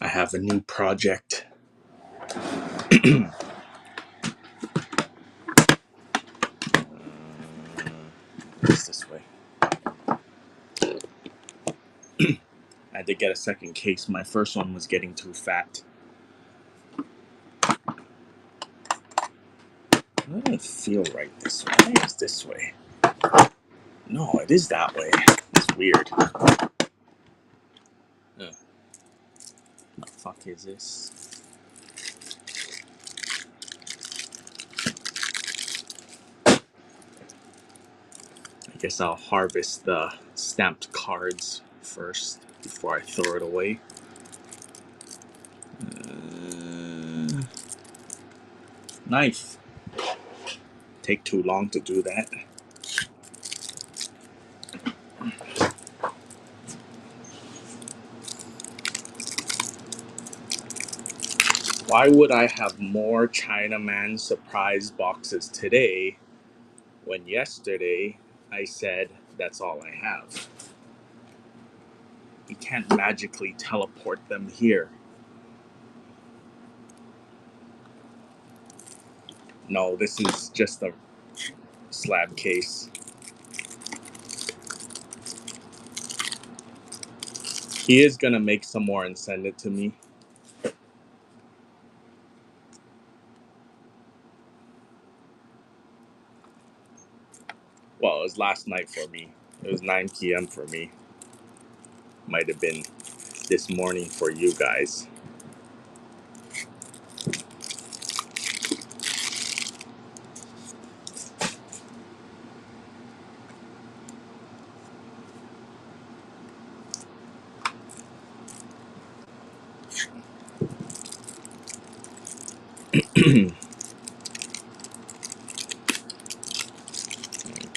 I have a new project. It's this way. I had to get a second case. My first one was getting too fat. It doesn't feel right this way. Why is this way? No, it is that way. It's weird. What the fuck is this? I guess I'll harvest the stamped cards first before I throw it away. Knife. Take too long to do that. Why would I have more Chinaman surprise boxes today when yesterday I said that's all I have? You can't magically teleport them here. No, this is just a slab case. He is gonna make some more and send it to me. Well, it was last night for me. It was 9 p.m. for me. Might have been this morning for you guys.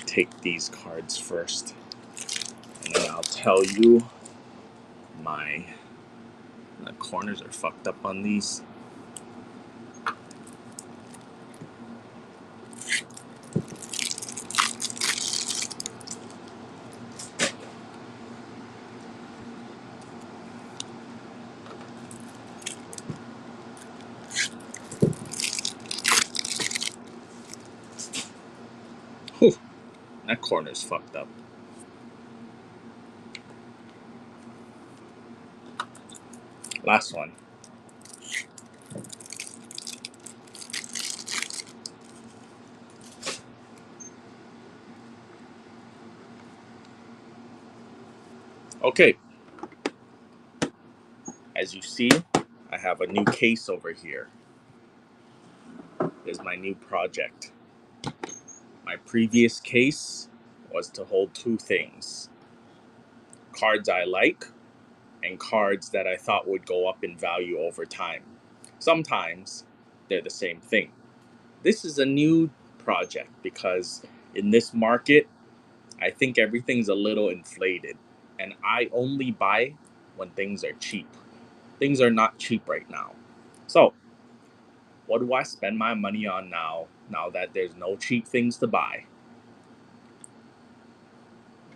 Take these cards first, and then I'll tell you the corners are fucked up on these. Whew, that corner's fucked up. Last one. Okay, as you see, I have a new case over here. Is my new project. My previous case was to hold two things: cards I like and cards that I thought would go up in value over time. Sometimes they're the same thing. This is a new project because in this market, I think everything's a little inflated, and I only buy when things are cheap. Things are not cheap right now. So, What do I spend my money on now that there's no cheap things to buy?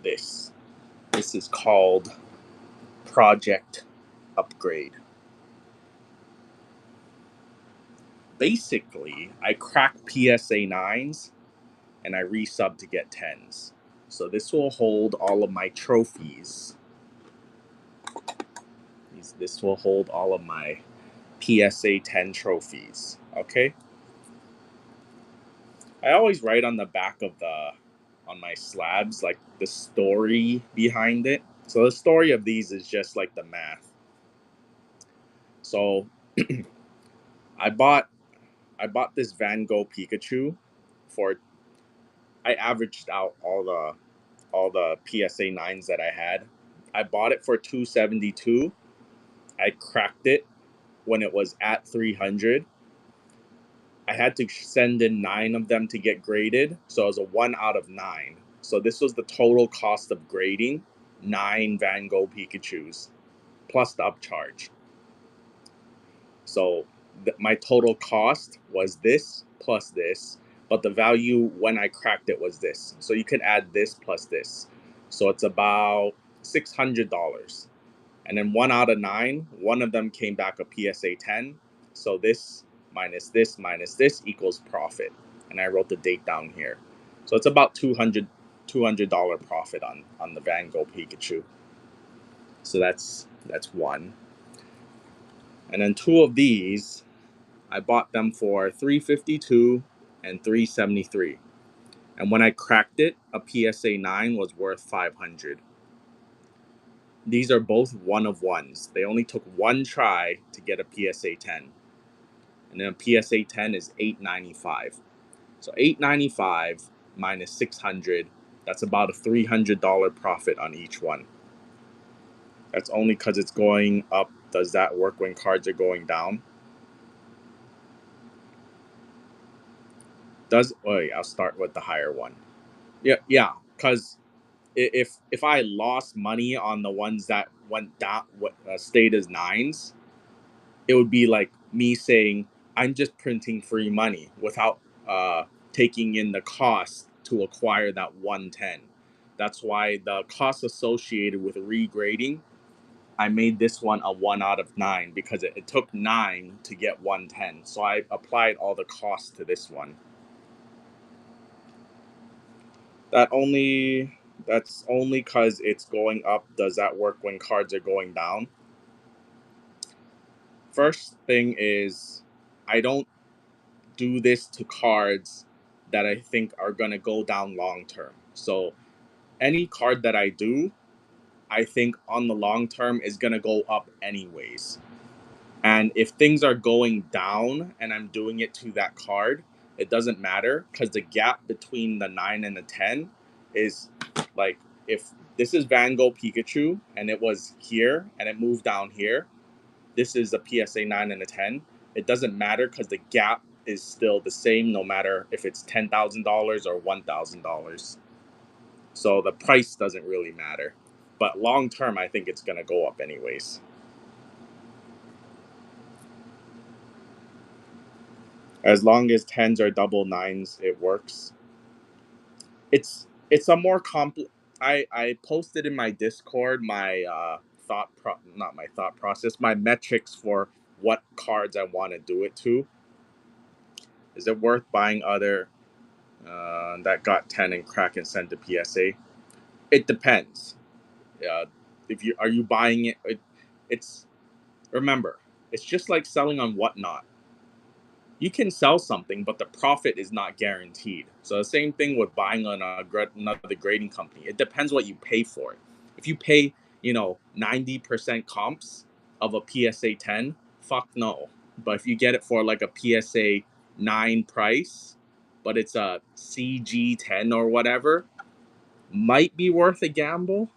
This. This is called Project Upgrade. Basically, I crack PSA 9s and I resub to get 10s. So this will hold all of my trophies. This will hold all of my PSA 10 trophies. Okay? I always write on the back of on my slabs like the story behind it. So the story of these is just like the math. So I bought this Van Gogh Pikachu for I averaged out all the PSA 9s that I had. I bought it for 272. I cracked it when it was at 300. I had to send in 9 of them to get graded, so it was a 1 out of 9. So this was the total cost of grading 9 Van Gogh Pikachus plus the upcharge. So my total cost was this plus this, but the value when I cracked it was this. So you can add this plus this. So it's about $600. And then 1 out of 9, one of them came back a PSA 10. So this minus this equals profit. And I wrote the date down here. So it's about $200 profit on the Van Gogh Pikachu. So that's one. And then 2 of these, I bought them for $352 and $373. And when I cracked it, a PSA 9 was worth $500. These are both 1 of 1s. They only took 1 try to get a PSA 10. And then a PSA 10 is $895. So $895 minus $600, that's about a $300 profit on each one. That's only because it's going up. Does that work when cards are going down? I'll start with the higher one. Yeah, because if I lost money on the ones that went down, stayed as 9s, it would be like me saying I'm just printing free money without taking in the cost to acquire that 110. That's why the cost associated with regrading, I made this one a 1 out of 9 because it took 9 to get 110. So I applied all the costs to this one. That's only because it's going up. Does that work when cards are going down? First thing is, I don't do this to cards that I think are going to go down long term. So any card that I do, I think on the long term is going to go up anyways. And if things are going down and I'm doing it to that card, it doesn't matter because the gap between the 9 and the 10 is like, if this is Van Gogh Pikachu and it was here and it moved down here, this is a PSA 9 and a 10. It doesn't matter because the gap is still the same no matter if it's $10,000 or $1,000. So the price doesn't really matter. But long term, I think it's going to go up anyways. As long as 10s are double 9s, it works. It's a more compl. I posted in my Discord my not my thought process, my metrics for what cards I want to do it to. Is it worth buying other that got 10 and crack and sent to PSA? It depends. If you are you buying it's remember, it's just like selling on Whatnot. You can sell something, but the profit is not guaranteed. So the same thing with buying on another grading company. It depends what you pay for it. If you pay, 90% comps of a PSA 10, fuck no. But if you get it for like a PSA 9 price, but it's a CG 10 or whatever, might be worth a gamble.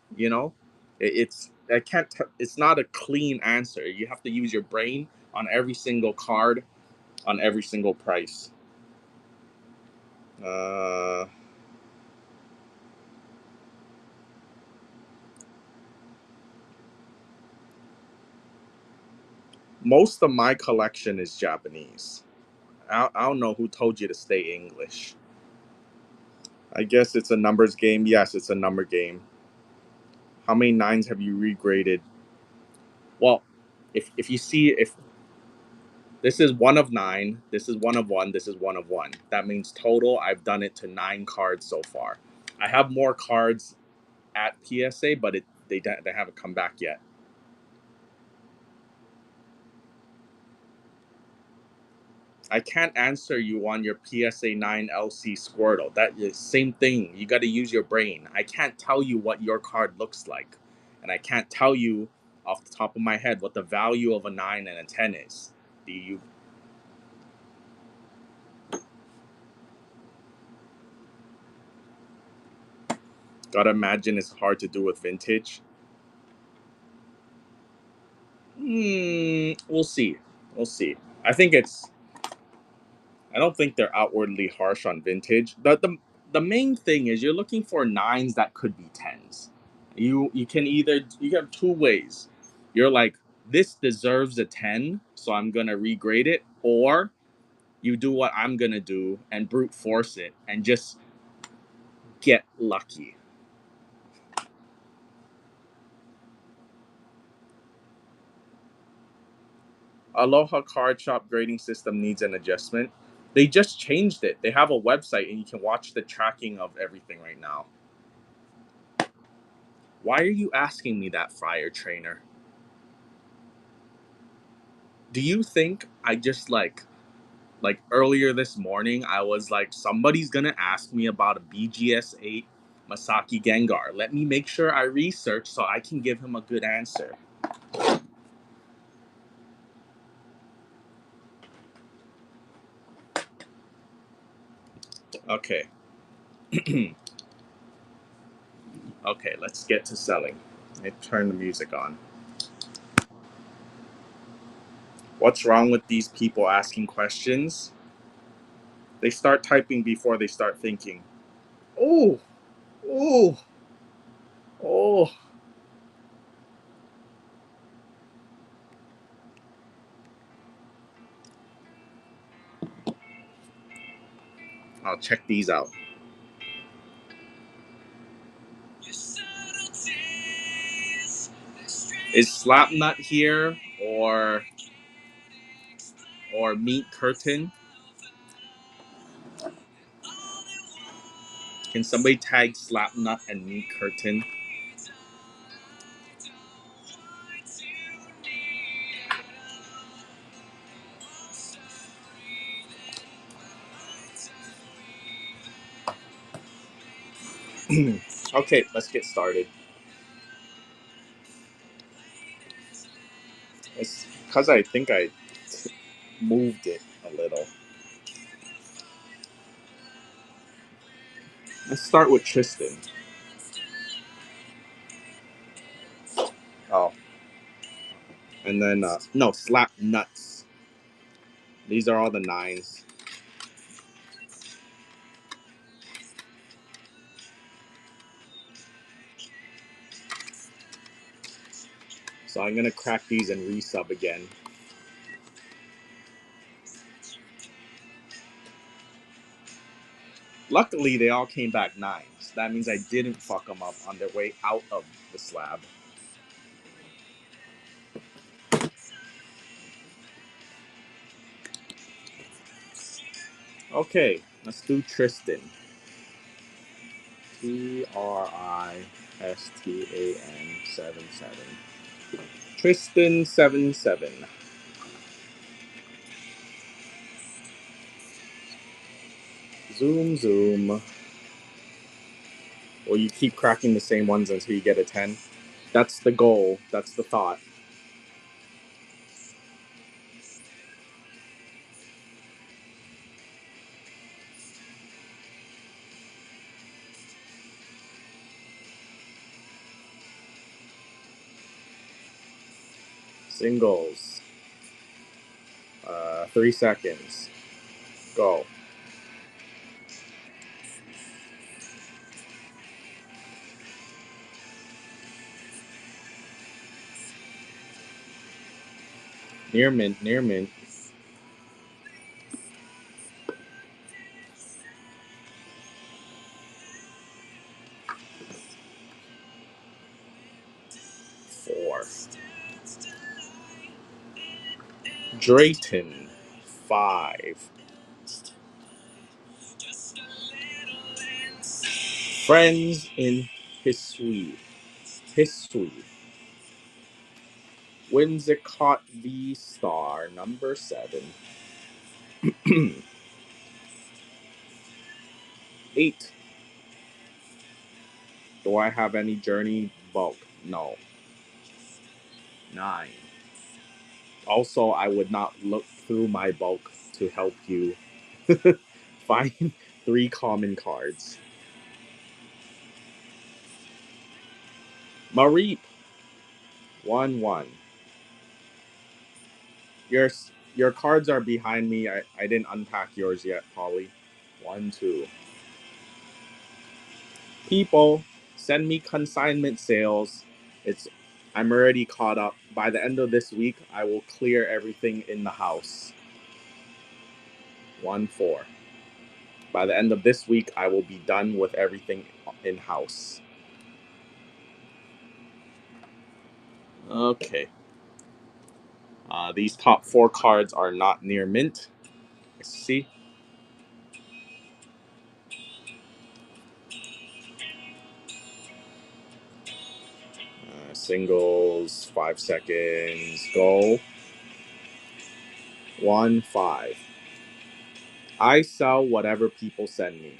It's I can't. It's not a clean answer. You have to use your brain on every single card, on every single price. Uh, Most of my collection is Japanese. I don't know who told you to stay English. I guess it's a numbers game. Yes, it's a number game. How many nines have you regraded? Well, if you see if this is one of nine, this is one of one, this is one of one. That means total I've done it to 9 cards so far. I have more cards at PSA, but they haven't come back yet. I can't answer you on your PSA 9 LC Squirtle. That is same thing. You got to use your brain. I can't tell you what your card looks like, and I can't tell you off the top of my head what the value of a 9 and a 10 is. Do you? Gotta imagine it's hard to do with vintage. We'll see. We'll see. I think it's. I don't think they're outwardly harsh on vintage. The main thing is you're looking for nines that could be tens. You can either you have two ways. You're like, this deserves a 10, so I'm gonna regrade it, or you do what I'm gonna do and brute force it and just get lucky. Aloha Card Shop grading system needs an adjustment. They just changed it. They have a website and you can watch the tracking of everything right now. Why are you asking me that, Friar Trainer? Do you think I just like earlier this morning I was like somebody's gonna ask me about a BGS 8 Masaki Gengar. Let me make sure I research so I can give him a good answer. Okay. Okay, let's get to selling. Let turn the music on. What's wrong with these people asking questions? They start typing before they start thinking. Oh, oh, oh. I'll check these out. Is Slapnut here or Meat Curtain? Can somebody tag Slapnut and Meat Curtain? Okay, let's get started. It's because I think I moved it a little. Let's start with Tristan. Oh, and then no, Slap Nuts. These are all the nines. So I'm gonna crack these and resub again. Luckily, they all came back nines. That means I didn't fuck them up on their way out of the slab. Okay, let's do Tristan. Tristan 77. Zoom, zoom. Or you keep cracking the same ones until you get a 10. That's the goal. That's the thought. Singles. 3 seconds. Go. Near mint, near mint. 4. Drayton, 5. Friends in History. Whimsicott V Star, number 7. 8. Do I have any journey bulk? No. 9. Also, I would not look through my bulk to help you find 3 common cards. Mareep, 1-1. Your cards are behind me. I didn't unpack yours yet, Polly. 1-2. People, send me consignment sales. I'm already caught up. By the end of this week, I will clear everything in the house. 1-4. By the end of this week, I will be done with everything in house. Okay. These top 4 cards are not near mint. Let's see. Singles, 5 seconds, go. 1-5. I sell whatever people send me.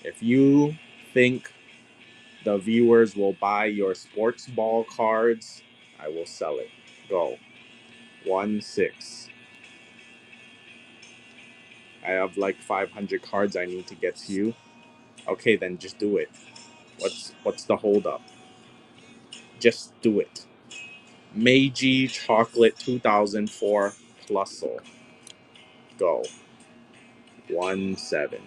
If you think the viewers will buy your sports ball cards, I will sell it. Go. 1-6. I have like 500 cards I need to get to you. Okay, then just do it. What's the holdup? Just do it. Meiji Chocolate 2004 Plusle. Go. 1-7.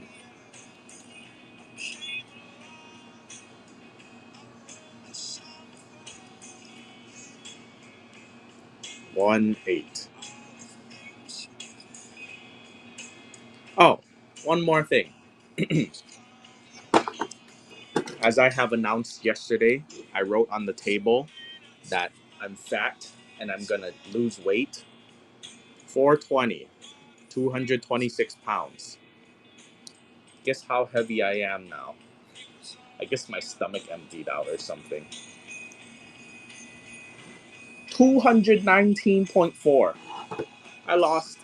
1-8. Oh, one more thing. As I have announced yesterday, I wrote on the table that I'm fat and I'm gonna lose weight. 420, 226 pounds. Guess how heavy I am now? I guess my stomach emptied out or something. 219.4. I lost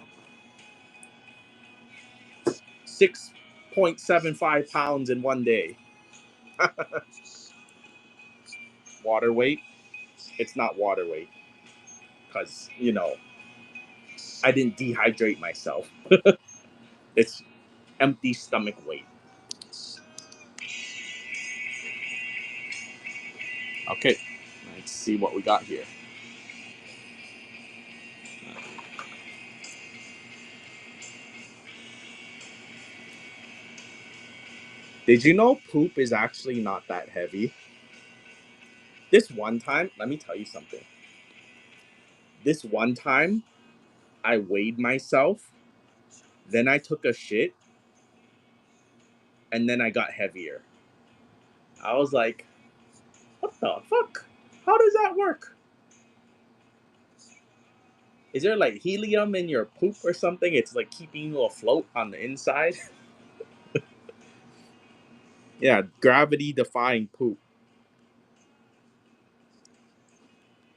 6.75 pounds in one day. Water weight? It's not water weight. Because, I didn't dehydrate myself. It's empty stomach weight. Okay, let's see what we got here. Did you know poop is actually not that heavy? This one time, let me tell you something. This one time, I weighed myself, then I took a shit, and then I got heavier. I was like, what the fuck? How does that work? Is there like helium in your poop or something? It's like keeping you afloat on the inside? Yeah, gravity defying poop.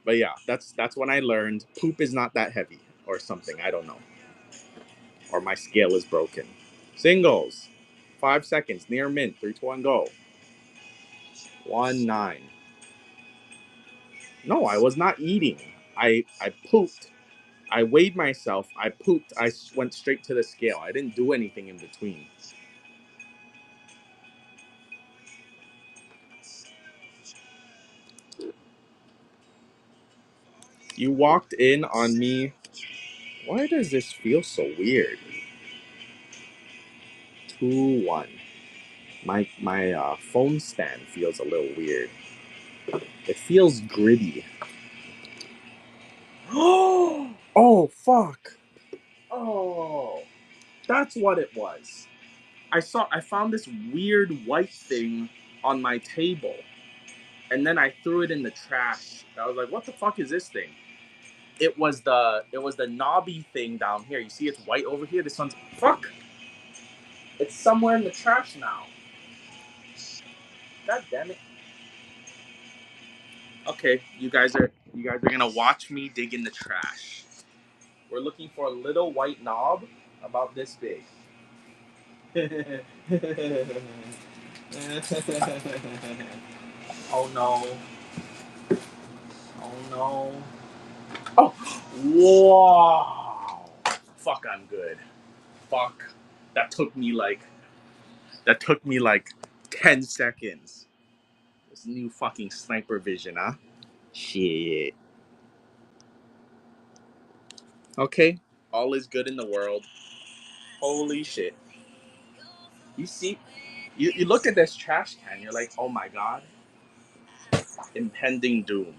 But yeah, that's when I learned poop is not that heavy or something. I don't know. Or my scale is broken. Singles. 5 seconds. Near mint. 3, 2, 1, go. 1-9. No, I was not eating. I pooped. I weighed myself. I pooped. I went straight to the scale. I didn't do anything in between. You walked in on me. Why does this feel so weird? 2-1. My phone stand feels a little weird. It feels gritty. Oh fuck! Oh, that's what it was. I found this weird white thing on my table. and then I threw it in the trash. I was like, "What the fuck is this thing?" It was the knobby thing down here. You see, it's white over here. This one's fuck. It's somewhere in the trash now. God damn it. Okay, you guys are gonna watch me dig in the trash. We're looking for a little white knob about this big. Oh no. Oh no. Oh, wow. Fuck, I'm good. Fuck. That took me like that took me like 10 seconds. This new fucking sniper vision, huh? Shit. Okay. All is good in the world. Holy shit. You see, you look at this trash can, you're like, oh my god, impending doom.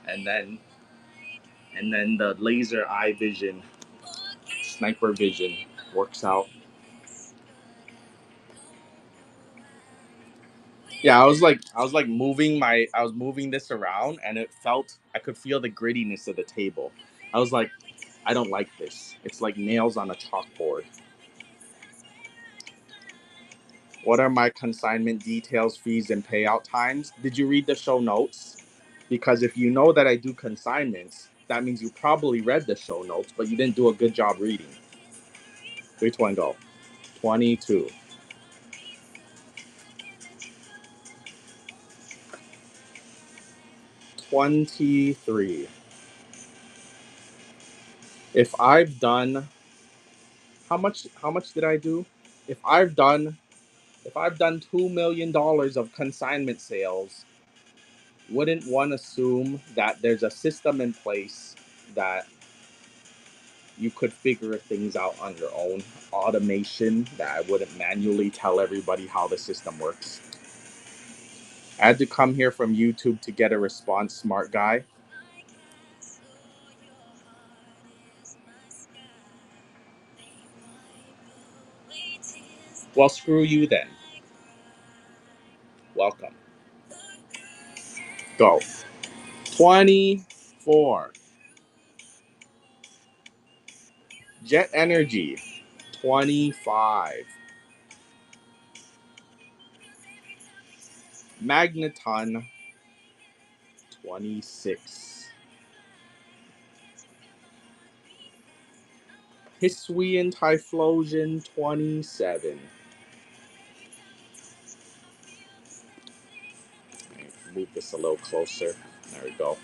And then the laser eye vision, sniper vision works out. Yeah, I was moving this around and I could feel the grittiness of the table. I was like, I don't like this. It's like nails on a chalkboard. What are my consignment details, fees, and payout times? Did you read the show notes? Because if you know that I do consignments, that means you probably read the show notes, but you didn't do a good job reading. 3 go. 22. 23. If I've done how much did I do? If I've done $2 million of consignment sales, wouldn't one assume that there's a system in place that you could figure things out on your own? Automation that I wouldn't manually tell everybody how the system works. I had to come here from YouTube to get a response, smart guy. Well, screw you then. Welcome. Go. 24. Jet Energy. 25. Magneton. 26. Hisuian Typhlosion. 27. Move this a little closer. There we go.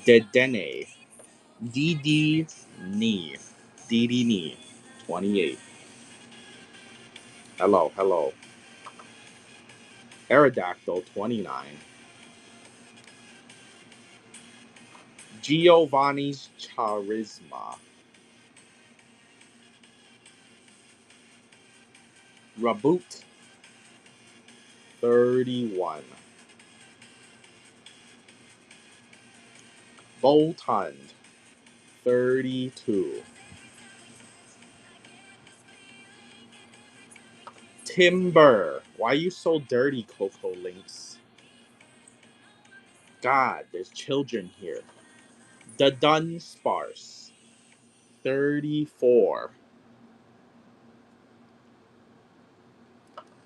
Dedenne. DD Knee. DD Knee. 28. Hello, hello. Aerodactyl. 29. Giovanni's Charisma. Raboot. 31. Voltund. 32. Timber. Why are you so dirty, Coco Links? God, there's children here. The Dunsparce. 34.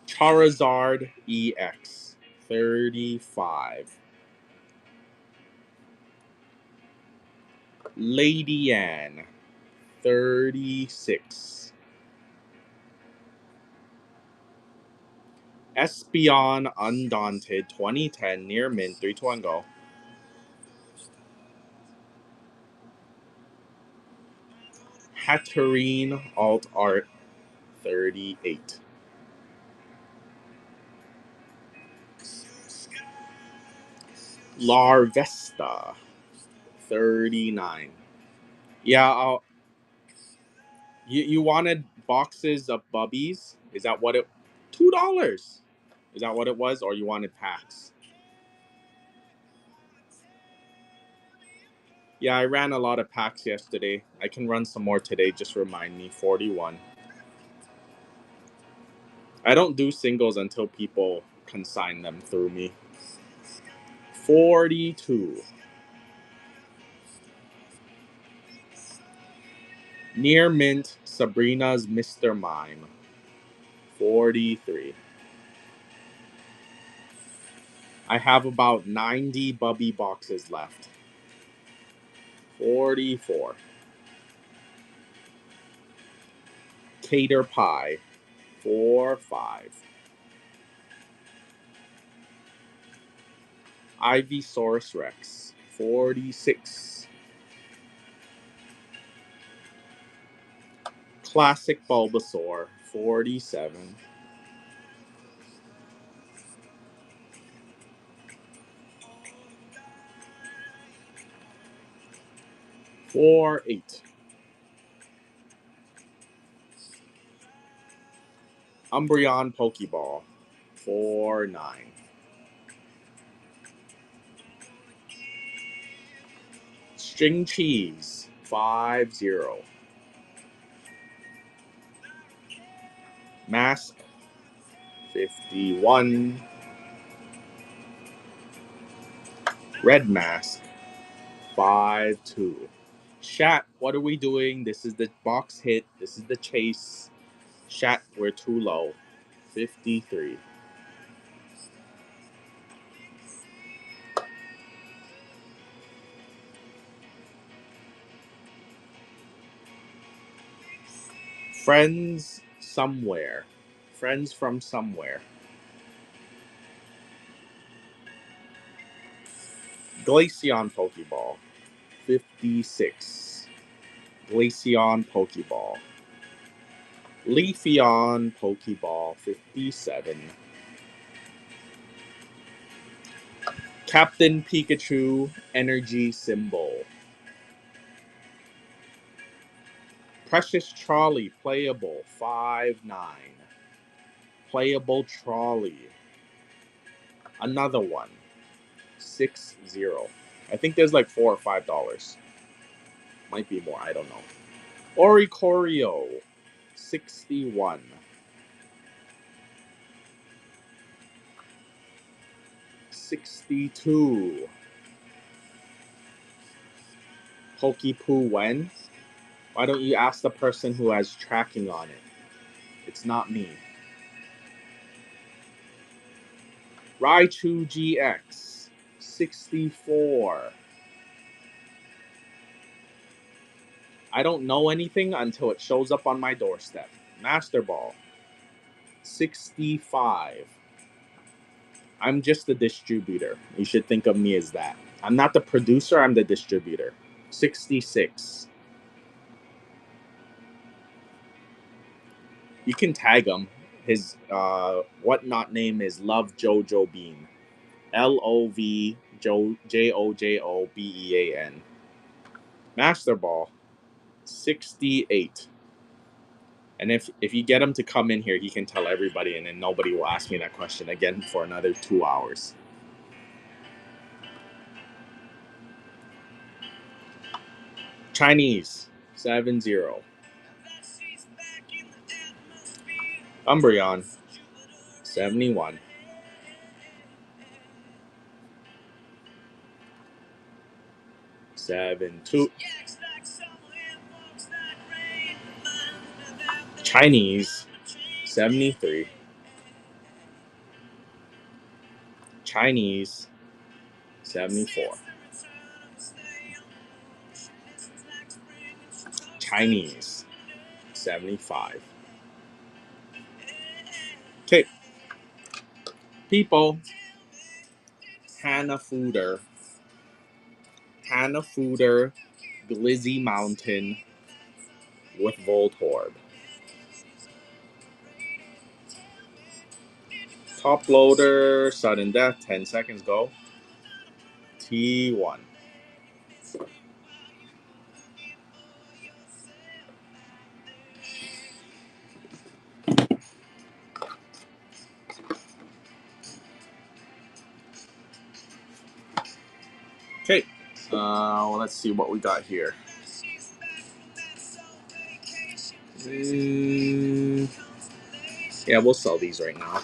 Charizard EX. 35. Lady Anne. 36. Espeon Undaunted 2010 near mint 3 go. Hatterene Alt Art 38. Larvesta 39. Yeah, you wanted boxes of bubbies? Is that what it $2? Is that what it was, or you wanted packs? Yeah, I ran a lot of packs yesterday. I can run some more today, just remind me. 41. I don't do singles until people consign them through me. 42. Near mint, Sabrina's Mr. Mime. 43. I have about 90 Bubby boxes left. 44. Cater Pie. 45. Ivysaurus Rex. 46. Classic Bulbasaur. 47. Four, 8. Umbreon Pokeball. 4, 9. String Cheese. 50. Mask. 51. Red Mask. 5-2. Shat, what are we doing? This is the box hit. This is the chase. Shat, we're too low. 53. Friends somewhere. Friends from somewhere. Glaceon Pokeball. 56. Glaceon Pokeball. Leafeon Pokeball. 57. Captain Pikachu Energy Symbol. Precious Trolley Playable. 5-9. Playable Trolley. Another one. 6-0. I think there's like $4 or $5. Might be more. I don't know. Oricorio. 61. $62. Pokepoo when? Why don't you ask the person who has tracking on it? It's not me. Raichu GX. 64. I don't know anything until it shows up on my doorstep. Master Ball. 65. I'm just the distributor. You should think of me as that. I'm not the producer, I'm the distributor. 66. You can tag him. His whatnot name is Love Jojo Bean. LOV JOJOBEAN. Master Ball. 68. And if you get him to come in here, he can tell everybody, and then nobody will ask me that question again for another 2 hours. Chinese. 70. Umbreon. 71. Seven, 2. Chinese. 73. Chinese. 74. Chinese. 75. Okay. People. Hannah Fooder. Glizzy Mountain with Voltorb. Top loader, sudden death, 10 seconds go. T1. Okay. Well, let's see what we got here. Yeah, we'll sell these right now.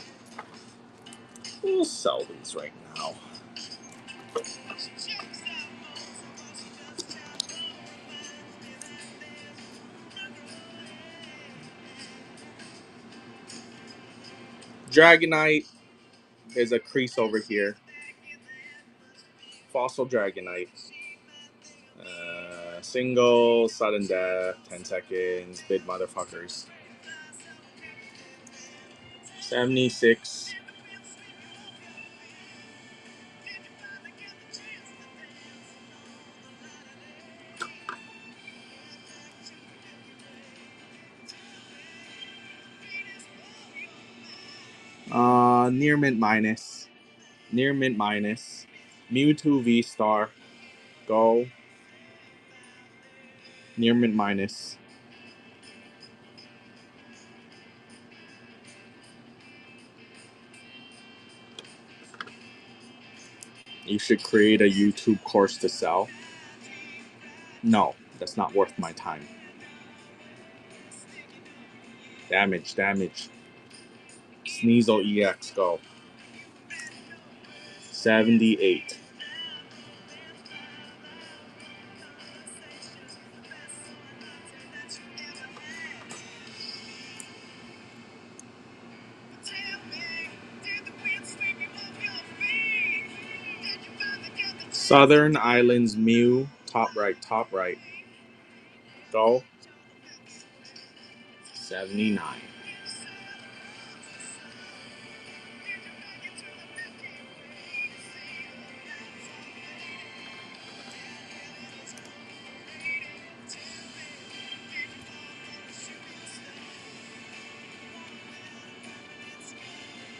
We'll sell these right now. Dragonite is a crease over here. Fossil Dragonite. Single, sudden death, 10 seconds, big motherfuckers. 76. Near mint minus. Near mint minus. Mewtwo V star. Go. Near mint minus. You should create a YouTube course to sell. No, that's not worth my time. Damage, damage. Sneasel EX, go. 78. Southern Islands Mew, top right, top right. Go. 79.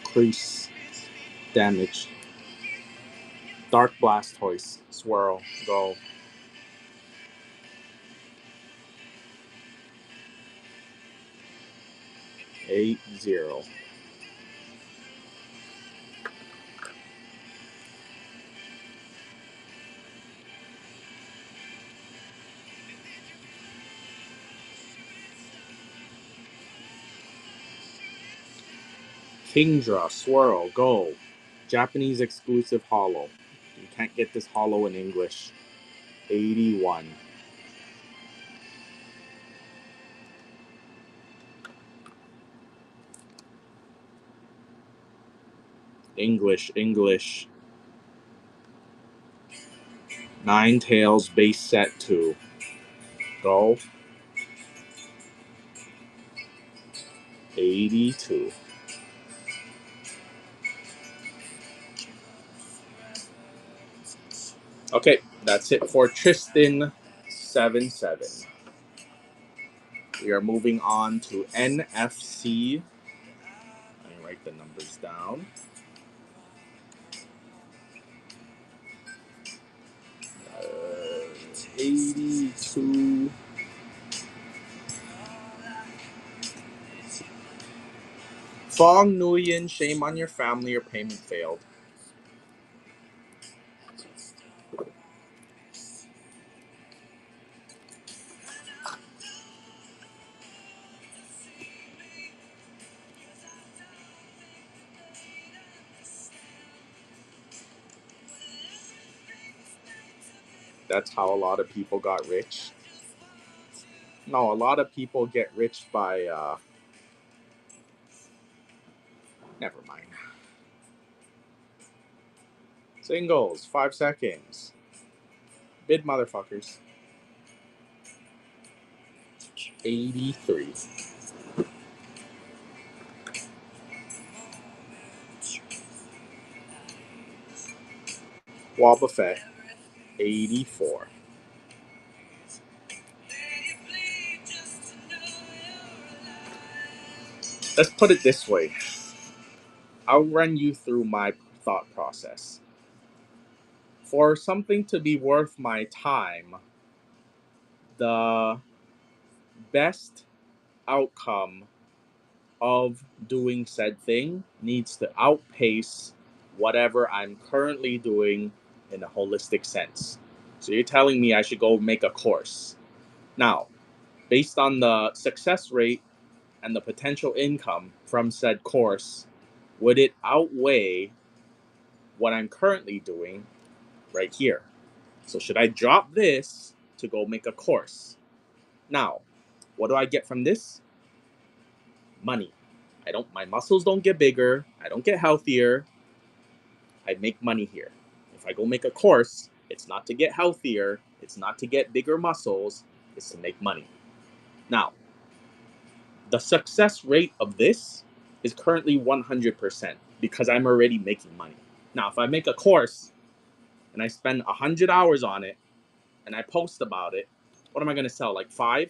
Crease. Damage. Dark Blastoise. Swirl. Go. 80. Kingdra. Swirl. Go. Japanese exclusive holo. You can't get this holo in English. 81. English, English. Ninetales base set 2. Go. 82. Okay, that's it for Tristan 77. We are moving on to NFC. Let me write the numbers down. 82. Fong Nguyen, shame on your family, your payment failed. That's how a lot of people got rich. No, a lot of people get rich by, never mind. Singles, 5 seconds. Bid motherfuckers. 83. Wobbuffet, 84. Let's put it this way. I'll run you through my thought process. For something to be worth my time, the best outcome of doing said thing needs to outpace whatever I'm currently doing in a holistic sense. So you're telling me I should go make a course. Now, based on the success rate and the potential income from said course, would it outweigh what I'm currently doing right here. So should I drop this to go make a course? Now, what do I get from this? Money. My muscles don't get bigger, I don't get healthier, I make money here. If I go make a course, it's not to get healthier, it's not to get bigger muscles, it's to make money. Now, the success rate of this is currently 100% because I'm already making money. Now, if I make a course and I spend 100 hours on it and I post about it, what am I going to sell? Like 5?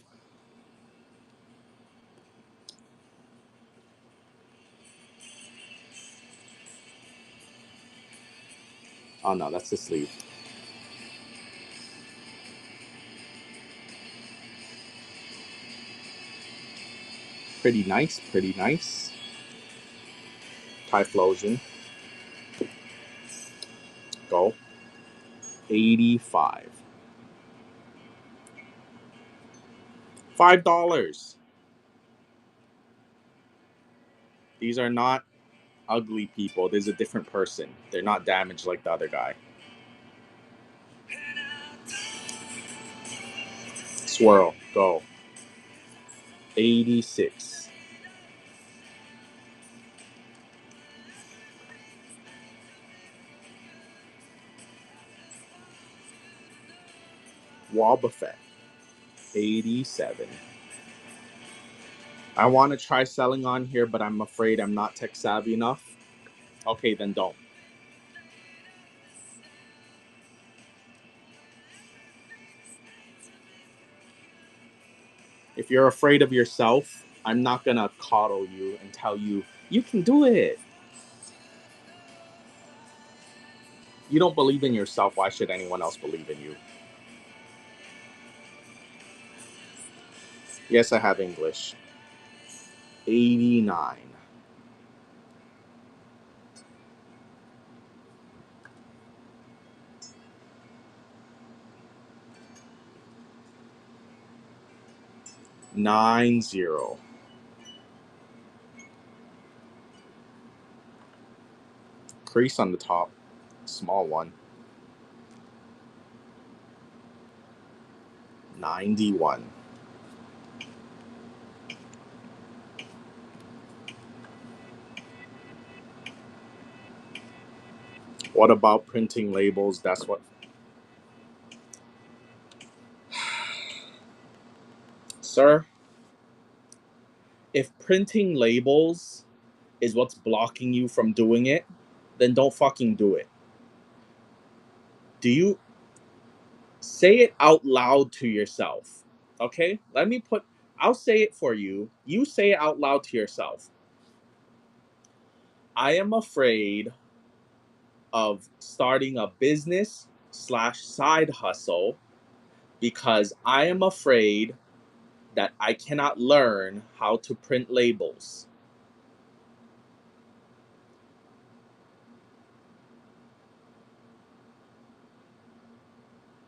Oh no, that's the sleeve. Pretty nice, pretty nice. Typhlosion. Go. 85. $5. These are not ugly people. There's a different person. They're not damaged like the other guy. Swirl. Go. 86. Wobbuffet. 87. I want to try selling on here, but I'm afraid I'm not tech savvy enough. Okay, then don't. If you're afraid of yourself, I'm not going to coddle you and tell you, you can do it. You don't believe in yourself. Why should anyone else believe in you? Yes, I have English. 89. Nine zero. Crease on the top. Small one. 91. What about printing labels? That's what. Sir, if printing labels is what's blocking you from doing it, then don't fucking do it. Do you say it out loud to yourself? Okay? I'll say it for you. You say it out loud to yourself. I am afraid of starting a business slash side hustle because I am afraid that I cannot learn how to print labels.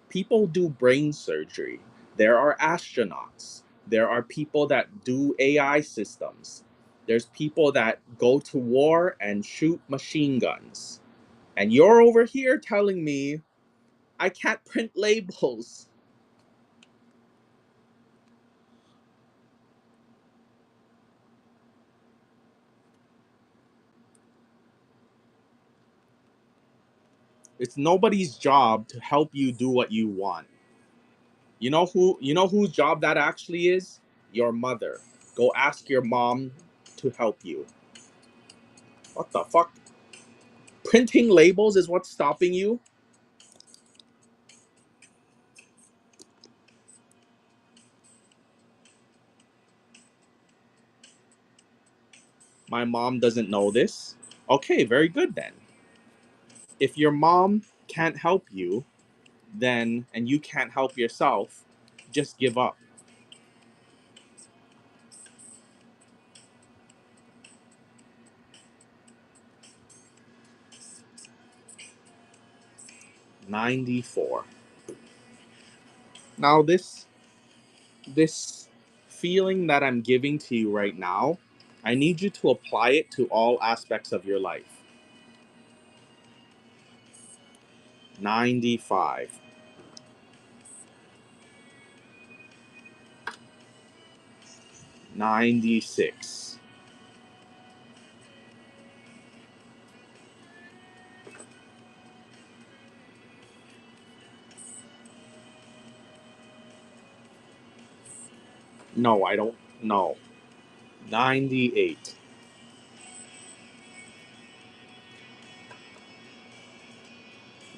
People do brain surgery. There are astronauts. There are people that do AI systems. There's people that go to war and shoot machine guns. And you're over here telling me I can't print labels. It's nobody's job to help you do what you want. You know whose job that actually is? Your mother. Go ask your mom to help you. What the fuck? Printing labels is what's stopping you? My mom doesn't know this. Okay, very good then. If your mom can't help you, then and you can't help yourself, just give up. 94. Now this feeling that I'm giving to you right now, I need you to apply it to all aspects of your life. 95. 96. No, I don't know. 98.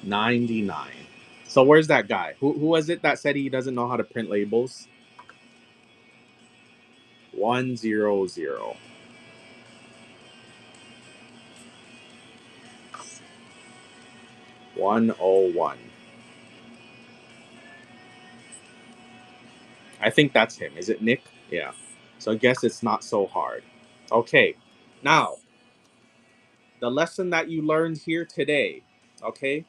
99. So where's that guy? Who was it that said he doesn't know how to print labels? 100. 101. I think that's him. Is it Nick? Yeah. So I guess it's not so hard. Okay. Now, the lesson that you learned here today, okay?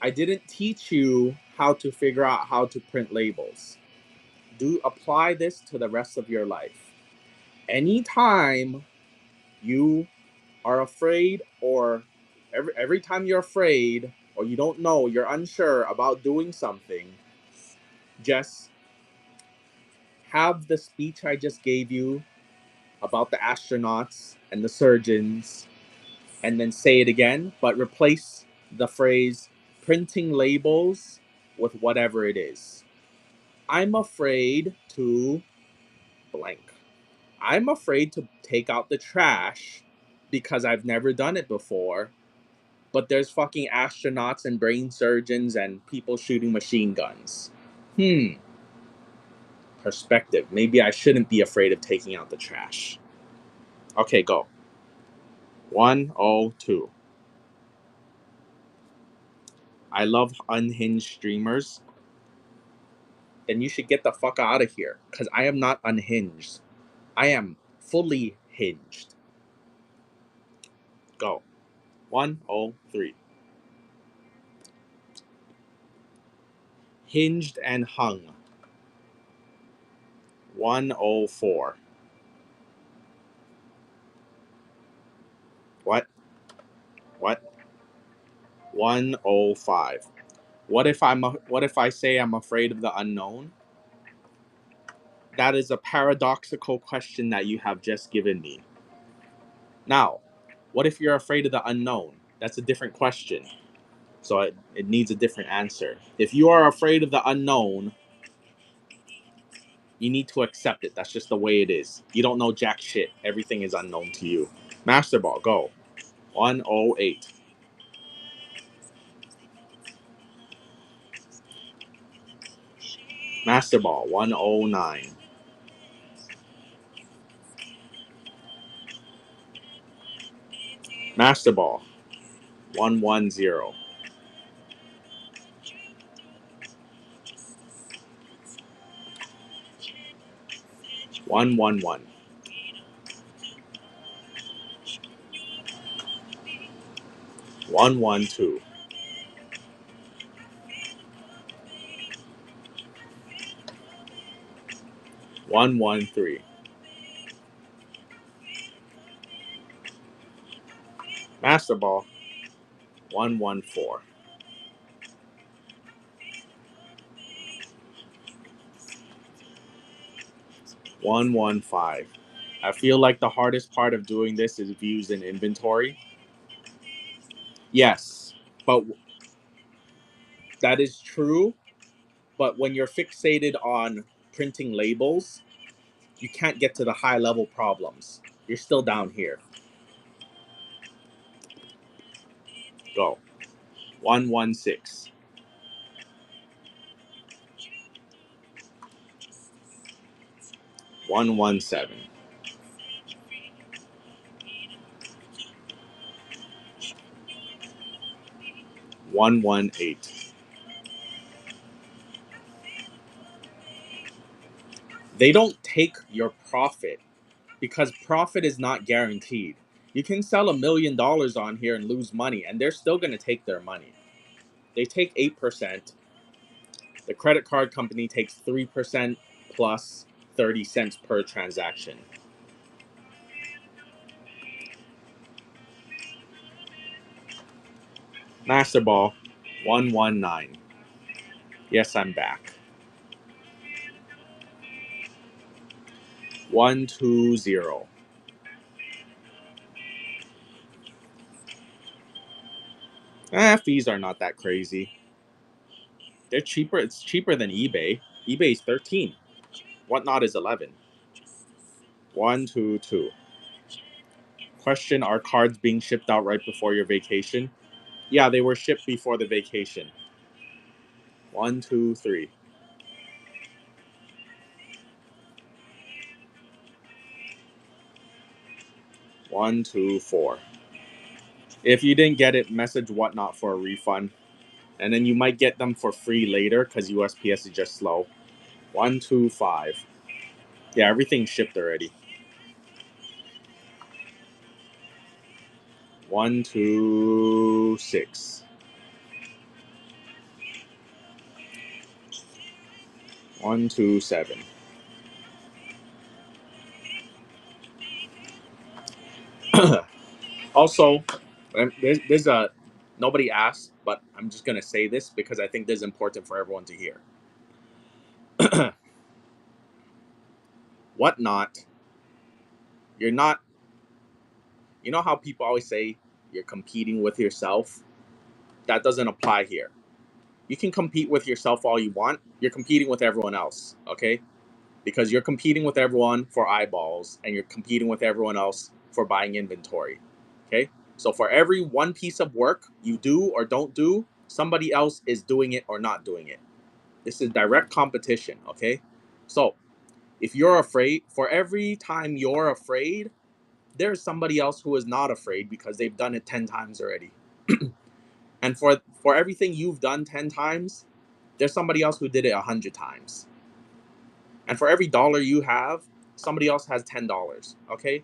I didn't teach you how to figure out how to print labels. Do apply this to the rest of your life. Anytime you are afraid, or every time you're afraid or you don't know, you're unsure about doing something, just have the speech I just gave you about the astronauts and the surgeons, and then say it again, but replace the phrase printing labels with whatever it is. I'm afraid to blank. I'm afraid to take out the trash because I've never done it before, but there's fucking astronauts and brain surgeons and people shooting machine guns. Perspective. Maybe I shouldn't be afraid of taking out the trash. Okay, go. 102. I love unhinged streamers. Then you should get the fuck out of here, because I am not unhinged. I am fully hinged. Go. 103. Hinged and hung. 104. What? What? 105. What if I say I'm afraid of the unknown? That is a paradoxical question that you have just given me. Now, what if you're afraid of the unknown? That's a different question. So it needs a different answer. If you are afraid of the unknown, you need to accept it. That's just the way it is. You don't know jack shit. Everything is unknown to you. Master Ball, go. 108. Master Ball, 109. Master Ball, 110. 111. 112. 113. Master Ball, 114. 115. I feel like the hardest part of doing this is views and inventory. Yes, but that is true. But when you're fixated on printing labels, you can't get to the high level problems. You're still down here. Go. 116. 117. 118. They don't take your profit because profit is not guaranteed. You can sell $1 million on here and lose money, and they're still going to take their money. They take 8%. The credit card company takes 3% plus 30 cents per transaction. Master Ball, 119. Yes, I'm back. 120. Fees are not that crazy. They're cheaper. It's cheaper than eBay. eBay's 13. Whatnot is 11. 122. Question: are cards being shipped out right before your vacation? Yeah, they were shipped before the vacation. 123. 124. If you didn't get it, message Whatnot for a refund. And then you might get them for free later because USPS is just slow. 125. Yeah, everything's shipped already. 126. 127. Also, there's a nobody asked, but I'm just gonna say this because I think this is important for everyone to hear. Whatnot, you're not. You know how people always say you're competing with yourself? That doesn't apply here. You can compete with yourself all you want. You're competing with everyone else, okay? Because you're competing with everyone for eyeballs and you're competing with everyone else for buying inventory, okay? So for every one piece of work you do or don't do, somebody else is doing it or not doing it. This is direct competition, okay? So if you're afraid, for every time you're afraid, there's somebody else who is not afraid because they've done it 10 times already. And for everything you've done 10 times, there's somebody else who did it 100 times. And for every dollar you have, somebody else has $10, okay?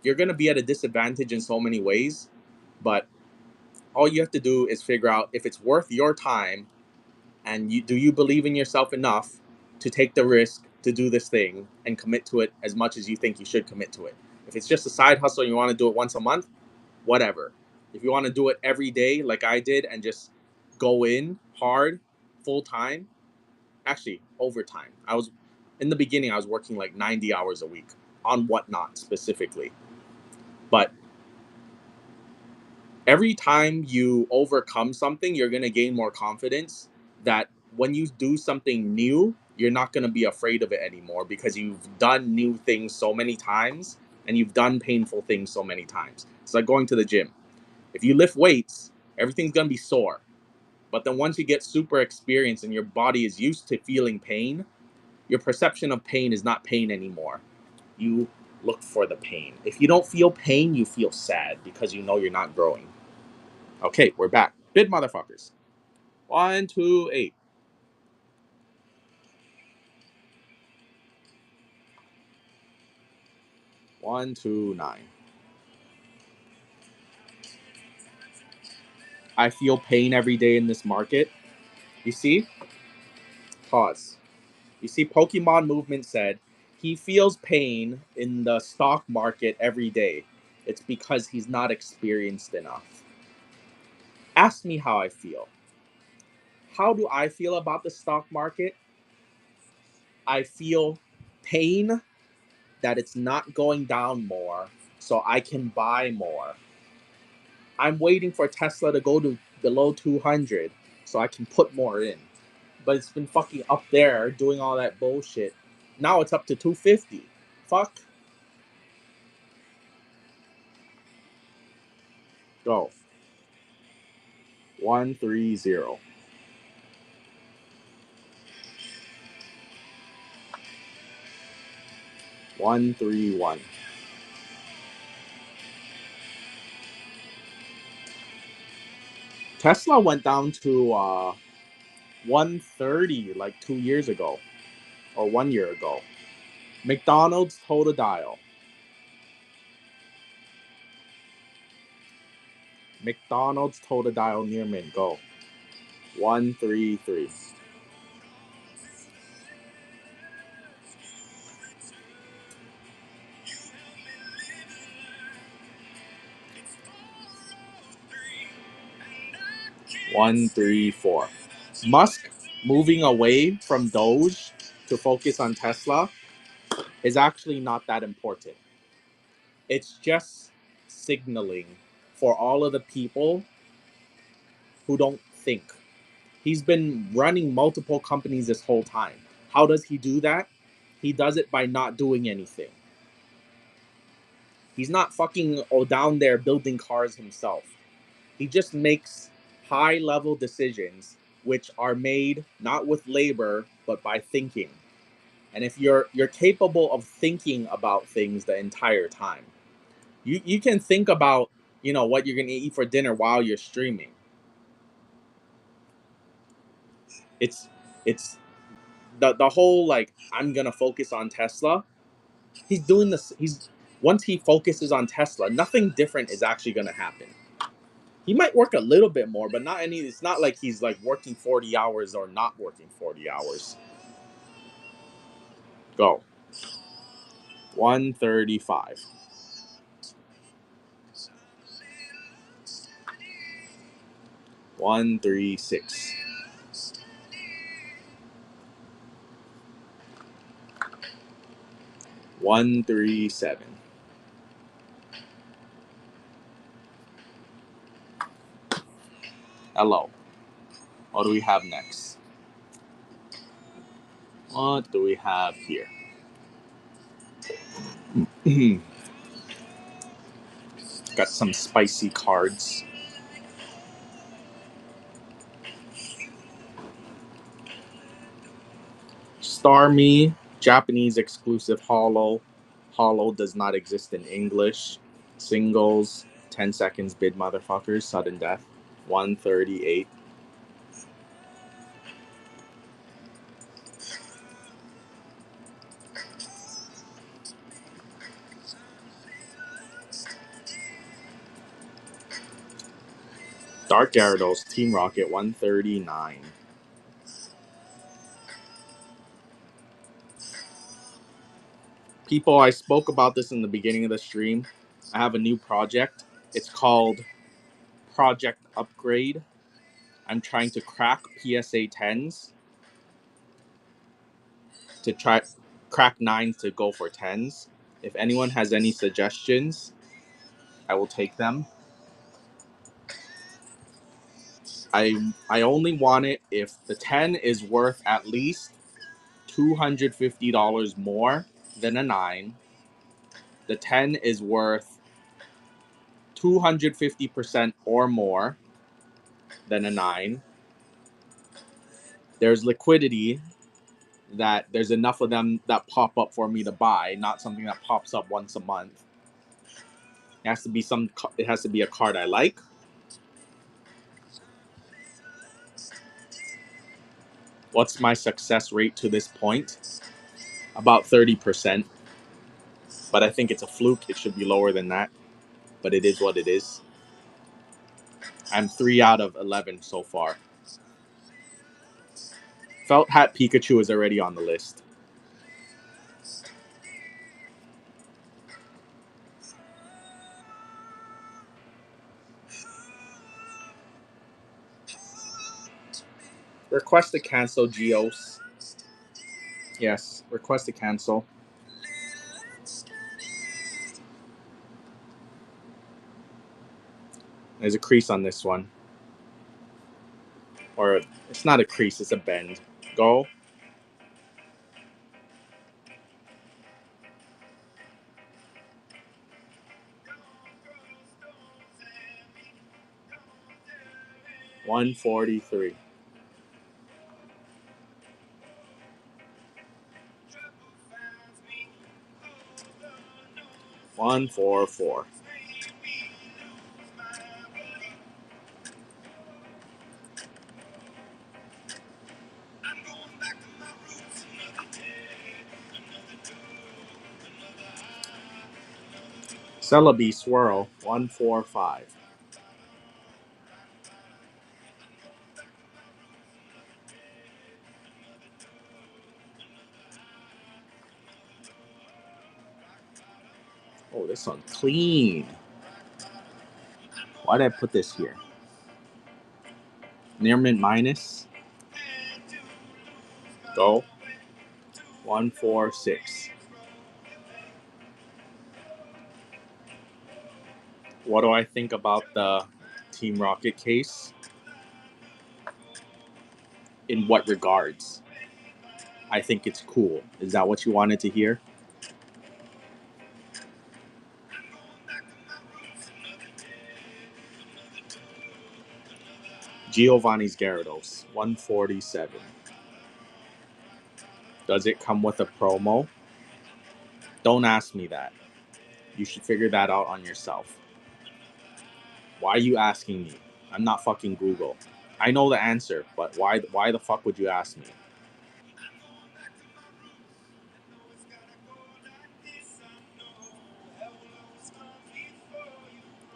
You're going to be at a disadvantage in so many ways, but all you have to do is figure out if it's worth your time and do you believe in yourself enough to take the risk to do this thing and commit to it as much as you think you should commit to it. If it's just a side hustle and you want to do it once a month, whatever. If you want to do it every day like I did and just go in hard full time, actually overtime. I was in the beginning I was working like 90 hours a week on Whatnot specifically. But every time you overcome something, you're going to gain more confidence that when you do something new, you're not going to be afraid of it anymore because you've done new things so many times and you've done painful things so many times. It's like going to the gym. If you lift weights, everything's going to be sore. But then once you get super experienced and your body is used to feeling pain, your perception of pain is not pain anymore. You look for the pain. If you don't feel pain, you feel sad because you know you're not growing. Okay, we're back. Bid motherfuckers. 128. 129. I feel pain every day in this market. You see? Pause. You see, Pokemon Movement said he feels pain in the stock market every day. It's because he's not experienced enough. Ask me how I feel. How do I feel about the stock market? I feel pain that it's not going down more so I can buy more. I'm waiting for Tesla to go to below 200 so I can put more in. But it's been fucking up there doing all that bullshit. Now it's up to 250. Fuck. Go. 130. 131. Tesla went down to 130 like 2 years ago or 1 year ago. McDonald's told a dial. McDonald's told a dial near mint. Go. 133. 1, 3, 4. Musk moving away from Doge to focus on Tesla is actually not that important. It's just signaling for all of the people who don't think. He's been running multiple companies this whole time. How does he do that? He does it by not doing anything. He's not fucking down there building cars himself. He just makes high level decisions which are made not with labor but by thinking. And if you're capable of thinking about things the entire time, you can think about, what you're gonna eat for dinner while you're streaming. It's the whole like I'm gonna focus on Tesla. He's doing this. He's Once he focuses on Tesla, nothing different is actually gonna happen. He might work a little bit more, but not any. It's not like he's like working 40 hours or not working 40 hours. Go. 135. 136. 137. Hello. What do we have next? What do we have here? Got some spicy cards. Starmie, Japanese exclusive holo. Holo does not exist in English. Singles, 10 seconds bid motherfuckers, sudden death. 138. Dark Gyarados, Team Rocket, 139. People, I spoke about this in the beginning of the stream. I have a new project. It's called Project Upgrade. I'm trying to crack PSA 10s to try crack 9s to go for 10s. If anyone has any suggestions, I will take them. I only want it if the 10 is worth at least $250 more than a 9. The 10 is worth 250% or more than a 9. There's liquidity that there's enough of them that pop up for me to buy, not something that pops up once a month. It has to be a card I like. What's my success rate to this point? About 30%. But I think it's a fluke. It should be lower than that. But it is what it is. I'm 3 out of 11 so far. Felt Hat Pikachu is already on the list. Request to cancel, Geos. Yes, request to cancel. There's a crease on this one. Or it's not a crease, it's a bend. Go. $143. 144. Celebi Swirl, 145. Oh, this one's clean. Why did I put this here? Near mint minus. Go. 146. What do I think about the Team Rocket case? In what regards? I think it's cool. Is that what you wanted to hear? Giovanni's Gyarados, 147. Does it come with a promo? Don't ask me that. You should figure that out on yourself. Why are you asking me? I'm not fucking Google. I know the answer, but why the fuck would you ask me?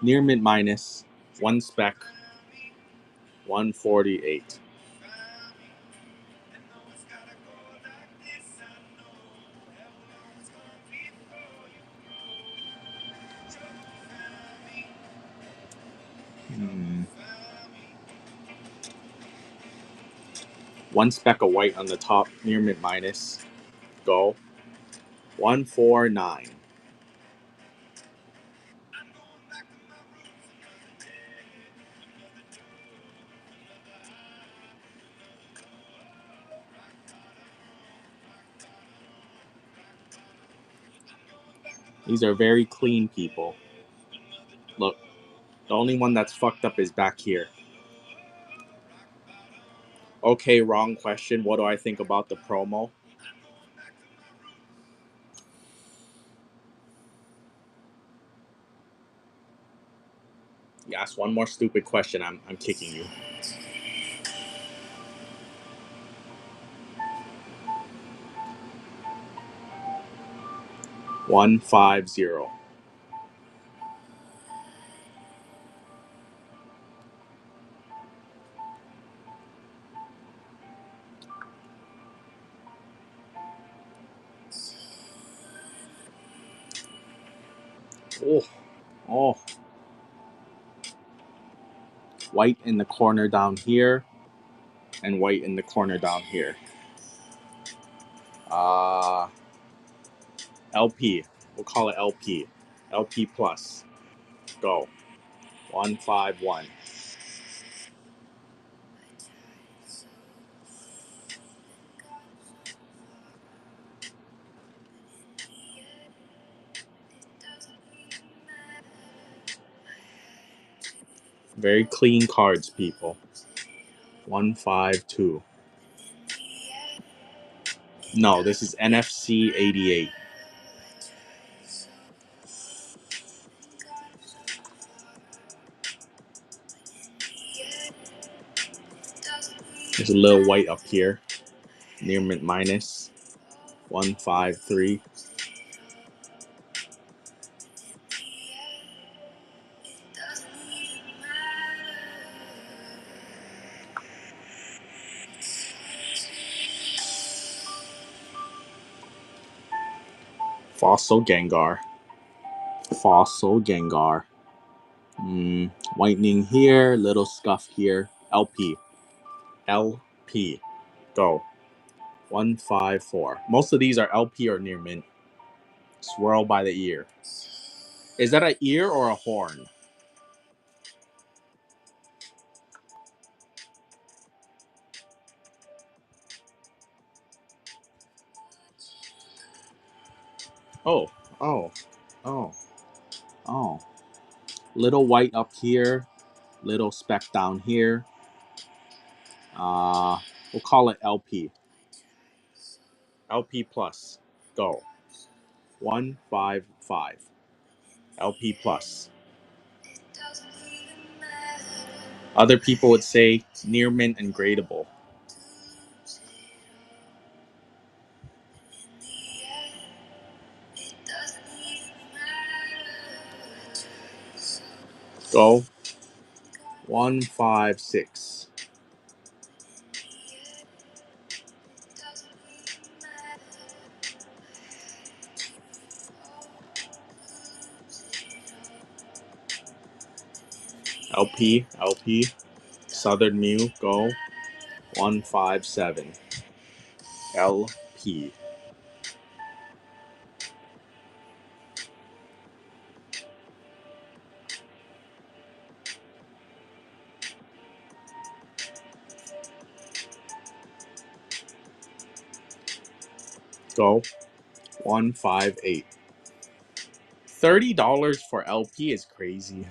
Near mint minus, one spec, 148. One speck of white on the top, near mint minus. Go. 149. These are very clean people. Look, the only one that's fucked up is back here. Okay, wrong question. What do I think about the promo? You ask one more stupid question, I'm kicking you. One five zero. Oh, oh. White in the corner down here, and white in the corner down here. LP. We'll call it LP. LP plus. Go. 151. Very clean cards, people. 152. No, this is NFC 88. There's a little white up here. Near mint minus. 153. Fossil Gengar. Fossil Gengar. Whitening here, little scuff here. LP. LP. Go. 154. Most of these are LP or near mint. Swirl by the ear. Is that an ear or a horn? Oh, oh, oh, oh. Little white up here, little speck down here. We'll call it LP. LP plus. Go. 155. LP plus. Other people would say near mint and gradable. Go. 156. LP, LP. Southern Mu, go. 157. LP. Go. 158. $30 for LP is crazy.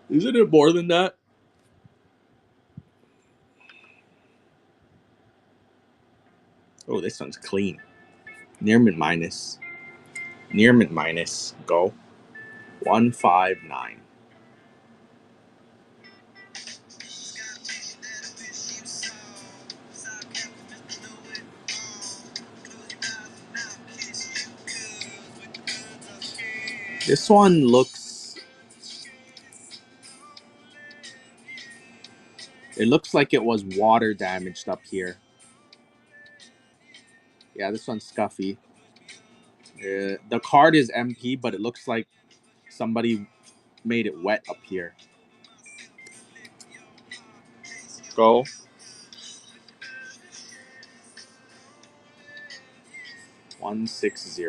Isn't it more than that? Oh, this one's clean. Near mint minus. Near mint minus. Go. 159. This one looks... It looks like it was water damaged up here. Yeah, this one's scuffy. The card is MP, but it looks like somebody made it wet up here. Go. 160.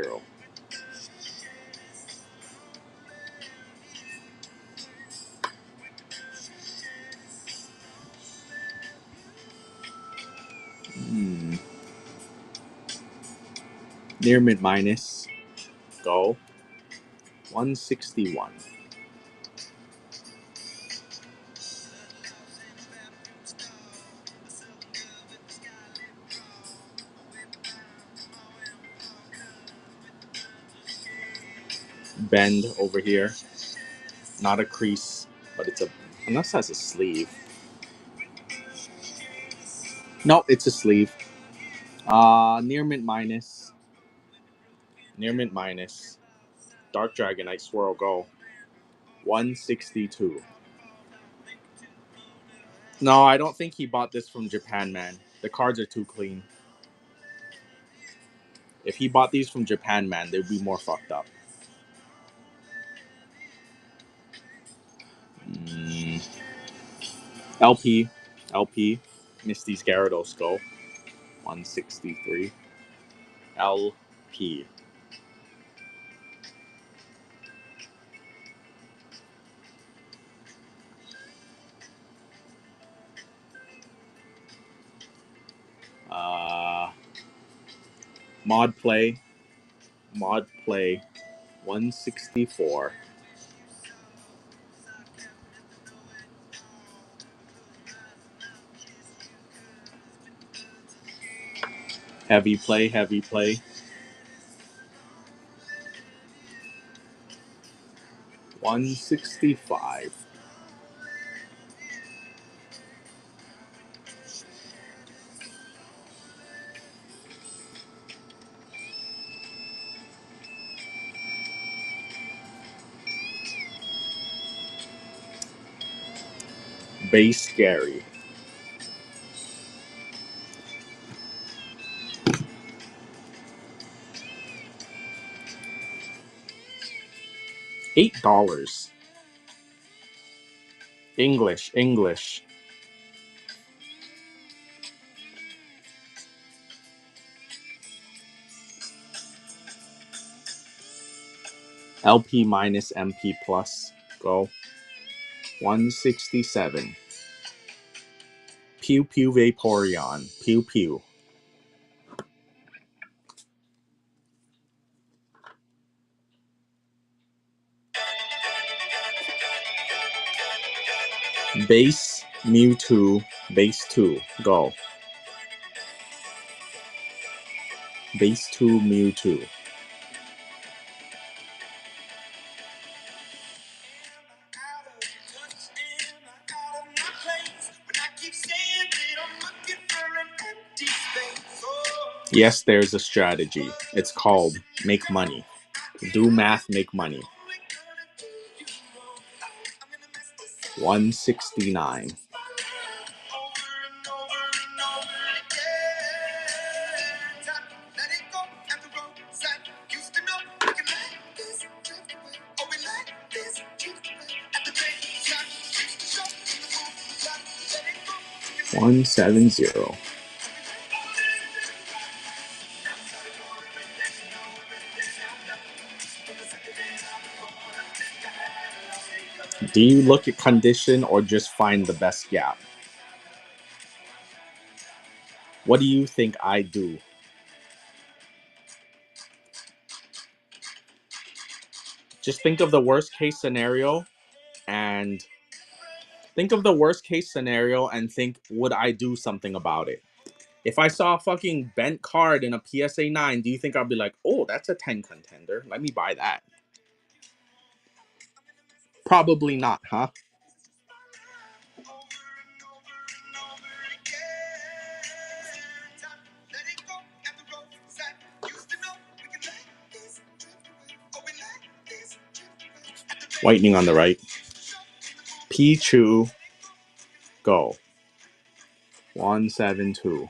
Near mid minus. Go. 161. Bend over here. Not a crease, but it's a... Unless that's a sleeve. No, it's a sleeve. Near mint minus. Near mint minus. Dark Dragonite Swirl, go. 162. No, I don't think he bought this from Japan, man. The cards are too clean. If he bought these from Japan, man, they'd be more fucked up. LP. LP. Misty's Gyarados, go. 163. LP. Mod play. Mod play. 164. Heavy play, heavy play. 165. Base Gary. $8. English, English. LP minus MP plus. Go. 167. Pew Pew Vaporeon. Pew Pew. Base Mewtwo. Base 2. Go. Base 2 Mewtwo. Yes, there's a strategy. It's called make money. Do math, make money. 169. 170. Do you look at condition or just find the best gap? What do you think I do? Just think of the worst case scenario and think, would I do something about it? If I saw a fucking bent card in a PSA 9, do you think I'll be like, oh, that's a 10 contender? Let me buy that. Probably not, huh? Whitening on the right. Pichu. Go. 172.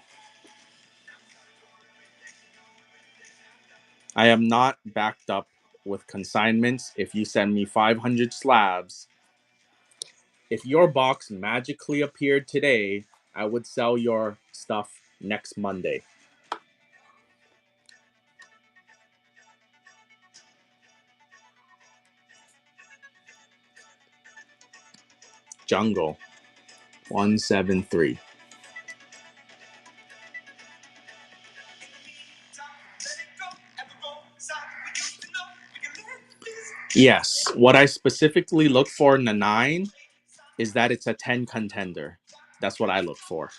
I am not backed up with consignments. If you send me 500 slabs, if your box magically appeared today, I would sell your stuff next Monday. Jungle. 173. Yes, what I specifically look for in the 9 is that it's a 10 contender. That's what I look for.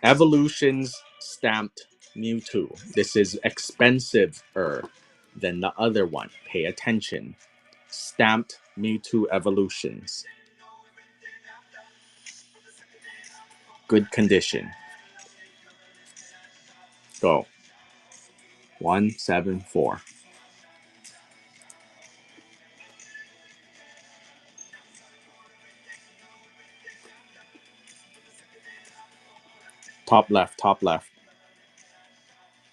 Evolutions stamped Mewtwo. This is expensive-er than the other one. Pay attention. Stamped Mewtwo Evolutions. Good condition. Go. 174. Top left, top left.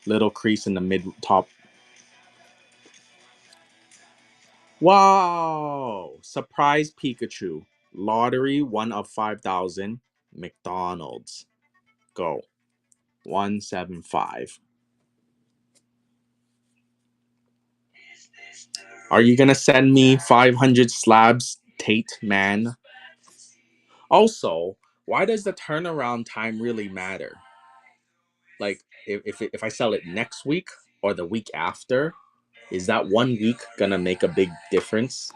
Little crease in the mid top. Wow! Surprise Pikachu. Lottery 1 of 5,000. McDonald's. Go. 175. Are you gonna send me 500 slabs, Tate man? Also, why does the turnaround time really matter? Like, if I sell it next week or the week after, is that 1 week gonna make a big difference?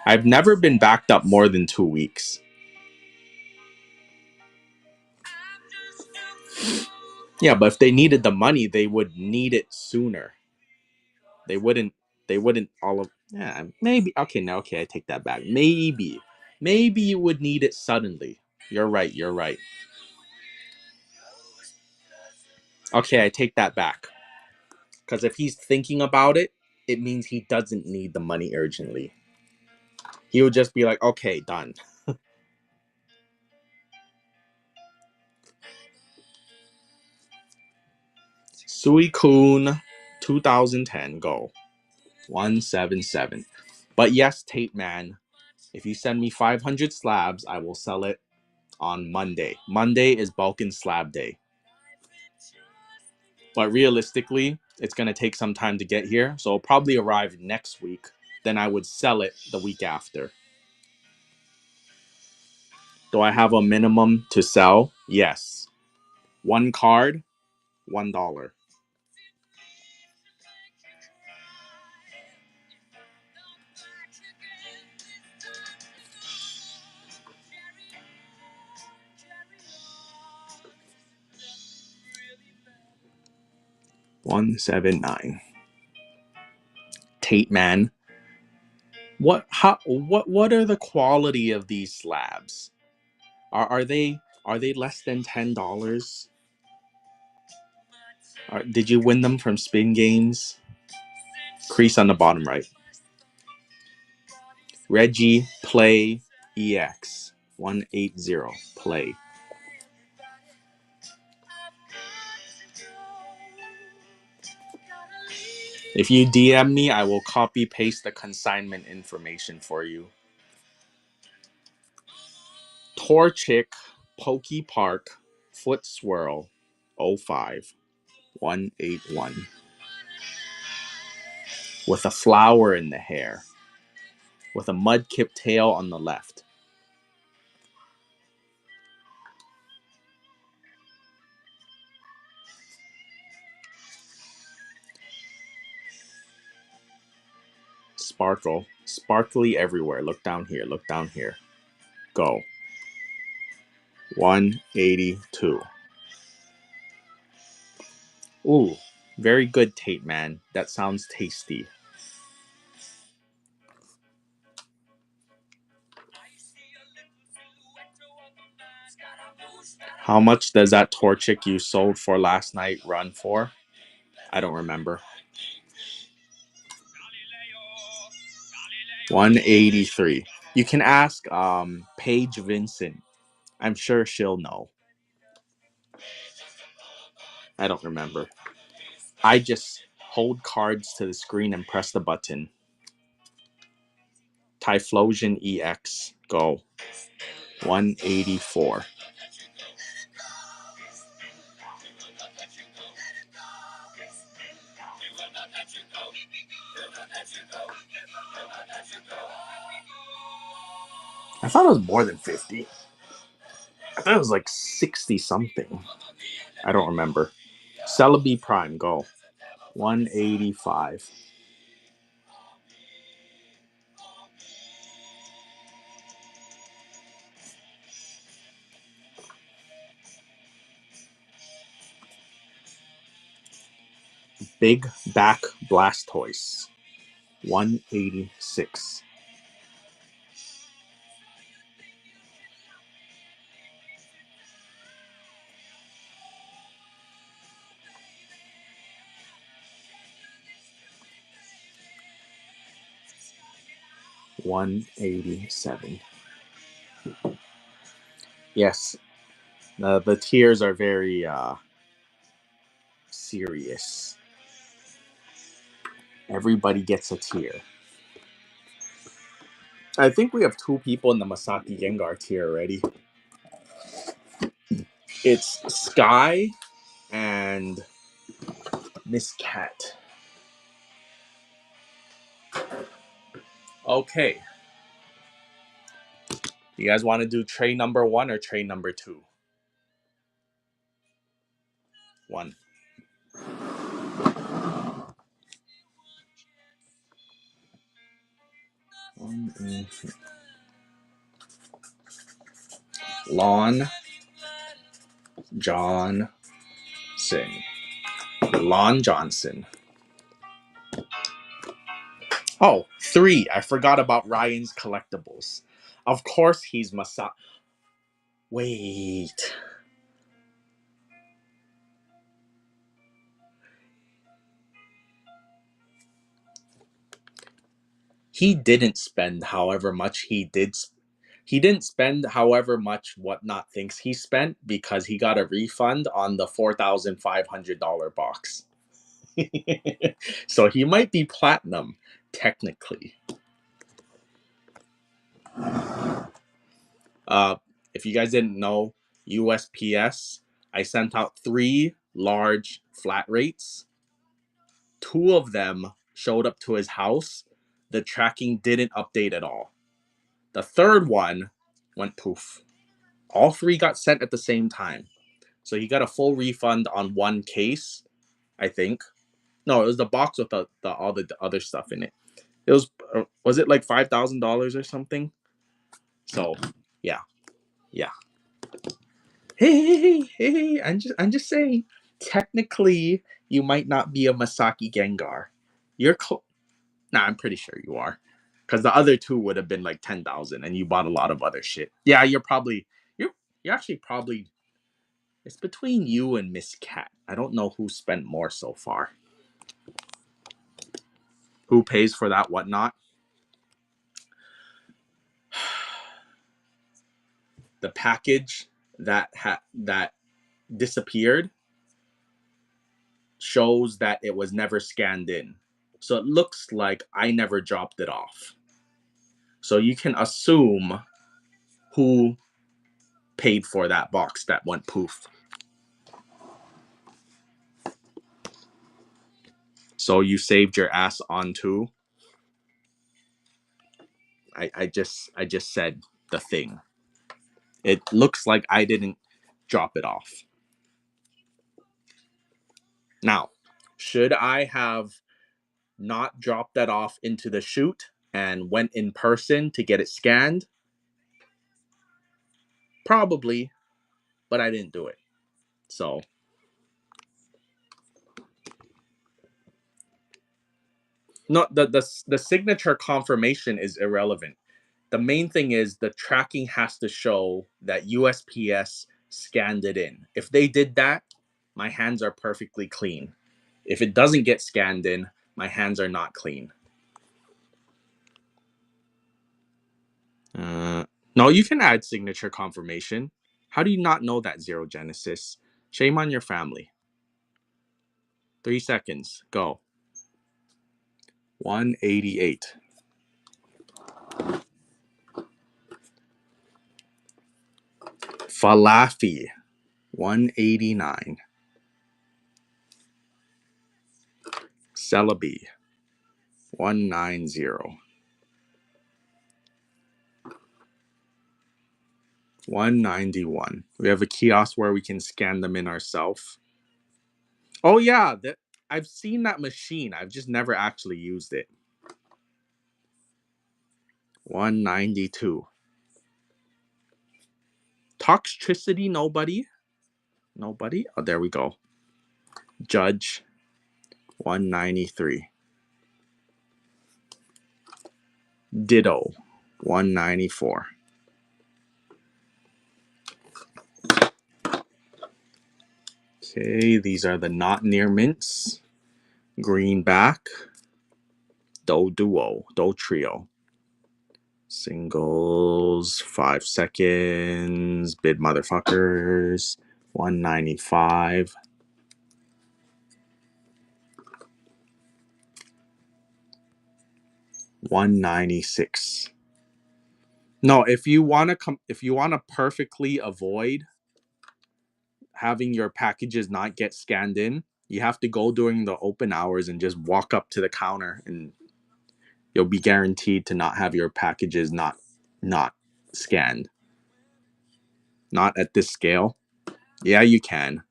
I've never been backed up more than 2 weeks. Yeah, but if they needed the money, they would need it sooner. They wouldn't. They wouldn't all of. Yeah, maybe. Okay, no. Okay, I take that back. Maybe you would need it suddenly. You're right. You're right. Okay, I take that back. Because if he's thinking about it, it means he doesn't need the money urgently. He would just be like, okay, done. Suicune 2010, go. 177. But yes, Tate man, if you send me 500 slabs, I will sell it on Monday. Monday is Balkan Slab Day. But realistically, it's going to take some time to get here. So it'll probably arrive next week. Then I would sell it the week after. Do I have a minimum to sell? Yes. 1 card, $1. $179. Tate man. What are the quality of these slabs? Are they less than $10? Did you win them from spin games? Crease on the bottom right. Reggie play EX 180 play. If you DM me, I will copy paste the consignment information for you. Torchic, Pokey Park, Foot Swirl, 05, 181. With a flower in the hair. With a mudkip tail on the left. Sparkle. Sparkly everywhere. Look down here. Look down here. Go. 182. Ooh, very good, Tate Man. That sounds tasty. How much does that Torchic you sold for last night run for? I don't remember. 183. You can ask Paige Vincent. I'm sure she'll know. I don't remember. I just hold cards to the screen and press the button. Typhlosion EX. Go. 184. I thought it was more than 50. I thought it was like 60 something. I don't remember. Celebi Prime. Go. 185. Big Back Blastoise. 186. $187. Yes, the tiers are very serious. Everybody gets a tier. I think we have two people in the Masaki Gengar tier already. It's Sky and Miss Cat. Okay. You guys want to do tray number 1 or tray number 2? 1. Lon Johnson. Lon Johnson. Oh, 3. I forgot about Ryan's collectibles. Of course he's Masaki. Wait. He didn't spend however much he did. He didn't spend however much Whatnot thinks he spent because he got a refund on the $4,500 box. So he might be platinum, technically. If you guys didn't know, USPS, I sent out 3 large flat rates. 2 of them showed up to his house. The tracking didn't update at all. The third one went poof. All 3 got sent at the same time. So he got a full refund on 1 case, I think. No, it was the box with all the other stuff in it. It was it like $5,000 or something? So, yeah. Hey, I'm just saying, technically you might not be a Masaki Gengar. You're Nah, I'm pretty sure you are. Cuz the other 2 would have been like 10,000 and you bought a lot of other shit. Yeah, you're actually probably it's between you and Miss Cat. I don't know who spent more so far. Who pays for that Whatnot? The package that disappeared shows that it was never scanned in. So it looks like I never dropped it off. So you can assume who paid for that box that went poof. So you saved your ass on too. I just said the thing. It looks like I didn't drop it off. Now, should I have not dropped that off into the chute and went in person to get it scanned? Probably, but I didn't do it. So, no, the signature confirmation is irrelevant. The main thing is the tracking has to show that USPS scanned it in. If they did that, my hands are perfectly clean. If it doesn't get scanned in, my hands are not clean. No, you can add signature confirmation. How do you not know that, Zero Genesis? Shame on your family. 3 seconds. Go. 188. Falafi. 189. Celebi. 190. 191. We have a kiosk where we can scan them in ourselves. Oh yeah, I've seen that machine. I've just never actually used it. 192. Toxicity, nobody. Nobody? Oh, there we go. Judge. 193. Ditto. 194. Okay, these are the not near mints. Greenback. Do duo. Do trio. Singles. 5 seconds. Bid motherfuckers. 195. $196. No, if you want to perfectly avoid having your packages not get scanned in, you have to go during the open hours and just walk up to the counter, and you'll be guaranteed to not have your packages not scanned. Not at this scale. Yeah, you can.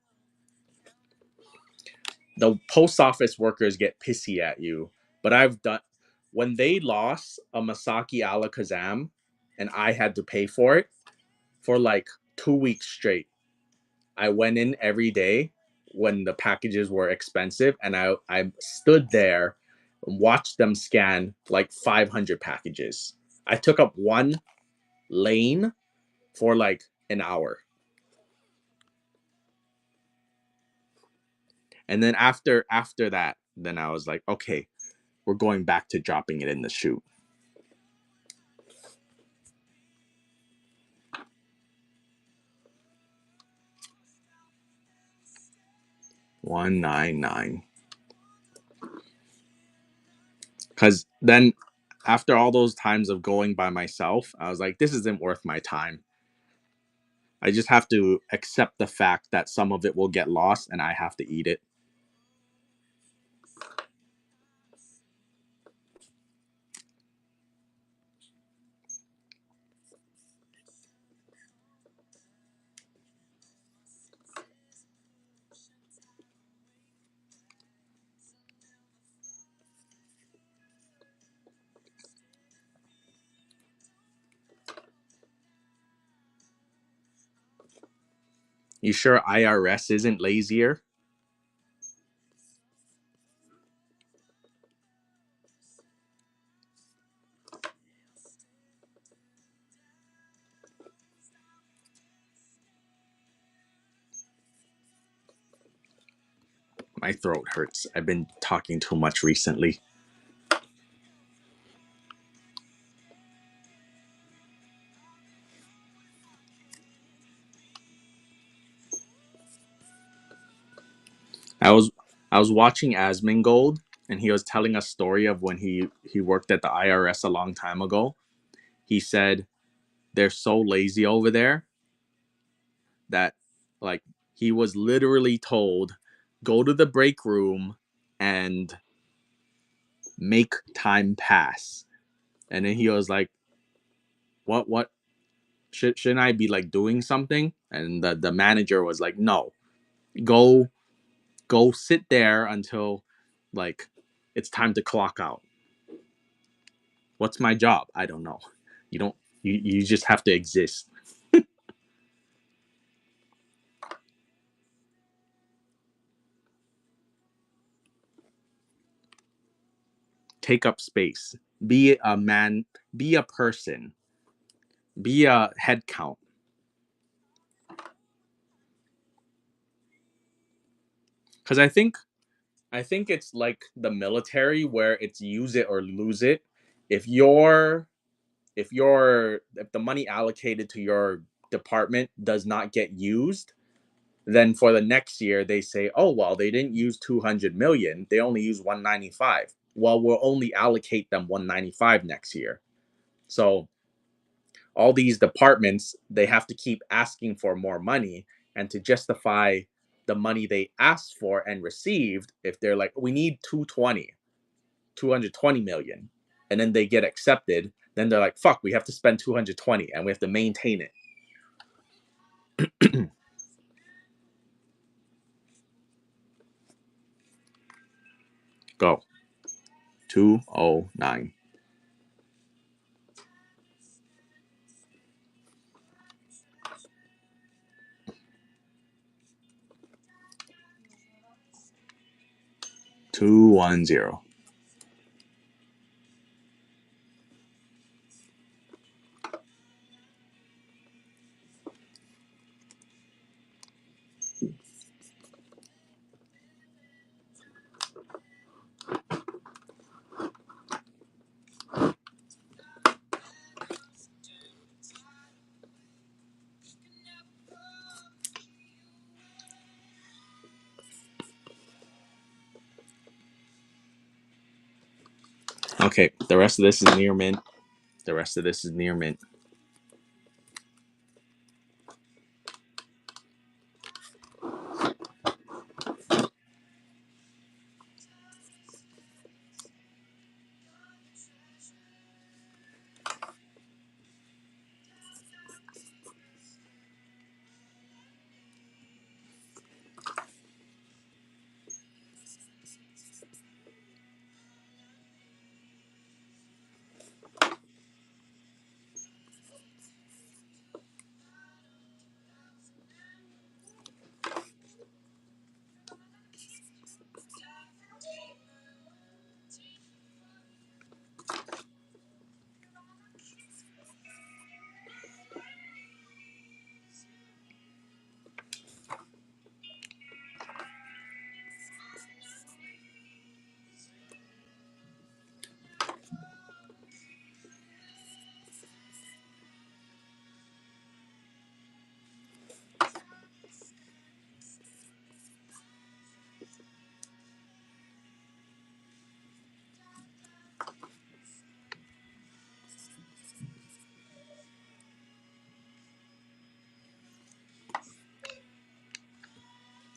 The post office workers get pissy at you, but I've done when they lost a Masaki Alakazam and I had to pay for it for like 2 weeks straight. I went in every day when the packages were expensive, and I stood there and watched them scan like 500 packages. I took up one lane for like an hour. And then after that, then I was like, okay, we're going back to dropping it in the chute. $199. Because then after all those times of going by myself, I was like, this isn't worth my time. I just have to accept the fact that some of it will get lost and I have to eat it. You sure IRS isn't lazier? My throat hurts. I've been talking too much recently. I was I was watching Asmongold, and he was telling a story of when he worked at the IRS a long time ago. He said they're so lazy over there. that like he was literally told go to the break room and make time pass. And then he was like, what shouldn't I be like doing something? And the manager was like, no, go sit there until like it's time to clock out. What's my job? I don't know. You don't you just have to exist. Take up space. Be a man, be a person, be a head count. Cuz I think it's like the military where it's use it or lose it. If you're if the money allocated to your department does not get used, then for the next year they say, oh well, they didn't use 200 million, they only use 195. Well, we'll only allocate them 195 next year. So all these departments, they have to keep asking for more money, and to justify the money they asked for and received, if they're like, we need 220 million, and then they get accepted, then they're like, fuck, we have to spend 220 and we have to maintain it. Go. 209. 210. Okay, the rest of this is near mint. The rest of this is near mint.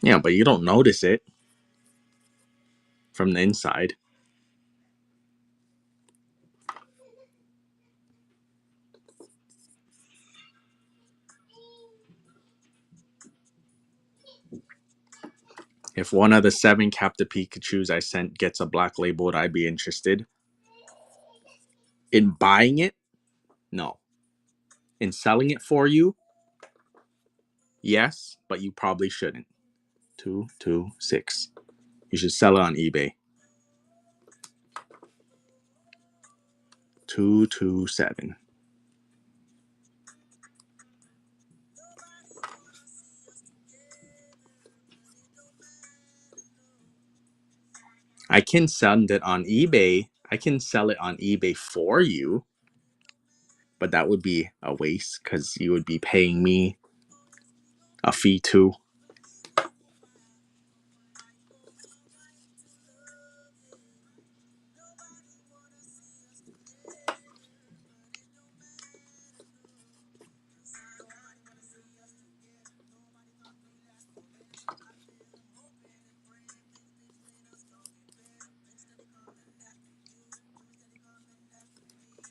Yeah, but you don't notice it from the inside. If one of the 7 Captain Pikachus I sent gets a black label, would I be interested in buying it? No. In selling it for you? Yes, but you probably shouldn't. 226. You should sell it on eBay. 227. I can send it on eBay. I can sell it on eBay for you, but that would be a waste because you would be paying me a fee too.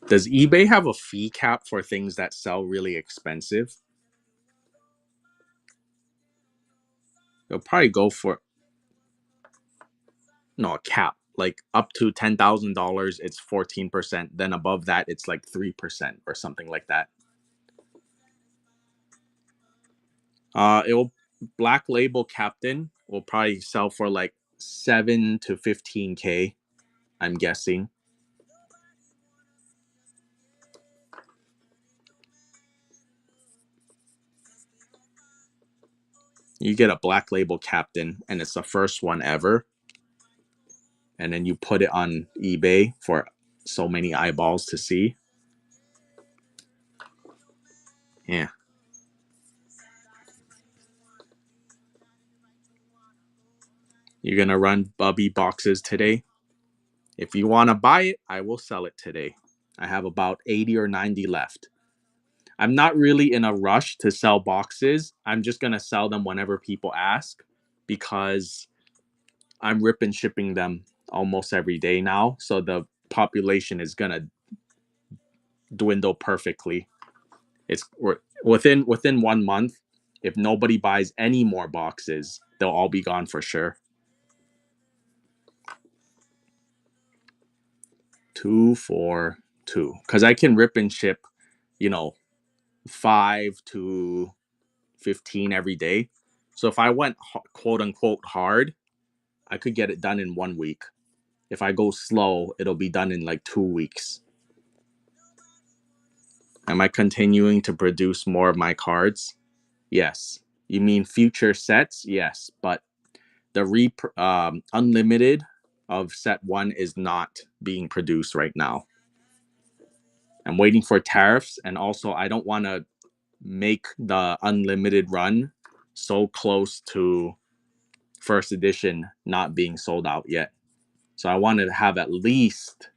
Does eBay have a fee cap for things that sell really expensive? They'll probably go for no a cap. Like up to $10,000, it's 14%. Then above that, it's like 3% or something like that. It will Black Label Captain will probably sell for like 7 to 15K. I'm guessing. You get a Black Label Captain, and it's the first one ever, and then you put it on eBay for so many eyeballs to see. Yeah. You're gonna run Bubby boxes today. If you want to buy it, I will sell it today. I have about 80 or 90 left. I'm not really in a rush to sell boxes. I'm just going to sell them whenever people ask because I'm rip and shipping them almost every day now. So the population is going to dwindle perfectly. It's within 1 month. If nobody buys any more boxes, they'll all be gone for sure. 242. Because I can rip and ship, you know, 5 to 15 every day. So if I went quote unquote hard, I could get it done in 1 week. If I go slow, it'll be done in like 2 weeks. Am I continuing to produce more of my cards? Yes. You mean future sets? Yes. But the unlimited of set one is not being produced right now. I'm waiting for tariffs, and also I don't want to make the unlimited run so close to first edition not being sold out yet. So I wanted to have at least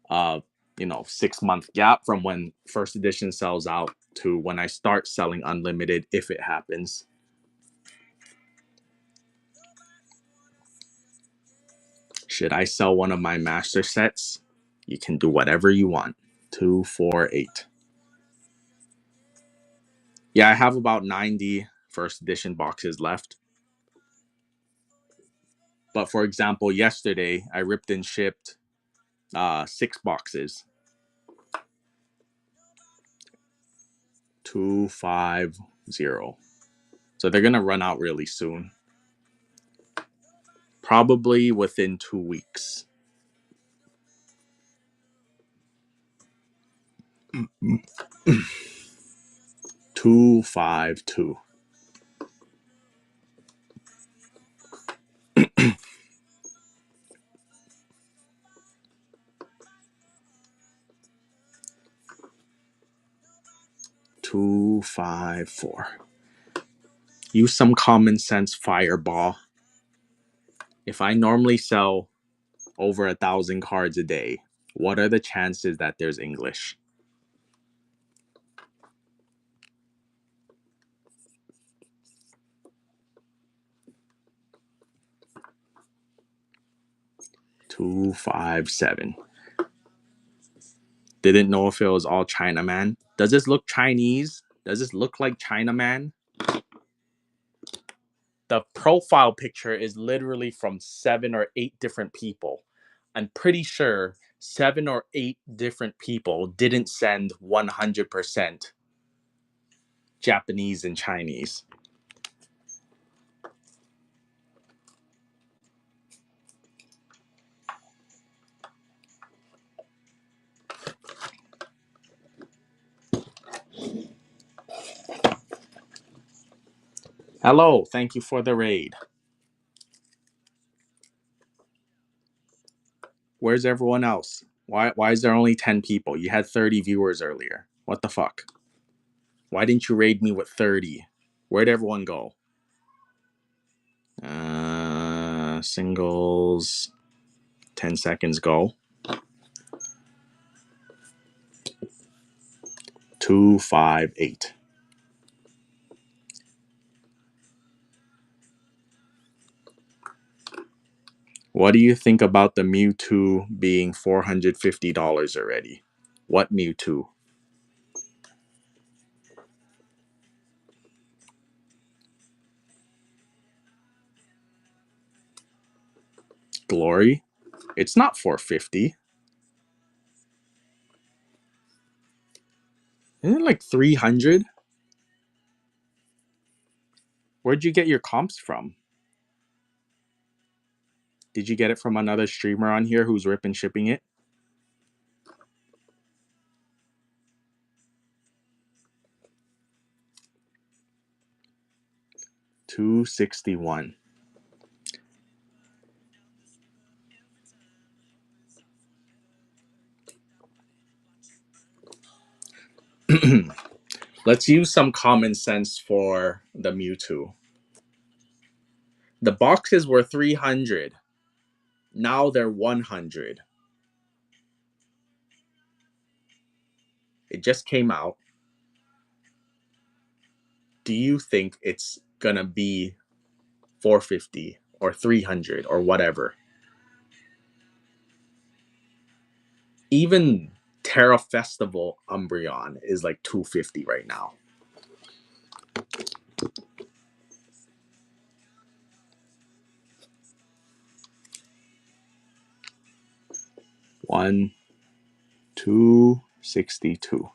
6 month gap from when first edition sells out to when I start selling unlimited if it happens. Should I sell one of my master sets? You can do whatever you want. 248. Yeah, I have about 90 first edition boxes left. But for example, yesterday I ripped and shipped 6 boxes. 250. So they're gonna run out really soon. Probably within 2 weeks. 252. 254. Use some common sense, fireball. If I normally sell over 1,000 cards a day, what are the chances that there's English? Two, 5, 7. Didn't know if it was all Chinaman. Does this look Chinese? Does this look like Chinaman? The profile picture is literally from 7 or 8 different people. I'm pretty sure 7 or 8 different people didn't send 100% Japanese and Chinese. Hello, thank you for the raid. Where's everyone else? Why is there only 10 people? You had 30 viewers earlier. What the fuck? Why didn't you raid me with 30? Where'd everyone go? Singles. 10 seconds go. 258. What do you think about the Mewtwo being $450 already? What Mewtwo? Glory? It's not 450. Isn't it like 300? Where'd you get your comps from? Did you get it from another streamer on here who's ripping shipping it? 261. Let's use some common sense for the Mewtwo. The boxes were 300. Now they're 100. It just came out. Do you think it's gonna be 450 or 300 or whatever? Even Terra Festival Umbreon is like 250 right now. One, 262.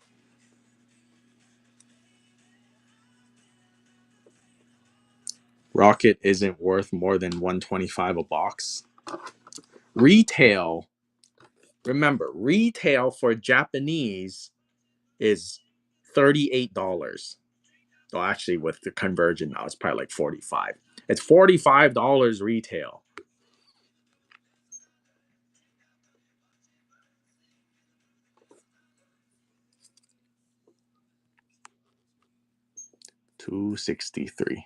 Rocket isn't worth more than 125 a box. Retail, remember, retail for Japanese is $38. Well, actually, with the conversion now, it's probably like 45. It's $45 retail. $263.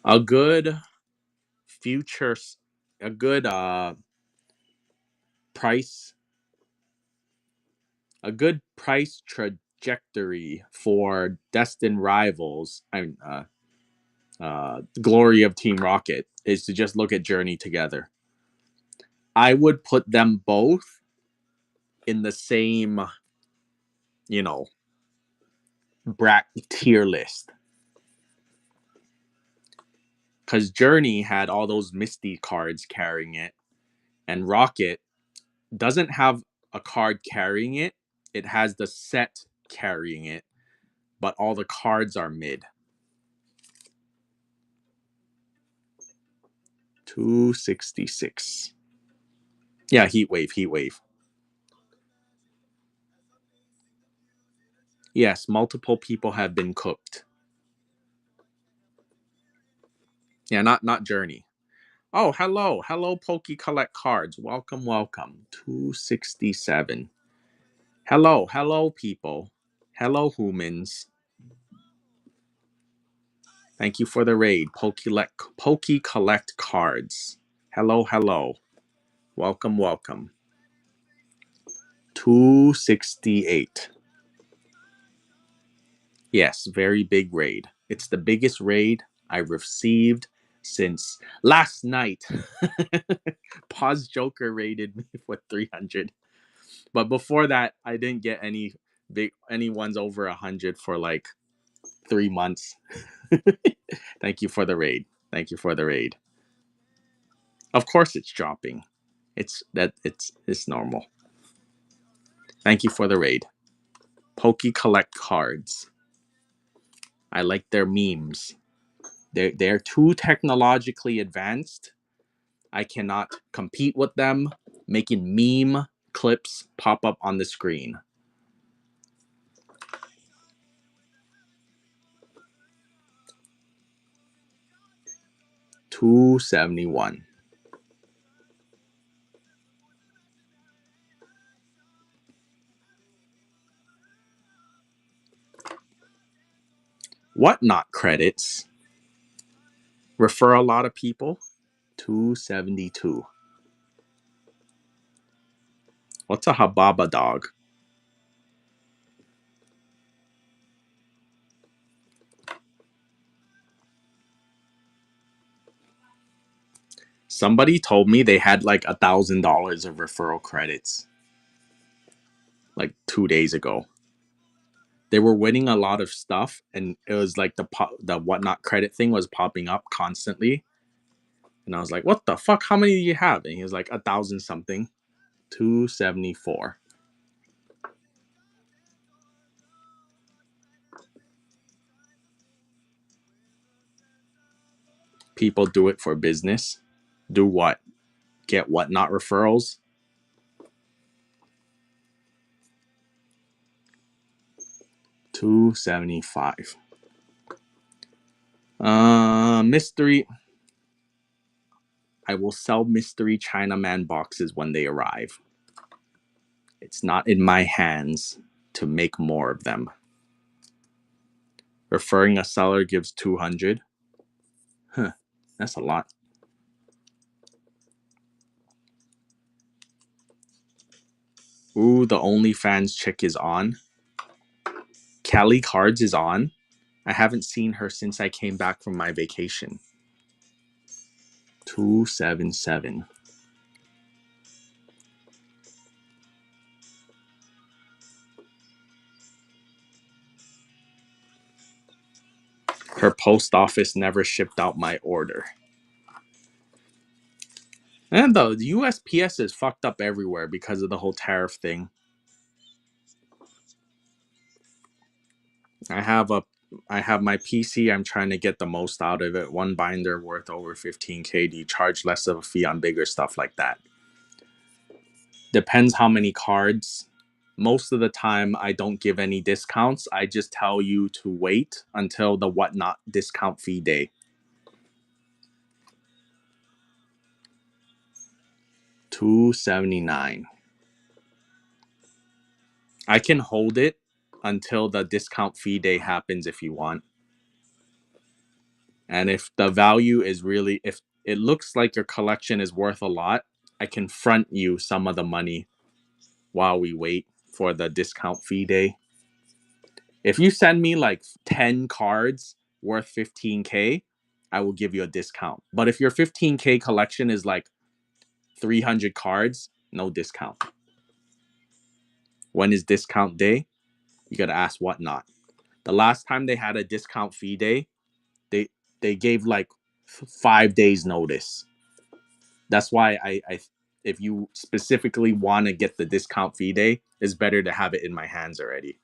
A good future, a good price, a good price trajectory for Destined Rivals. Glory of Team Rocket is to just look at Journey together. I would put them both in the same, you know, tier list. Because Journey had all those Misty cards carrying it, and Rocket doesn't have a card carrying it. It has the set carrying it, but all the cards are mid. 266. Yeah, Heat Wave. Yes, multiple people have been cooked. Yeah, not Journey. Oh, hello, Poke Collect Cards. Welcome. 267. Hello, people. Hello, humans. Thank you for the raid. Poke Collect Cards. Hello. Welcome. 268. Yes, very big raid. It's the biggest raid I've received since last night. Pause Joker raided me with 300. But before that, I didn't get any ones over 100 for like 3 months. Thank you for the raid. Of course it's dropping. It's normal. Thank you for the raid. Poke Collect Cards. I like their memes. They're too technologically advanced. I cannot compete with them making meme clips pop up on the screen. $271. Whatnot credits refer a lot of people. 272. What's a Hababa dog? Somebody told me they had like $1,000 of referral credits like 2 days ago. They were winning a lot of stuff, and it was like the whatnot credit thing was popping up constantly. And I was like, "What the fuck? How many do you have?" And he was like, 1,000 something, 274. People do it for business. Do what? Get whatnot referrals. 275. Mystery. I will sell mystery Chinaman boxes when they arrive. It's not in my hands to make more of them. Referring a seller gives 200. Huh, that's a lot. Ooh, the OnlyFans chick is on. Kelly Cards is on. I haven't seen her since I came back from my vacation. 277. Her post office never shipped out my order. And the USPS is fucked up everywhere because of the whole tariff thing. I have my PC. I'm trying to get the most out of it. One binder worth over 15K. Do you charge less of a fee on bigger stuff like that? Depends how many cards. Most of the time, I don't give any discounts. I just tell you to wait until the whatnot discount fee day. $279. I can hold it until the discount fee day happens if you want. And if the value is really, if it looks like your collection is worth a lot, I can front you some of the money while we wait for the discount fee day. If you send me like 10 cards worth 15K, I will give you a discount. But if your 15K collection is like 300 cards, no discount. When is discount day? You got to ask whatnot. The last time they had a discount fee day, they gave like 5 days notice. That's why I if you specifically want to get the discount fee day, it's better to have it in my hands already.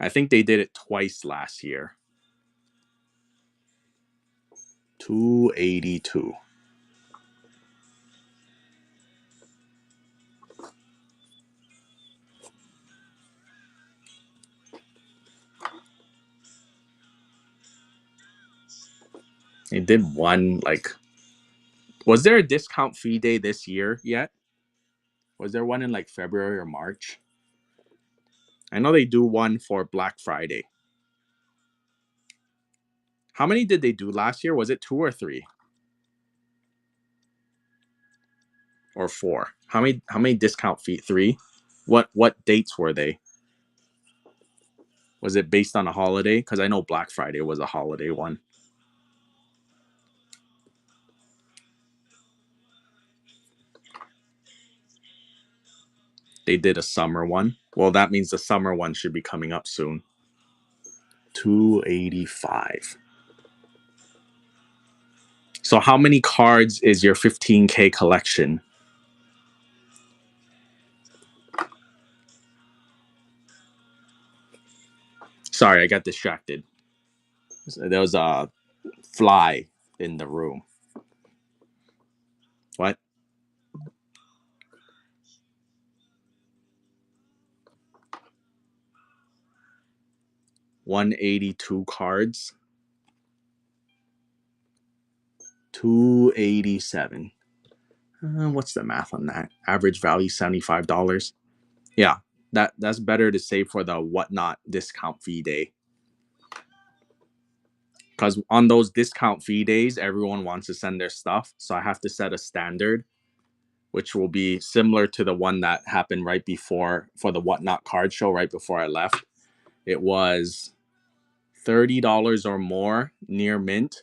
I think they did it twice last year. 282. They did one like. Was there a discount fee day this year yet? Was there one in like February or March? I know they do one for Black Friday. How many did they do last year? Was it 2 or 3? Or 4? How many discount fee? 3? What dates were they? Was it based on a holiday? Because I know Black Friday was a holiday one. They did a summer one. Well, that means the summer one should be coming up soon. 285. So how many cards is your 15K collection? Sorry, I got distracted. There was a fly in the room. What? 182 cards. 287. What's the math on that? Average value $75. Yeah, that's better to save for the whatnot discount fee day. Because on those discount fee days, everyone wants to send their stuff. So I have to set a standard, which will be similar to the one that happened right before for the whatnot card show right before I left. It was $30 or more near mint.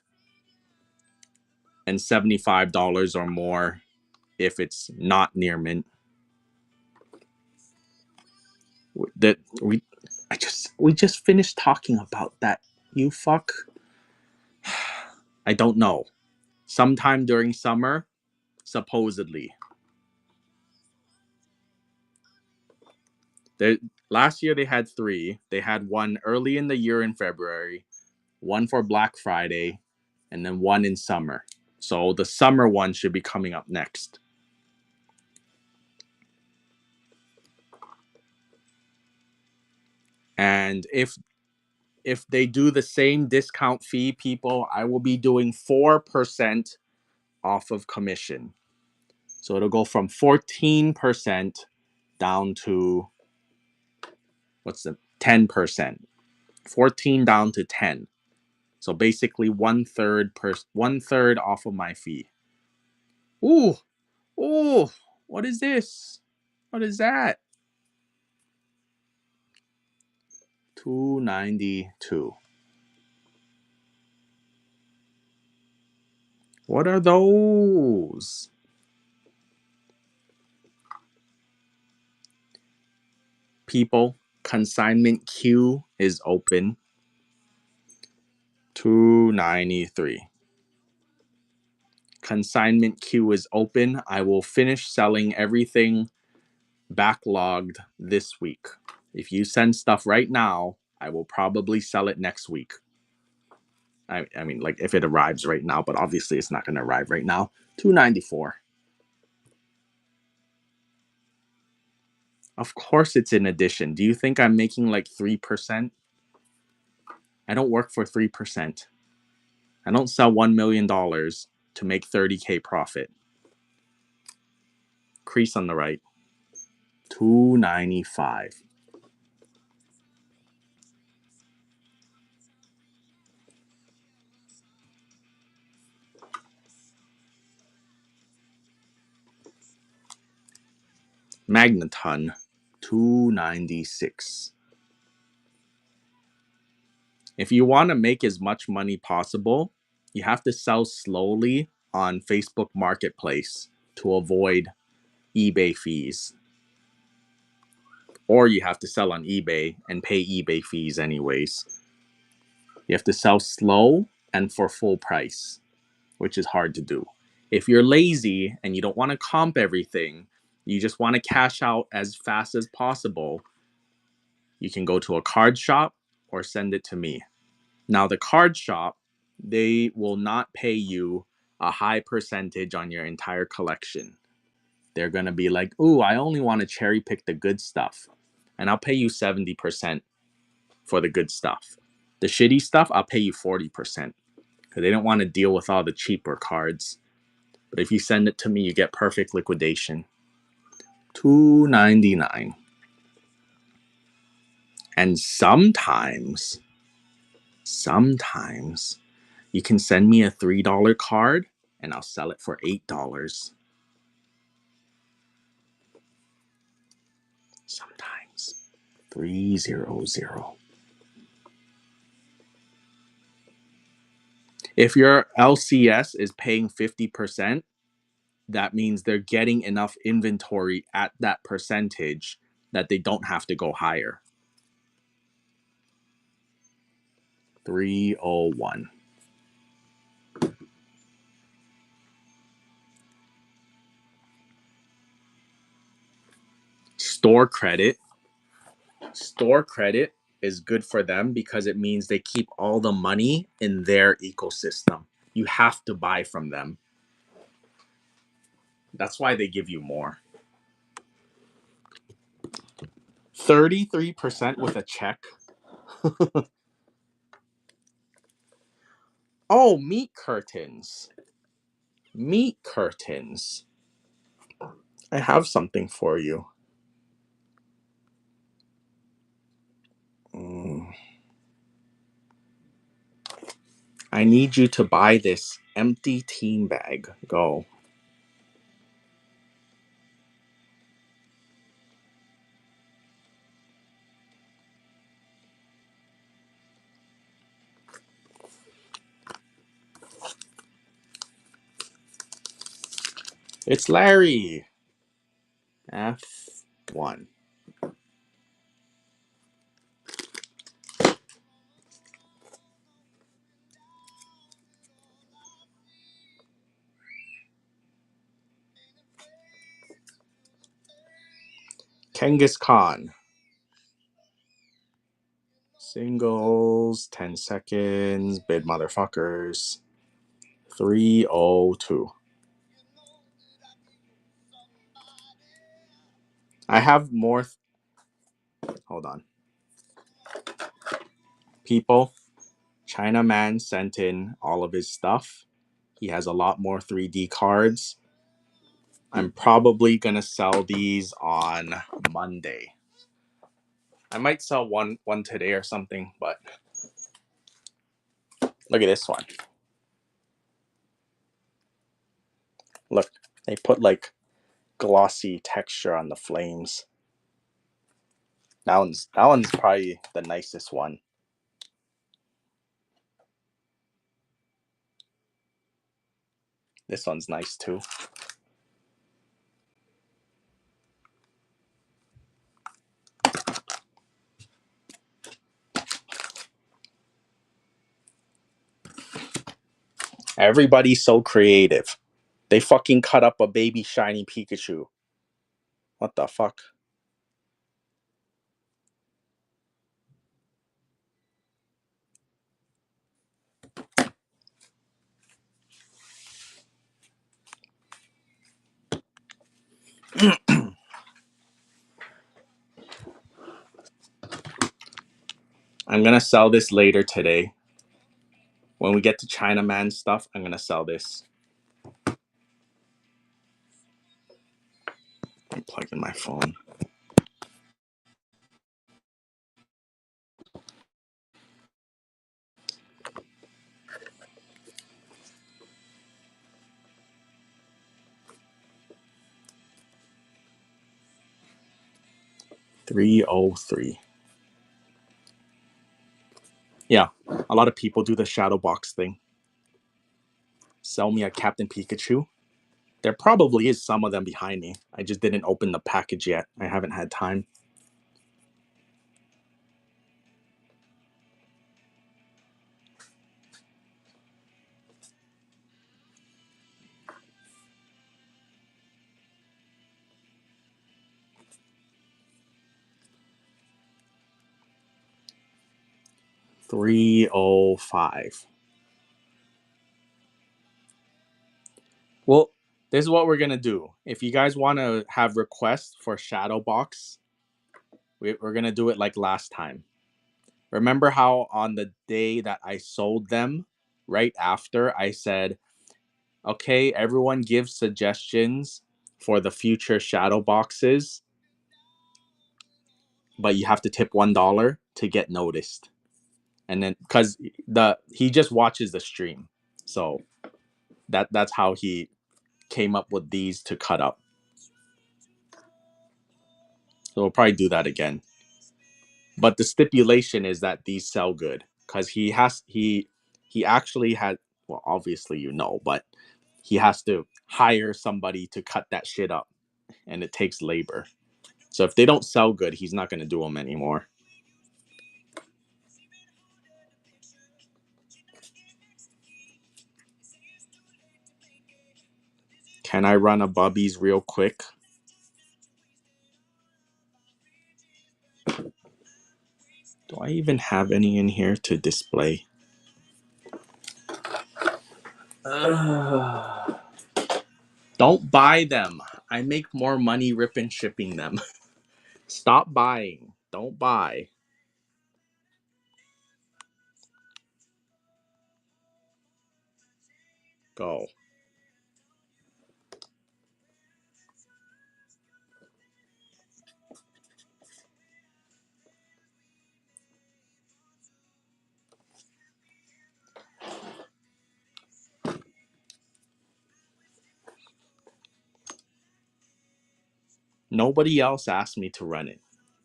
and $75 or more if it's not near mint. That we just finished talking about that. You fuck. I don't know. Sometime during summer, supposedly. They, last year they had three. They had one early in the year in February, one for Black Friday, and then one in summer. So the summer one should be coming up next. And if they do the same discount fee, people, I will be doing 4% off of commission. So it'll go from 14% down to what's the 10%. 14 down to 10. So basically one third off of my fee. Ooh, ooh, what is this? What is that? $292. What are those? People, consignment queue is open. $293. Consignment queue is open. I will finish selling everything backlogged this week. If you send stuff right now, I will probably sell it next week. I mean, like if it arrives right now, but obviously it's not going to arrive right now. $294. Of course it's in addition. Do you think I'm making like 3%? I don't work for 3%. I don't sell $1 million to make 30K profit. Crease on the right. $295. Magneton. $296. If you want to make as much money possible, you have to sell slowly on Facebook Marketplace to avoid eBay fees. Or you have to sell on eBay and pay eBay fees anyways. You have to sell slow and for full price, which is hard to do. If you're lazy and you don't want to comp everything, you just want to cash out as fast as possible, you can go to a card shop or send it to me. Now, the card shop, they will not pay you a high percentage on your entire collection. They're going to be like, ooh, I only want to cherry pick the good stuff. And I'll pay you 70% for the good stuff. The shitty stuff, I'll pay you 40% because they don't want to deal with all the cheaper cards. But if you send it to me, you get perfect liquidation. $299. And sometimes you can send me a $3 card and I'll sell it for $8. Sometimes. 300. If your LCS is paying 50%, that means they're getting enough inventory at that percentage that they don't have to go higher. 301. Store credit. Store credit is good for them because it means they keep all the money in their ecosystem. You have to buy from them. That's why they give you more. 33% with a check. Oh, meat curtains. Meat curtains. I have something for you. I need you to buy this empty team bag. Go. It's Larry. F1. Genghis Khan. Singles, 10 seconds, bid motherfuckers. 302. I have more. Hold on. People, Chinaman sent in all of his stuff. He has a lot more 3D cards. I'm probably going to sell these on Monday. I might sell one today or something, but look at this one. Look, they put like glossy texture on the flames. That one's probably the nicest one. This one's nice too. Everybody's so creative. They fucking cut up a baby shiny Pikachu. What the fuck? I'm gonna sell this later today. When we get to Chinaman stuff, I'm gonna sell this. I'm plugging my phone. $303. Yeah, a lot of people do the shadow box thing. Sell me a Captain Pikachu. There probably is some of them behind me. I just didn't open the package yet. I haven't had time. $305. Well, this is what we're gonna do. If you guys want to have requests for shadow box, we're gonna do it like last time. Remember how on the day that I sold them, right after I said, okay, everyone give suggestions for the future shadow boxes, but you have to tip $1 to get noticed. And then because he just watches the stream, so that's how he came up with these to cut up. So we'll probably do that again. But the stipulation is that these sell good because he actually had, well, obviously but he has to hire somebody to cut that shit up, and it takes labor. So if they don't sell good, he's not going to do them anymore. Can I run a Bubbies real quick? Do I even have any in here to display? Don't buy them. I make more money ripping shipping them. Stop buying. Don't buy. Go. Nobody else asked me to run it.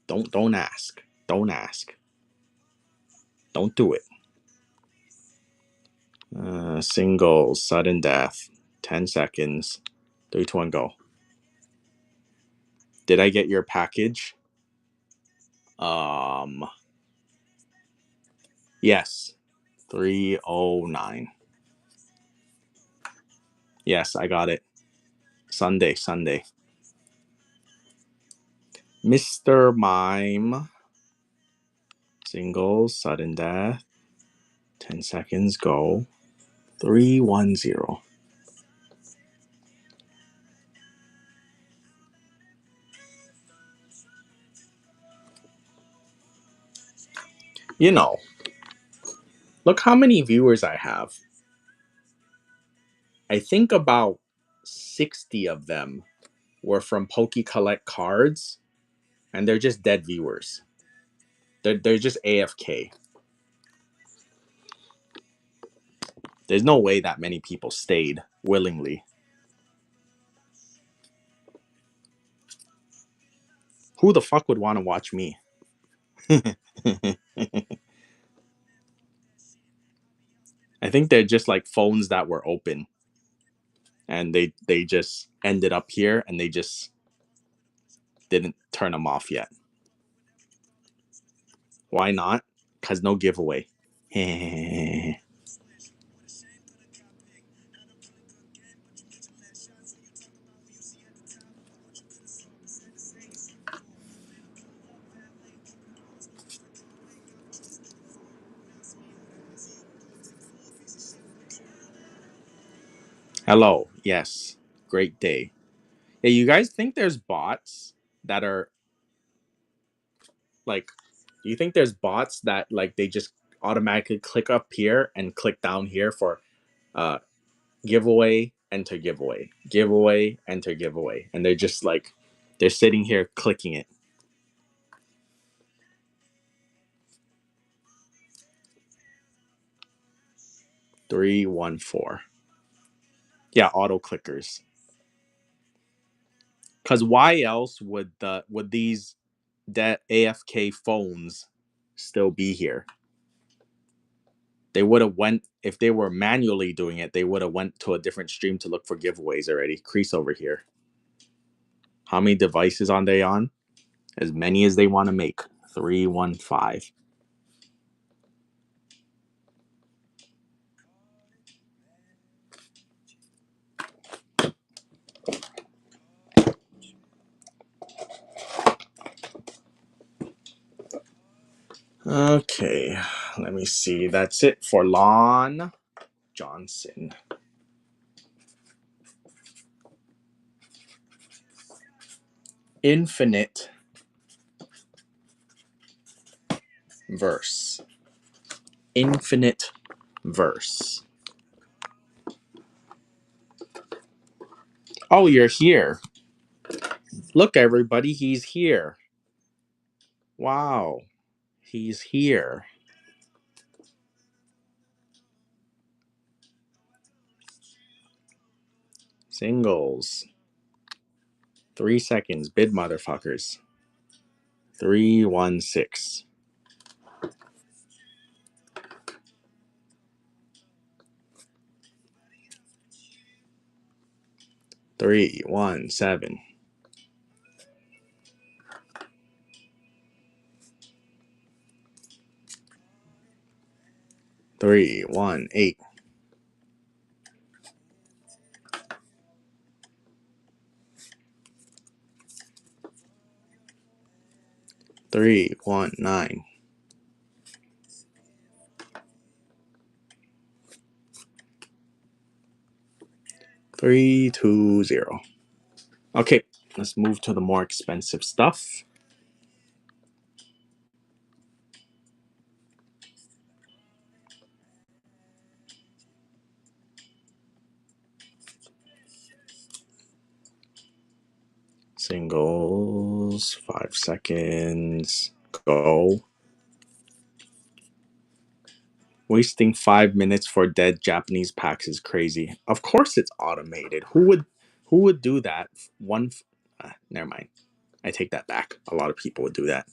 Don't ask. Don't ask. Don't do it. Singles, sudden death, 10 seconds. 3, 2, 1, go. Did I get your package? Yes. 309. Yes, I got it. Sunday. Mr. Mime. Singles, sudden death. 10 seconds, go. 310. You know, look how many viewers I have. I think about 60 of them were from Poke Collect cards, and they're just dead viewers. They're just AFK. There's no way that many people stayed willingly. Who the fuck would want to watch me? I think they're just like phones that were open, and they just ended up here, and they just didn't turn them off yet. Why not? Because no giveaway. Hello. Yes. Great day. Yeah, you guys think there's bots that are like, do you think there's bots that like they just automatically click up here and click down here for uh giveaway, enter giveaway, enter giveaway, and they're just like they're sitting here clicking it. Three, 1, 4. Yeah, auto clickers. Cause why else would these AFK phones still be here? They would have went if they were manually doing it. They would have went to a different stream to look for giveaways already. Crease over here. How many devices are they on? As many as they want to make. 315. Okay, let me see. That's it for Lon Johnson. Infinite verse. Infinite verse. Oh, you're here. Look, everybody, he's here. Wow, he's here. Singles. 3 seconds. Bid motherfuckers. 316. 317. 318. 319. 320. Okay, let's move to the more expensive stuff. Singles, 5 seconds, go. Wasting 5 minutes for dead Japanese packs is crazy. Of course it's automated. Who would do that? Never mind. I take that back. A lot of people would do that.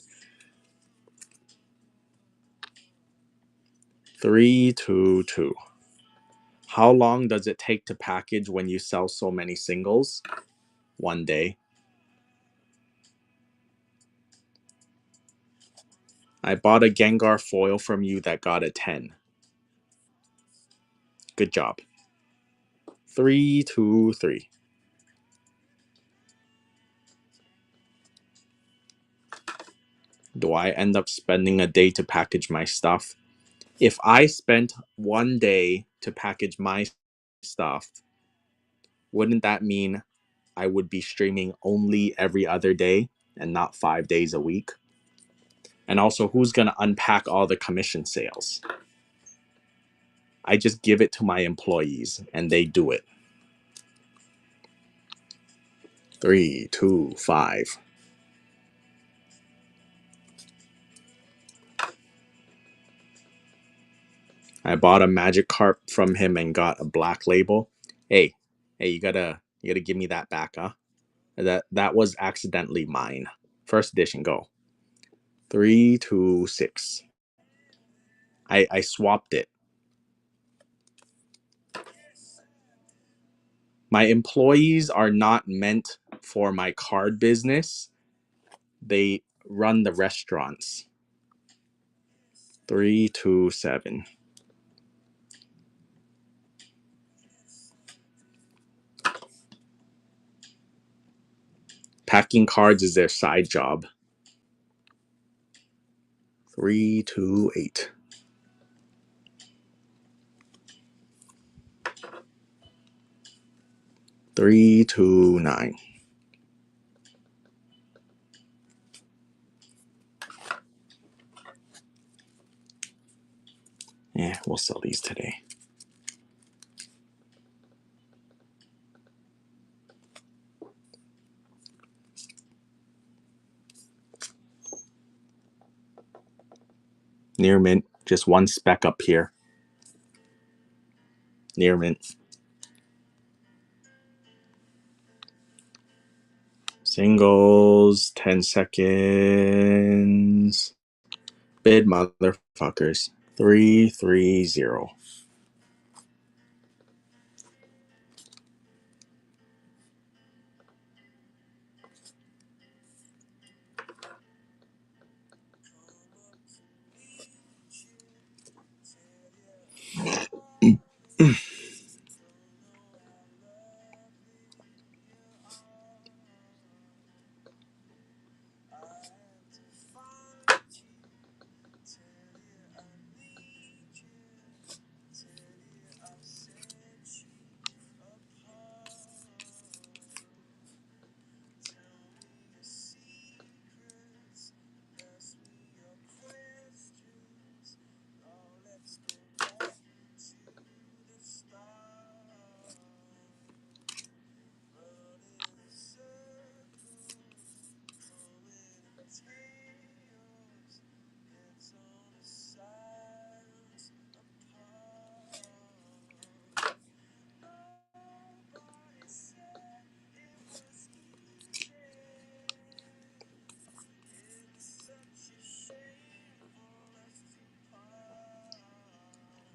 322. How long does it take to package when you sell so many singles? 1 day. I bought a Gengar foil from you that got a 10. Good job. 323. Do I end up spending a day to package my stuff? If I spent 1 day to package my stuff, wouldn't that mean I would be streaming only every other day and not 5 days a week? And also, who's going to unpack all the commission sales? I just give it to my employees and they do it. 325. I bought a magic carp from him and got a black label. Hey, you gotta give me that back, huh? That was accidentally mine. First edition, go. 326. I swapped it. My employees are not meant for my card business. They run the restaurants. 327. Packing cards is their side job. 328. Three, two, nine. Yeah, we'll sell these today. Near mint, just one speck up here. Near mint. Singles, 10 seconds. Bid motherfuckers. 330.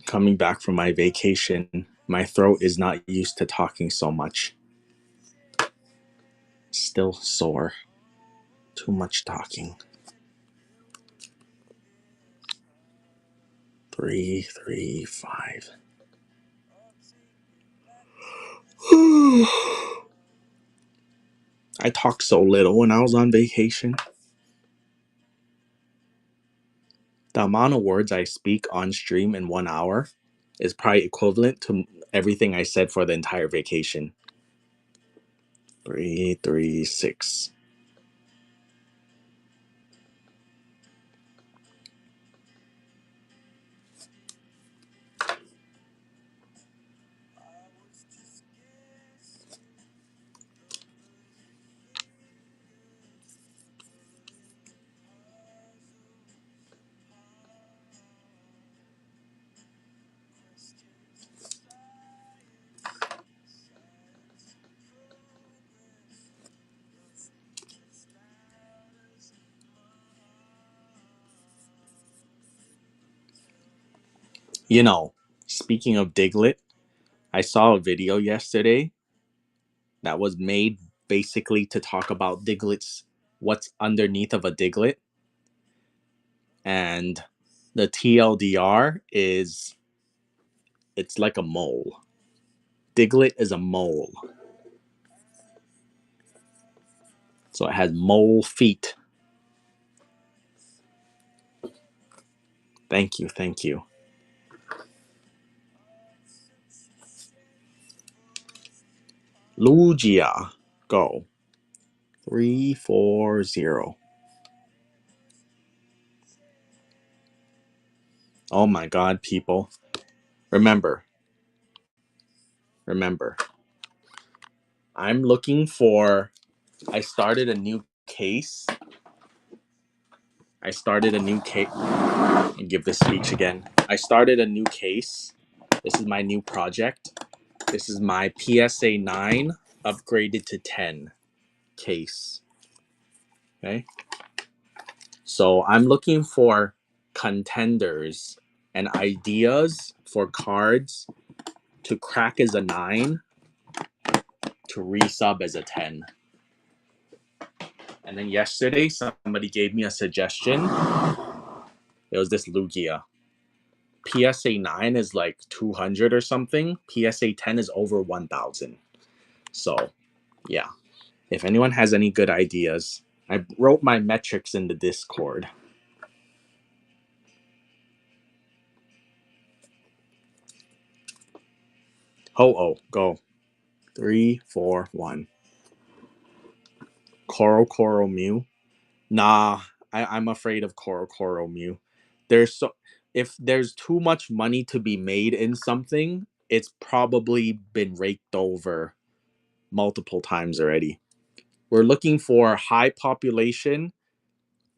Coming back from my vacation, my throat is not used to talking so much. Still sore. Too much talking. 335. I talked so little when I was on vacation. The amount of words I speak on stream in 1 hour is probably equivalent to everything I said for the entire vacation. 336. You know, speaking of Diglett, I saw a video yesterday that was made basically to talk about Diglett's what's underneath of a Diglett. And the TLDR is it's like a mole. Diglett is a mole. So it has mole feet. Thank you, thank you. Lugia, go. 340. Oh my god, people. Remember, remember. I'm looking for I started a new case. I started a new case. And give this speech again. I started a new case. This is my new project. This is my PSA 9 upgraded to 10 case. Okay. So I'm looking for contenders and ideas for cards to crack as a 9 to resub as a 10. And then yesterday, somebody gave me a suggestion. It was this Lugia. PSA 9 is like 200 or something. PSA 10 is over 1,000. So, yeah. If anyone has any good ideas, I wrote my metrics in the Discord. Ho-Oh, go. 3, 4, 1. Koro Mew. Nah, I'm afraid of Koro Mew. If there's too much money to be made in something, it's probably been raked over multiple times already. We're looking for high population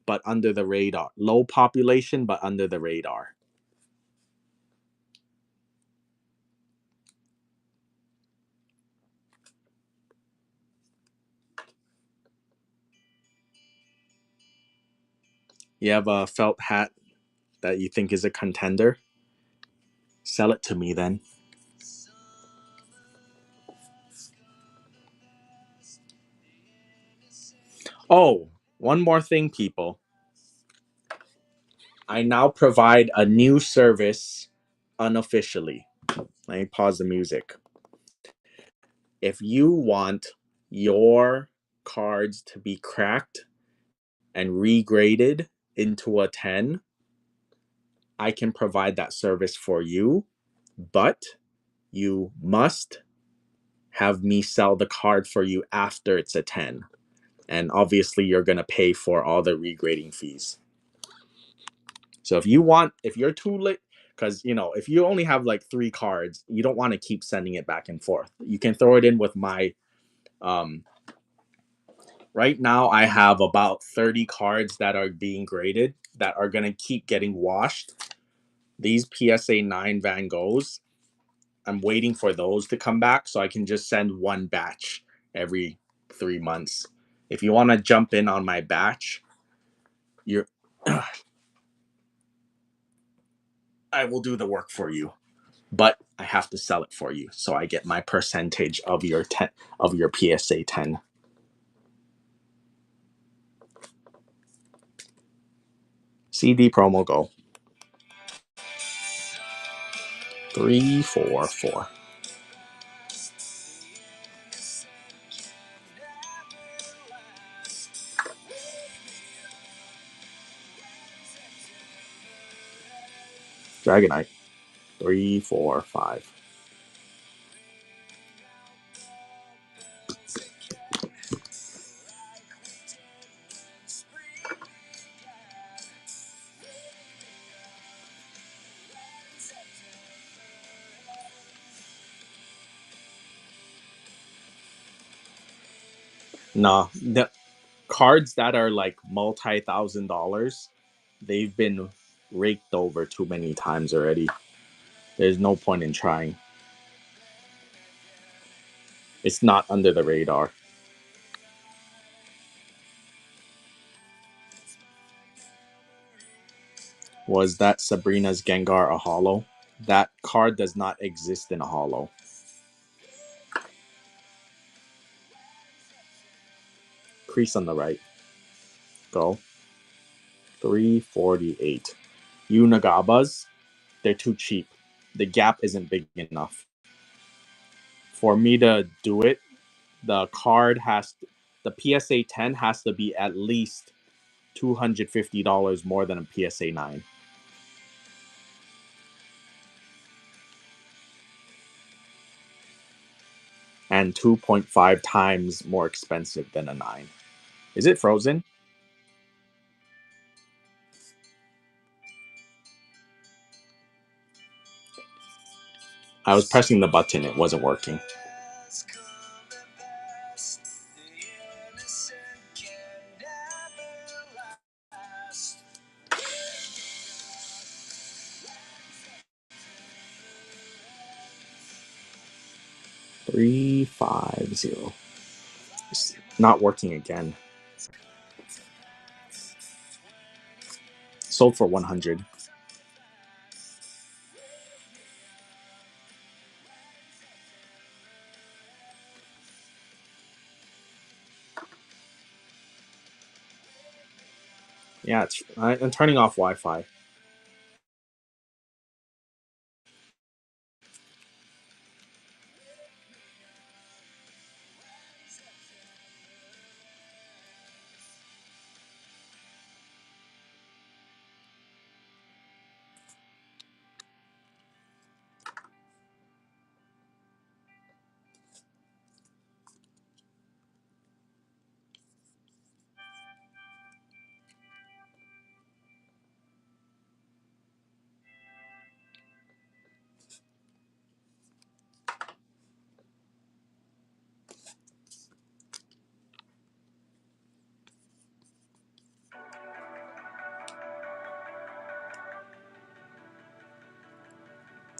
but under the radar. Low population but under the radar. You have a felt hat that you think is a contender? Sell it to me then. Oh, one more thing, people. I now provide a new service unofficially. Let me pause the music. If you want your cards to be cracked and regraded into a 10, I can provide that service for you, but you must have me sell the card for you after it's a 10. And obviously, you're going to pay for all the regrading fees. So if you're too late, because if you only have like 3 cards, you don't want to keep sending it back and forth. You can throw it in with my right now I have about 30 cards that are being graded that are going to keep getting washed. These PSA 9 Van Goghs, I'm waiting for those to come back so I can just send one batch every 3 months. If you want to jump in on my batch, you're I will do the work for you, but I have to sell it for you so I get my percentage of your PSA 10. CD promo go. 3, 4, 4. Dragonite. 3, 4, 5. Nah, the cards that are like multi-$1,000, they've been raked over too many times already. There's no point in trying. It's not under the radar. Was that Sabrina's Gengar a holo? That card does not exist in a holo. crease on the right. Go. 348. Unagabas, they're too cheap. The gap isn't big enough. For me to do it, the PSA 10 has to be at least $250 more than a PSA 9. And 2.5 times more expensive than a 9. Is it frozen? I was pressing the button, it wasn't working. 350. It's not working again. Sold for 100. Yeah, I'm turning off Wi-Fi.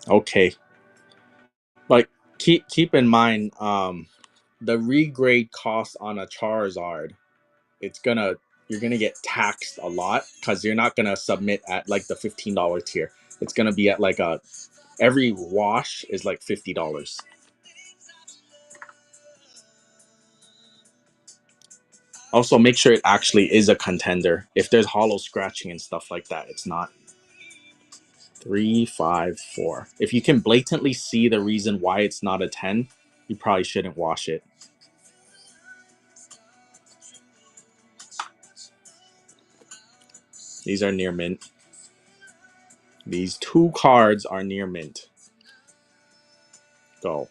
Okay, but keep in mind, the regrade cost on a Charizard, it's gonna you're gonna get taxed a lot because you're not gonna submit at like the $15 tier. It's gonna be at like every wash is like $50. Also, make sure it actually is a contender. If there's hollow scratching and stuff like that, it's not. 354. If you can blatantly see the reason why it's not a 10, you probably shouldn't wash it. These are near mint. These two cards are near mint. Go.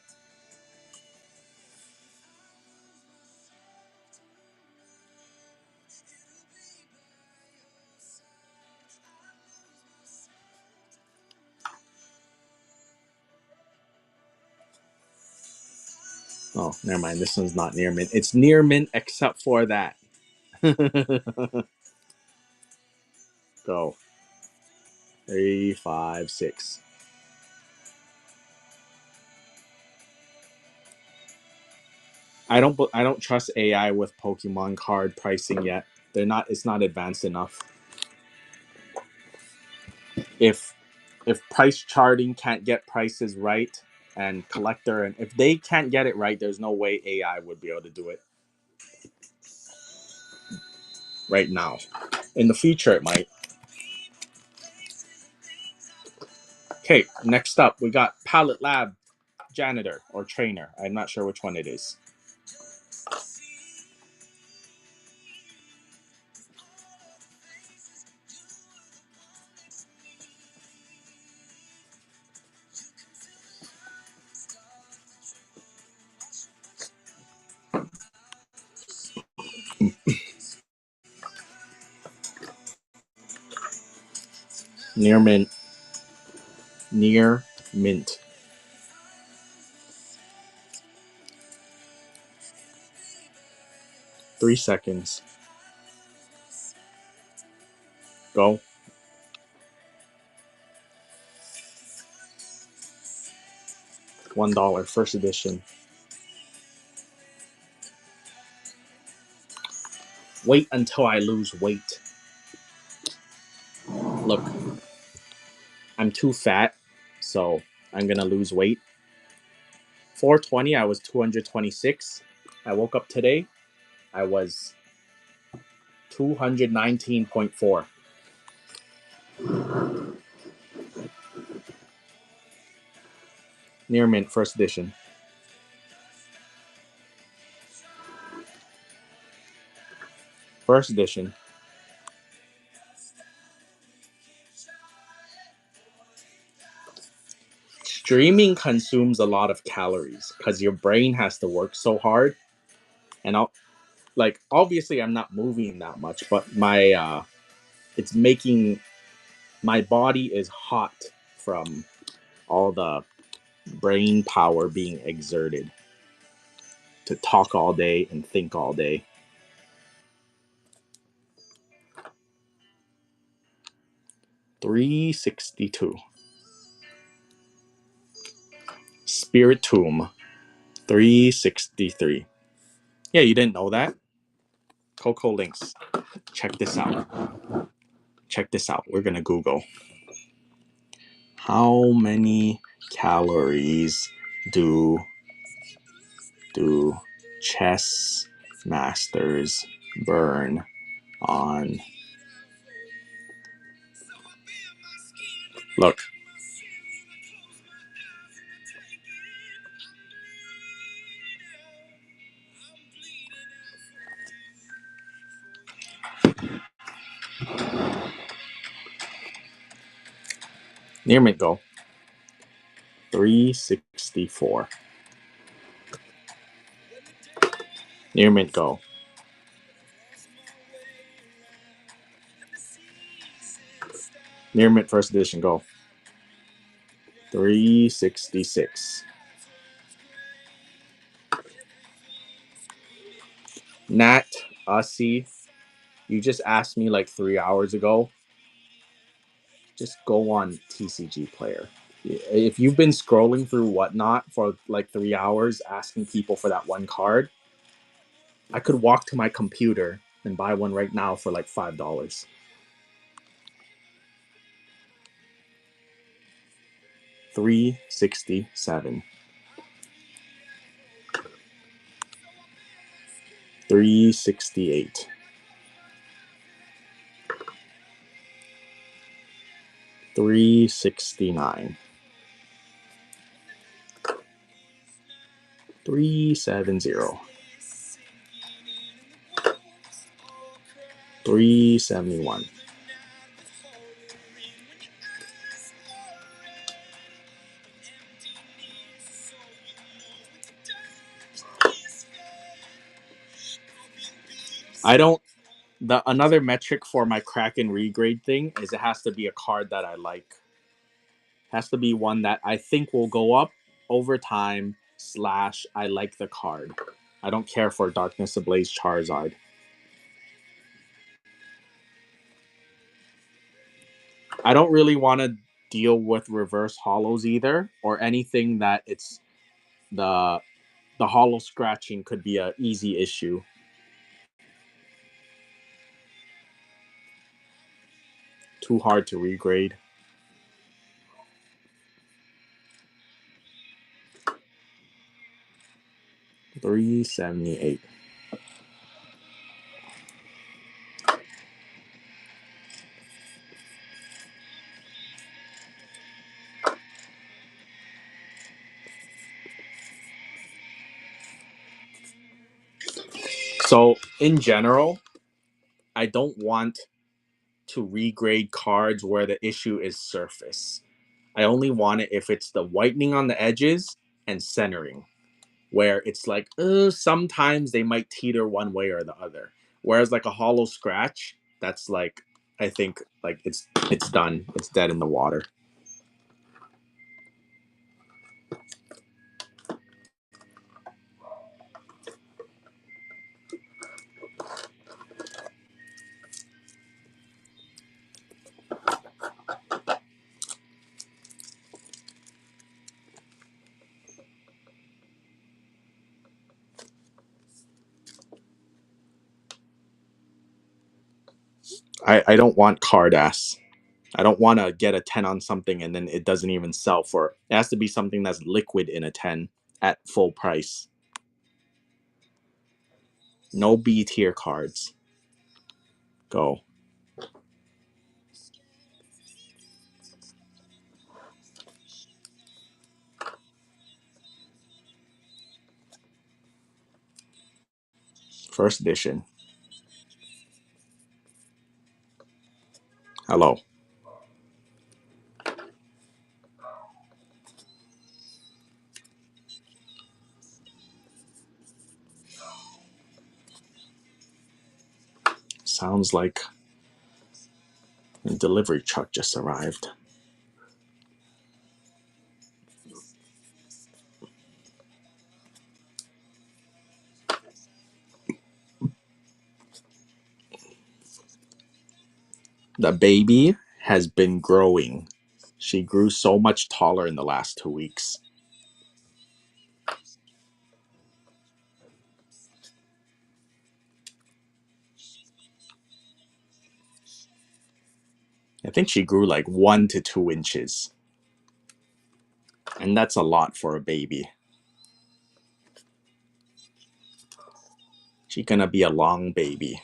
Oh, never mind. This one's not near mint. It's near mint except for that. Go. 356. I don't trust AI with Pokemon card pricing yet. They're not it's not advanced enough. If price charting can't get prices right and collector and if they can't get it right, there's no way AI would be able to do it right now. In the future it might. Okay, next up we got Palette Lab Janitor or Trainer. I'm not sure which one it is. Near mint. Near mint. 3 seconds. Go. $1 first edition. Wait until I lose weight. Look, I'm too fat, so I'm gonna lose weight. 420, I was 226. I woke up today, I was 219.4. Near mint, first edition. First edition. Streaming consumes a lot of calories because your brain has to work so hard. And obviously I'm not moving that much, but it's making my body is hot from all the brain power being exerted to talk all day and think all day. $362. Spiritomb, $363. Yeah, you didn't know that? Coco Links. Check this out. Check this out. We're gonna Google. How many calories do chess masters burn on? Look. Near mint go. 364. Near mint go. Near mint first edition go. 366. Nat Ussie, you just asked me like 3 hours ago. Just go on TCG Player. If you've been scrolling through whatnot for like 3 hours asking people for that one card, I could walk to my computer and buy one right now for like $5. $367. 368. 369. 370. 371. I don't. Another metric for my Kraken regrade thing is it has to be a card that I like. It has to be one that I think will go up over time. / I like the card. I don't care for Darkness Ablaze Charizard. I don't really want to deal with reverse hollows either, or anything that it's the hollow scratching could be an easy issue. Too hard to regrade. $378. So in general, I don't want to regrade cards where the issue is surface. I only want it if it's the whitening on the edges and centering, where it's like sometimes they might teeter one way or the other. Whereas like a hollow scratch, that's like I think like it's done. It's dead in the water. I don't want card ass. I don't want to get a 10 on something and then it doesn't even sell for. It has to be something that's liquid in a 10 at full price. No B tier cards. Go. First edition. Hello. Sounds like a delivery truck just arrived. The baby has been growing. She grew so much taller in the last 2 weeks. I think she grew like 1 to 2 inches. And that's a lot for a baby. She's gonna be a long baby.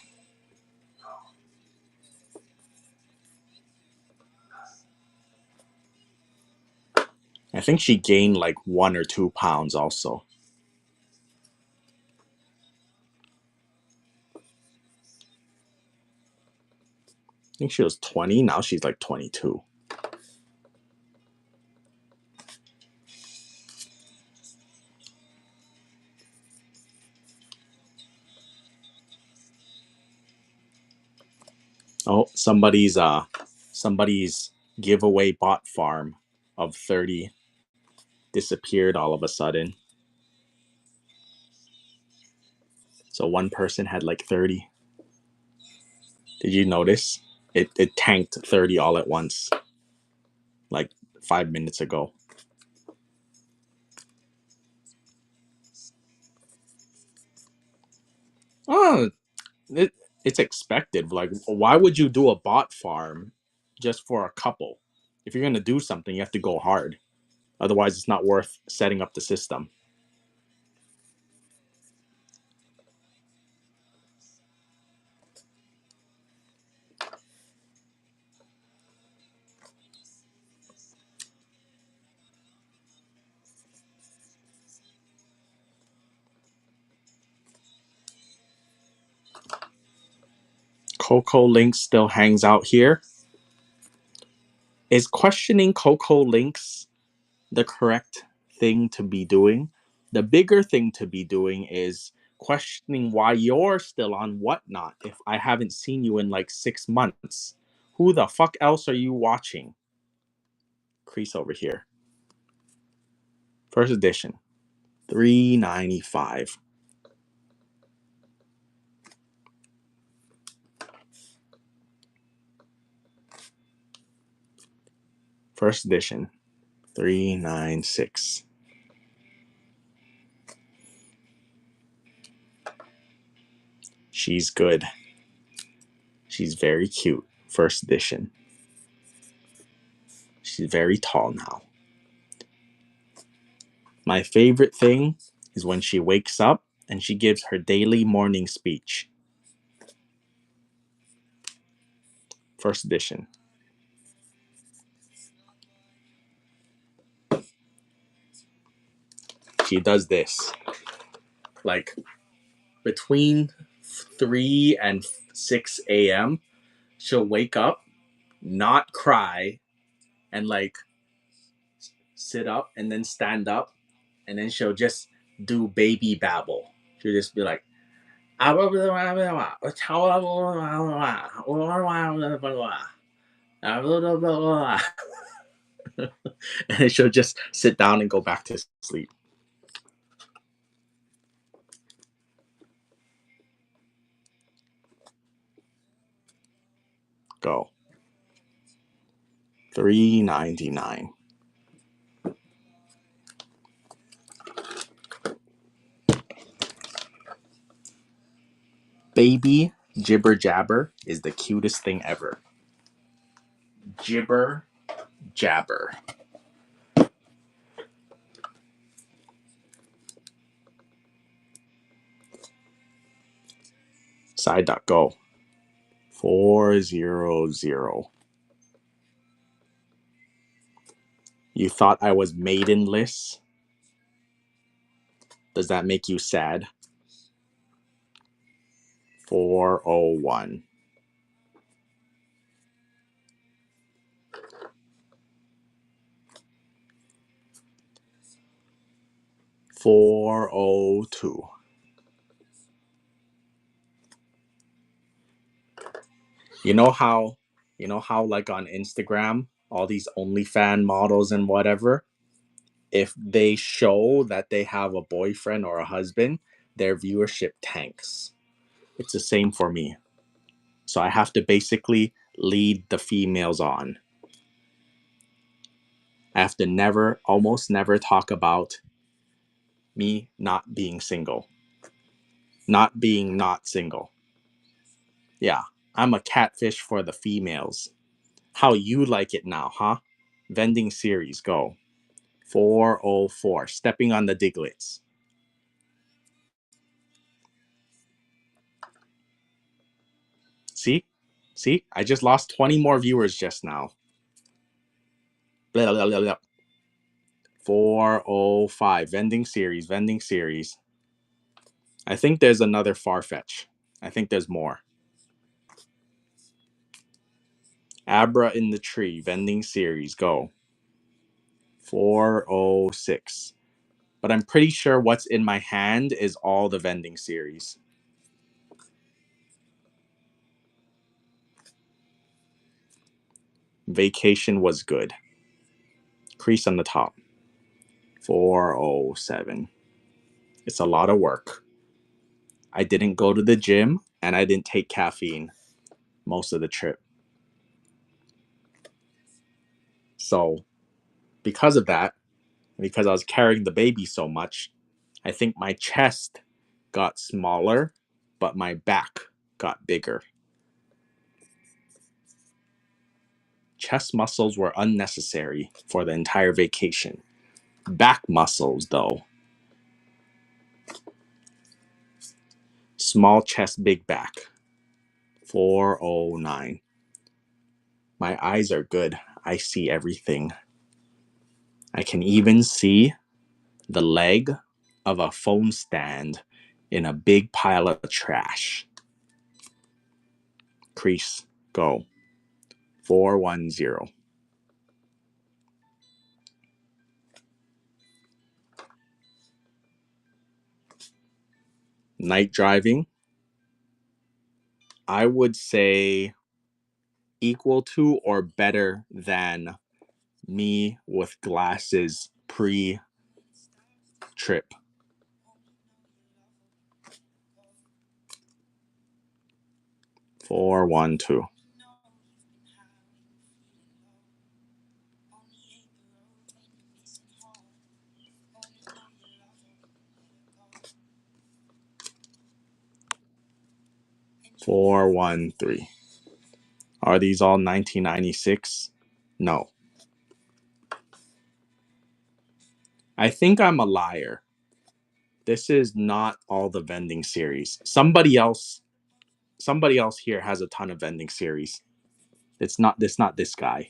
I think she gained like 1 or 2 pounds also. I think she was 20, now she's like 22. Oh, somebody's giveaway bot farm of 30 disappeared all of a sudden. So one person had like 30. Did you notice? It tanked 30 all at once, like 5 minutes ago. Oh, it, it's expected. Like, why would you do a bot farm just for a couple? If you're gonna do something, you have to go hard. Otherwise, it's not worth setting up the system. Coco Link still hangs out here. Is questioning Coco Links the correct thing to be doing? The bigger thing to be doing is questioning why you're still on Whatnot if I haven't seen you in like 6 months. Who the fuck else are you watching? Crease over here. First edition. $3.95. First edition. $3.96. She's good. She's very cute. First edition. She's very tall now. My favorite thing is when she wakes up and she gives her daily morning speech. First edition. She does this. Like between 3 and 6 a.m., she'll wake up, not cry, and like sit up and then stand up, and then she'll just do baby babble. She'll just be like, and then she'll just sit down and go back to sleep. Go. $3.99. Baby Jibber Jabber is the cutest thing ever. Jibber Jabber. Side.go. 400. You thought I was maidenless? Does that make you sad? 401. 402. You know how like on Instagram, all these OnlyFan models and whatever, if they show that they have a boyfriend or a husband, their viewership tanks. It's the same for me. So I have to basically lead the females on. I have to almost never talk about me not being single, not single. Yeah, I'm a catfish for the females. How you like it now, huh? Vending series, go. 404, stepping on the diglets. See? See? I just lost 20 more viewers just now. Blah, blah, blah, blah. 405, vending series. I think there's another Farfetch. I think there's more. Abra in the tree, vending series, go. 406. But I'm pretty sure what's in my hand is all the vending series. Vacation was good. Crease on the top. 407. It's a lot of work. I didn't go to the gym and I didn't take caffeine most of the trip. So, because of that, because I was carrying the baby so much, I think my chest got smaller, but my back got bigger. Chest muscles were unnecessary for the entire vacation. Back muscles, though. Small chest, big back. 409. My eyes are good. I see everything. I can even see the leg of a phone stand in a big pile of trash. Crease, go. 410. Night driving, I would say equal to or better than me with glasses pre-trip. 412. Four, 1, 3. Are these all 1996? No. I think I'm a liar. This is not all the vending series. Somebody else here has a ton of vending series. It's not this guy.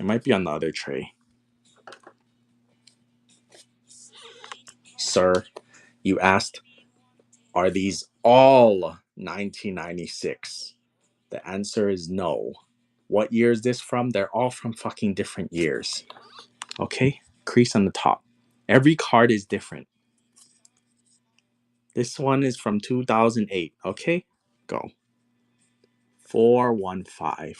It might be on the other tray. Sir, you asked, are these all 1996? The answer is no. What year is this from? They're all from fucking different years. Okay? Crease on the top. Every card is different. This one is from 2008. Okay? Go. 415.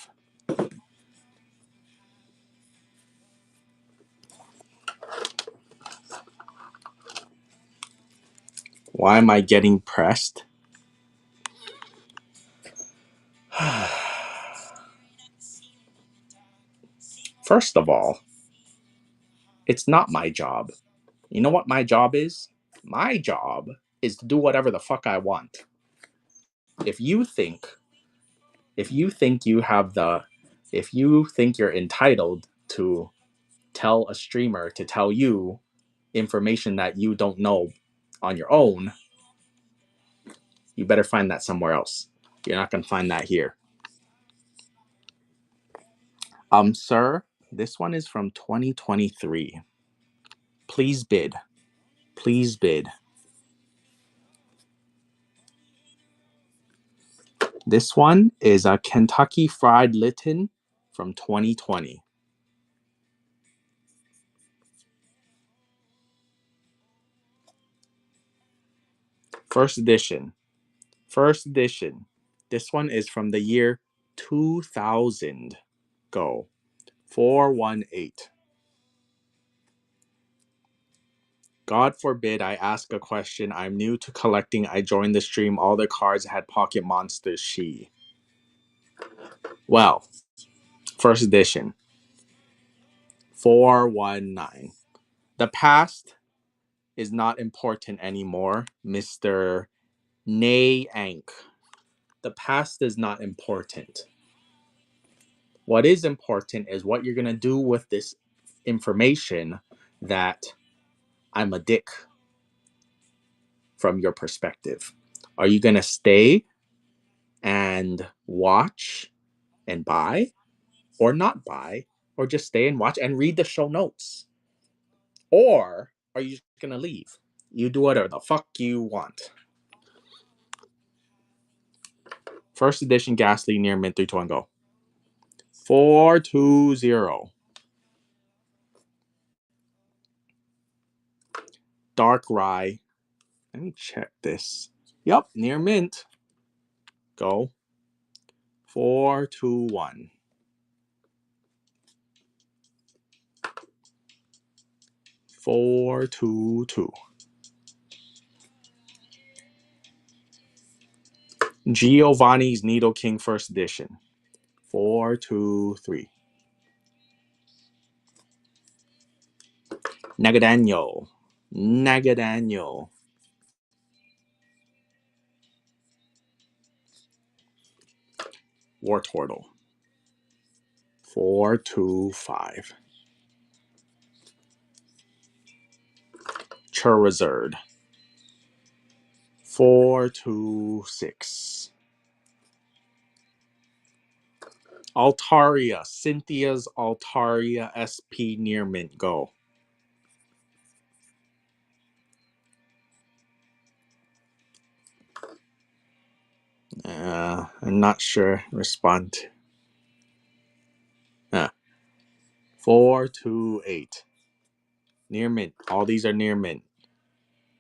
Why am I getting pressed? First of all, it's not my job. You know what my job is? My job is to do whatever the fuck I want. If you think if you think you have the if you think you're entitled to tell a streamer to tell you information that you don't know on your own, You better find that somewhere else. You're not going to find that here. Sir, this one is from 2023. Please bid. Please bid. This one is a Kentucky Fried Litten from 2020. First edition. First edition. This one is from the year 2000. Go. 418. God forbid I ask a question. I'm new to collecting. I joined the stream. All the cards had Pocket Monsters. She. Well, first edition. 419. The past is not important anymore, Mr. Nay Ank. The past is not important. What is important is what you're going to do with this information that I'm a dick from your perspective. Are you going to stay and watch and buy, or not buy, or just stay and watch and read the show notes? Or are you just going to leave? You do whatever the fuck you want. First edition Ghastly near mint 321 go. 420. Dark Rye. Let me check this. Yup, near mint. Go. 421. 422. Giovanni's Needle King First Edition. 423. Nagadaniel. Nagadaniel. War Turtle. 425. Charizard. 426. Altaria. Cynthia's Altaria SP near mint. Go. I'm not sure. Respond. 428. Near mint. All these are near mint.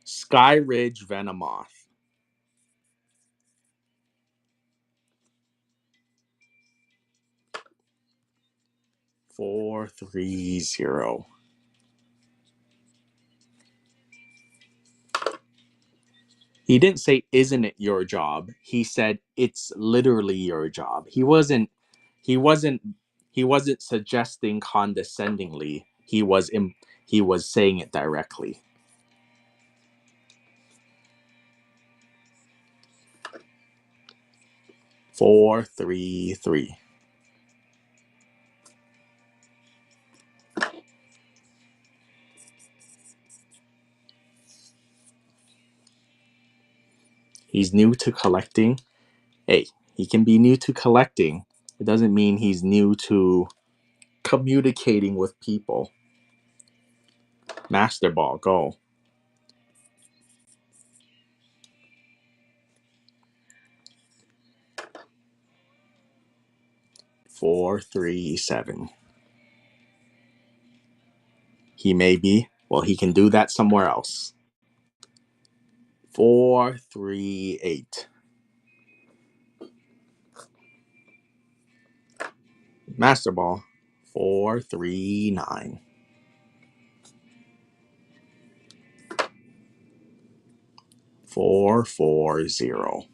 Sky Ridge Venomoth. 430. He didn't say, "Isn't it your job?" He said, "It's literally your job." He wasn't he wasn't suggesting condescendingly. He was saying it directly. 433. He's new to collecting. Hey, he can be new to collecting. It doesn't mean he's new to communicating with people. Master Ball, go. 437. He may be. Well, he can do that somewhere else. 438. Master Ball. 439. 440.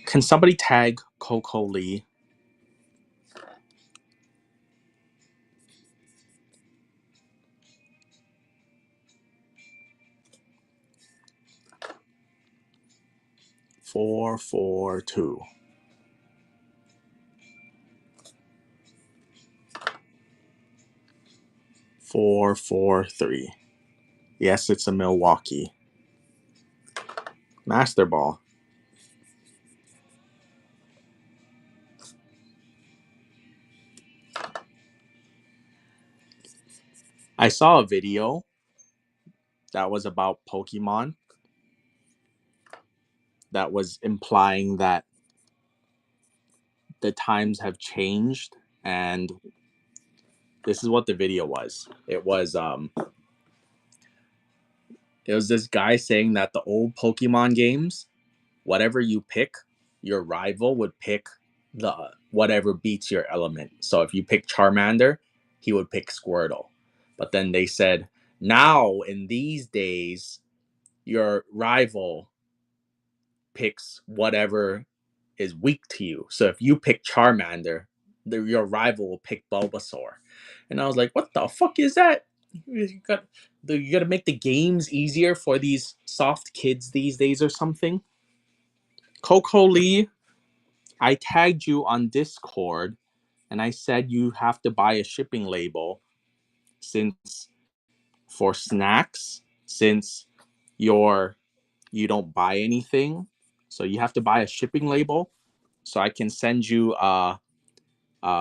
Can somebody tag Coco Lee? 442. 443. Yes, it's a Milwaukee. Master Ball. I saw a video that was about Pokemon that was implying that the times have changed, and this is what the video was. It was this guy saying that the old Pokemon games, whatever you pick, your rival would pick the whatever beats your element. So if you pick Charmander, he would pick Squirtle. But then they said, now in these days, your rival picks whatever is weak to you. So if you pick Charmander, your rival will pick Bulbasaur. And I was like, what the fuck is that? You got to make the games easier for these soft kids these days or something. Coco Lee, I tagged you on Discord and I said you have to buy a shipping label since for snacks, since you're you don't buy anything. So you have to buy a shipping label. So I can send you a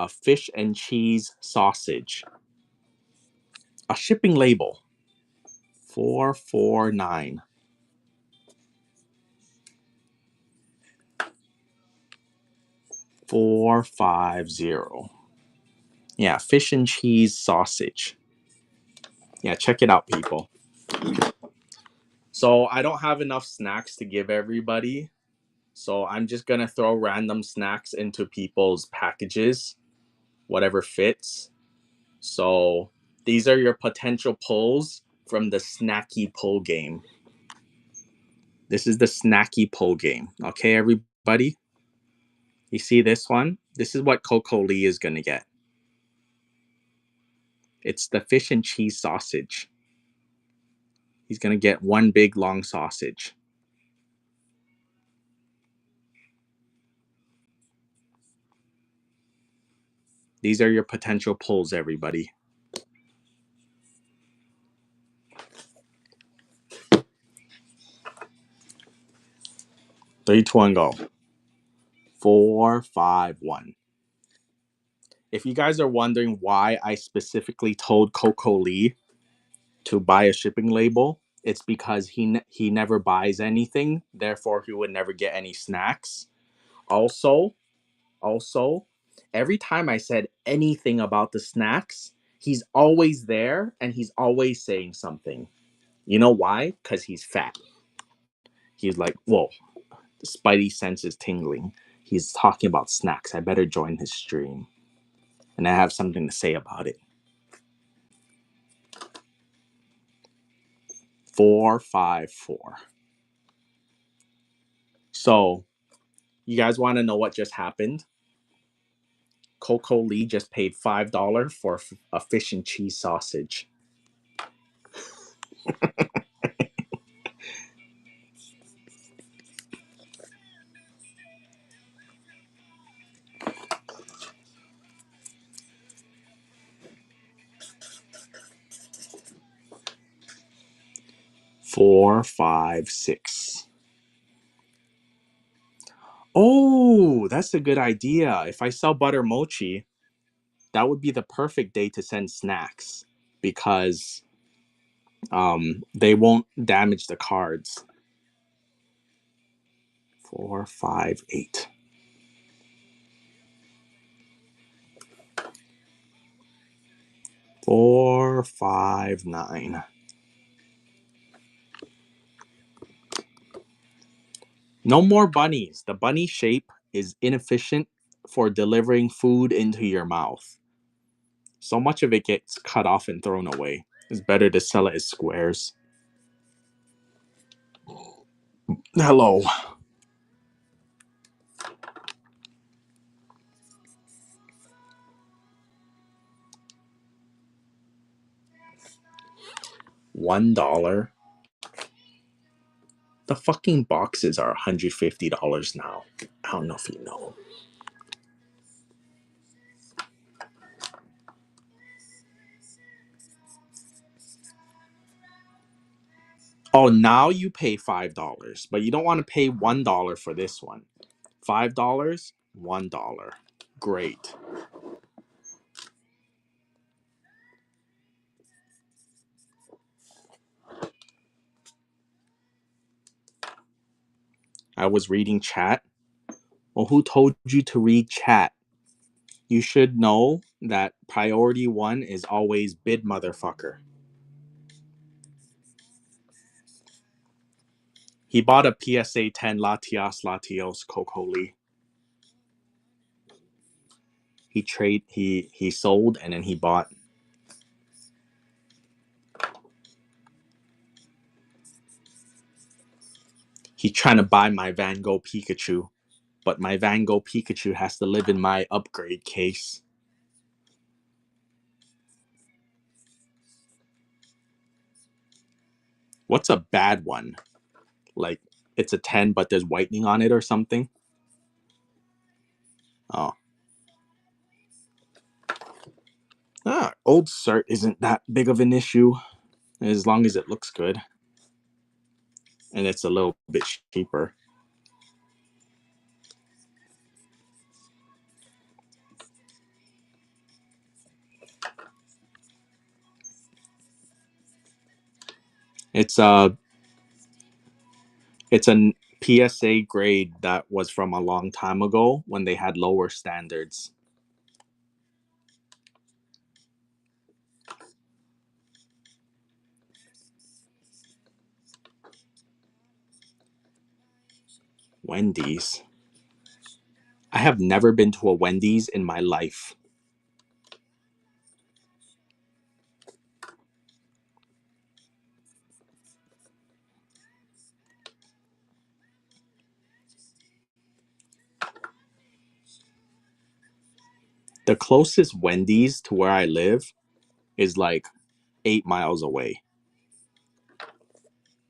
fish and cheese sausage. A shipping label. 449. 450. Yeah, fish and cheese sausage. Yeah, check it out, people. So I don't have enough snacks to give everybody. So I'm just gonna throw random snacks into people's packages, whatever fits. So these are your potential pulls from the snacky pull game. This is the snacky pull game. Okay, everybody? You see this one? This is what Coco Lee is gonna get. It's the fish and cheese sausage. He's gonna get one big long sausage. These are your potential pulls, everybody. 3, 2, 1, go. 4, 5, 1. If you guys are wondering why I specifically told Coco Lee to buy a shipping label, it's because he never buys anything, therefore he would never get any snacks. Also, every time I said anything about the snacks, he's always there and he's always saying something. You know why? Because he's fat. He's like, whoa, the spidey sense is tingling. He's talking about snacks. I better join his stream. And I have something to say about it. 4, 5, 4. So, you guys want to know what just happened? Coco Lee just paid $5 for a fish and cheese sausage. Four, five, six. Oh, that's a good idea. If I sell butter mochi, that would be the perfect day to send snacks because they won't damage the cards. 4, 5, 8. 4, 5, 9. No more bunnies. The bunny shape is inefficient for delivering food into your mouth. So much of it gets cut off and thrown away. It's better to sell it as squares. Hello. $1. The fucking boxes are $150 now. I don't know if you know. Oh, now you pay $5, but you don't want to pay $1 for this one. $5, $1. Great. I was reading chat. Well, who told you to read chat? You should know that priority one is always bid motherfucker. He bought a PSA 10 Latias Latios Kokoli. He sold and then he bought. He's trying to buy my Van Gogh Pikachu, but my Van Gogh Pikachu has to live in my upgrade case. What's a bad one? Like it's a 10 but there's whitening on it or something? Oh. Old cert isn't that big of an issue as long as it looks good. And it's a little bit cheaper. It's a PSA grade that was from a long time ago when they had lower standards. Wendy's. I have never been to a Wendy's in my life. The closest Wendy's to where I live is like 8 miles away.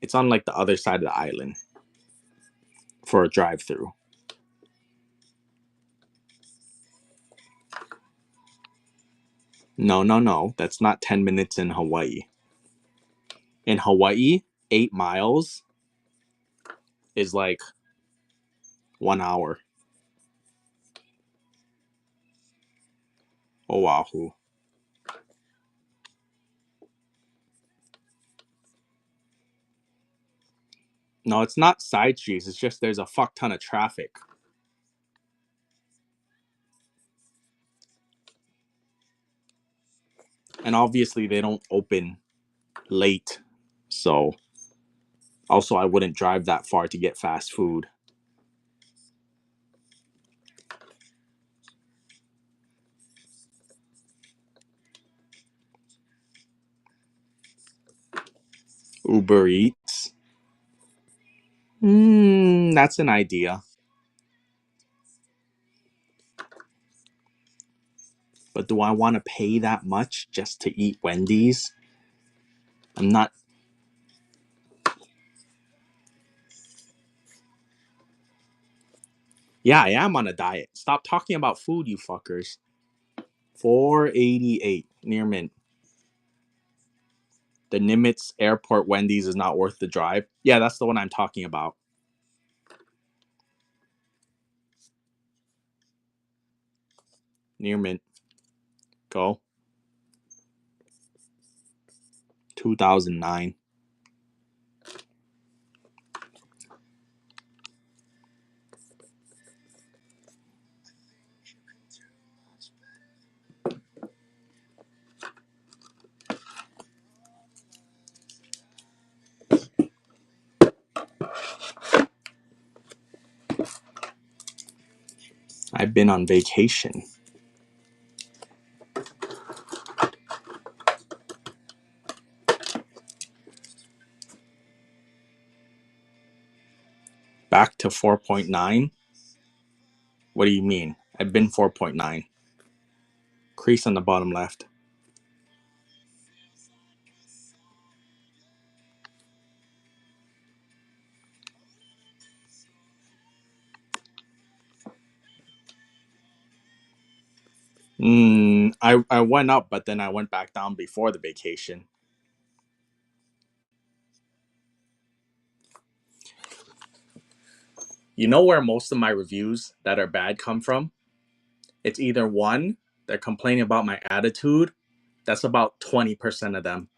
It's on like the other side of the island for a drive through. No. That's not 10 minutes in Hawaii. In Hawaii, 8 miles is like 1 hour. Oahu. No, it's not side streets. It's just there's a fuck ton of traffic. And obviously they don't open late. So also I wouldn't drive that far to get fast food. Uber Eats. That's an idea. But do I want to pay that much just to eat Wendy's? I'm not. Yeah, I am on a diet. Stop talking about food, you fuckers. 488 near mint. The Nimitz Airport Wendy's is not worth the drive. Yeah, that's the one I'm talking about. Near mint. Go. 2009. I've been on vacation. Back to 4.9. What do you mean? I've been 4.9. Crease on the bottom left. I went up, but then I went back down before the vacation. You know where most of my reviews that are bad come from? It's either one, they're complaining about my attitude. That's about 20% of them.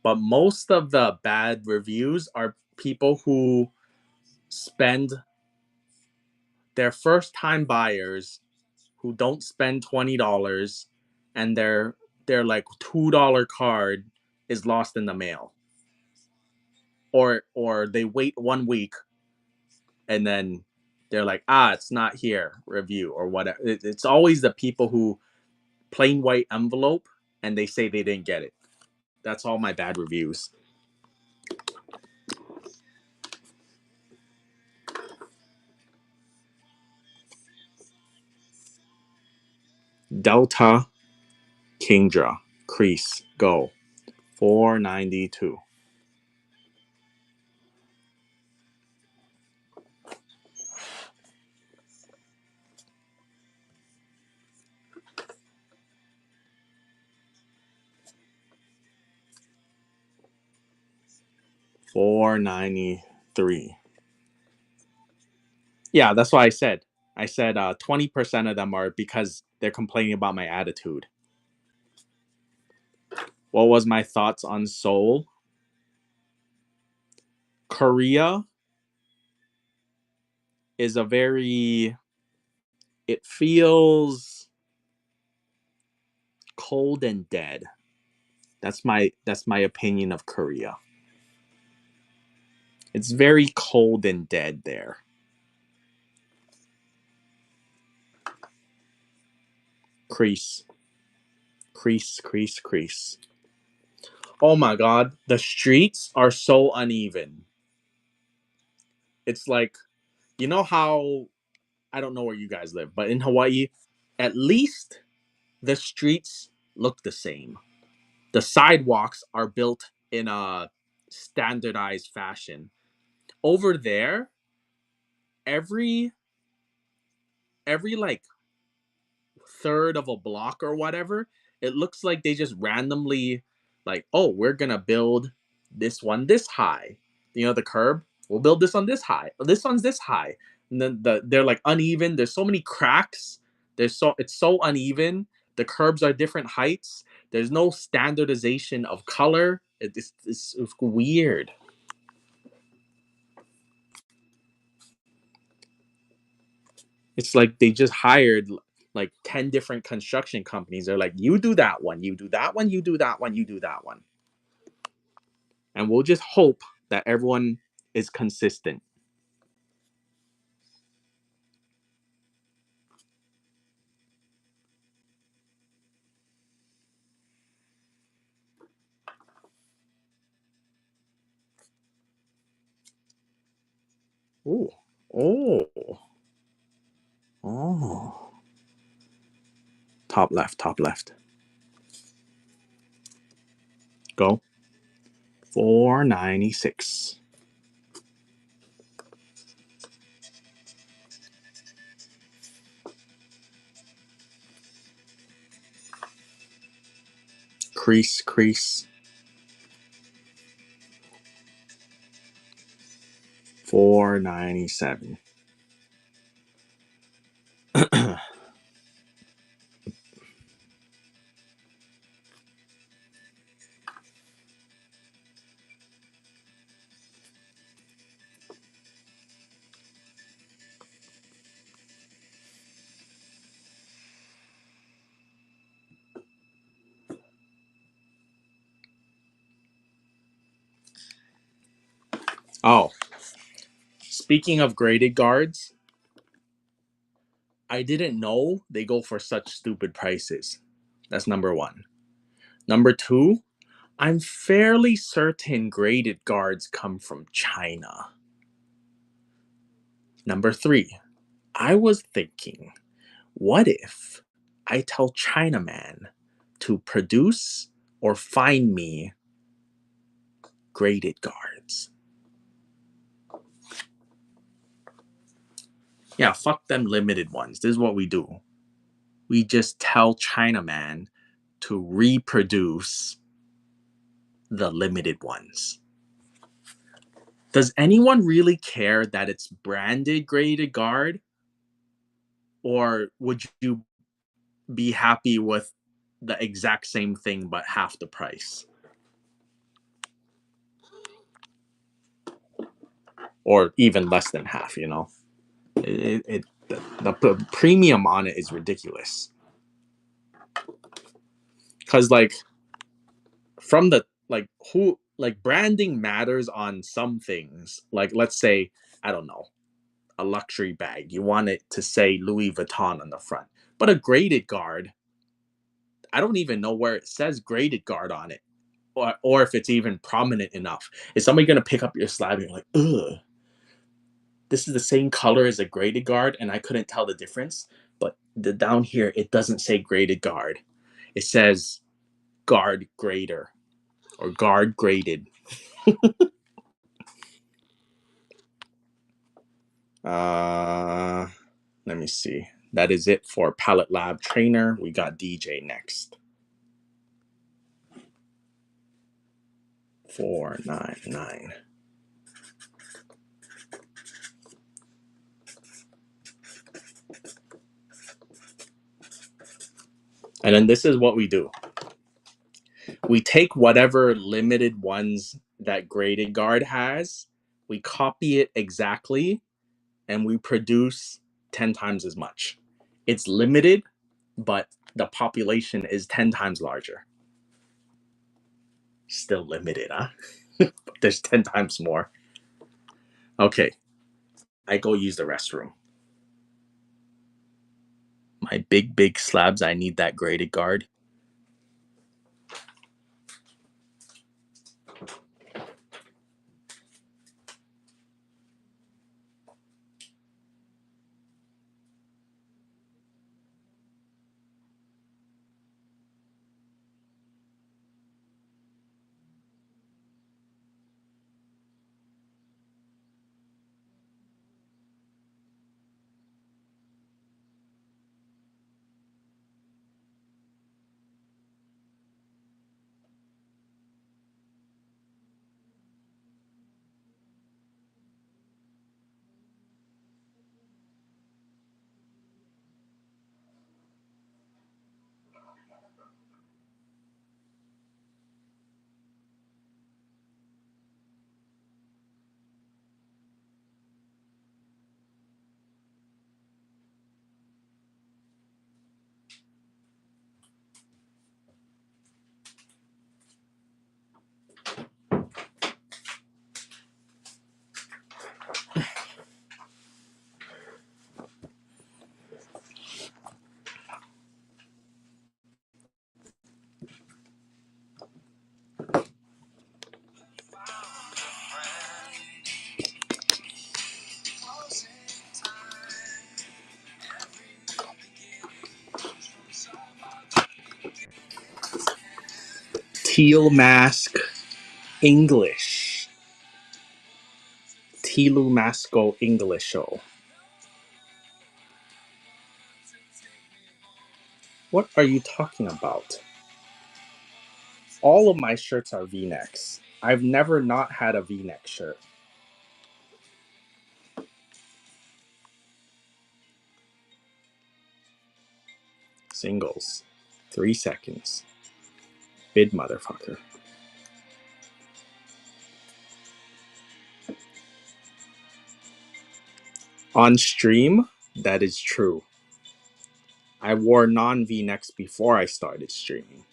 But most of the bad reviews are people who spend they're first time buyers who don't spend $20, and their like $2 card is lost in the mail, or they wait 1 week and then they're like, it's not here, review or whatever. It's always the people who plain white envelope and they say they didn't get it. That's all my bad reviews. Delta Kingdra crease go 492. $493. Yeah, that's what I said. I said 20% of them are because they're complaining about my attitude. What was my thoughts on Seoul? Korea is a very, it feels cold and dead. That's my opinion of Korea. It's very cold and dead there. Crease. Crease, crease, crease. Oh my god, the streets are so uneven. It's like, you know how, I don't know where you guys live, but in Hawaii, at least the streets look the same. The sidewalks are built in a standardized fashion. Over there, every like third of a block or whatever, it looks like they just randomly like, oh, we're gonna build this one this high. You know, the curb. We'll build this one this high. This one's this high. And then they're like uneven. There's so many cracks. It's so uneven. The curbs are different heights. There's no standardization of color. It's weird. It's like they just hired like 10 different construction companies. They're like, you do that one, you do that one, you do that one, you do that one. And we'll just hope that everyone is consistent. Ooh. Oh. Oh. Top left, top left. Go. 496. Crease, crease. 497. Oh, speaking of graded guards, I didn't know they go for such stupid prices. That's number one. Number two, I'm fairly certain graded guards come from China. Number three, I was thinking, what if I tell Chinaman to produce or find me graded guards? Yeah, fuck them limited ones. This is what we do. We just tell Chinaman to reproduce the limited ones. Does anyone really care that it's branded graded guard? Or would you be happy with the exact same thing but half the price? Or even less than half, you know? It The premium on it is ridiculous. Because like from the like who like branding matters on some things. Like let's say I don't know a luxury bag. You want it to say Louis Vuitton on the front, but a graded guard. I don't even know where it says graded guard on it, or if it's even prominent enough. Is somebody gonna pick up your slab and you're like, ugh, this is the same color as a graded guard, and I couldn't tell the difference. But the down here, it doesn't say graded guard. It says guard grader or guard graded. Uh, Let me see. That is it for Palette Lab Trainer. We got DJ next. 499. And then this is what we do. We take whatever limited ones that graded guard has, we copy it exactly, and we produce 10 times as much. It's limited, but the population is 10 times larger. Still limited, huh? But there's 10 times more. Okay, I go use the restroom. My big slabs, I need that graded guard. Teal mask English. Tilu Masco English show. What are you talking about? All of my shirts are V-necks. I've never not had a V-neck shirt. Singles. 3 seconds. Bid motherfucker. On stream, that is true. I wore non V-necks before I started streaming.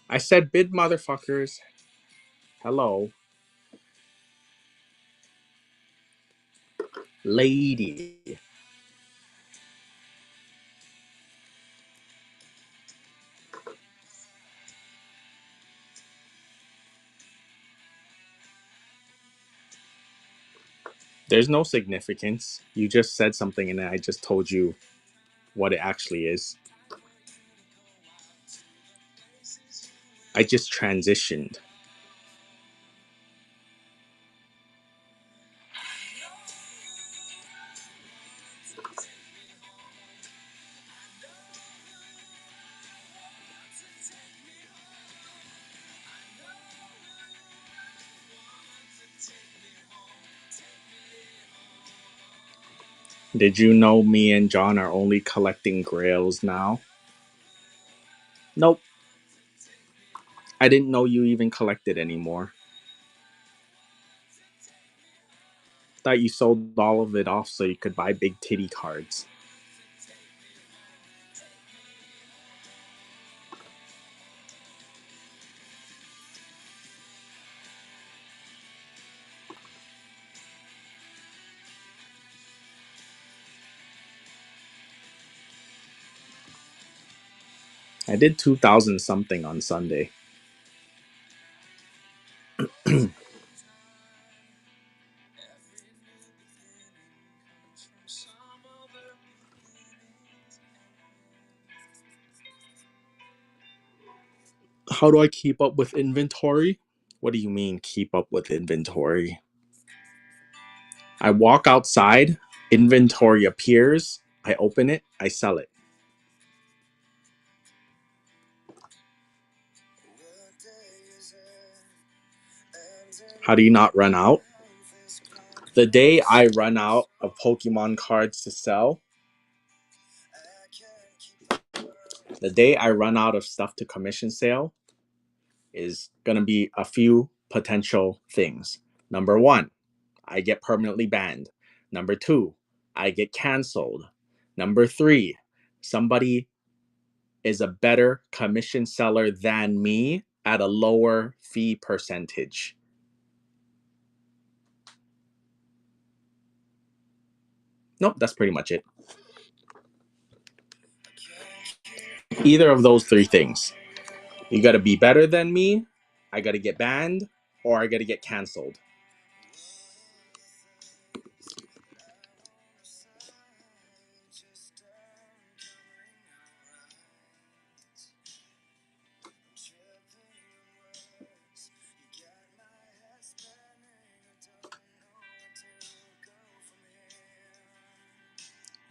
I said bid motherfuckers. Hello. Lady. There's no significance. You just said something and I just told you what it actually is. I just transitioned. Did you know me and John are only collecting grails now? Nope. I didn't know you even collected anymore. Thought you sold all of it off so you could buy big titty cards. I did 2,000 something on Sunday. How do I keep up with inventory? What do you mean, keep up with inventory? I walk outside, inventory appears, I open it, I sell it. How do you not run out? The day I run out of Pokemon cards to sell, the day I run out of stuff to commission sale is going to be a few potential things. Number one, I get permanently banned. Number two, I get canceled. Number three, somebody is a better commission seller than me at a lower fee percentage. Nope, that's pretty much it. Either of those three things. You got to be better than me, I got to get banned, or I got to get canceled.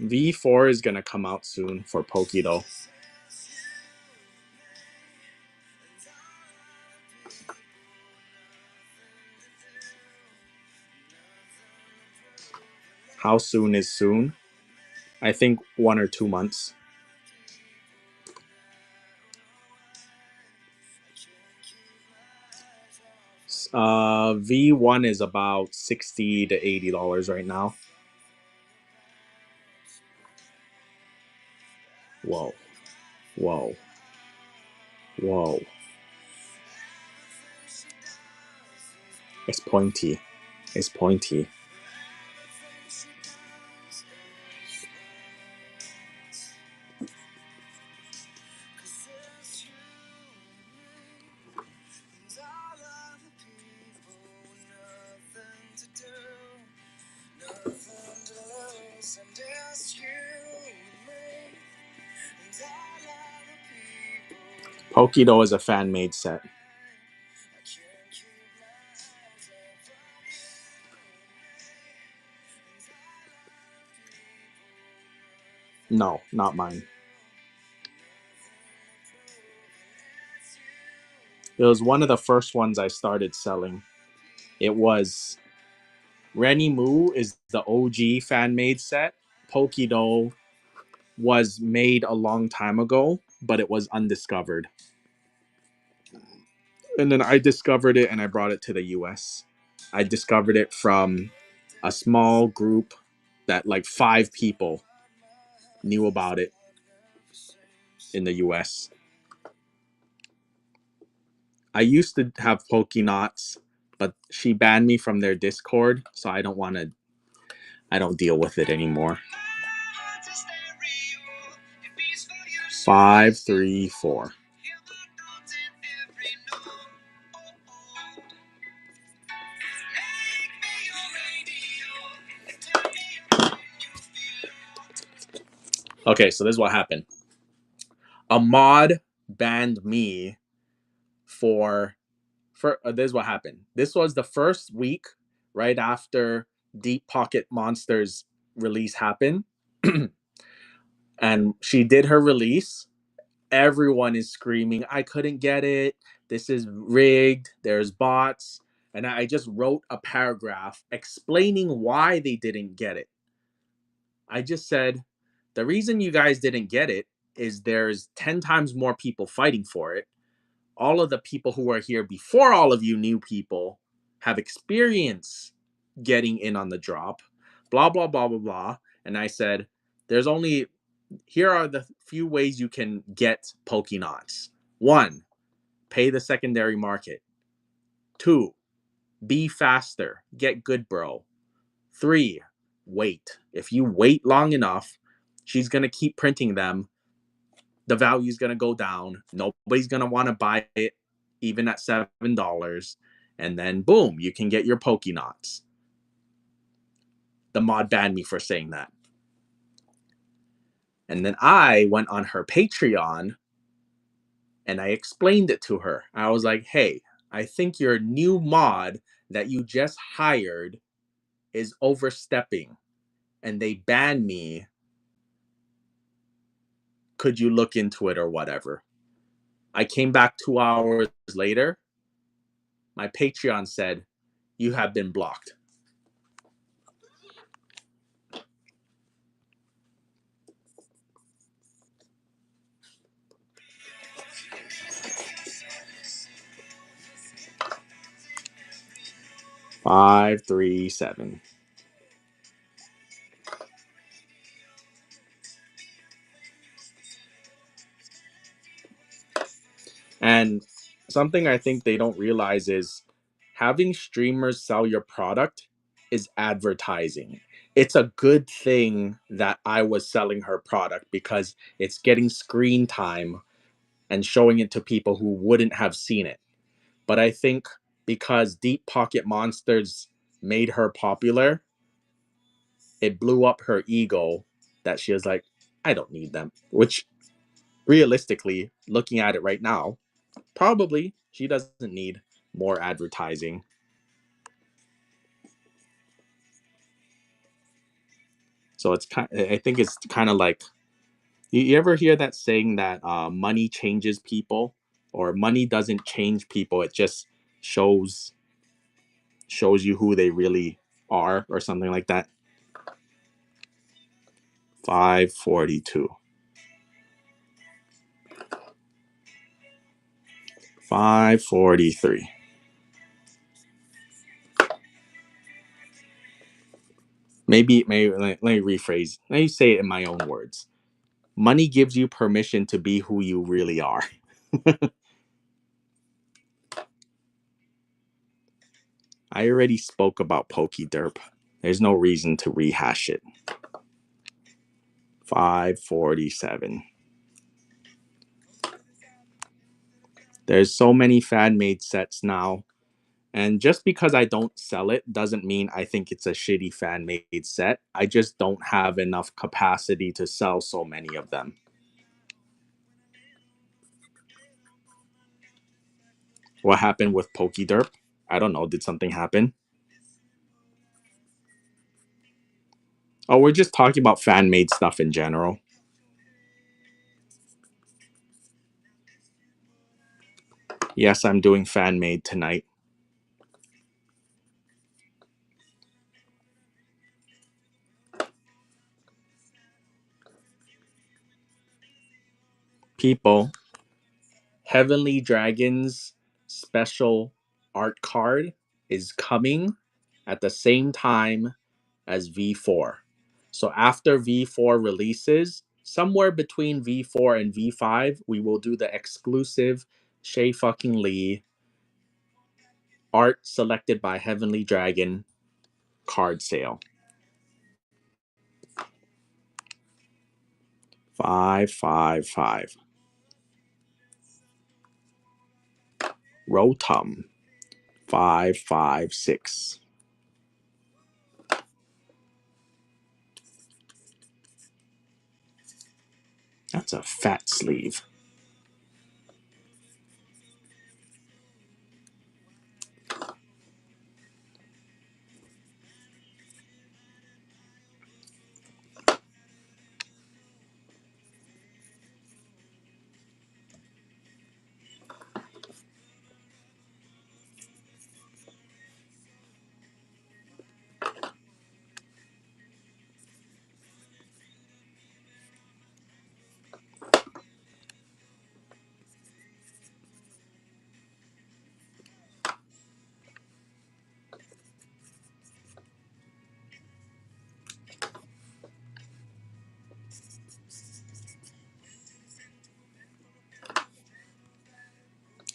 V4 is going to come out soon for Pokido. How soon is soon? I think 1 or 2 months. V1 is about $60 to $80 right now. Whoa. Whoa. Whoa. It's pointy. It's pointy. Pokido is a fan-made set. No, not mine. It was one of the first ones I started selling. It was Renny Moo is the OG fan-made set. Pokido was made a long time ago, but it was undiscovered. And then I discovered it and I brought it to the US. I discovered it from a small group that like 5 people knew about it in the US. I used to have Pokenots, but she banned me from their Discord, so I don't deal with it anymore. 534. Okay, so this is what happened. A mod banned me for this is what happened. This was the first week right after Deep Pocket Monsters release happened. And she did her release. Everyone is screaming, I couldn't get it. This is rigged. There's bots. And I just wrote a paragraph explaining why they didn't get it. I just said, the reason you guys didn't get it is there's 10 times more people fighting for it. All of the people who are here before all of you new people have experience getting in on the drop, blah, blah, blah, blah, blah. And I said, there's only, here are the few ways you can get Pokenots. One, pay the secondary market. Two, be faster. Get good, bro. Three, wait. If you wait long enough, she's going to keep printing them. The value is going to go down. Nobody's going to want to buy it, even at $7. And then, boom, you can get your Pokenots. The mod banned me for saying that. And then I went on her Patreon and I explained it to her. I was like, hey, I think your new mod that you just hired is overstepping and they banned me. Could you look into it or whatever? I came back 2 hours later. My Patreon said, you have been blocked. Five, 3, 7. And something I think they don't realize is having streamers sell your product is advertising. It's a good thing that I was selling her product because it's getting screen time and showing it to people who wouldn't have seen it. But I think because Deep Pocket Monsters made her popular, it blew up her ego that she was like, I don't need them. Which realistically, looking at it right now, probably she doesn't need more advertising. So it's kind. I think it's kind of like you ever hear that saying that money changes people, or money doesn't change people. It just shows you who they really are, or something like that. 542. 543. Maybe let me rephrase. Let me say it in my own words. Money gives you permission to be who you really are. I already spoke about Derp. There's no reason to rehash it. 547. There's so many fan made sets now. And just because I don't sell it doesn't mean I think it's a shitty fan made set. I just don't have enough capacity to sell so many of them. What happened with Derp? I don't know. Did something happen? Oh, we're just talking about fan made stuff in general. Yes, I'm doing fan made tonight. People, Heavenly Dragon's special art card is coming at the same time as V4. So after V4 releases, somewhere between V4 and V5, we will do the exclusive Shay fucking Lee art selected by Heavenly Dragon card sale. 555. Rotom. 556. That's a fat sleeve.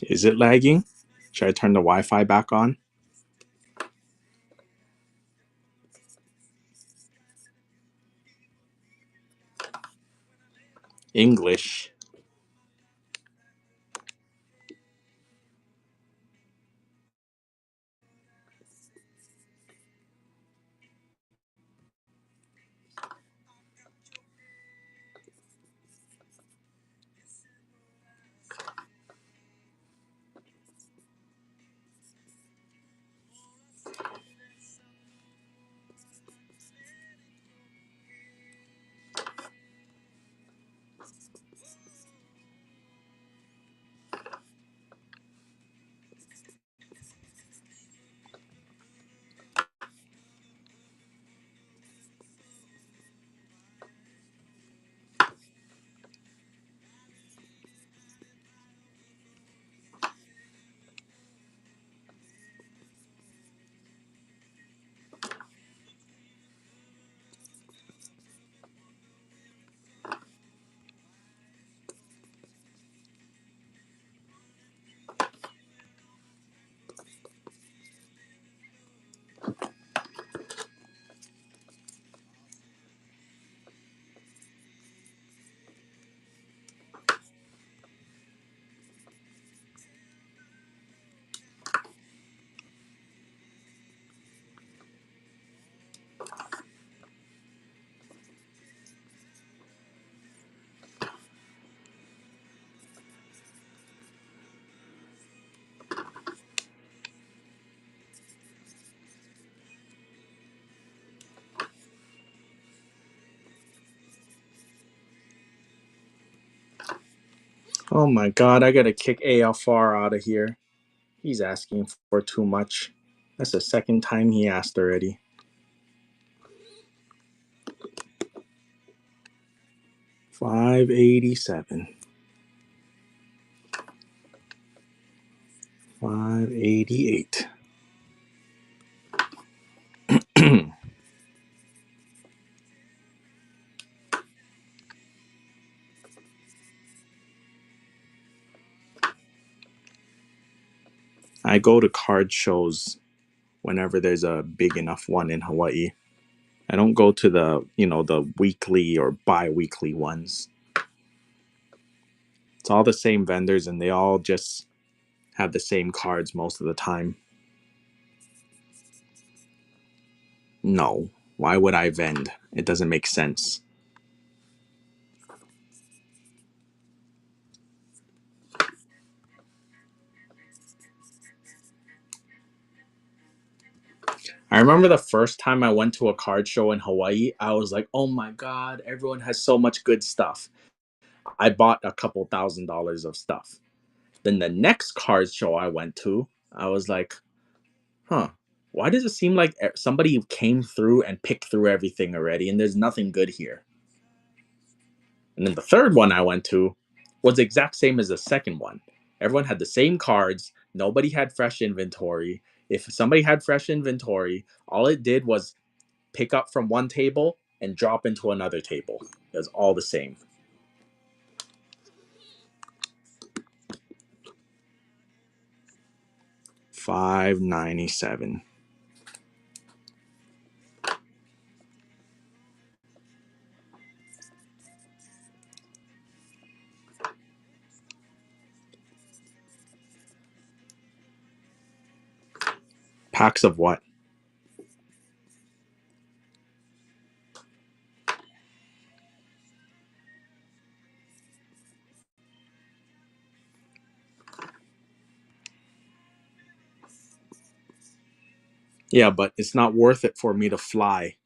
Is it lagging? Should I turn the Wi-Fi back on? English. Oh my god, I gotta kick AFR out of here. He's asking for too much. That's the second time he asked already. 587. 588. I go to card shows whenever there's a big enough one in Hawaii. I don't go to the weekly or bi-weekly ones. It's all the same vendors and they all just have the same cards most of the time. No. Why would I vend? It doesn't make sense. I remember the first time I went to a card show in Hawaii, I was like, oh my God, everyone has so much good stuff. I bought a couple $1,000s of stuff. Then the next card show I went to, I was like, huh, why does it seem like somebody came through and picked through everything already and there's nothing good here? And then the third one I went to was the exact same as the second one. Everyone had the same cards. Nobody had fresh inventory. If somebody had fresh inventory, all it did was pick up from one table and drop into another table. It was all the same. $5.97. Packs of what? Yeah, but it's not worth it for me to fly.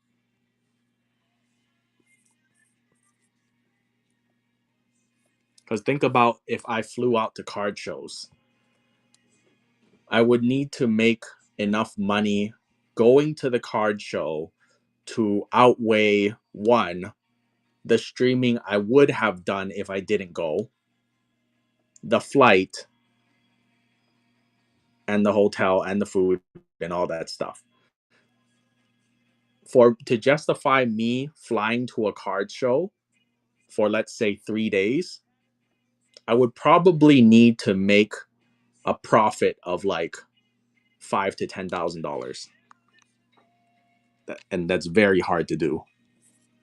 Because think about if I flew out to card shows, I would need to make enough money going to the card show to outweigh one, the streaming I would have done if I didn't go, the flight, and the hotel, and the food, and all that stuff. For to justify me flying to a card show for let's say 3 days, I would probably need to make a profit of like $5,000 to $10,000. And that's very hard to do.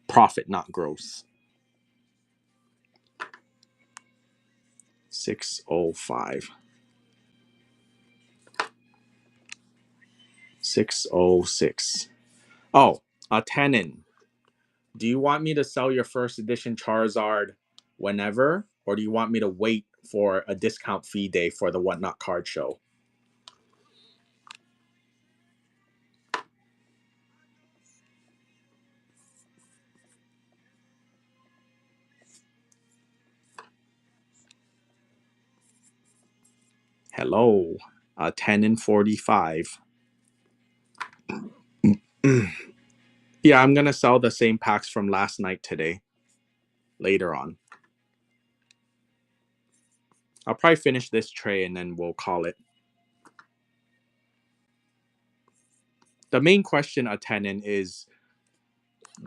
Profit, not gross. 605. 606. Oh, a tenon. Do you want me to sell your first edition Charizard whenever, or do you want me to wait for a discount fee day for the Whatnot card show? Hello, a 10 and 45. Yeah, I'm gonna sell the same packs from last night today, later on. I'll probably finish this tray and then we'll call it. The main question, a tenant, is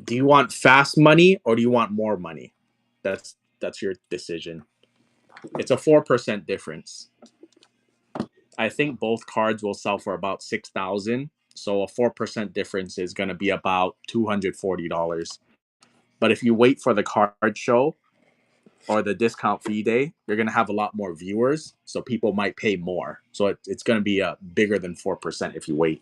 do you want fast money or do you want more money? That's your decision. It's a 4% difference. I think both cards will sell for about 6,000. So a 4% difference is going to be about $240. But if you wait for the card show or the discount fee day, you're going to have a lot more viewers. So people might pay more. So it's going to be bigger than 4% if you wait.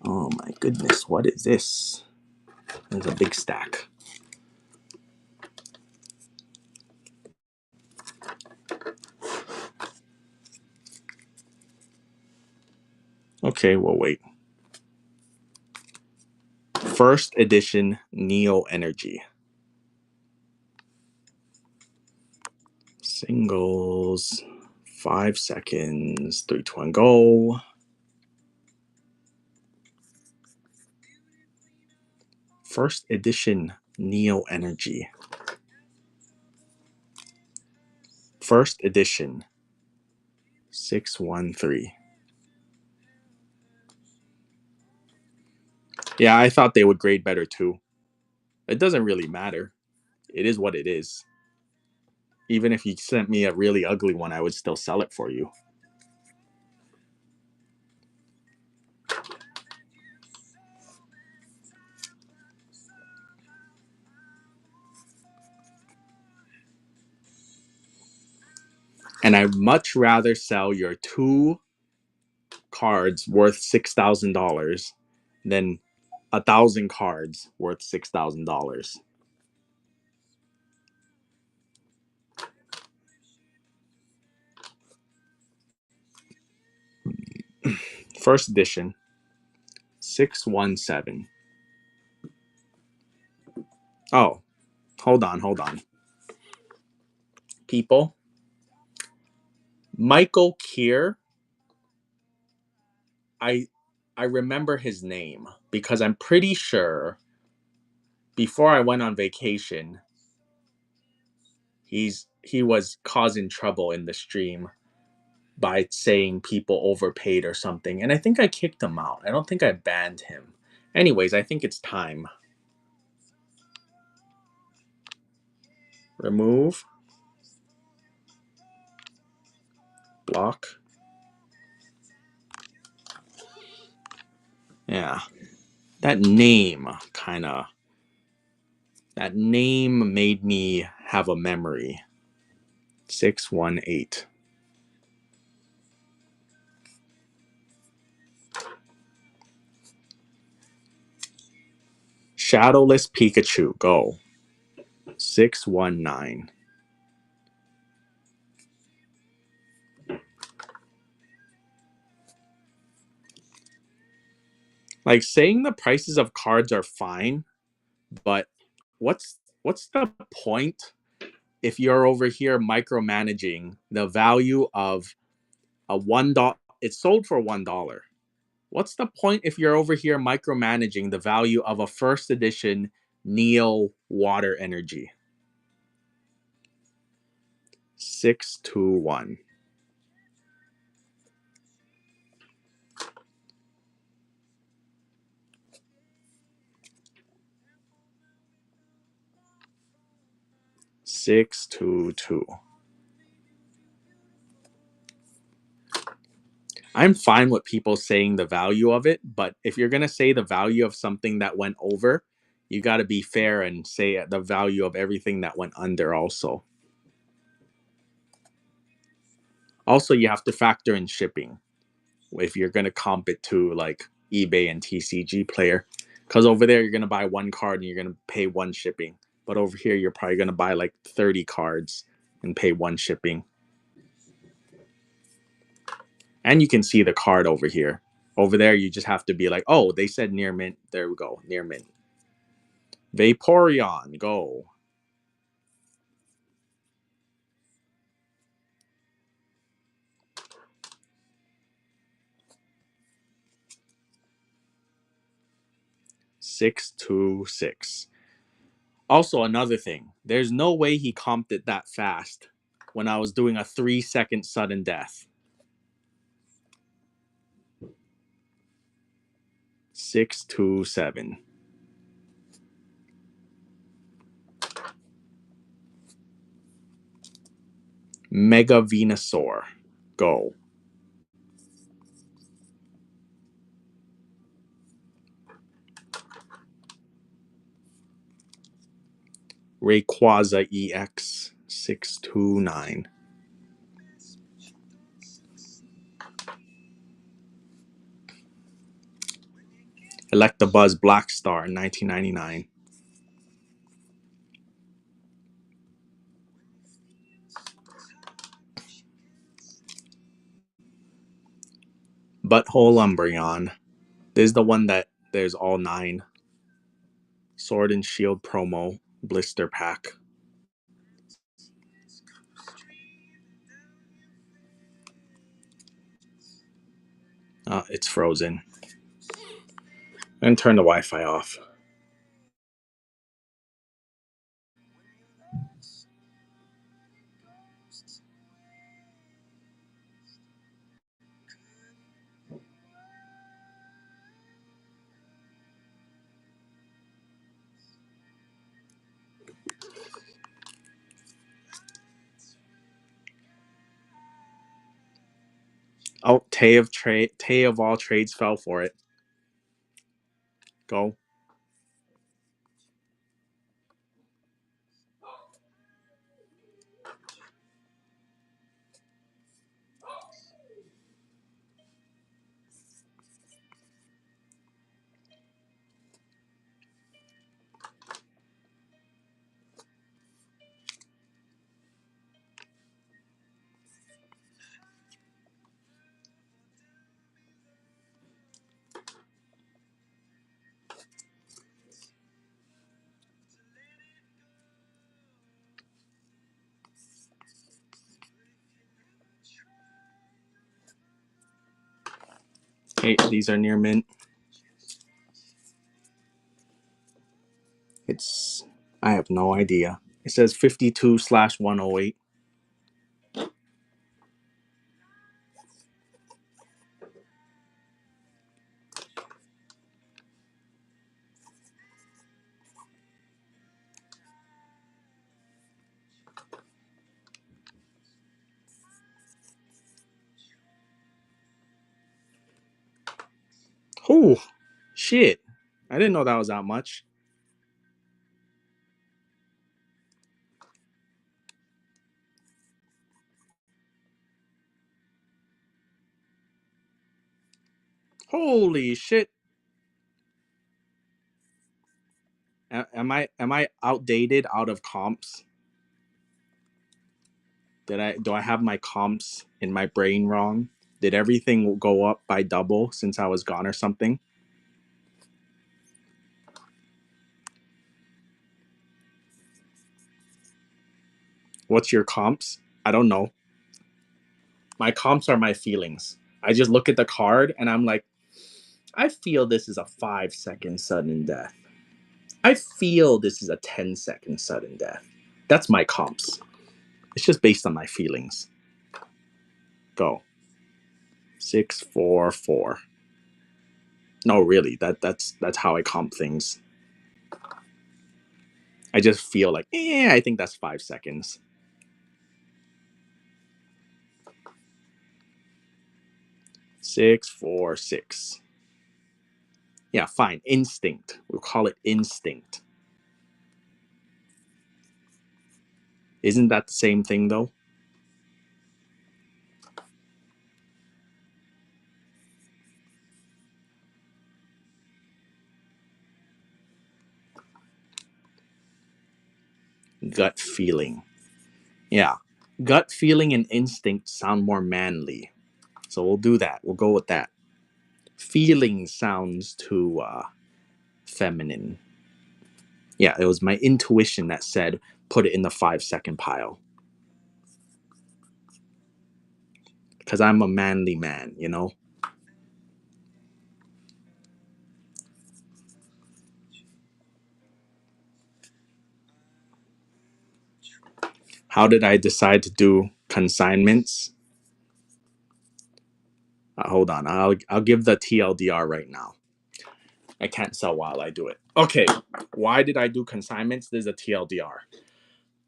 Oh my goodness. What is this? There's a big stack. Okay, we'll wait. First edition Neo Energy. Singles. 5 seconds. 3, 2, 1, go. First edition Neo Energy. First edition. 613. Yeah, I thought they would grade better too. It doesn't really matter. It is what it is. Even if you sent me a really ugly one, I would still sell it for you. And I'd much rather sell your 2 cards worth $6,000 than 1,000 cards worth $6,000. First edition. 617. Oh, hold on. People, Michael Kier, I I remember his name because I'm pretty sure before I went on vacation, he was causing trouble in the stream by saying people overpaid or something, and I think I kicked him out. I don't think I banned him. Anyways, I think it's time. Remove. Block. Yeah. That name that name made me have a memory. 618. Shadowless Pikachu, go. 619. Like saying the prices of cards are fine, but what's the point if you're over here micromanaging the value of a $1? It's sold for $1. What's the point if you're over here micromanaging the value of a first edition Neo Water Energy? 621. 622. I'm fine with people saying the value of it, but if you're going to say the value of something that went over, you got to be fair and say the value of everything that went under also. Also, you have to factor in shipping if you're going to comp it to like eBay and TCG Player. Because over there, you're going to buy one card and you're going to pay one shipping. But over here, you're probably going to buy like 30 cards and pay one shipping. And you can see the card over here. Over there, you just have to be like, oh, they said near mint. There we go, near mint. Vaporeon, go. Six, 2, 6. Also, another thing, there's no way he comped it that fast when I was doing a 3-second sudden death. 6, 2, 7. Mega Venusaur, go. Rayquaza EX, 629. Electabuzz Black Star, 1999. Butthole Umbreon. This is the one that there's all 9. Sword and Shield promo, blister pack. It's frozen. And turn the Wi-Fi off. Oh, Tay of all trades fell for it. Go. Hey, these are near mint. I have no idea. It says 52/108. Oh, shit. I didn't know that was that much. Holy shit. Am I outdated out of comps? Do I have my comps in my brain wrong? Did everything go up by double since I was gone or something? What's your comps? I don't know. My comps are my feelings. I just look at the card and I'm like, I feel this is a 5-second sudden death. I feel this is a 10-second sudden death. That's my comps. It's just based on my feelings. Go. 6, 4, 4. No, really. That's how I comp things. I just feel like, I think that's 5 seconds. Six, four, six. Yeah, fine. Instinct. We'll call it instinct. Isn't that the same thing though? Gut feeling. Yeah. Gut feeling and instinct sound more manly. So we'll do that. We'll go with that. Feeling sounds too feminine. Yeah, it was my intuition that said put it in the 5 second pile. Because I'm a manly man, you know? How did I decide to do consignments? Hold on, I'll give the TLDR right now. I can't sell while I do it. Okay, why did I do consignments? There's a TLDR.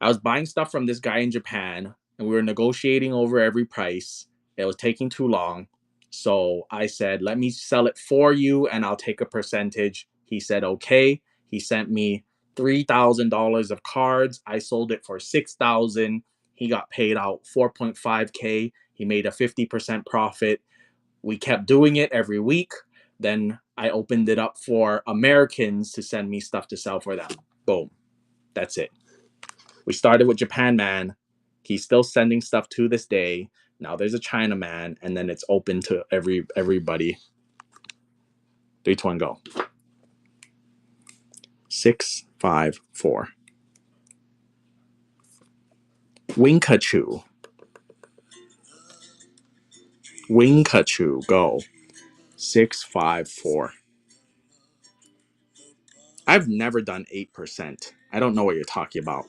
I was buying stuff from this guy in Japan, and we were negotiating over every price. It was taking too long, so I said, "Let me sell it for you, and I'll take a percentage." He said, "Okay." He sent me $3,000 of cards. I sold it for 6,000. He got paid out 4.5K. He made a 50% profit. We kept doing it every week. Then I opened it up for Americans to send me stuff to sell for them. Boom. That's it. We started with Japan Man. He's still sending stuff to this day. Now there's a China Man, and then it's open to everybody. 3, 2, 1, go. 6, 5, 4. Winkachu. Winkachu, go. 6, 5, 4. I've never done 8%. I don't know what you're talking about.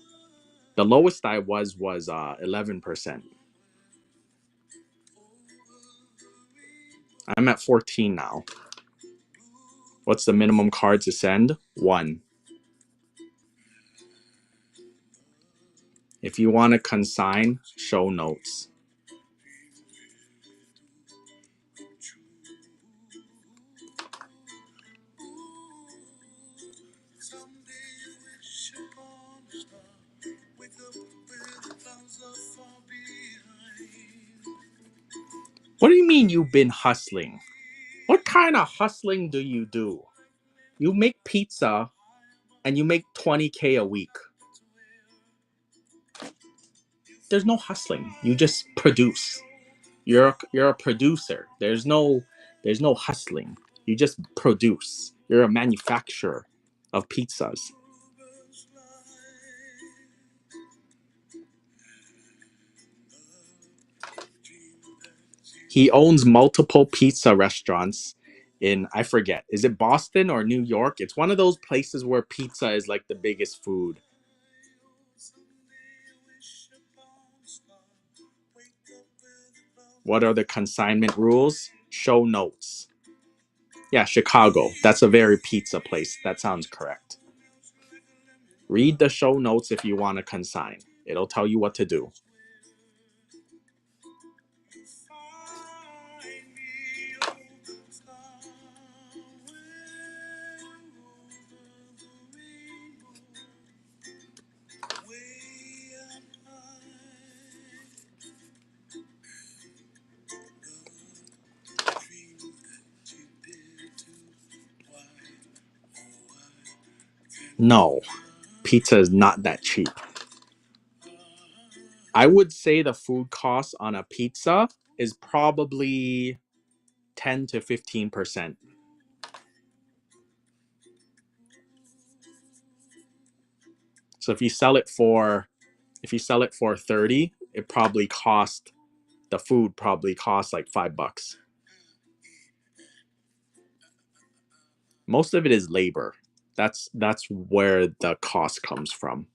The lowest I was 11%. I'm at 14 now. What's the minimum card to send? 1. If you want to consign, show notes. What do you mean you've been hustling? What kind of hustling do you do? You make pizza and you make 20K a week. There's no hustling. You just produce. You're a producer. There's no hustling. You just produce. You're a manufacturer of pizzas. He owns multiple pizza restaurants in, I forget, is it Boston or New York? It's one of those places where pizza is like the biggest food. What are the consignment rules? Show notes. Yeah, Chicago. That's a very pizza place. That sounds correct. Read the show notes if you want to consign. It'll tell you what to do. No, pizza is not that cheap. I would say the food cost on a pizza is probably 10 to 15%. So if you sell it for 30, the food probably costs like $5. Most of it is labor. That's where the cost comes from.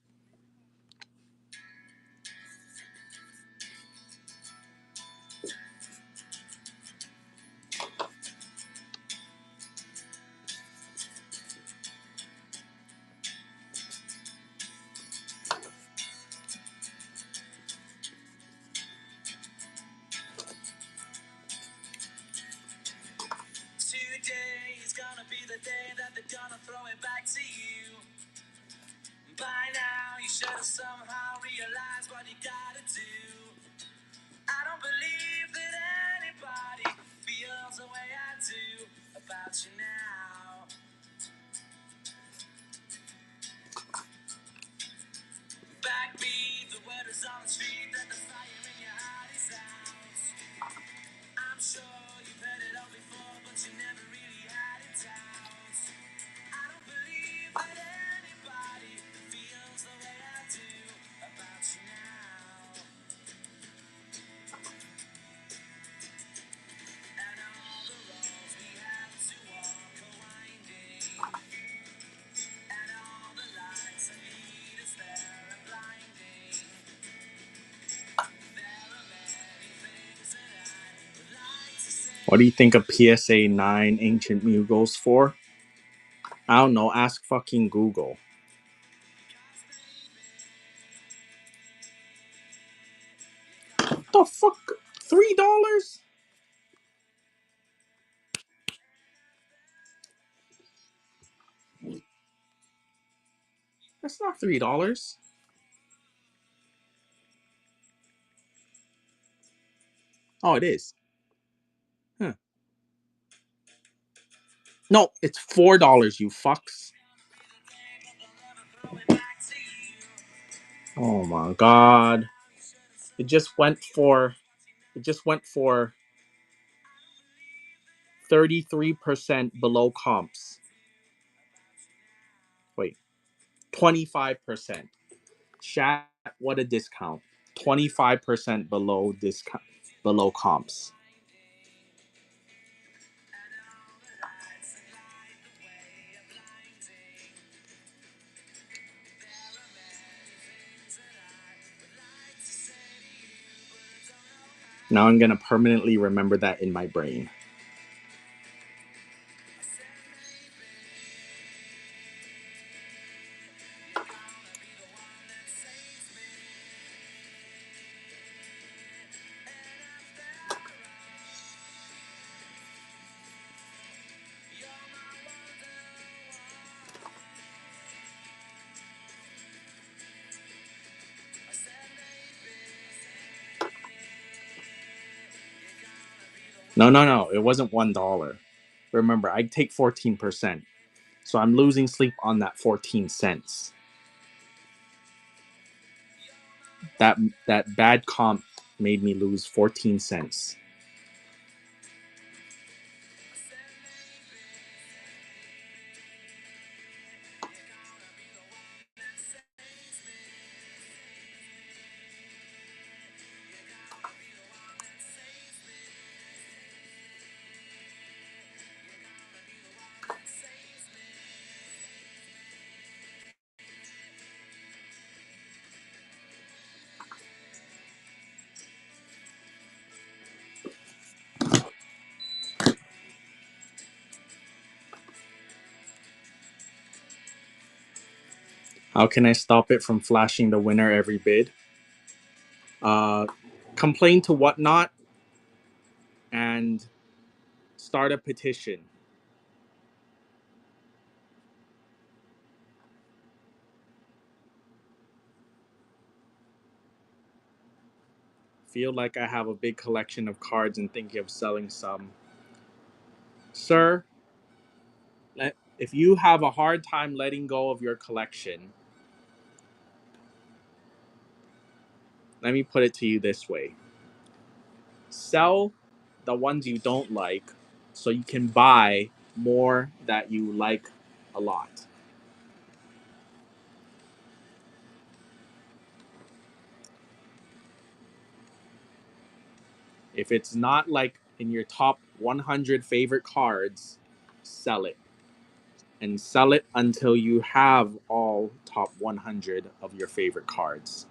should have somehow realized what you gotta do. I don't believe that anybody feels the way I do about you now. Backbeat, the word is on the street that the fire in your heart is out. I'm sure you've heard it all before, but you never really had it out. I don't believe that anybody feels the way I do about you now. And all the roads we have to walk are winding. And all the lights that lead us there are blinding. There are many things that I would like to say. What do you think a PSA 9 Ancient Mew goes for? I don't know. Ask fucking Google. The fuck? $3? That's not $3. Oh, it is. Huh. No, it's $4, you fucks. Oh my god. It just went for 33% below comps. Wait, 25%. Chat, what a discount. 25% below discount, below comps. Now I'm gonna permanently remember that in my brain. No. It wasn't $1. Remember, I take 14%. So I'm losing sleep on that 14 cents. That bad comp made me lose 14 cents. How can I stop it from flashing the winner every bid? Complain to Whatnot and start a petition. Feel like I have a big collection of cards and thinking of selling some. Sir, if you have a hard time letting go of your collection, let me put it to you this way. Sell the ones you don't like so you can buy more that you like a lot. If it's not like in your top 100 favorite cards, sell it. And sell it until you have all top 100 of your favorite cards.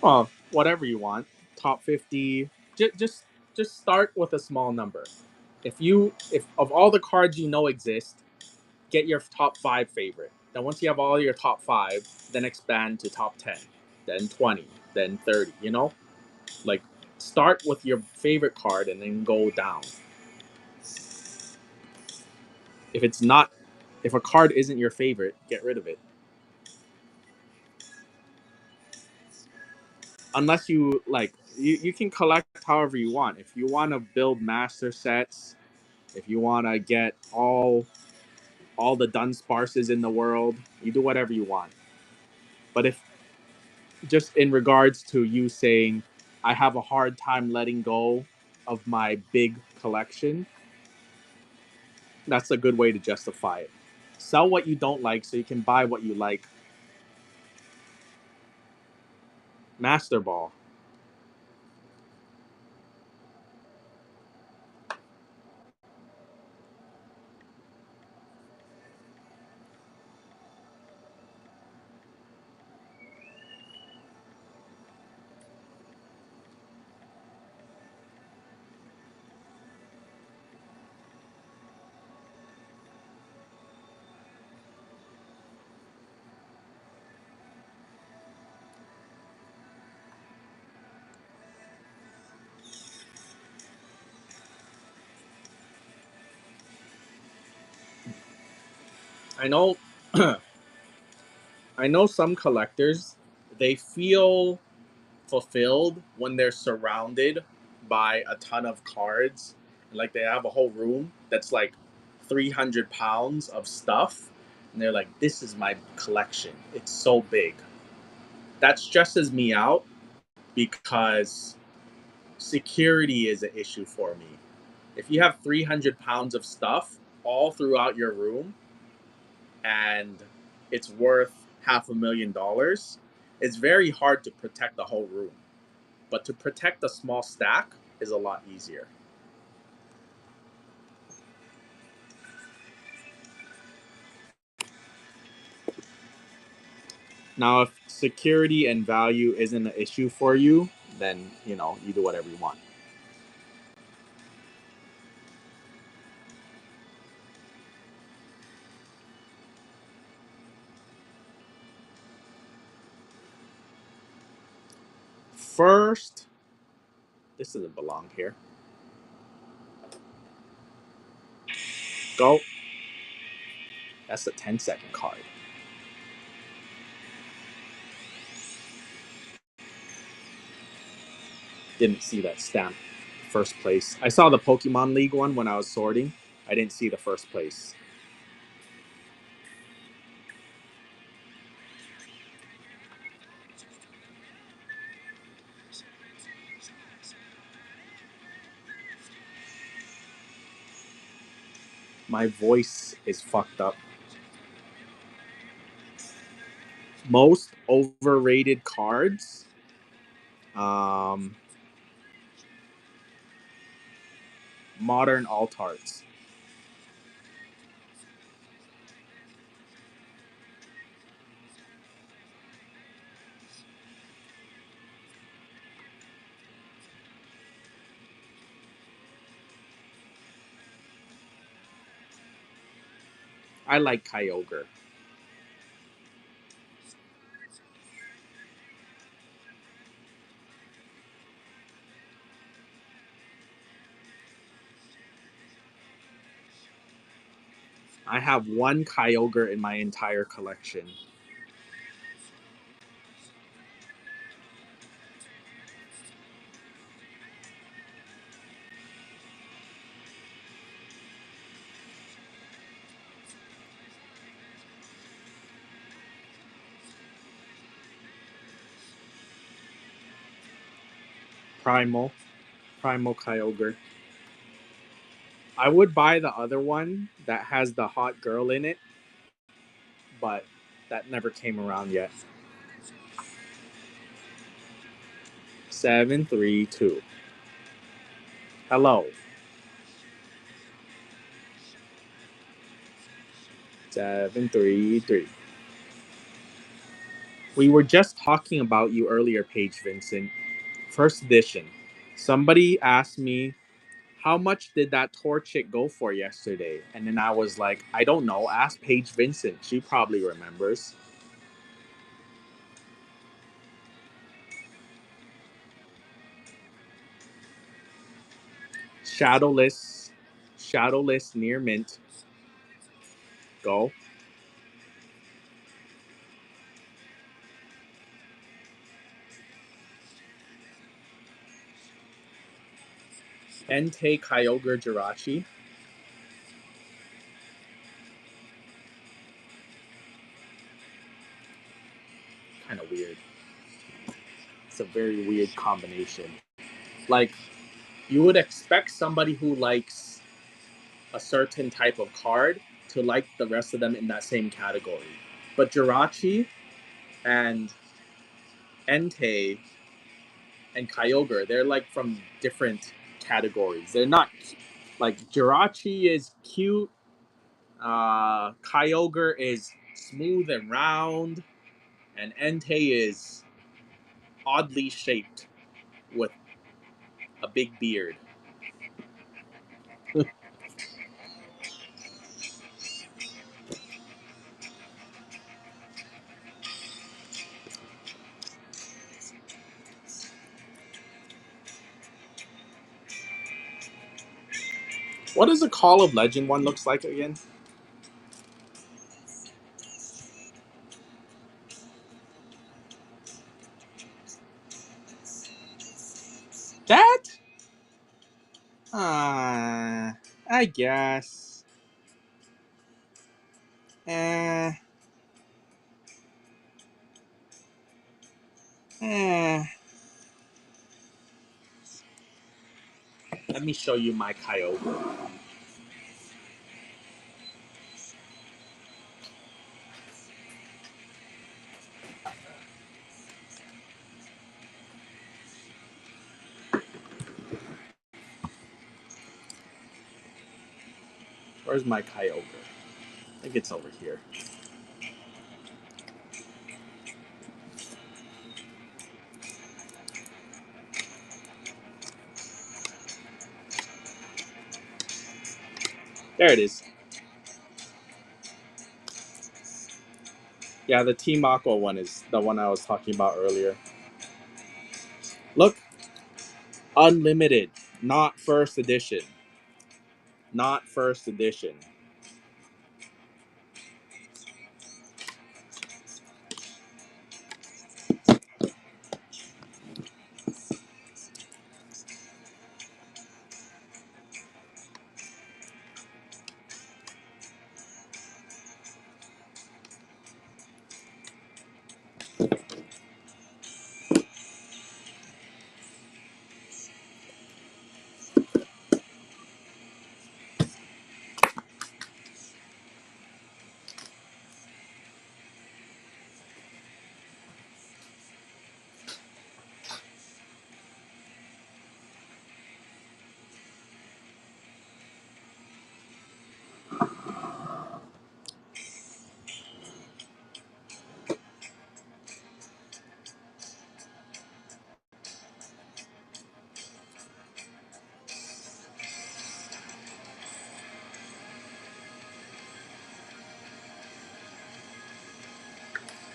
Well, whatever you want. Top 50. Just start with a small number. If of all the cards you know exist, get your top 5 favorite. Then once you have all your top 5, then expand to top 10, then 20, then 30, you know? Like start with your favorite card and then go down. If it's not if a card isn't your favorite, get rid of it. Unless you can collect however you want. If you want to build master sets, if you want to get all the Dunsparces in the world, you do whatever you want. But if just in regards to you saying I have a hard time letting go of my big collection, that's a good way to justify it. Sell what you don't like so you can buy what you like. Master Ball. I know I know some collectors, they feel fulfilled when they're surrounded by a ton of cards. Like they have a whole room that's like 300 pounds of stuff. And they're like, this is my collection. It's so big. That stresses me out because security is an issue for me. If you have 300 pounds of stuff all throughout your room and it's worth $500,000, it's very hard to protect the whole room. But to protect a small stack is a lot easier. Now, if security and value isn't an issue for you, then you do whatever you want. First, this doesn't belong here. Go. That's a 10-second card. Didn't see that stamp. First place. I saw the Pokemon League one when I was sorting. I didn't see the first place. My voice is fucked up. Most overrated cards. Um, Modern alt arts. I like Kyogre. I have one Kyogre in my entire collection. Primal. Primal Kyogre. I would buy the other one that has the hot girl in it, but that never came around yet. 732. Hello. 733. We were just talking about you earlier, Paige Vincent. First edition. Somebody asked me, how much did that tour chick go for yesterday? And then I was like, I don't know. Ask Paige Vincent. She probably remembers. Shadowless. Shadowless near mint. Go. Entei Kyogre Jirachi. Kind of weird. It's a very weird combination. Like, you would expect somebody who likes a certain type of card to like the rest of them in that same category. But Jirachi and Entei and Kyogre, they're like from different categories. They're not like Jirachi is cute, Kyogre is smooth and round, and Entei is oddly shaped with a big beard. What does a Call of Legend one looks like again? That? I guess. Eh, eh. Let me show you my Kyogre. Where's my Kyogre? I think it's over here. There it is. Yeah, the Team Aqua one is the one I was talking about earlier. Look, unlimited, not first edition. Not first edition.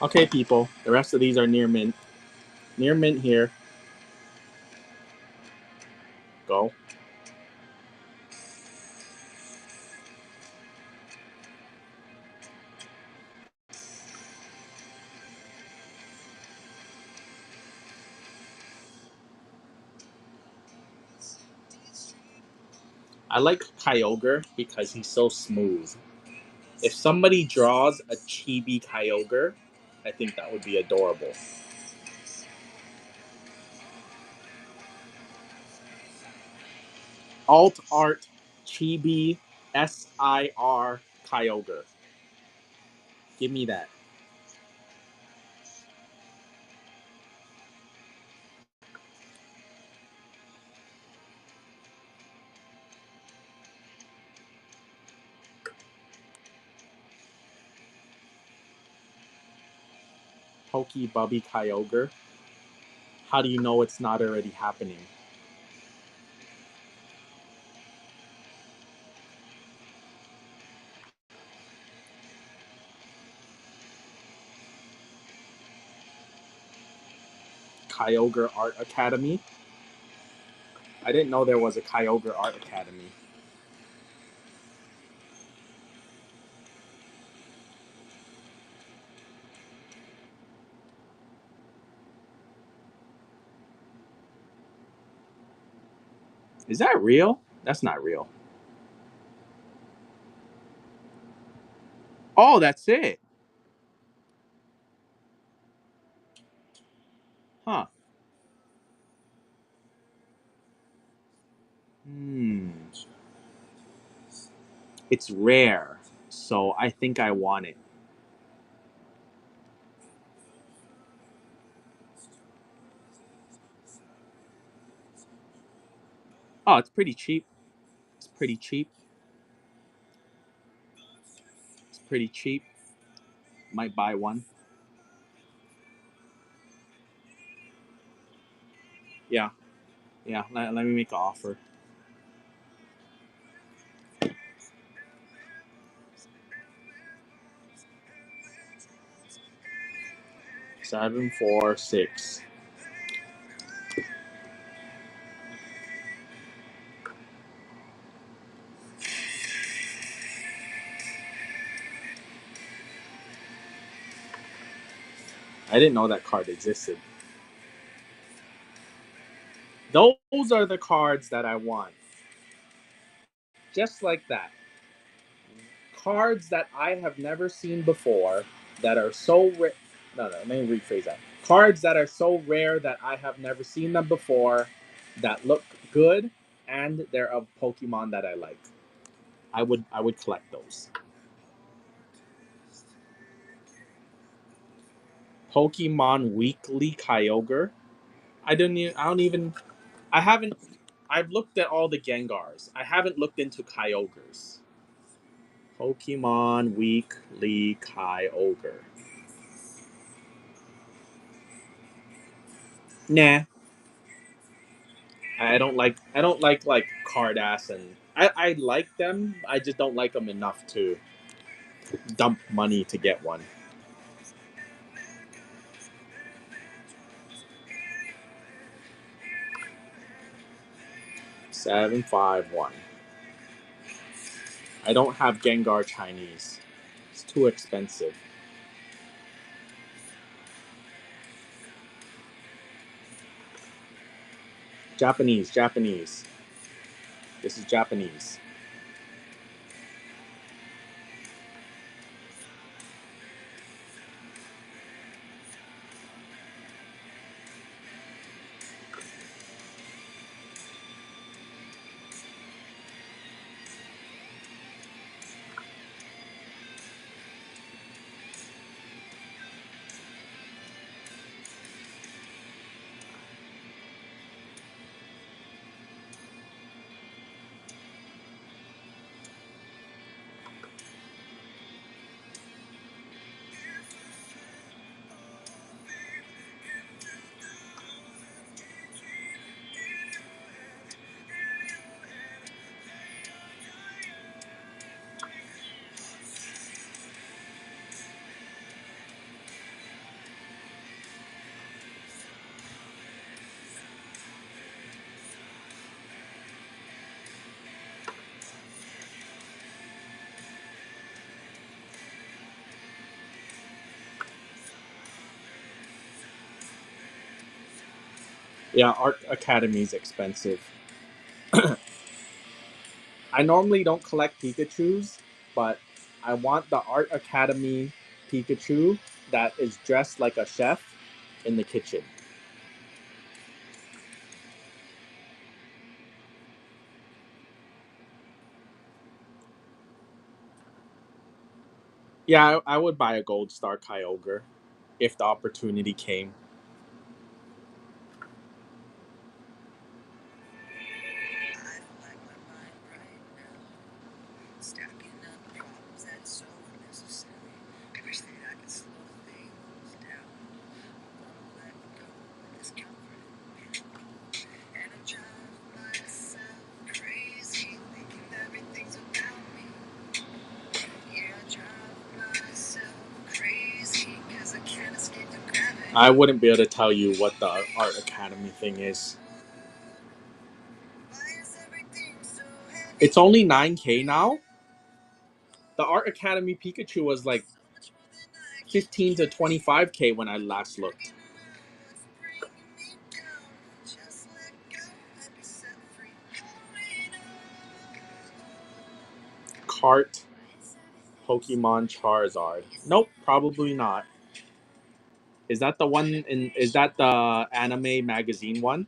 Okay, people. The rest of these are near mint. Near mint here. Go. I like Kyogre because he's so smooth. If somebody draws a chibi Kyogre, I think that would be adorable. Alt art chibi SIR Kyogre. Give me that. Pokey Bubby Kyogre? How do you know it's not already happening? Kyogre Art Academy? I didn't know there was a Kyogre Art Academy. Is that real? That's not real. Oh, that's it. Huh. Hmm. It's rare, so I think I want it. Oh, it's pretty cheap. It's pretty cheap. It's pretty cheap. Might buy one. Yeah. Yeah. Let me make an offer. 746. I didn't know that card existed. Those are the cards that I want. Just like that. Cards that I have never seen before that are so rare. No, let me rephrase that. Cards that are so rare that I have never seen them before, that look good, and they're of Pokemon that I like. I would collect those. Pokemon Weekly Kyogre. I don't even. I haven't. I've looked at all the Gengars. I haven't looked into Kyogres. Pokemon Weekly Kyogre. Nah, I don't like card ass, and I like them. I just don't like them enough to dump money to get one. 751. I don't have Gengar Chinese. It's too expensive. Japanese, Japanese. This is Japanese. Yeah, Art Academy is expensive. I normally don't collect Pikachu's, but I want the Art Academy Pikachu that is dressed like a chef in the kitchen. Yeah, I would buy a Gold Star Kyogre if the opportunity came. I wouldn't be able to tell you what the Art Academy thing is. It's only 9K now. The Art Academy Pikachu was like 15 to 25K when I last looked. Cart Pokemon Charizard. Nope, probably not. Is that the one in? Is that the anime magazine one?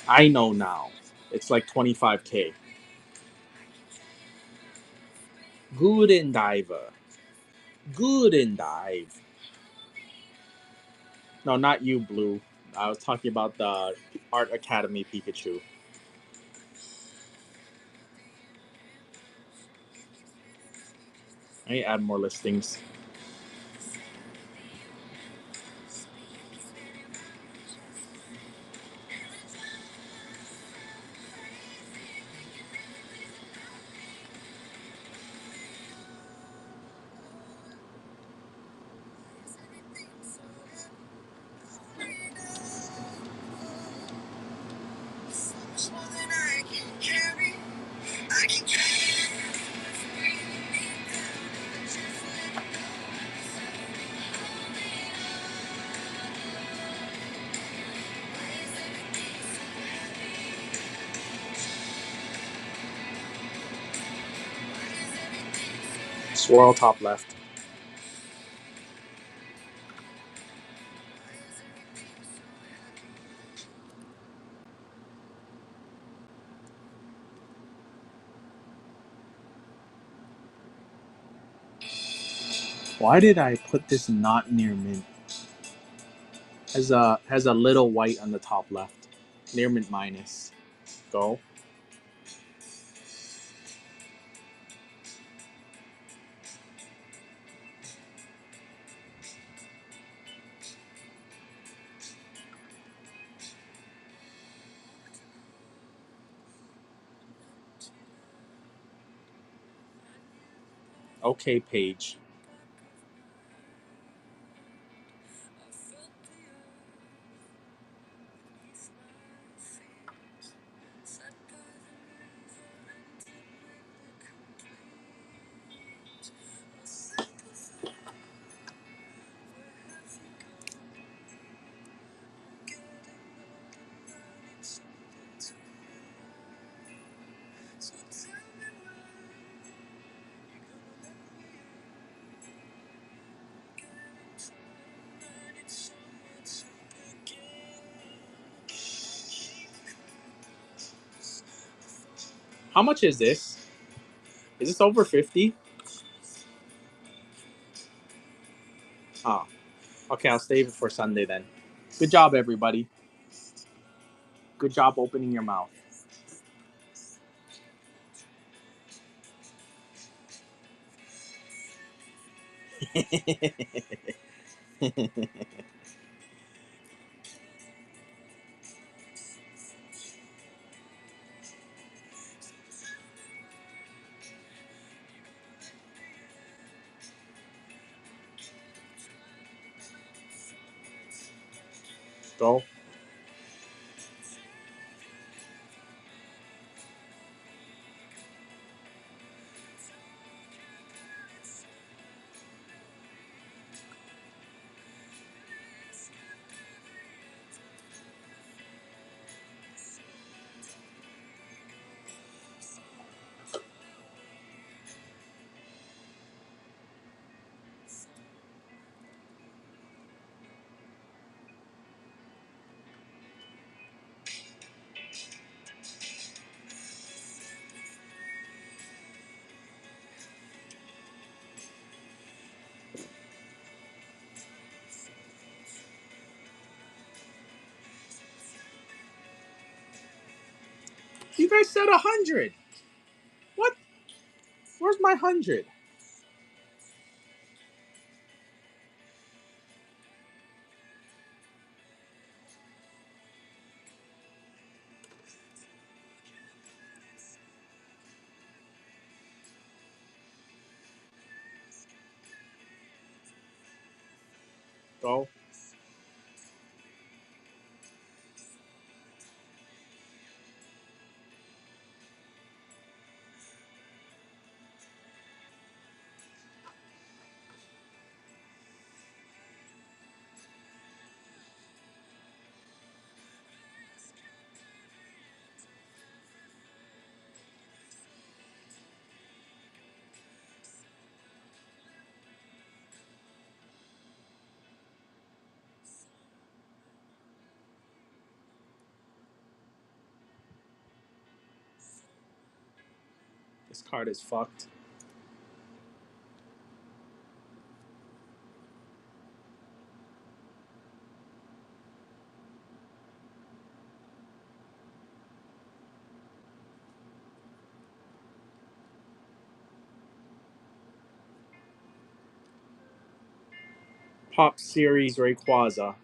I know now. It's like 25K. Good and diver. Good and dive. No, not you, Blue. I was talking about the Art Academy Pikachu. I need to add more listings. Swirl top left. Why did I put this not near mint? Has a little white on the top left. Near mint minus. Go. Okay, page. How much is this? Is this over 50? Ah, okay, I'll save it for Sunday then. Good job, everybody. Good job opening your mouth. Go. You guys said 100. What? Where's my 100? Go. This card is fucked. Pop Series Rayquaza.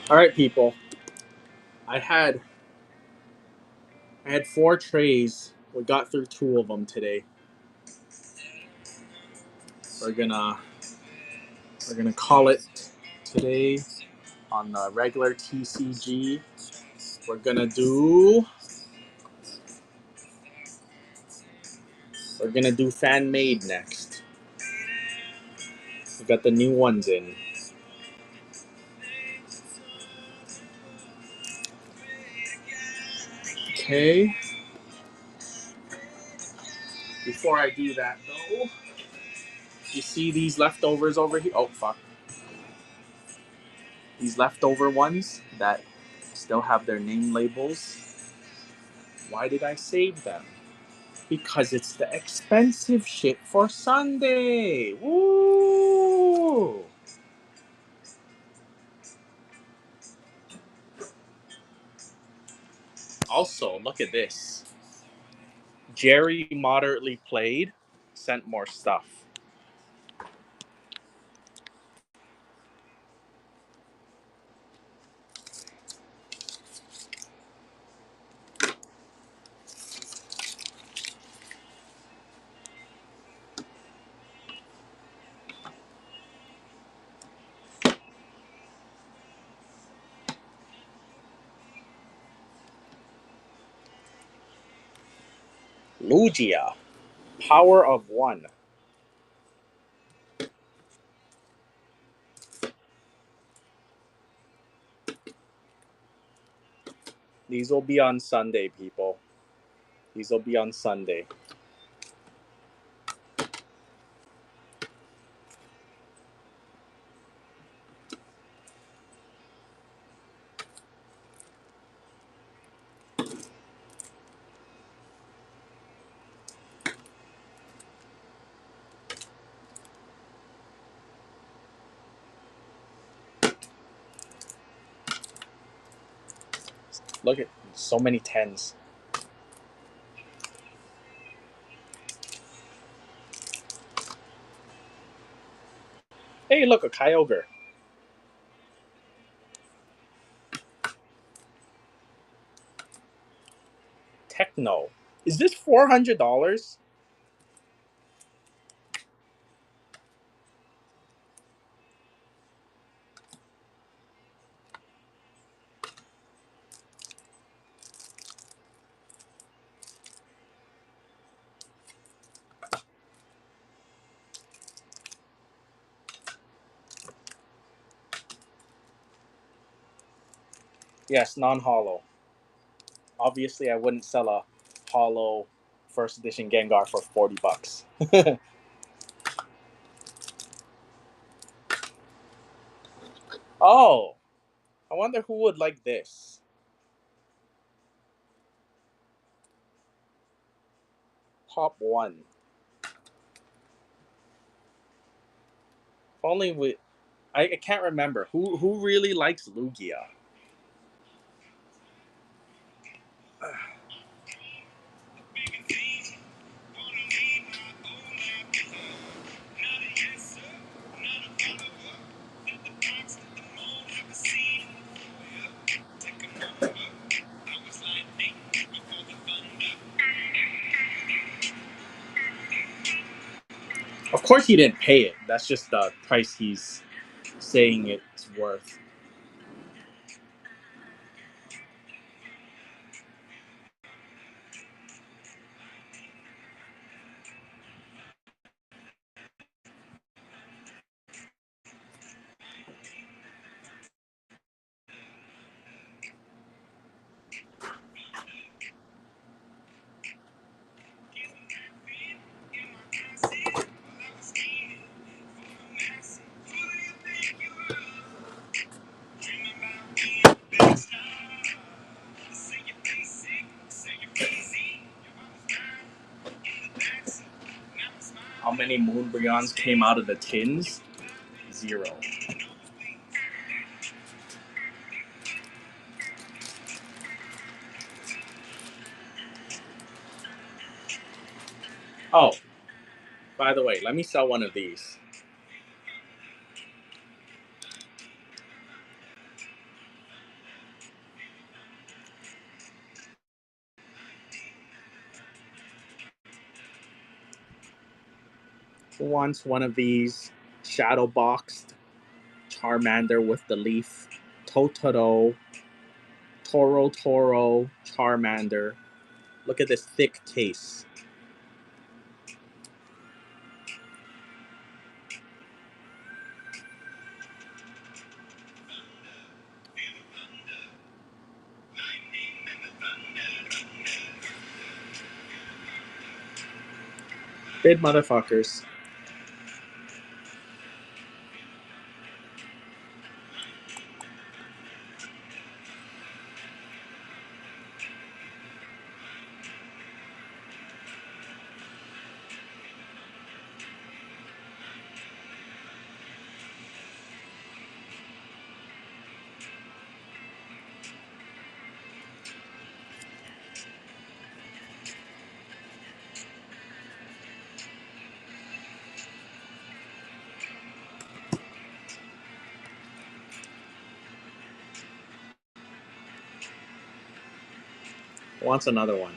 All right, people. I had 4 trays. We got through 2 of them today. We're gonna call it today on the regular TCG. We're gonna do fan made next. We got the new ones in. Okay. Before I do that though, you see these leftovers over here? Oh fuck. These leftover ones that still have their name labels. Why did I save them? Because it's the expensive shit for Sunday. Woo! Also, look at this. Jerry moderately played, sent more stuff. Lugia, Power of One. These will be on Sunday, people. These will be on Sunday. Look at so many 10s. Hey, look, a Kyogre. Techno. Is this $400? Yes, non-hollow. Obviously, I wouldn't sell a hollow first edition Gengar for $40. Oh, I wonder who would like this. Pop one. If only we. I can't remember who really likes Lugia. Of course, he didn't pay it. That's just the price he's saying it's worth. How many Moonbryons came out of the tins? 0. Oh, by the way, let me sell one of these. Who wants one of these shadow boxed Charmander with the leaf? Totoro, Toro, Charmander. Look at this thick case. Bid motherfuckers. Wants another one.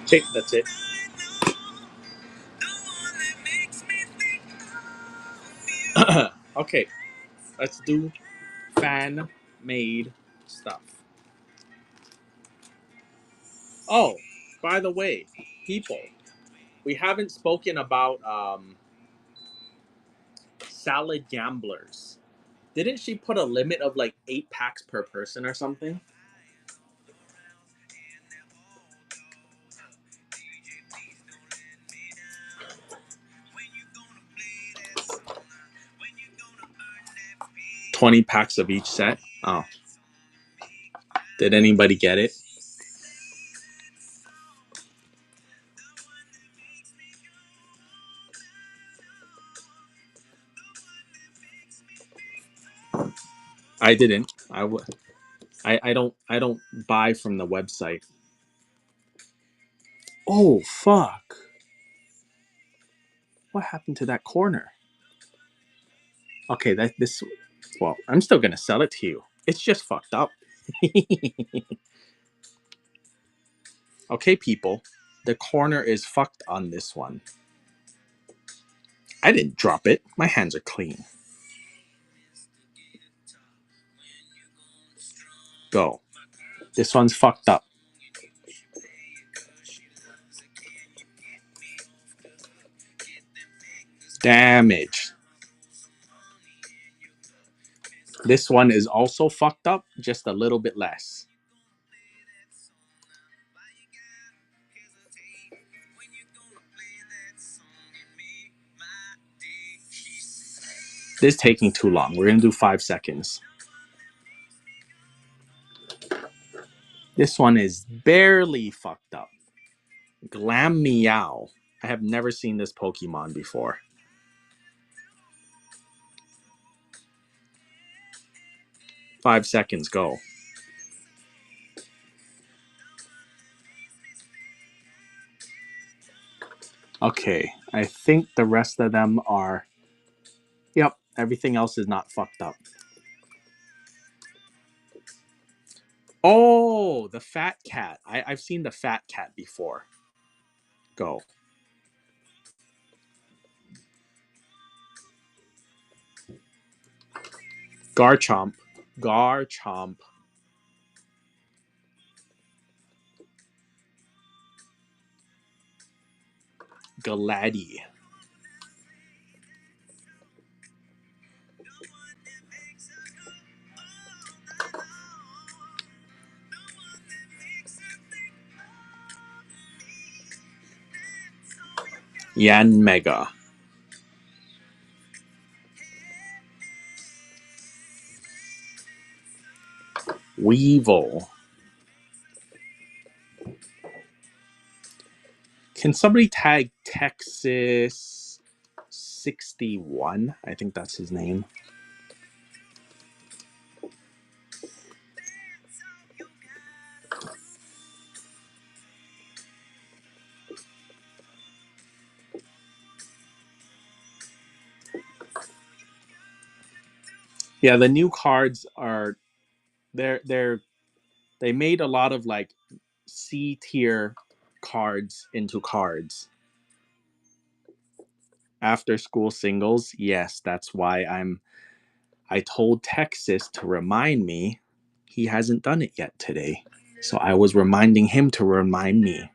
Okay, that's it. Okay, let's do fan made stuff. Oh, by the way, people, we haven't spoken about Salad Gamblers. Didn't she put a limit of like 8 packs per person or something? $20 of each set. Oh, did anybody get it? I didn't. I don't buy from the website. Oh fuck! What happened to that corner? Okay, that this. Well, I'm still gonna sell it to you. It's just fucked up. Okay, people, the corner is fucked on this one. I didn't drop it. My hands are clean. Go. This one's fucked up. Damage. This one is also fucked up, just a little bit less. This is taking too long. We're going to do 5 seconds. This one is barely fucked up. Glam Meow. I have never seen this Pokemon before. Five seconds, go. Okay, I think the rest of them are... Yep, everything else is not fucked up. Oh, the fat cat. I've seen the fat cat before. Go. Garchomp. Garchomp. Galadi. Yanmega. Weevil. Can somebody tag Texas 61? I think that's his name. Yeah, the new cards are they made a lot of like C tier cards into cards. After school singles, yes, that's why I told Texas to remind me. He hasn't done it yet today. So I was reminding him to remind me.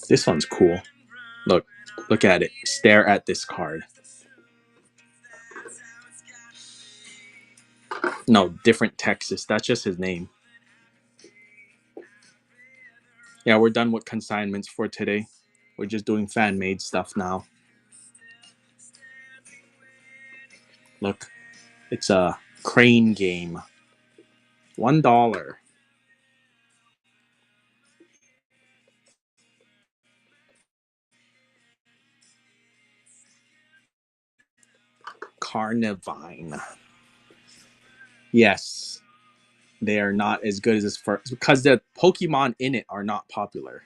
This one's cool. Look at it. Stare at this card. No, different Texas. That's just his name. Yeah, we're done with consignments for today. We're just doing fan-made stuff now. Look, it's a crane game. $1. Carnivine. Yes, they are not as good as this first because the Pokemon in it are not popular.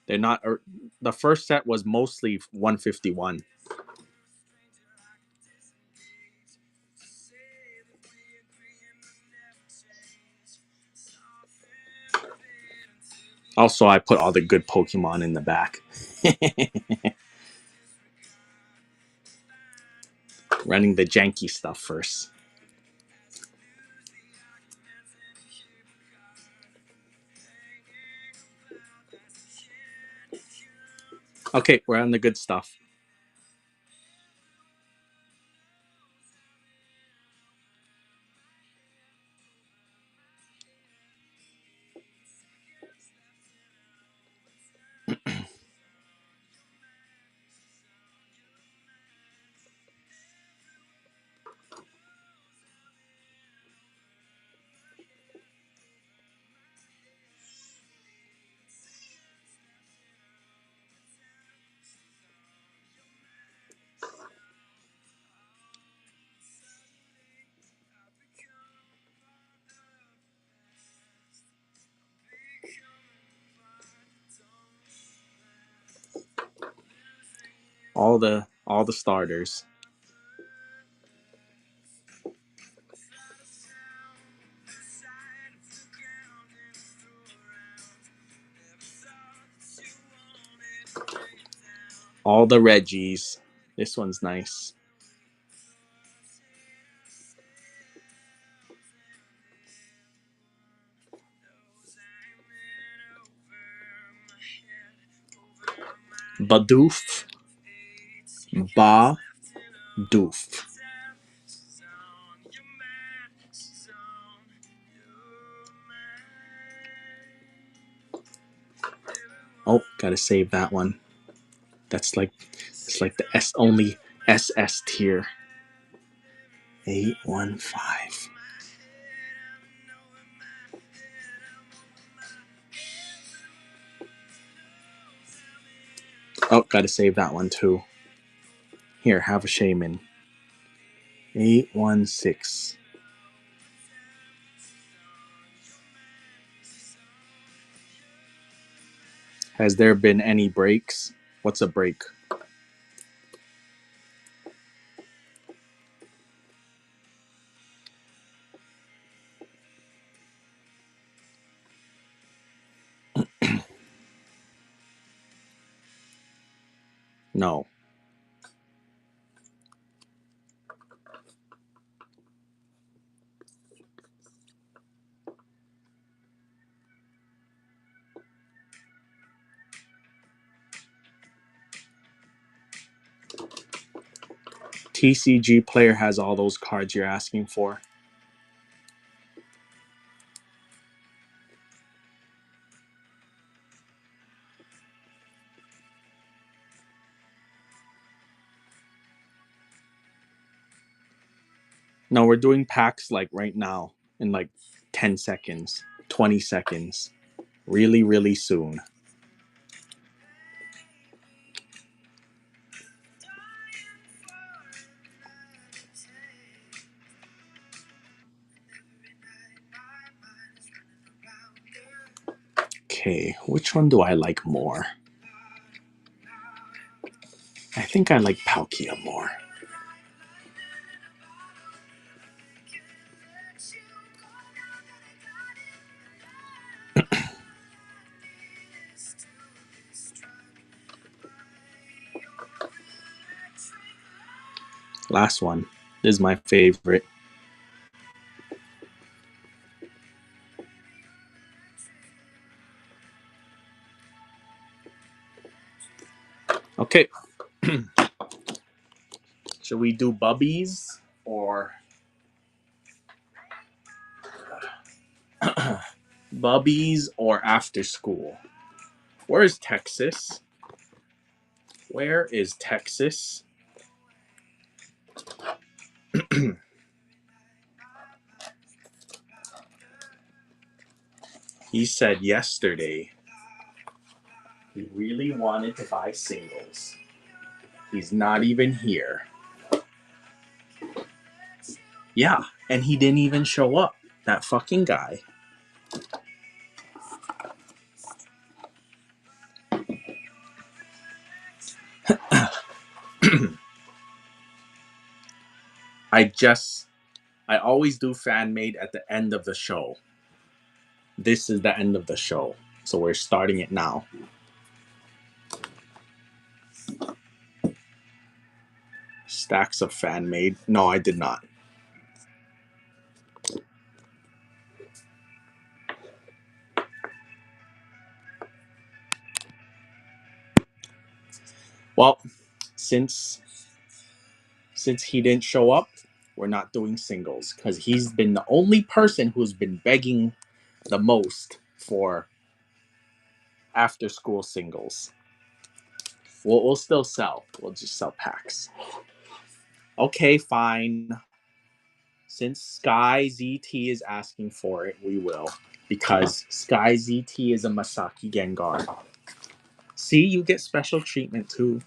They're not. The first set was mostly 151. Also, I put all the good Pokemon in the back. Running the janky stuff first. Okay, we're on the good stuff. All All the starters. All the Reggies. This one's nice. Badoof. Ba-doof. Oh, gotta save that one. It's like the S only SS tier. 815. Oh, gotta save that one too. Here, have a shaman. 816. Has there been any breaks? What's a break? No. TCG player has all those cards you're asking for. No, we're doing packs like right now in like 10 seconds, 20 seconds. Really, really soon. Okay, which one do I like more? I think I like Palkia more. Last one. This is my favorite. Okay. Should we do Bubbies or Bubbies or After School? Where is Texas? Where is Texas? He said yesterday he really wanted to buy singles. He's not even here. Yeah, and he didn't even show up. That fucking guy. I always do fan made at the end of the show. This is the end of the show. So we're starting it now. Stacks of fan made. No, I did not. Well, since he didn't show up, we're not doing singles because he's been the only person who's been begging the most for after school singles. We'll still sell. We'll just sell packs. Okay, fine. Since Sky ZT is asking for it, we will. Because Sky ZT is a Masaki Gengar. See, you get special treatment too.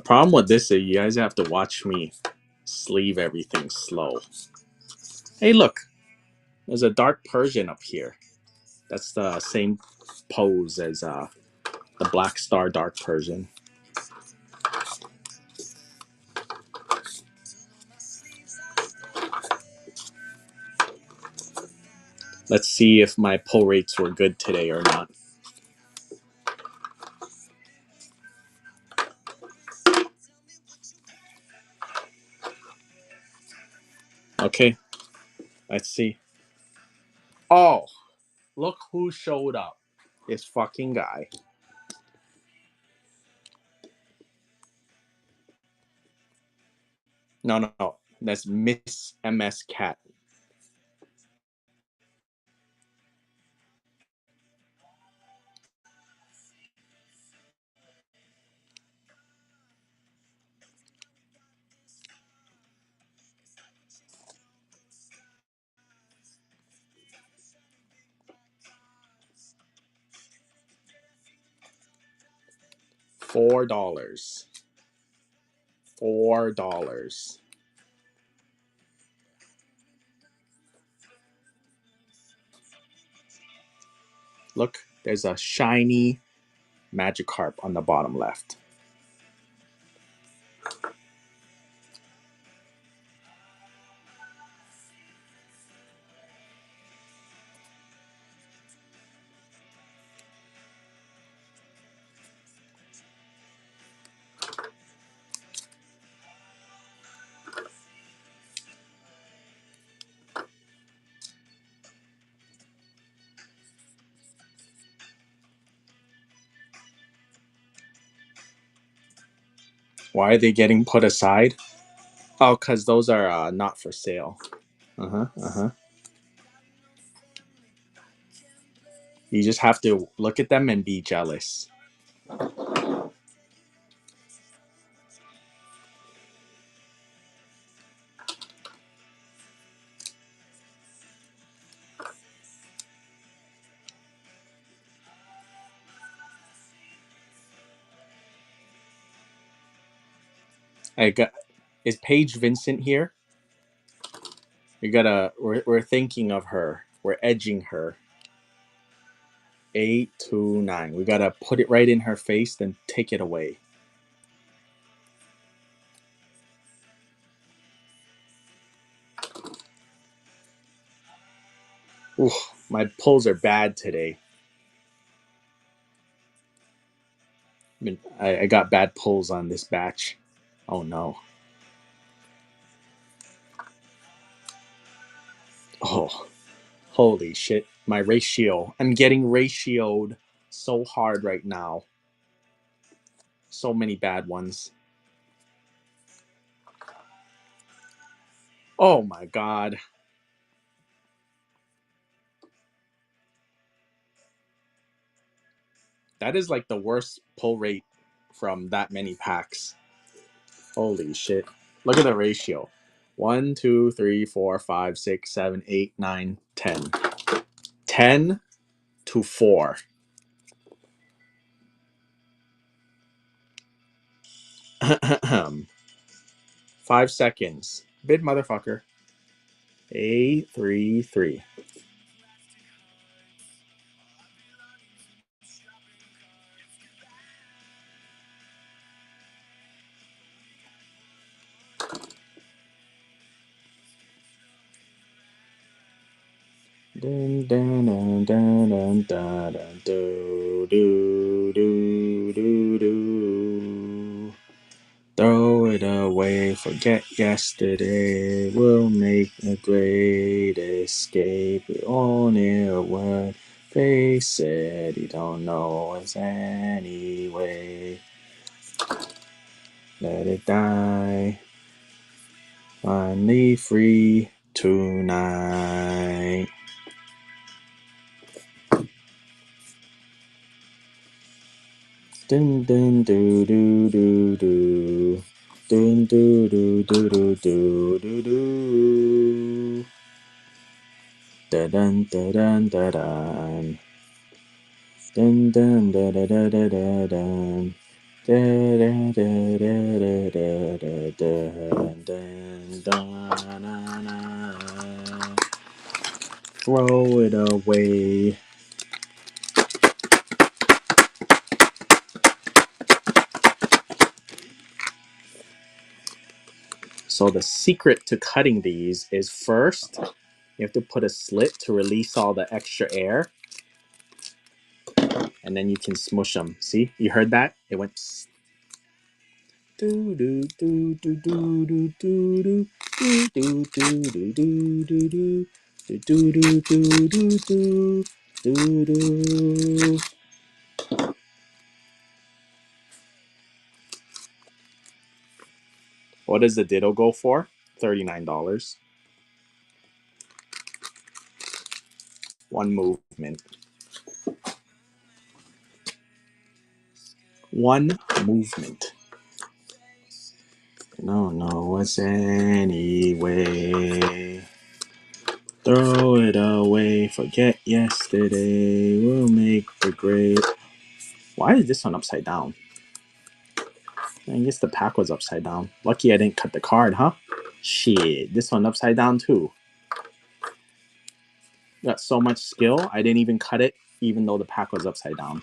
Problem with this is you guys have to watch me sleeve everything slow. Hey, look, there's a dark Persian up here. That's the same pose as the Black Star Dark Persian. Let's see if my pull rates were good today or not. Okay, let's see. Oh, look who showed up. This fucking guy. No. That's Miss MS Cat. $4. $4. Look, there's a shiny Magikarp on the bottom left. Why are they getting put aside? Oh, because those are not for sale. Uh-huh. You just have to look at them and be jealous. Is Paige Vincent here? We're thinking of her. We're edging her. 8 to 9. We gotta put it right in her face, then take it away. Ooh, my pulls are bad today. I got bad pulls on this batch. Oh no. Oh, holy shit. My ratio. I'm getting ratioed so hard right now. So many bad ones. Oh my god. That is like the worst pull rate from that many packs. Holy shit. Look at the ratio. 1, 2, 3, 4, 5, 6, 7, 8, 9, 10. 10 to 4. Ahem. 5 seconds. Bid motherfucker. 833. Dun, dun, dun, dun, dun, dun, dun, do, do, do, do, do. Throw it away, forget yesterday. We'll make a great escape. We all knew a word. Face said he don't know us anyway. Let it die. Finally free tonight. Dun dun do do do do. Dun do do do do do do do. Da dun da dun da dun. Dun dun da da da da da dun. Throw it away. So the secret to cutting these is first, you have to put a slit to release all the extra air. And then you can smush them. See? You heard that? It went psst. Do do do do do do do do do do do do do do do do do do do do. What does the ditto go for? $39. One movement. One movement. No, no, what's anyway? Throw it away. Forget yesterday. We'll make the grade. Why is this one upside down? I guess the pack was upside down. Lucky I didn't cut the card, huh? Shit, this one upside down too. Got so much skill, I didn't even cut it, even though the pack was upside down.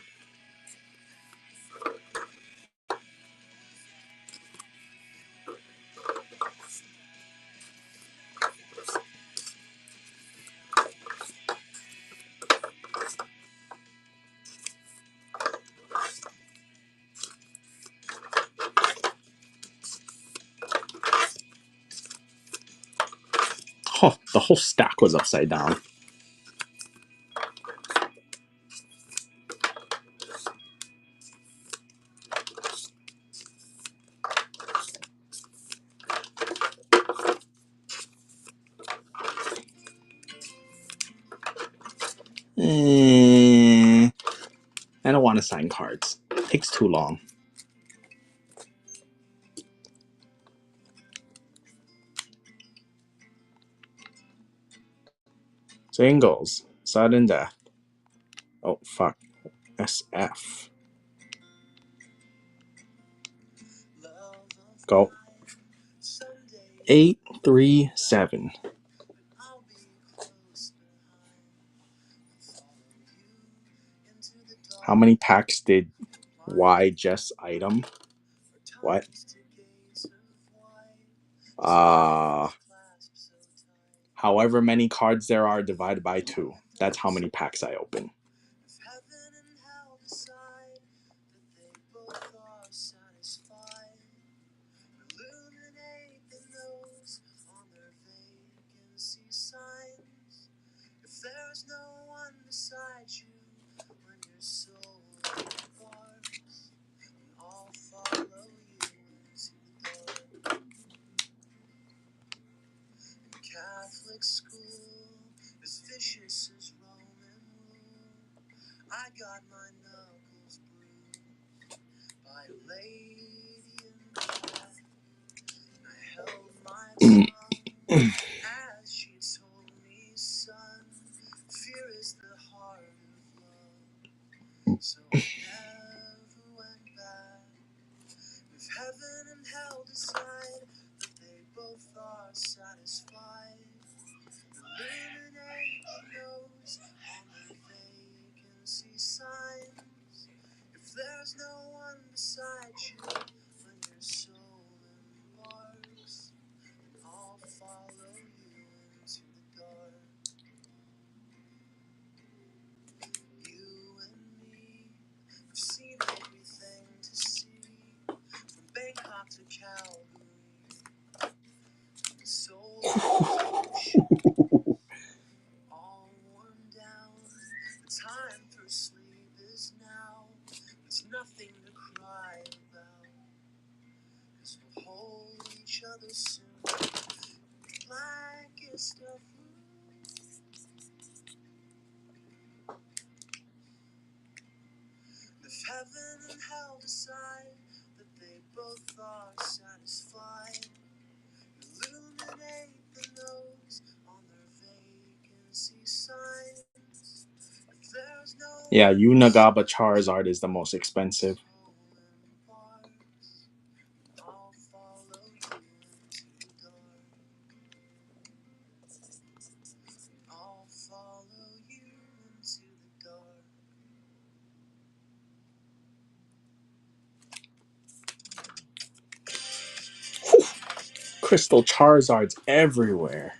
Oh, the whole stack was upside down. I don't want to sign cards. It takes too long. Singles. Sudden death. Oh, fuck. SF. Go. 837. How many packs did Y just item? What? However many cards there are divided by 2. That's how many packs I open. Catholic school, as vicious as Roman rule. I got my knuckles bruised by a lady in black. I held my tongue as she told me, son, fear is the heart of love. So I never went back. If heaven and hell decide that they both are satisfied, illuminate the nose on the vacancy signs. If there's no one beside you when your soul embarks, then I'll follow you into the dark. You and me have seen everything to see, from Bangkok to Calgary. The soul all worn down. The time for sleep is now. There's nothing to cry about, 'cause we'll hold each other soon. Blackest of rooms. If heaven and hell decide that they both are satisfied, illuminate the nose on their vacancy signs. Yeah, Unagaba Charizard is the most expensive. Crystal Charizards everywhere.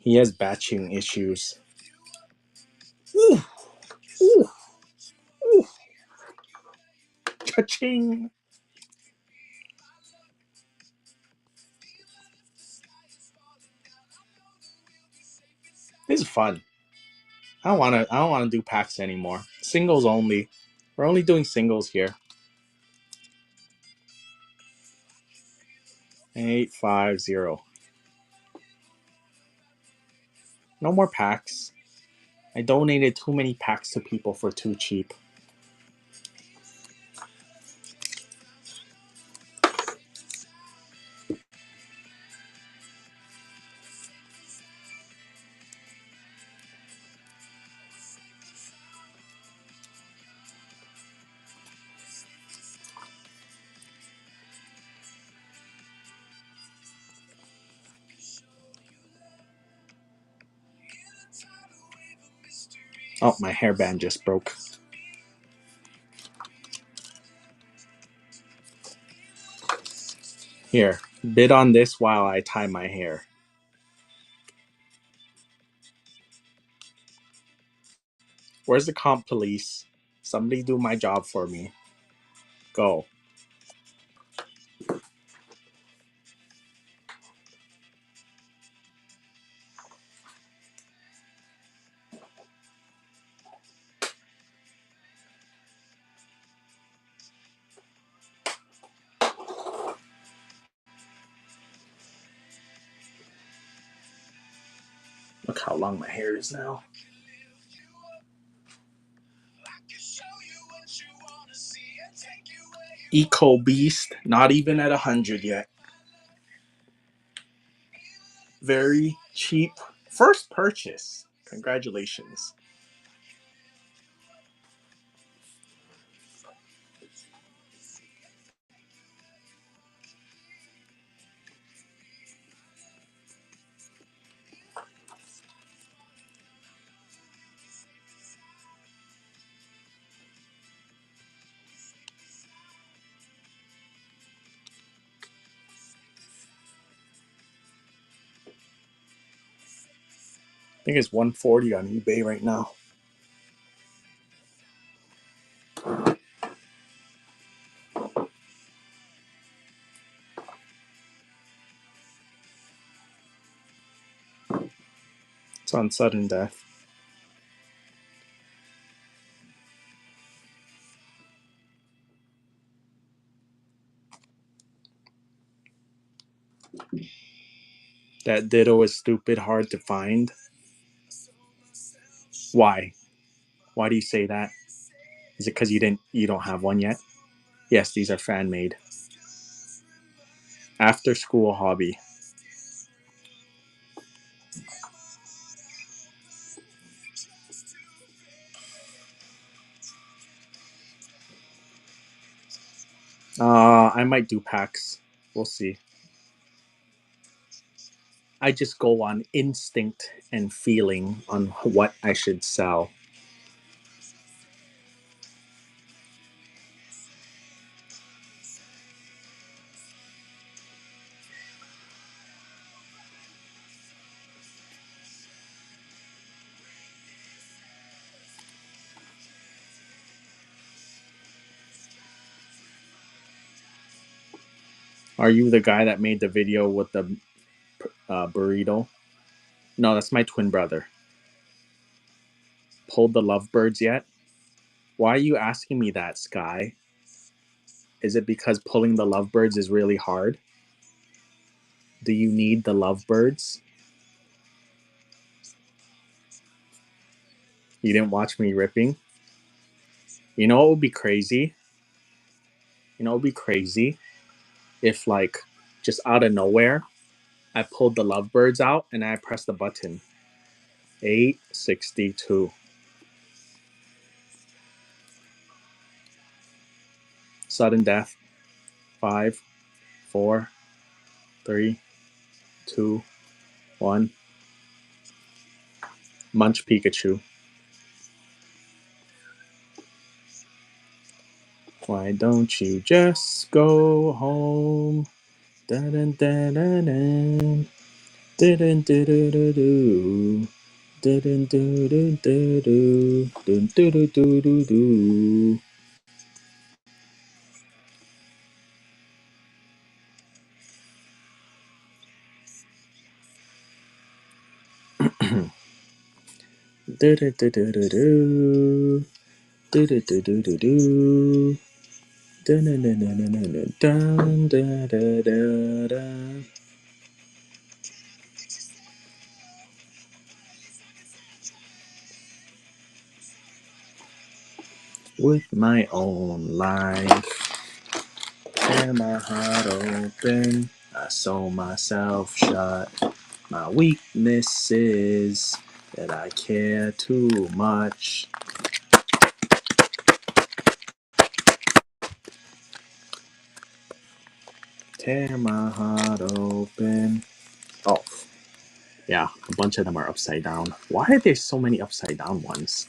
He has batching issues. Ooh, ooh, ooh. Cha-ching. This is fun. I don't wanna do packs anymore. Singles only. We're only doing singles here. 850. No more packs. I donated too many packs to people for too cheap. Oh, my hairband just broke. Here, bid on this while I tie my hair. Where's the comp police? Somebody do my job for me. Go. Look how long my hair is now. Eco Beast, not even at 100 yet. Very cheap. First purchase. Congratulations. I think it's 140 on eBay right now. It's on sudden death. That Ditto is stupid hard to find. Why? Why do you say that? Is it because you don't have one yet? Yes, these are fan made. After school hobby. I might do packs. We'll see. I just go on instinct and feeling on what I should sell. Are you the guy that made the video with the burrito? No, that's my twin brother. Pulled the lovebirds yet? Why are you asking me that, Sky? Is it because pulling the lovebirds is really hard? Do you need the lovebirds? You didn't watch me ripping? You know what would be crazy? You know what would be crazy? If, like, just out of nowhere, I pulled the lovebirds out and I pressed the button. 862. Sudden death. 5, 4, 3, 2, 1. Munch Pikachu. Why don't you just go home? Dun dun dun dun dun. Dun dun dun dun dun dun. Dun dun dun dun dun dun. Dun dun dun dun dun dun. Do do do do do do. Do do do do do do. Dun dun dun dun dun dun dun dun dun dun. With my own life, tear my heart open. I sew myself shut. My weakness is that I care too much. Tear my heart open. Oh, yeah, a bunch of them are upside down. Why are there so many upside down ones?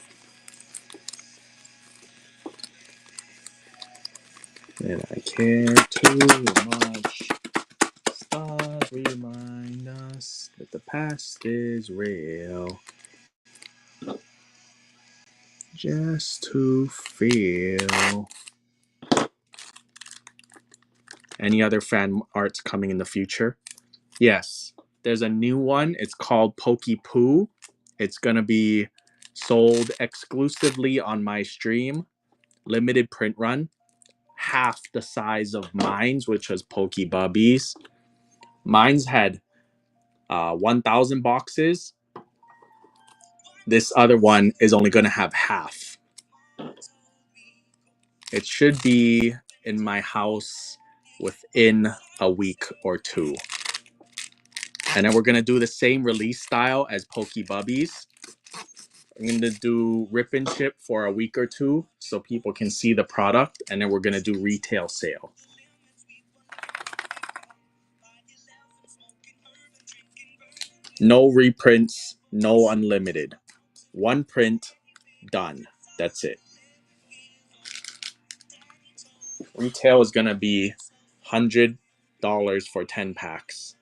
That I care too much. Stars remind us that the past is real. Just to feel. Any other fan arts coming in the future? Yes, there's a new one. It's called Pokey Poo. It's gonna be sold exclusively on my stream. Limited print run. Half the size of mine's, which was Pokey Bubbies. Mine's had 1,000 boxes. This other one is only gonna have half. It should be in my house within a week or two. And then we're gonna do the same release style as Pokey Bubbies. I'm gonna do rip and ship for a week or two so people can see the product, and then we're gonna do retail sale. No reprints, no unlimited. One print, done. That's it. Retail is gonna be $100 for 10 packs.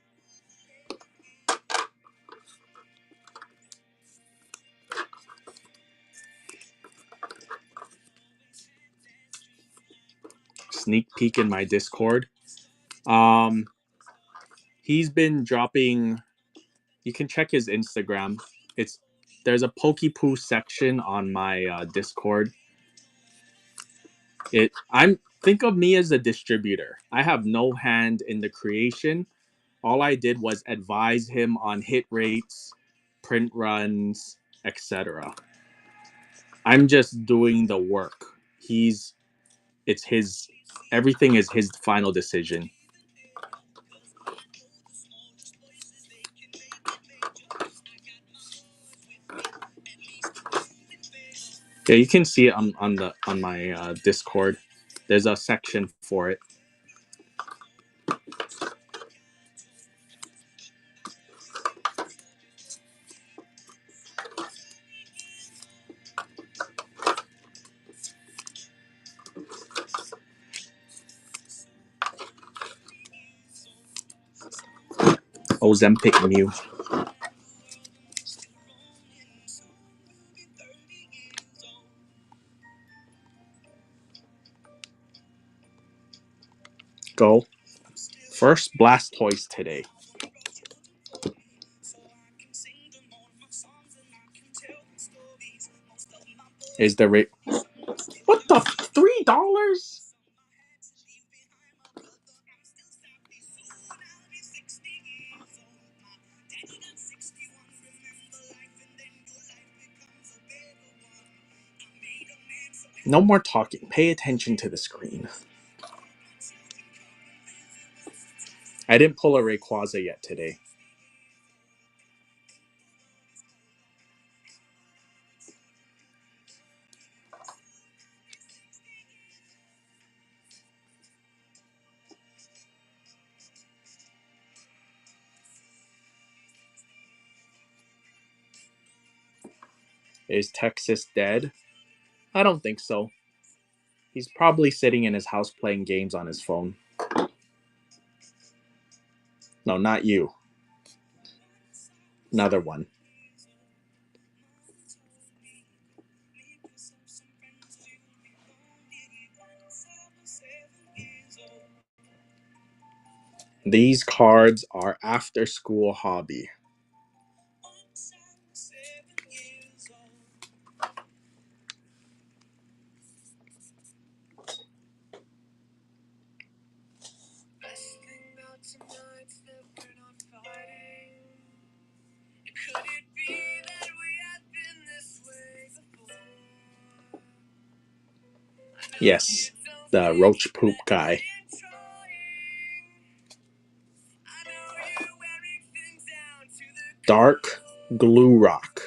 Sneak peek in my Discord. Um, he's been dropping. You can check his Instagram. It's there's a Pokepoo section on my Discord. I'm think of me as a distributor. I have no hand in the creation. All I did was advise him on hit rates, print runs, etc. I'm just doing the work. It's his everything is his final decision. Yeah, you can see it on my Discord. There's a section for it. Ozempic Mew. Go. First Blastoise today. Is the rate. What the $3? No more talking. Pay attention to the screen. I didn't pull a Rayquaza yet today. Is Texas dead? I don't think so. He's probably sitting in his house playing games on his phone. No, not you. Another one. These cards are after school hobby. Yes, the roach poop guy. Dark glue rock.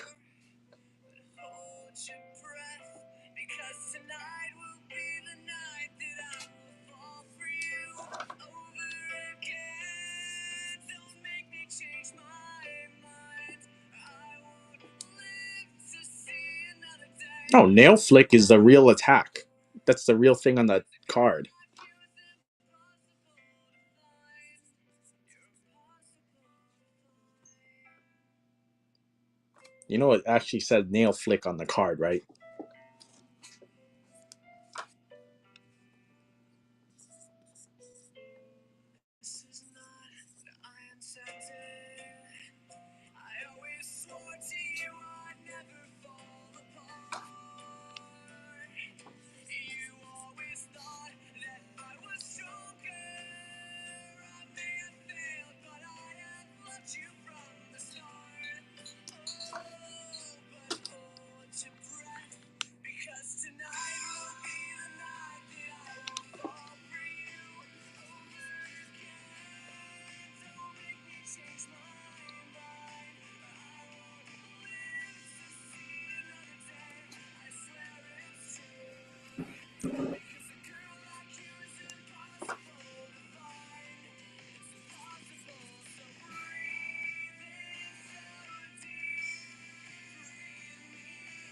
Oh, nail flick is the real attack. That's the real thing on the card. You know, it actually said nail flick on the card, right?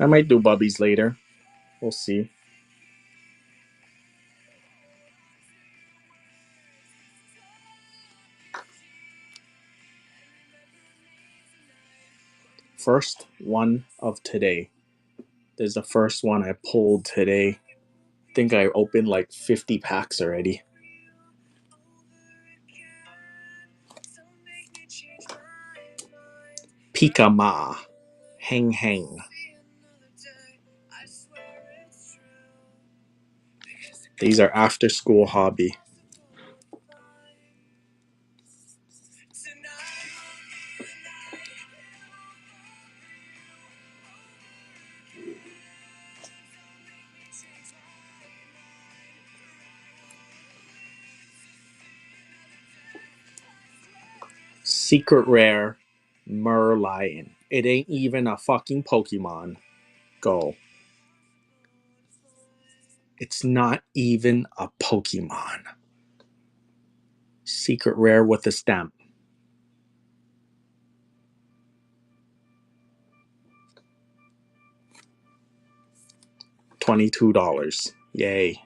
I might do bubbies later. We'll see. First one of today. This is the first one I pulled today. I think I opened like 50 packs already. Pika Ma. Hang Hang. These are after school hobby. Secret rare Merlion. It ain't even a fucking Pokemon. Go. It's not even a Pokemon. Secret rare with a stamp. $22. Yay.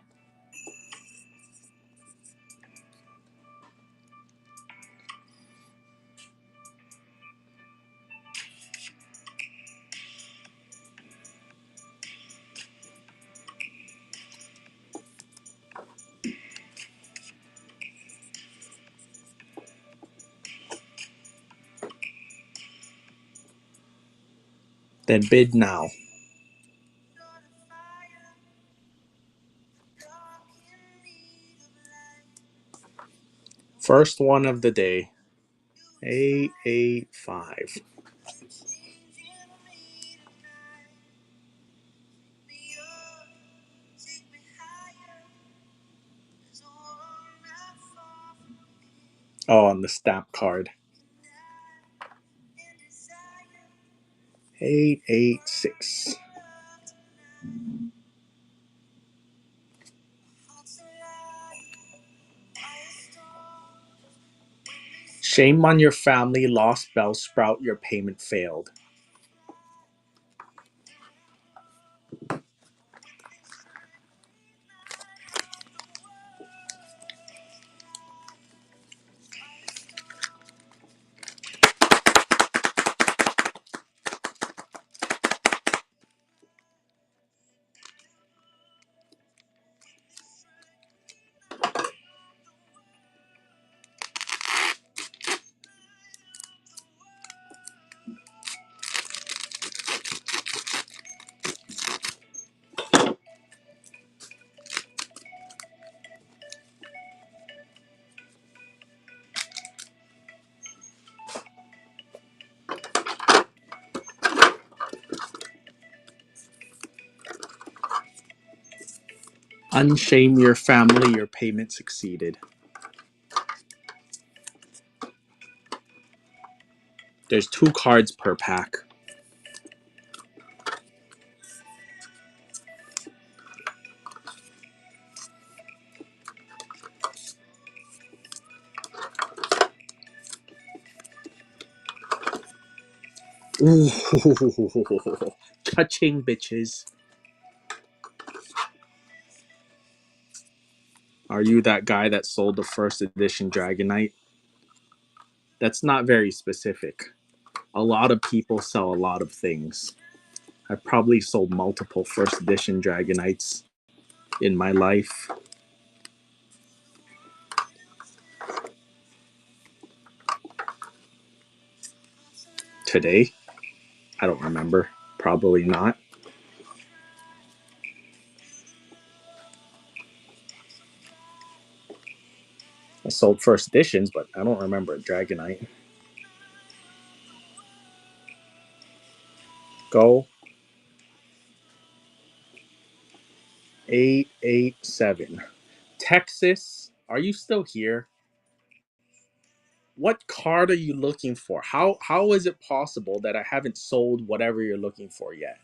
Then bid now. First one of the day. 885. Oh, on the stamp card. 886. Shame on your family, lost Bellsprout, your payment failed. Unshame your family, your payment succeeded. There's 2 cards per pack. Ooh, cha-ching, bitches. Are you that guy that sold the first edition Dragonite? That's not very specific. A lot of people sell a lot of things. I've probably sold multiple first edition Dragonites in my life. Today? I don't remember. Probably not. I sold first editions, but I don't remember a Dragonite. Go. 887. Texas, are you still here? What card are you looking for? How is it possible that I haven't sold whatever you're looking for yet?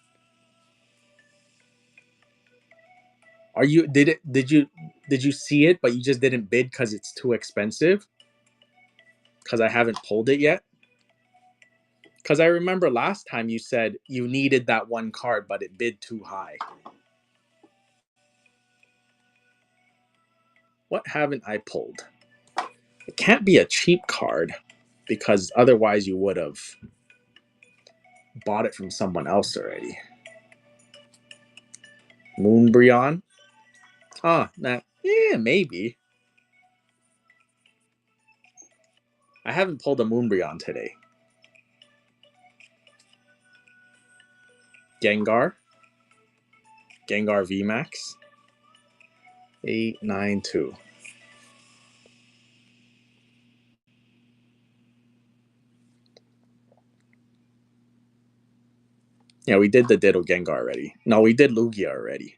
Are you did you see it but you just didn't bid cuz it's too expensive? Cuz I haven't pulled it yet? Cuz I remember last time you said you needed that one card but it bid too high. What haven't I pulled? It can't be a cheap card because otherwise you would have bought it from someone else already. Moonbreon? Nah, yeah, maybe. I haven't pulled a Moonbreon today. Gengar? Gengar VMAX? 892. Yeah, we did the Ditto Gengar already. No, we did Lugia already.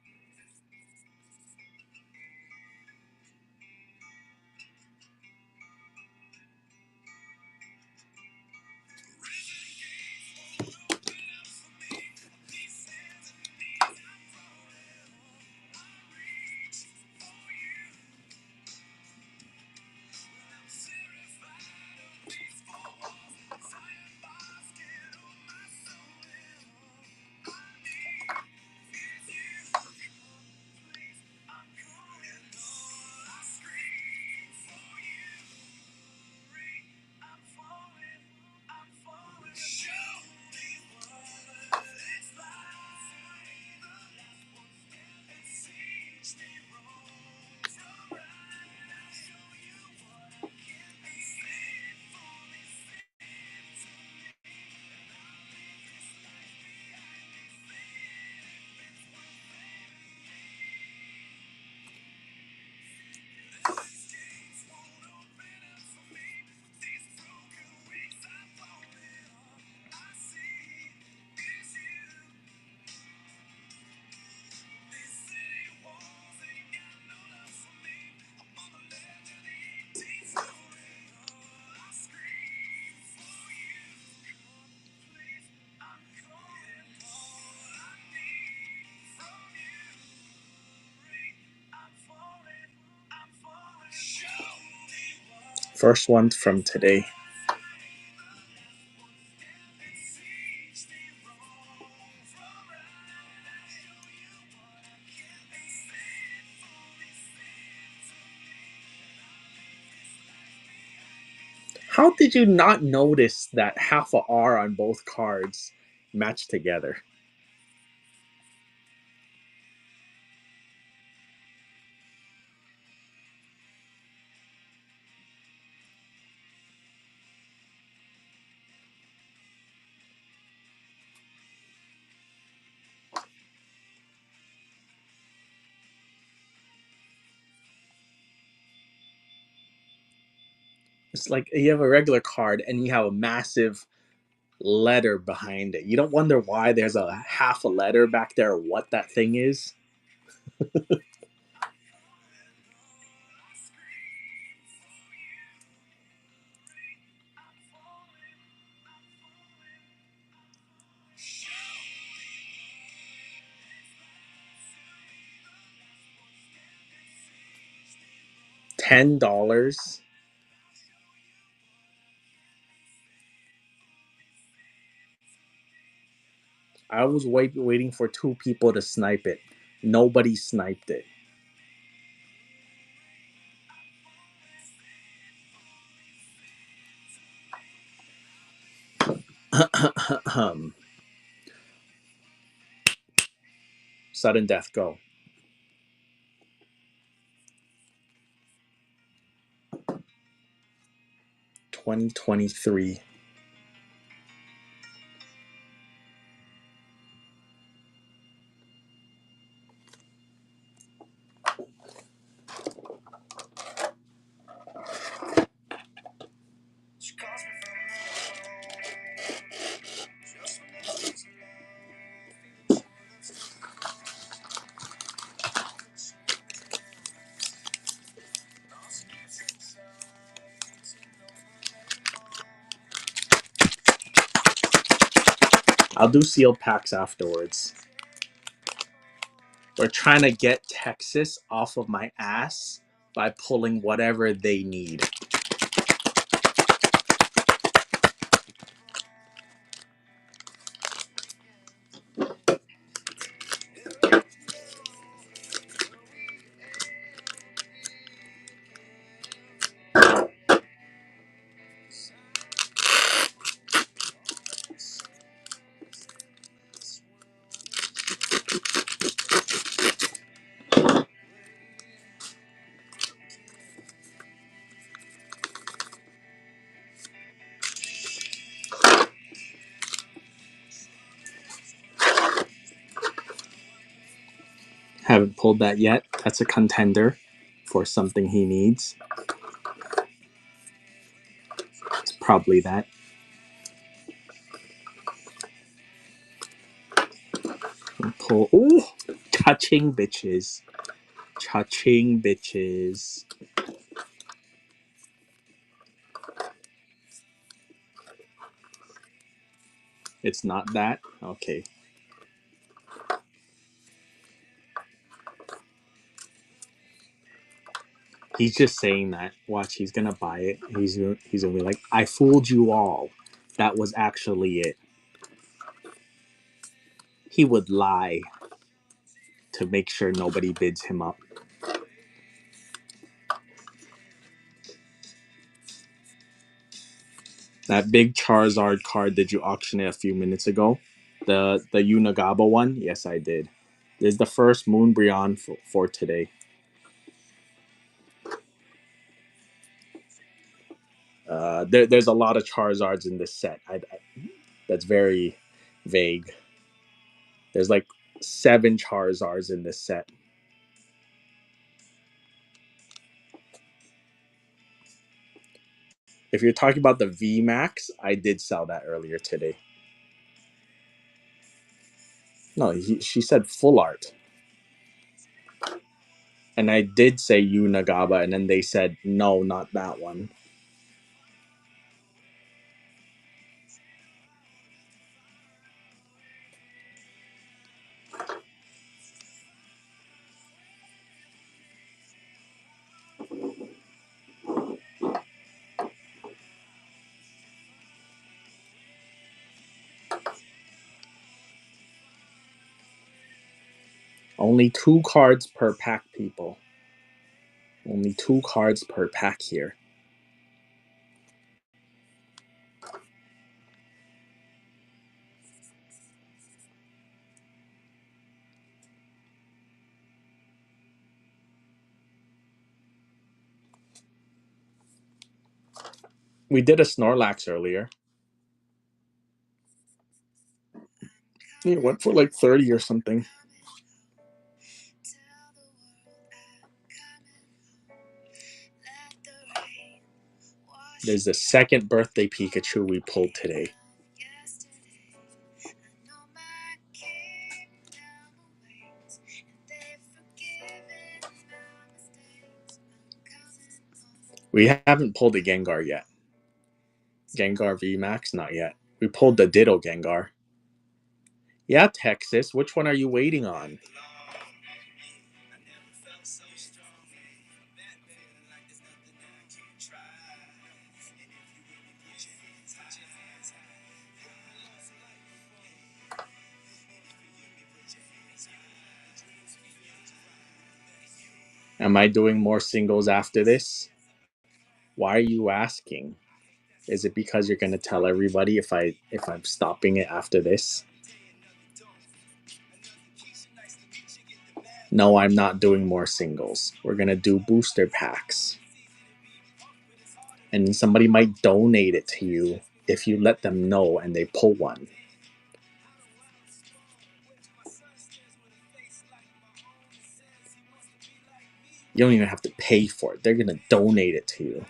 First one from today. How did you not notice that half a R on both cards matched together? It's like you have a regular card and you have a massive letter behind it. You don't wonder why there's a half a letter back there or what that thing is? $10. I was waiting for two people to snipe it. Nobody sniped it. Sudden death, go. $20.23. I'll do sealed packs afterwards. We're trying to get Texas off of my ass by pulling whatever they need. Haven't pulled that yet. That's a contender for something he needs. It's probably that. Pull. Ooh! Cha-ching, bitches. Cha-ching, bitches. It's not that? Okay. He's just saying that. Watch, he's gonna buy it. He's gonna be like, I fooled you all. That was actually it. He would lie to make sure nobody bids him up. That big Charizard card, did you auction it a few minutes ago? The Unagaba one? Yes, I did. This is the first Moonbreon for today. There's a lot of Charizards in this set. That's very vague. There's like 7 Charizards in this set. If you're talking about the VMAX, I did sell that earlier today. No, she said full art. And I did say Unagaba, and then they said, no, not that one. Only 2 cards per pack, people. Only 2 cards per pack here. We did a Snorlax earlier. It went for like 30 or something. There's the second birthday Pikachu we pulled today. We haven't pulled a Gengar yet. Gengar VMAX, not yet. We pulled the Ditto Gengar. Yeah, Texas, which one are you waiting on? Am I doing more singles after this? Why are you asking? Is it because you're gonna tell everybody if I'm stopping it after this? No, I'm not doing more singles. We're gonna do booster packs. And somebody might donate it to you if you let them know and they pull one. You don't even have to pay for it. They're gonna donate it to you.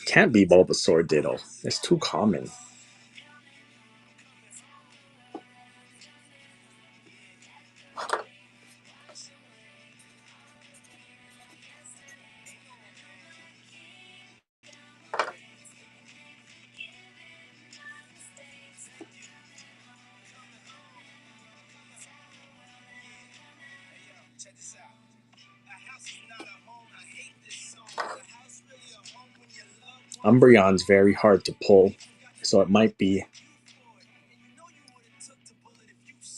Can't be Bulbasaur Ditto. It's too common. Umbreon's very hard to pull, so it might be. I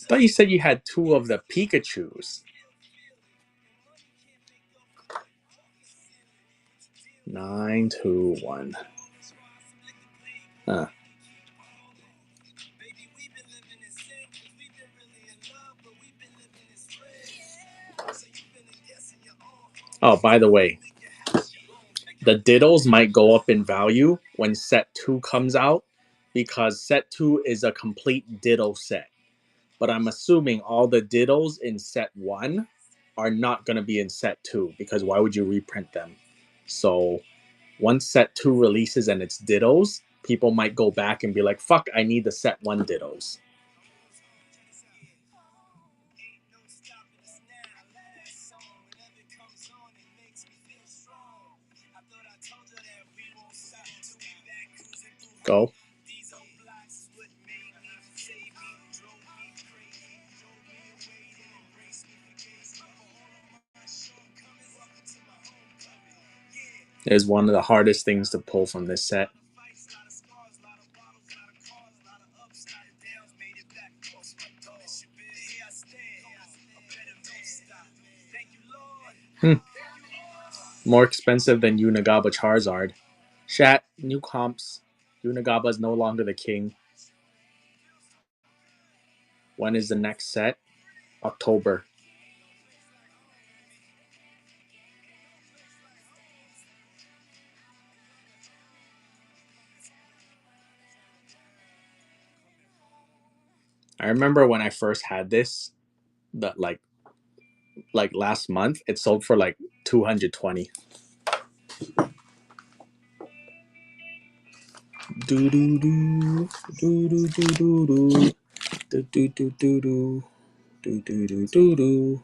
thought you said you had 2 of the Pikachus. 9, 2, 1. Huh. Oh, by the way, the Diddles might go up in value when set 2 comes out because set 2 is a complete Diddle set. But I'm assuming all the Diddles in set 1 are not going to be in set 2 because why would you reprint them? So once set 2 releases and it's Dittos, people might go back and be like, fuck, I need the set 1 Dittos. Go. Is one of the hardest things to pull from this set. More expensive than Unigaba Charizard. Shat, new comps. Unigaba is no longer the king. When is the next set? October. I remember when I first had this, that like last month, it sold for like 220. Do do do do do do do do do do do do do do do do do.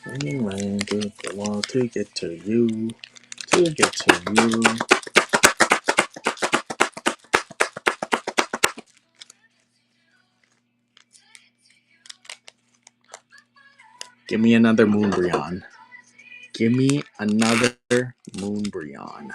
Running around the wall to get to you, to get to you. Give me another Moonbreon. Give me another Moonbreon.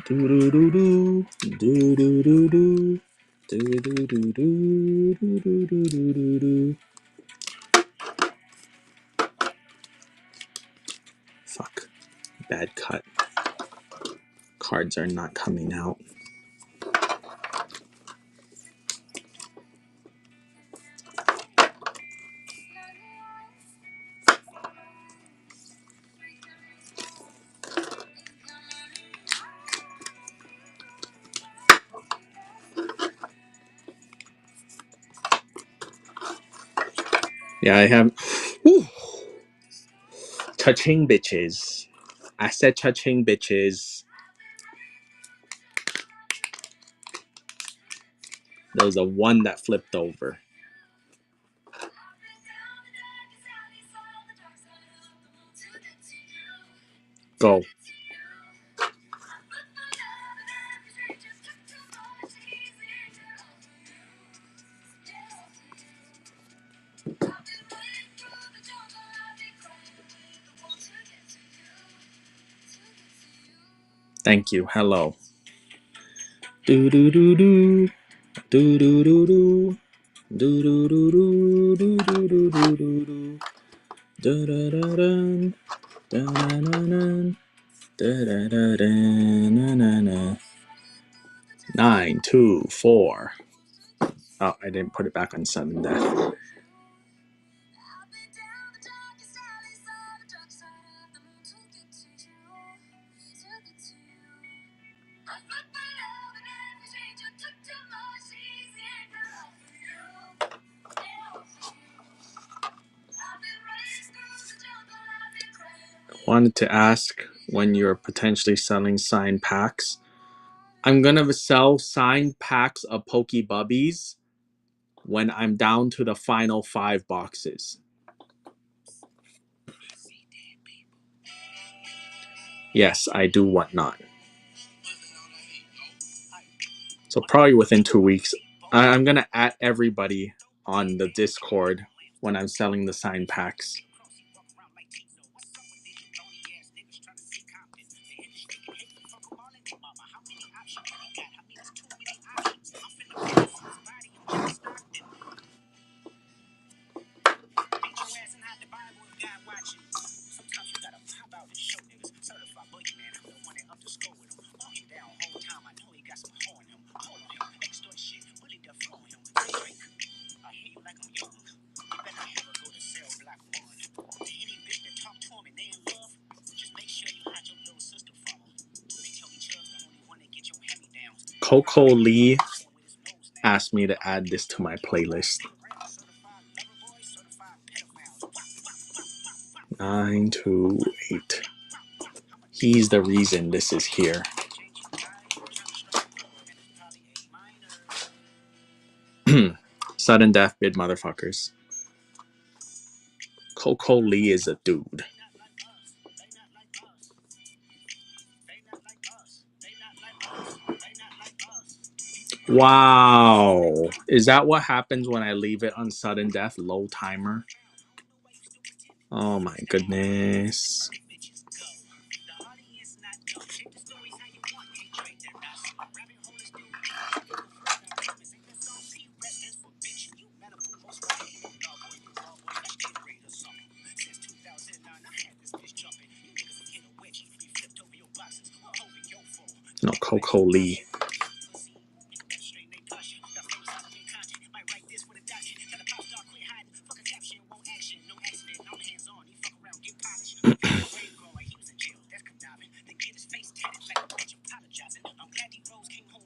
Do do do do do do do do do do do do do do do do do. Fuck. Bad cut. Cards are not coming out. Yeah, I have. Whew. Cha-ching, bitches. I said cha-ching, bitches. There was a one that flipped over. Go. Thank you. Hello. Do do do do. Do do do do. Do do do do. Do do do do do do. Da da da da. Da da da da. Da da da da. Na na na. 9, 2, 4. Oh, I didn't put it back on sudden death. Wanted to ask when you're potentially selling signed packs. I'm gonna sell signed packs of Pokey Bubbies when I'm down to the final 5 boxes. Yes, I do whatnot. So probably within 2 weeks. I'm gonna add everybody on the Discord when I'm selling the signed packs. Coco Lee asked me to add this to my playlist. 9, 2, 8. He's the reason this is here. Sudden death bid motherfuckers. Coco Lee is a dude. Wow. Is that what happens when I leave it on sudden death? Low timer? Oh my goodness. No, Coco Lee.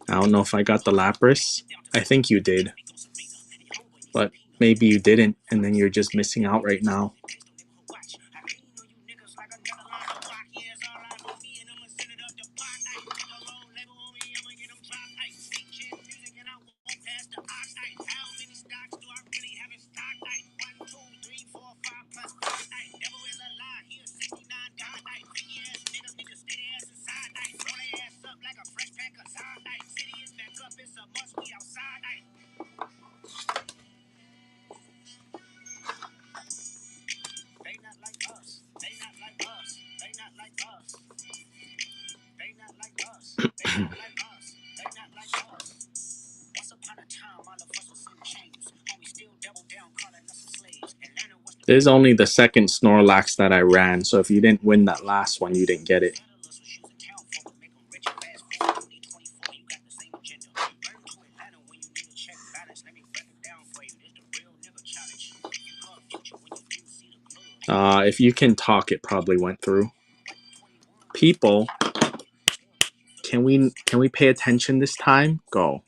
I don't know if I got the Lapras. I think you did. But maybe you didn't, and then you're just missing out right now. This is only the second Snorlax that I ran, so if you didn't win that last one, you didn't get it. If you can talk, it probably went through. People, can we pay attention this time? Go.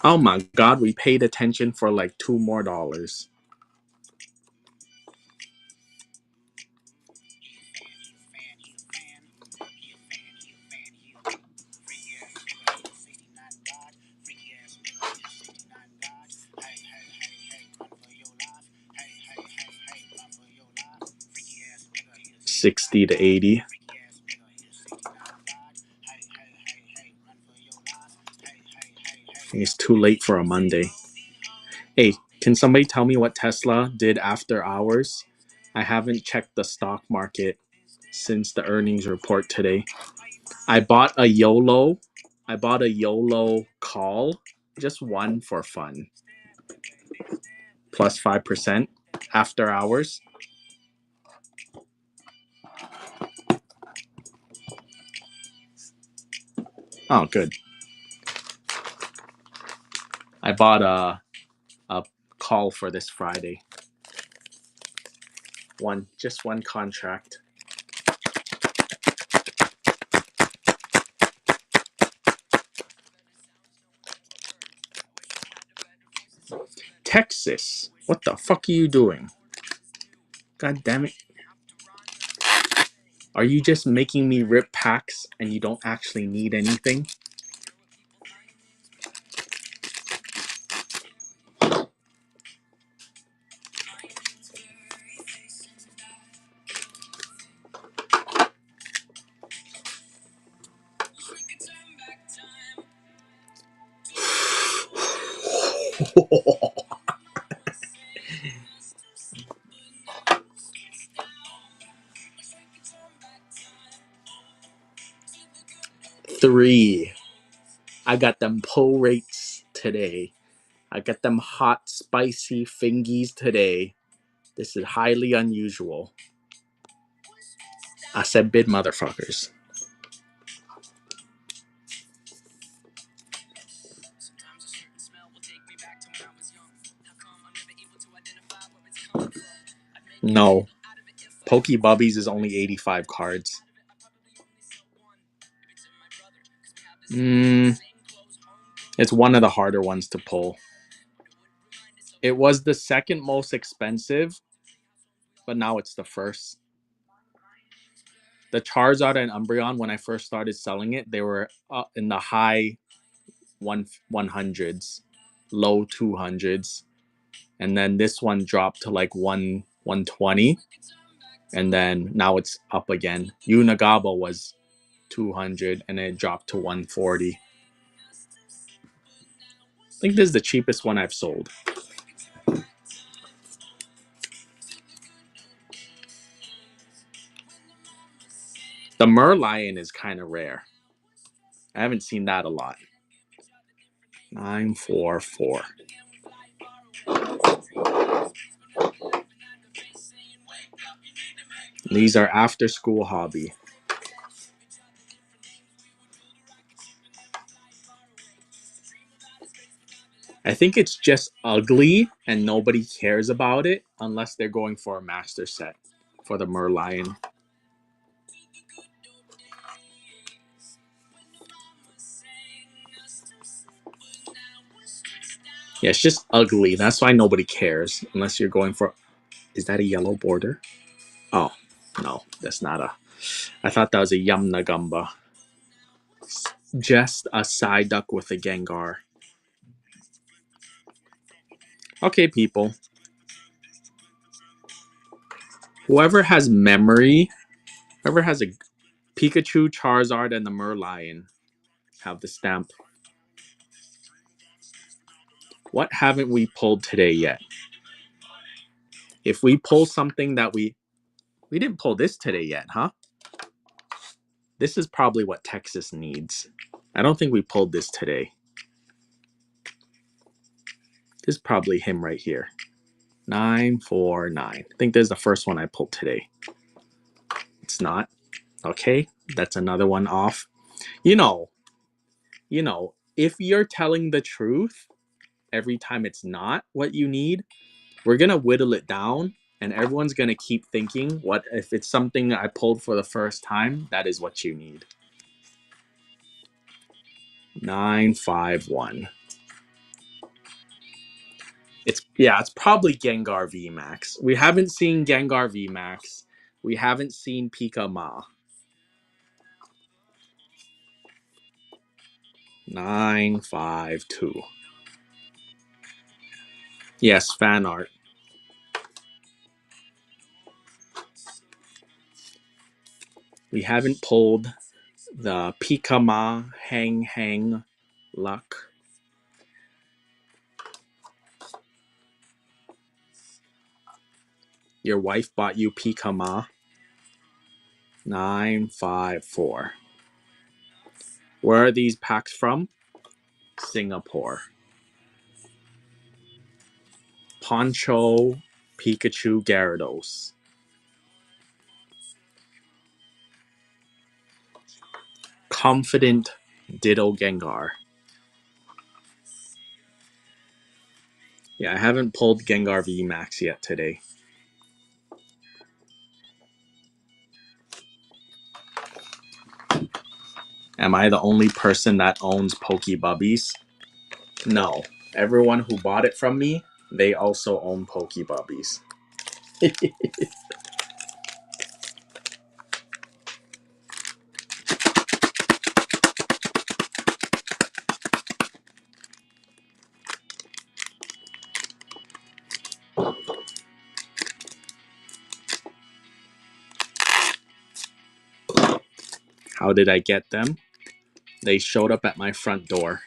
Oh my god, we paid attention for like $2 more. $60 to $80. I think it's too late for a Monday. Hey, can somebody tell me what Tesla did after hours? I haven't checked the stock market since the earnings report today. I bought a YOLO. I bought a YOLO call, just one for fun. Plus 5% after hours. Oh, good. I bought a call for this Friday. Just one contract. Texas, what the fuck are you doing? God damn it. Are you just making me rip packs and you don't actually need anything? Three. I got them pull rates today. I got them hot, spicy fingies today. This is highly unusual. I said bid motherfuckers. No. Pokey Bubbies is only 85 cards. It's one of the harder ones to pull. It was the second most expensive, but now it's the first. The Charizard and Umbreon, when I first started selling it, they were in the high 100s, low 200s, and then this one dropped to like 120, and then now it's up again. Unagaba was 200, and it dropped to 140. I think this is the cheapest one I've sold. The Merlion is kind of rare. I haven't seen that a lot. 944. These are after school hobby. I think it's just ugly and nobody cares about it unless they're going for a master set for the Merlion. Yeah, it's just ugly. That's why nobody cares unless you're going for. Is that a yellow border? Oh, no, that's not a. I thought that was a Yamnagamba. Just a Psyduck with a Gengar. Okay, people. Whoever has memory, whoever has a Pikachu, Charizard, and the Merlion have the stamp. What haven't we pulled today yet? If we pull something that we didn't pull this today yet, huh? This is probably what Texas needs. I don't think we pulled this today. This is probably him right here. 949. I think this is the first one I pulled today. It's not. Okay, that's another one off. You know, if you're telling the truth every time it's not what you need, we're gonna whittle it down and everyone's gonna keep thinking, what if it's something I pulled for the first time, that is what you need. 951. It's probably Gengar VMAX. We haven't seen Gengar VMAX. We haven't seen Pika Ma. 952. Yes, fan art. We haven't pulled the Pika Ma Hang luck. Your wife bought you Pika Ma. 954. Where are these packs from? Singapore. Poncho Pikachu Gyarados. Confident Ditto Gengar. Yeah, I haven't pulled Gengar VMAX yet today. Am I the only person that owns Pokebubbies? No. Everyone who bought it from me, they also own Pokebubbies. How did I get them? They showed up at my front door.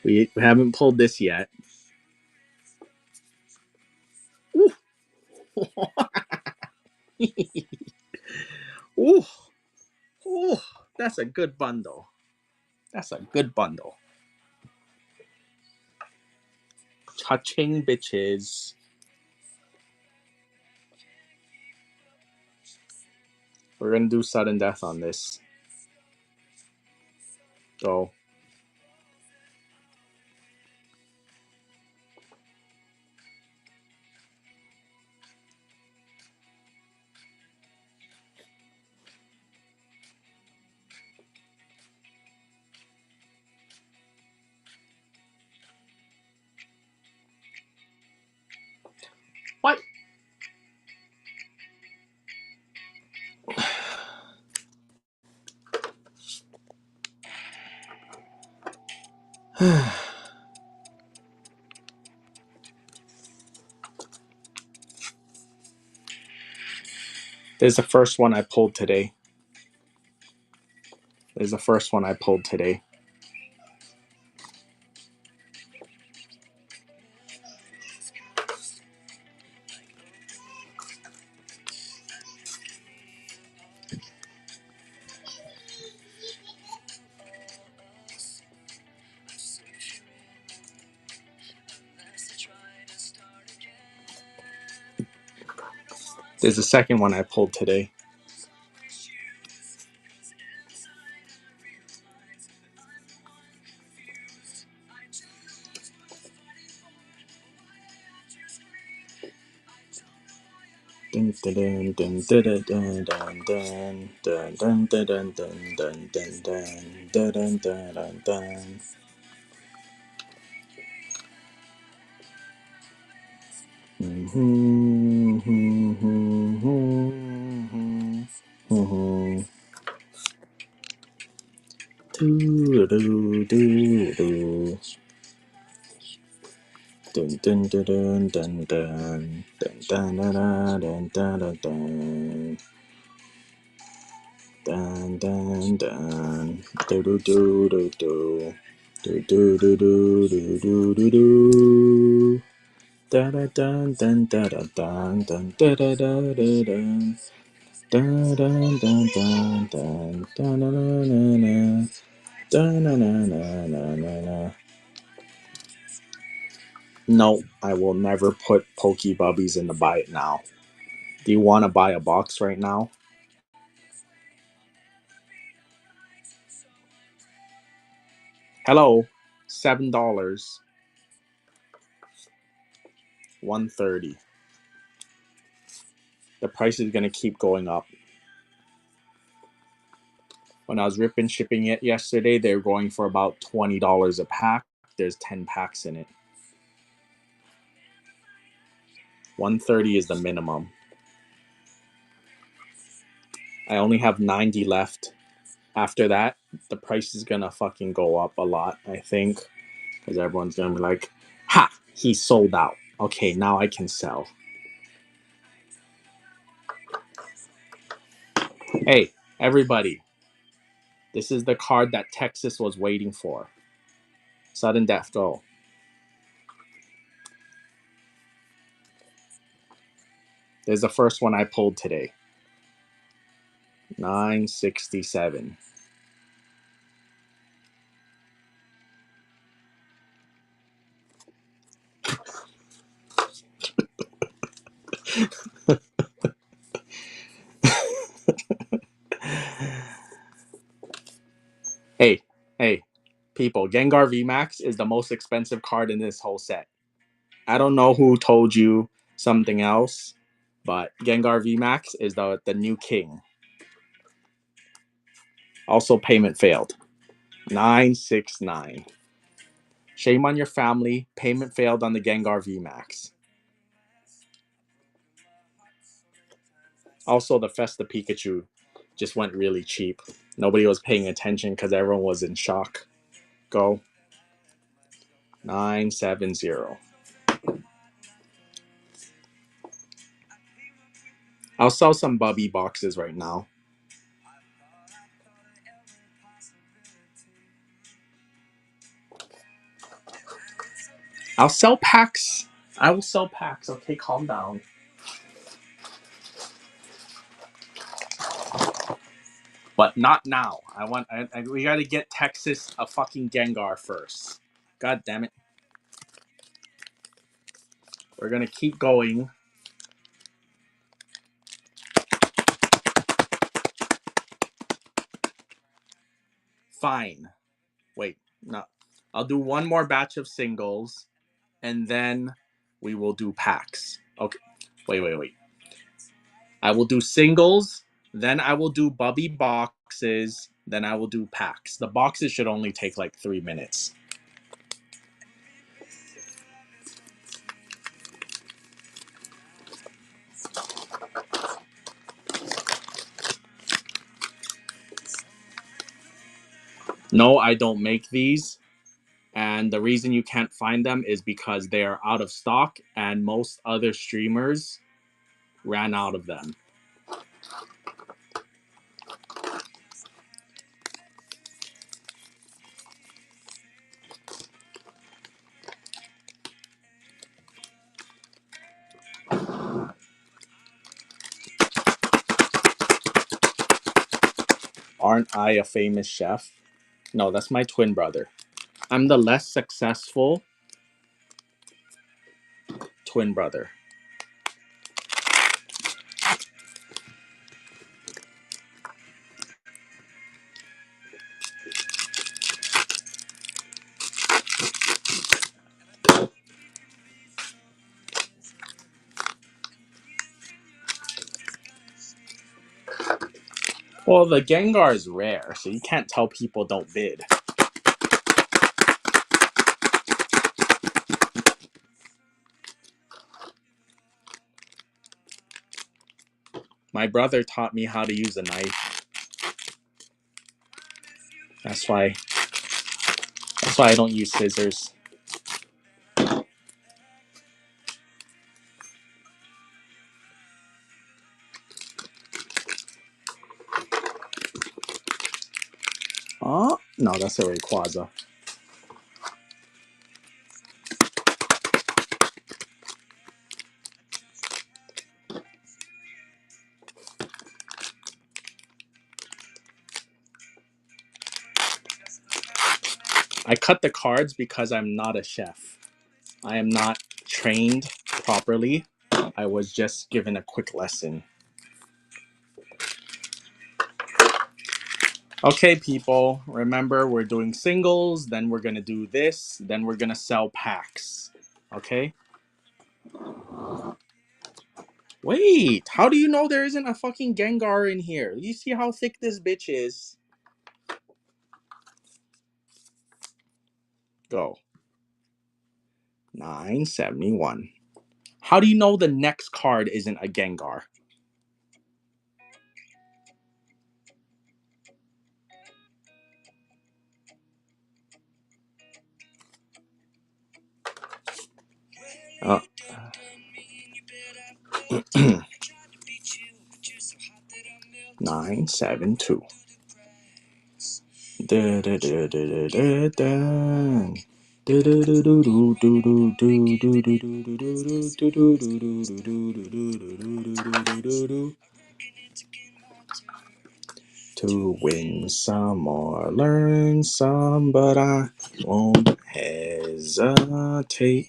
We haven't pulled this yet. Ooh. Ooh. Ooh. That's a good bundle. That's a good bundle. Cha-ching, bitches. We're gonna do sudden death on this. Go. What? There's the first one I pulled today. There's the first one I pulled today. There's the second one I pulled today. Dun dun dun dun dun dun dun dun dun dun dun dun dun dun dun dun dun dun. Do do do do. Dun dun dun dun dun dun dun dun dun dun dun dun. Dun dun dun. Do do do do do. Do do do do do do do do. Da da dun dun da da dun dun da da da da dun. Dun dun dun dun dun dun na na na na. Dun na na na na na na. No, I will never put Pokey Bubbies in the buy it now. Do you want to buy a box right now? Hello, $7, 130. The price is gonna keep going up. When I was ripping shipping it yesterday, they were going for about $20 a pack. There's 10 packs in it. 130 is the minimum. I only have 90 left. After that, the price is gonna fucking go up a lot, I think. Because everyone's gonna be like, ha, he sold out. Okay, now I can sell. Hey, everybody, this is the card that Texas was waiting for. Sudden Death, go. There's the first one I pulled today. 967. Hey, hey, people, Gengar VMAX is the most expensive card in this whole set. I don't know who told you something else, but Gengar VMAX is the new king. Also, payment failed. 969. Shame on your family. Payment failed on the Gengar VMAX. Also, the Festa Pikachu just went really cheap. Nobody was paying attention because everyone was in shock. Go. 970. I'll sell some Bubby boxes right now. I'll sell packs. I will sell packs. Okay, calm down. But not now. We got to get Texas a fucking Gengar first. God damn it. We're gonna keep going. Fine. Wait, no. I'll do one more batch of singles, and then we will do packs. Okay. Wait. I will do singles, then I will do Bubby boxes, then I will do packs. The boxes should only take like 3 minutes. No, I don't make these. And the reason you can't find them is because they are out of stock and most other streamers ran out of them. Aren't I a famous chef? No, that's my twin brother. I'm the less successful twin brother. Well, the Gengar is rare, so you can't tell people don't bid. My brother taught me how to use a knife. That's why I don't use scissors. Oh, no, that's a Rayquaza. I cut the cards because I'm not a chef. I am not trained properly. I was just given a quick lesson. Okay, people, remember we're doing singles, then we're going to do this, then we're going to sell packs. Okay? Wait, how do you know there isn't a fucking Gengar in here? You see how thick this bitch is? Go. 971. How do you know the next card isn't a Gengar? Oh. 972. To win some or learn some, but I won't hesitate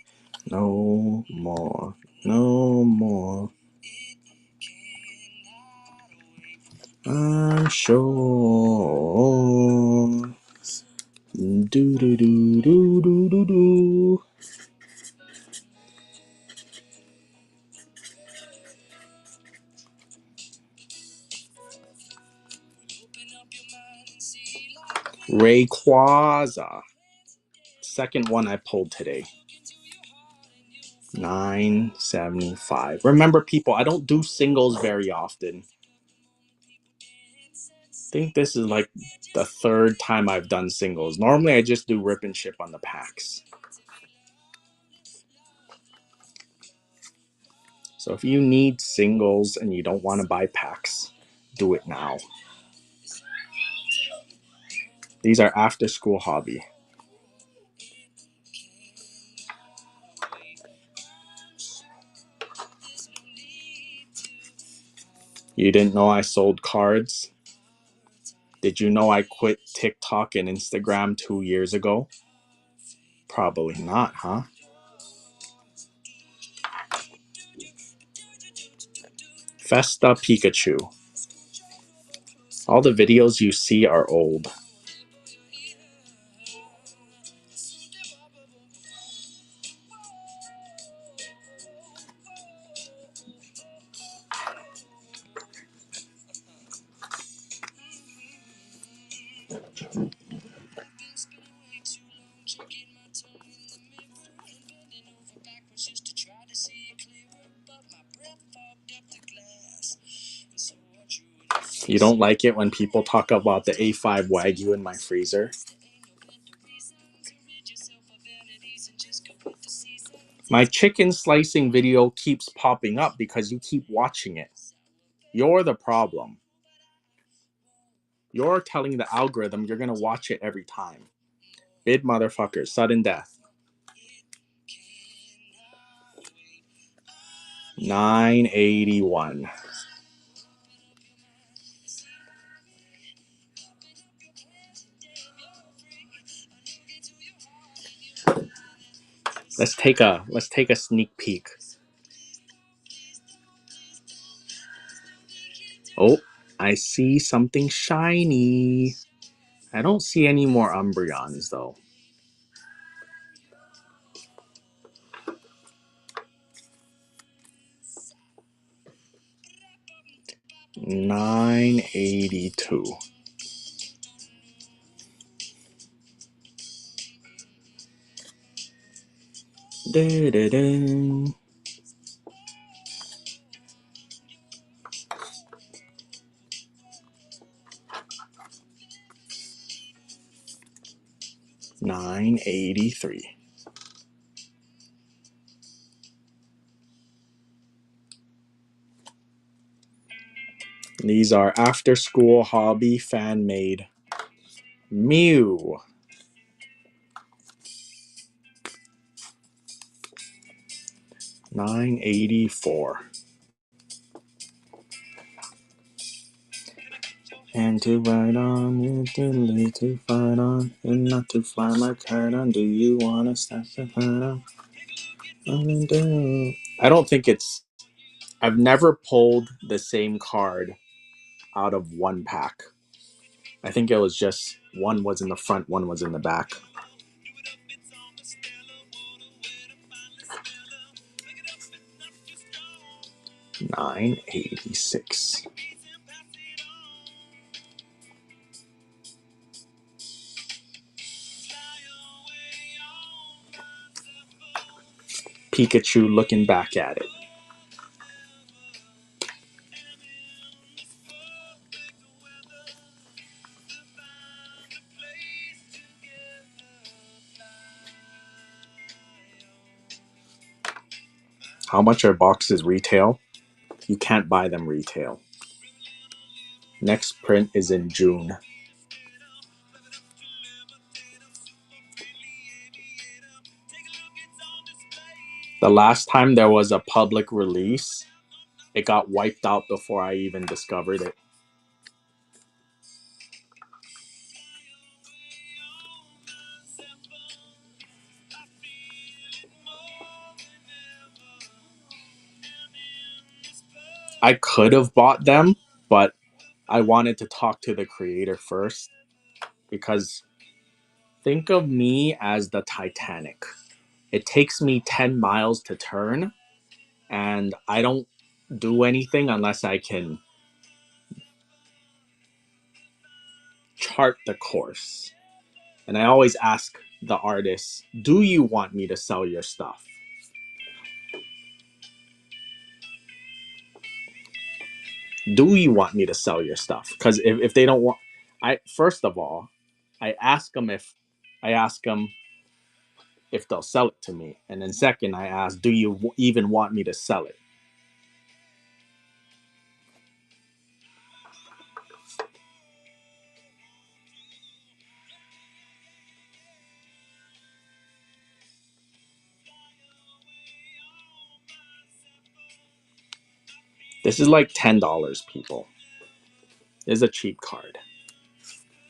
no more, no more. I'm sure. Do do do do do do do. Rayquaza. Second one I pulled today. 975. Remember, people, I don't do singles very often. I think this is like the third time I've done singles. Normally, I just do rip and ship on the packs. So if you need singles and you don't want to buy packs, do it now. These are after school hobby. You didn't know I sold cards? Did you know I quit TikTok and Instagram 2 years ago? Probably not, huh? Festa Pikachu. All the videos you see are old. You don't like it when people talk about the A5 Wagyu in my freezer? My chicken slicing video keeps popping up because you keep watching it. You're the problem. You're telling the algorithm you're going to watch it every time. Bid motherfuckers, sudden death. 981. Let's take a sneak peek. Oh, I see something shiny. I don't see any more Umbreons though. 982. Da-da-da. 983. These are after school hobby fan made. Mew. 984. And to ride on, and to fight on, and not to fly my kite on. Do you wanna stop the fight on? I don't think it's. I've never pulled the same card out of one pack. I think it was just one was in the front, one was in the back. 986. Pikachu looking back at it. How much are boxes retail? You can't buy them retail. Next print is in June. The last time there was a public release, it got wiped out before I even discovered it. I could have bought them, but I wanted to talk to the creator first because think of me as the Titanic. It takes me 10 miles to turn, and I don't do anything unless I can chart the course. And I always ask the artist, do you want me to sell your stuff? Do you want me to sell your stuff? Because if they don't want, I first of all, I ask them if they'll sell it to me, and then second, I ask, do you even want me to sell it? This is like $10, people. This is a cheap card.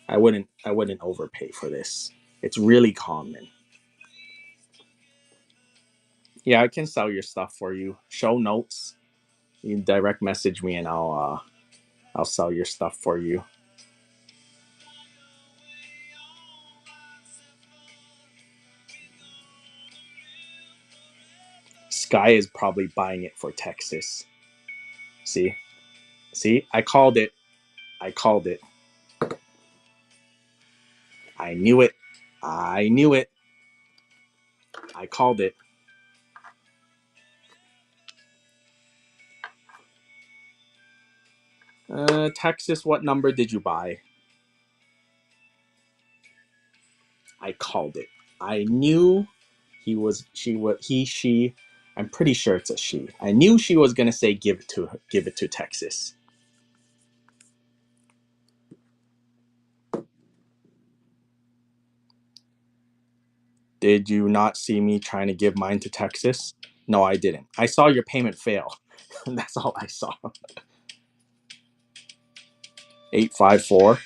I wouldn't overpay for this. It's really common. Yeah, I can sell your stuff for you. Show notes. You can direct message me and I'll sell your stuff for you. Sky is probably buying it for Texas. See? See? I called it. I called it. I knew it. I knew it. I called it. Texas, what number did you buy? I called it. I knew he was, she was, he, she. I'm pretty sure it's a she. I knew she was gonna say give it to Texas. Did you not see me trying to give mine to Texas? No, I didn't. I saw your payment fail. That's all I saw. 854.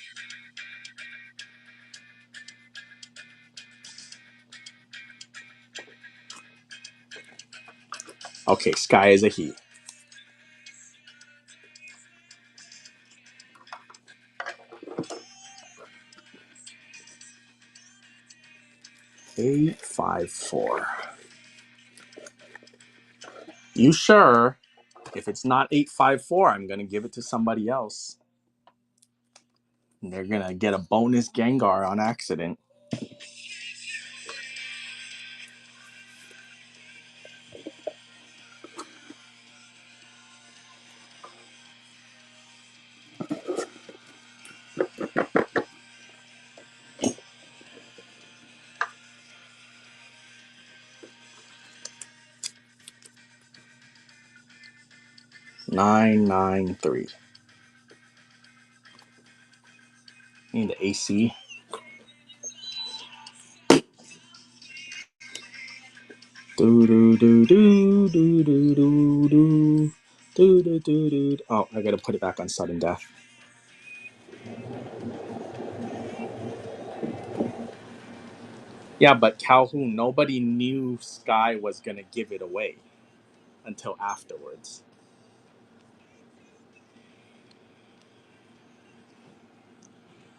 Okay, Sky is a he. 854. You sure? If it's not 854, I'm gonna give it to somebody else. And they're gonna get a bonus Gengar on accident. $993. Need the AC. Do do do do do do do do do do do do. Oh, I gotta put it back on sudden death. Yeah, but Calhoun, nobody knew Sky was gonna give it away until afterwards.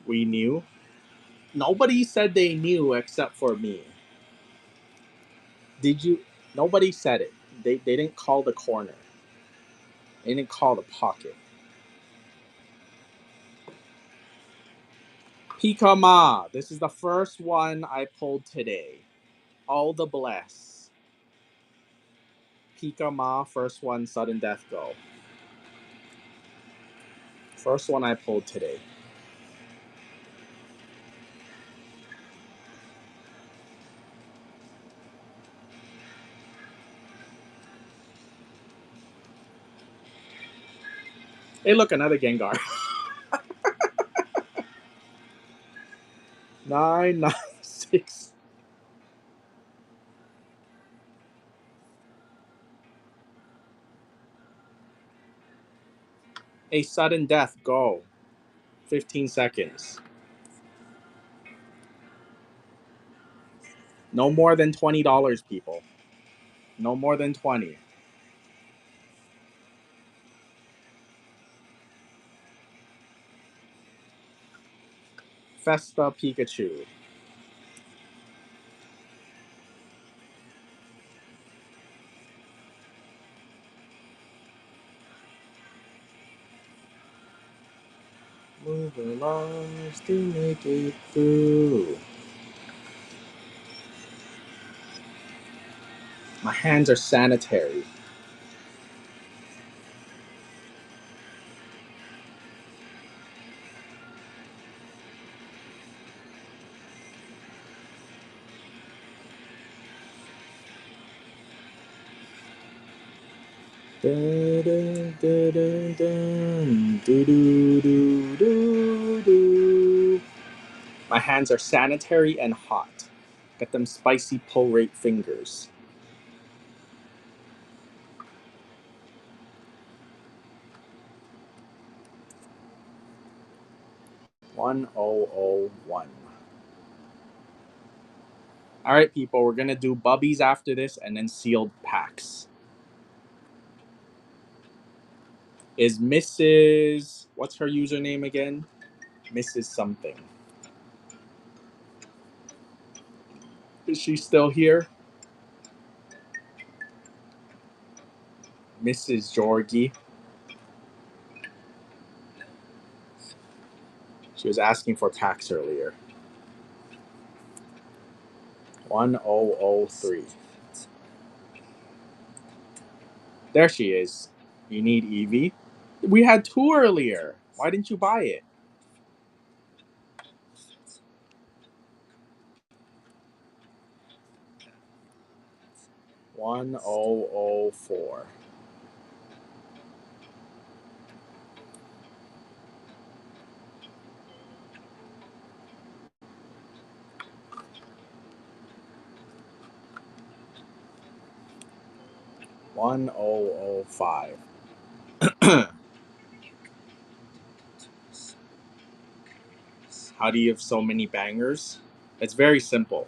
We knew. Nobody said they knew except for me. Did you? Nobody said it. They didn't call the corner. They didn't call the pocket. Pikama. This is the first one I pulled today. All the bless. Pikama, first one, sudden death go. First one I pulled today. Hey, look, another Gengar. 996. A sudden death go. 15 seconds. No more than $20, people. No more than 20. Festa Pikachu. Move along to make it through. My hands are sanitary. Dun, dun, dun, dun, dun. Do, do, do, do, do. My hands are sanitary and hot. Get them spicy pull-rate fingers. 1001. All right, people, we're gonna do bubbies after this and then sealed packs. Is Mrs. What's her username again? Mrs. something. Is she still here? Mrs. Jorgie. She was asking for packs earlier. 1003. There she is. You need Eevee? We had two earlier. Why didn't you buy it? 1004. $1005. How do you have so many bangers? It's very simple.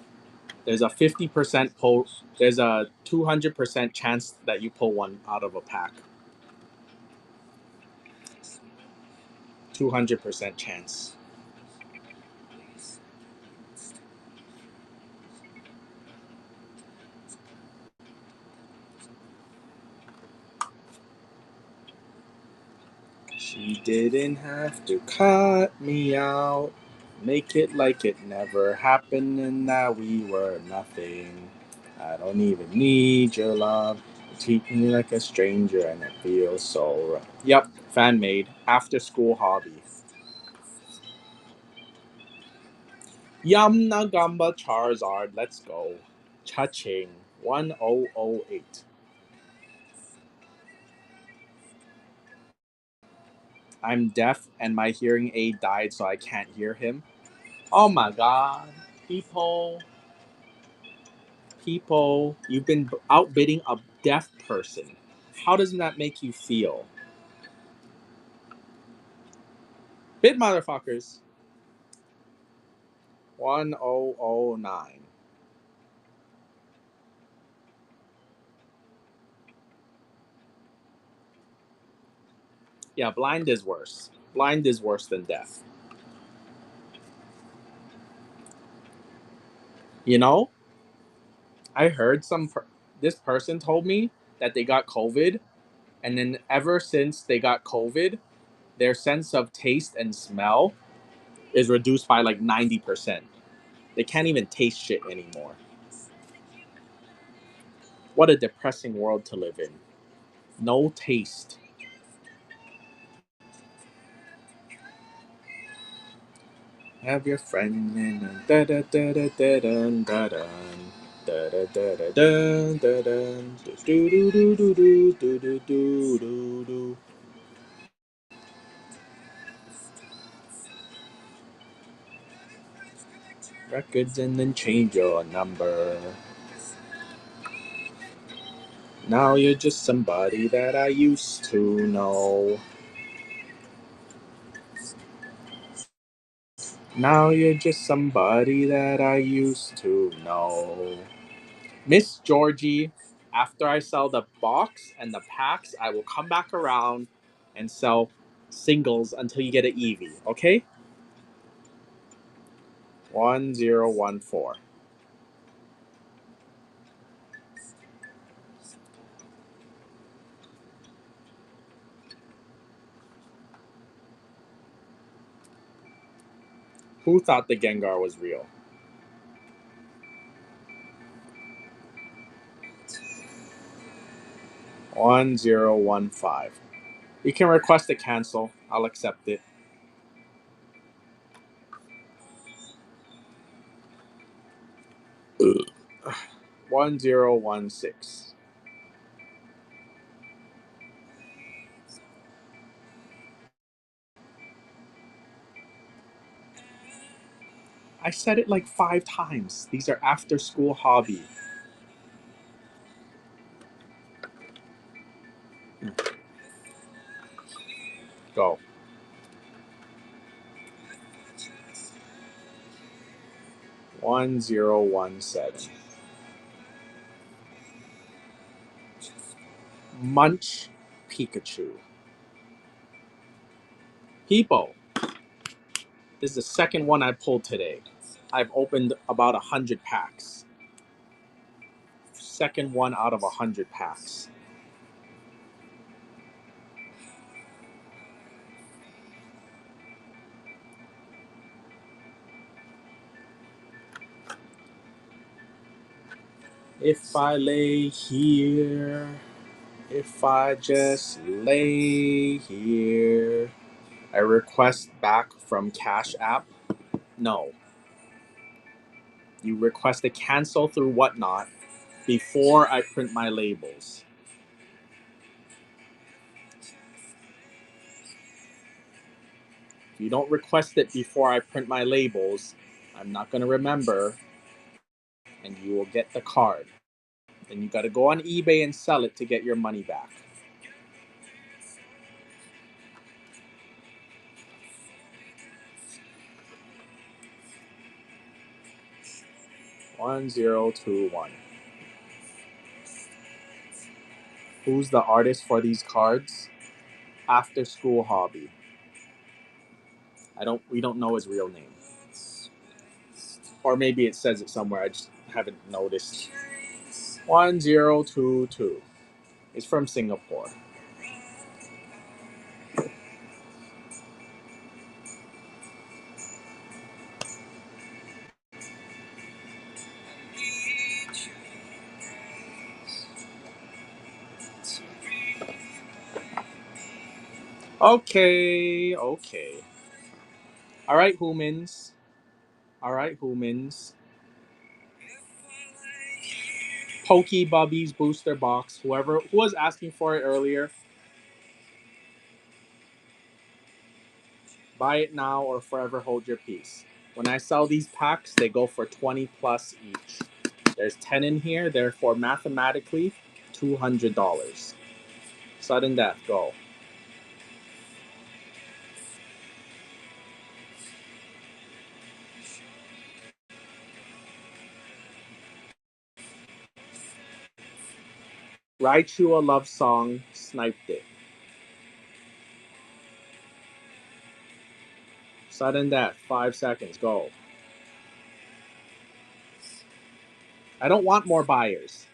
There's a 50% pull. There's a 200% chance that you pull one out of a pack. 200% chance. She didn't have to cut me out. Make it like it never happened and that we were nothing. I don't even need your love. You treat me like a stranger and it feels so right. Yep, fan made. After school hobby. Yum Nagamba Charizard, let's go. Cha-ching. 1008. I'm deaf and my hearing aid died so I can't hear him. Oh my god. People. People. You've been outbidding a deaf person. How does that make you feel? Bid motherfuckers. 1009. Yeah, blind is worse. Blind is worse than deaf. You know, I heard this person told me that they got COVID, and then ever since they got COVID, their sense of taste and smell is reduced by like 90%. They can't even taste shit anymore. What a depressing world to live in. No taste. Have your friend and da da da da da da da da da da da da da da do do do do do do do do do do. Records and then change your number. Now you're just somebody that I used to know. Now you're just somebody that I used to know. Miss Georgie, after I sell the box and the packs, I will come back around and sell singles until you get an Eevee, okay? 1014. Who thought the Gengar was real? 1015. You can request a cancel. I'll accept it. 1016. I said it like 5 times. These are after school hobby. Go. 1017. Munch Pikachu. People, this is the second one I pulled today. I've opened about 100 packs. Second one out of 100 packs. If I lay here, if I just lay here. I request back from Cash App. No. You request a cancel through Whatnot before I print my labels. If you don't request it before I print my labels, I'm not going to remember, and you will get the card. Then you got to go on eBay and sell it to get your money back. One zero two one. Who's the artist for these cards? After School Hobby. We don't know his real name. Or maybe it says it somewhere. I just haven't noticed. 1022. It's from Singapore. Okay, okay. All right, humans. All right, humans. Pokey Bubby's booster box. Who was asking for it earlier, buy it now or forever hold your peace. When I sell these packs, they go for 20 plus each. There's 10 in here, therefore mathematically $200. Sudden death, go. Write you a love song, sniped it. Sudden death, 5 seconds, go. I don't want more buyers.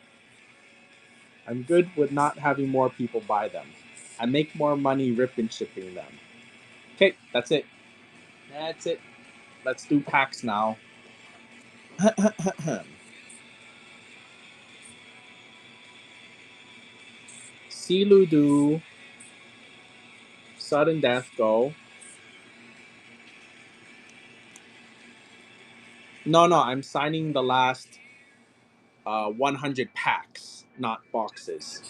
I'm good with not having more people buy them. I make more money ripping shipping them. Okay, that's it. That's it. Let's do packs now. Siludu. Sudden death, go. No, I'm signing the last 100 packs, not boxes.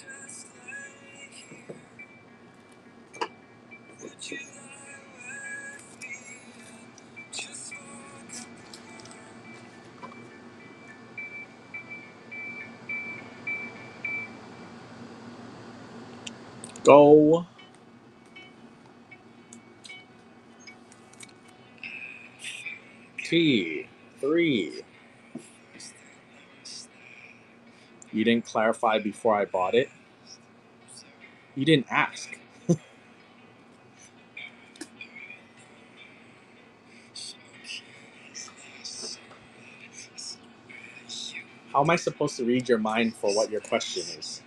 Go. T3. You didn't clarify before I bought it? You didn't ask. How am I supposed to read your mind for what your question is?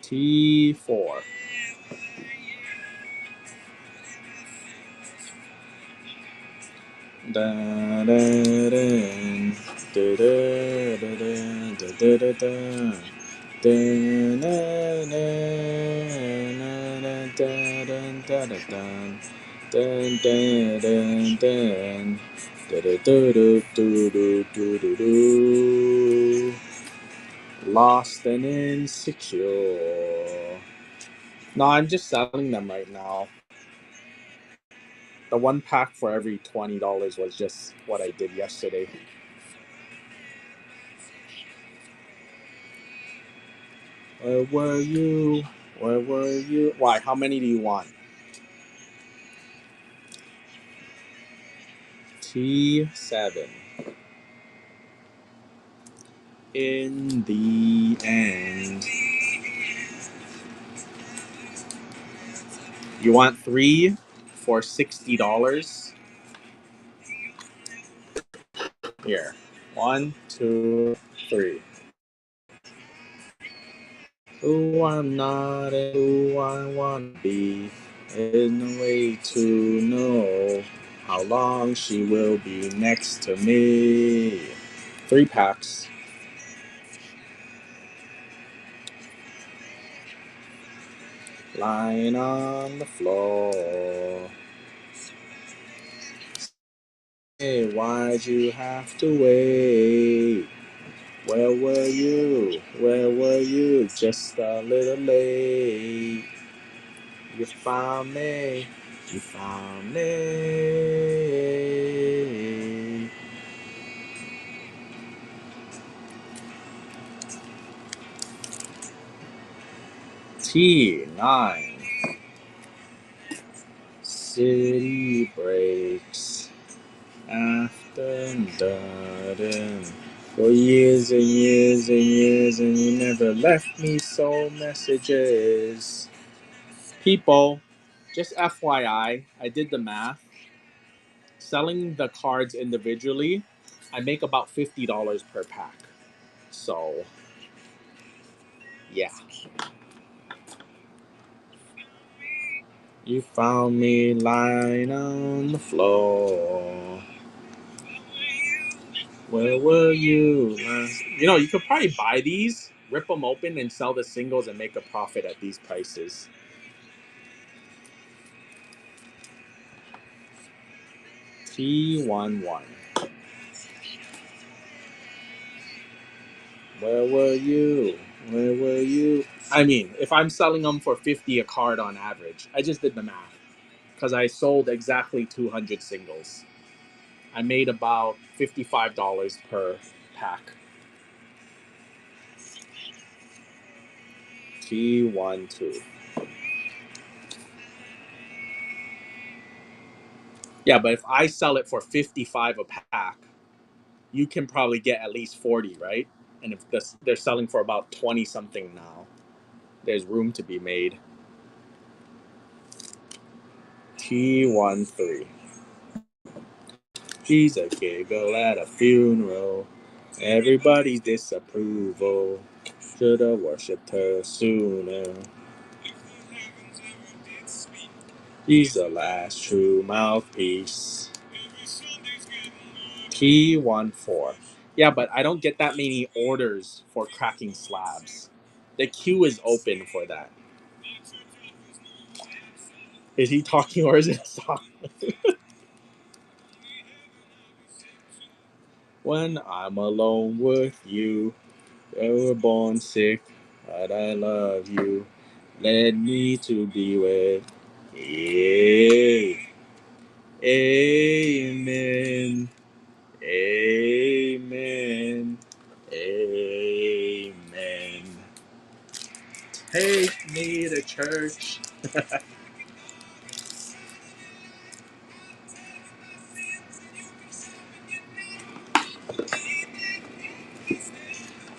T4. Da, da, da, da, da, da, da, da, da. Dun, dun, dun, dun, dun, dun, dun, dun, dun, dun, dun. Do. Lost and insecure. No, I'm just selling them right now. The 1 pack for every $20 was just what I did yesterday. Where were you? Where were you? Why? How many do you want? T7. In the end. You want 3 for $60? Here. 1, 2, 3. Who I'm not and who I want to be. There's no way to know how long she will be next to me. 3 packs. Lying on the floor. Hey, why'd you have to wait? Where were you? Where were you? Just a little late. You found me. You found me. T9. City breaks. After done. For years and years and years, and you never left me so messages. People, just FYI, I did the math. Selling the cards individually, I make about $50 per pack. So, yeah. You found me lying on the floor. Where were you? You could probably buy these, rip them open, and sell the singles and make a profit at these prices. T11. Where were you? Where were you? I mean, if I'm selling them for 50 a card on average, I just did the math because I sold exactly 200 singles. I made about $55 per pack. T12. Yeah, but if I sell it for 55 a pack, you can probably get at least 40, right? And if they're selling for about 20 something now, there's room to be made. T13. He's a giggle at a funeral. Everybody's disapproval. Should've worshipped her sooner. He's the last true mouthpiece. T14. Yeah, but I don't get that many orders for cracking slabs. The queue is open for that. Is he talking or is it a song? When I'm alone with you, you were born sick, but I love you. Led me to be with. Yeah. Amen. Amen. Amen. Take me to church.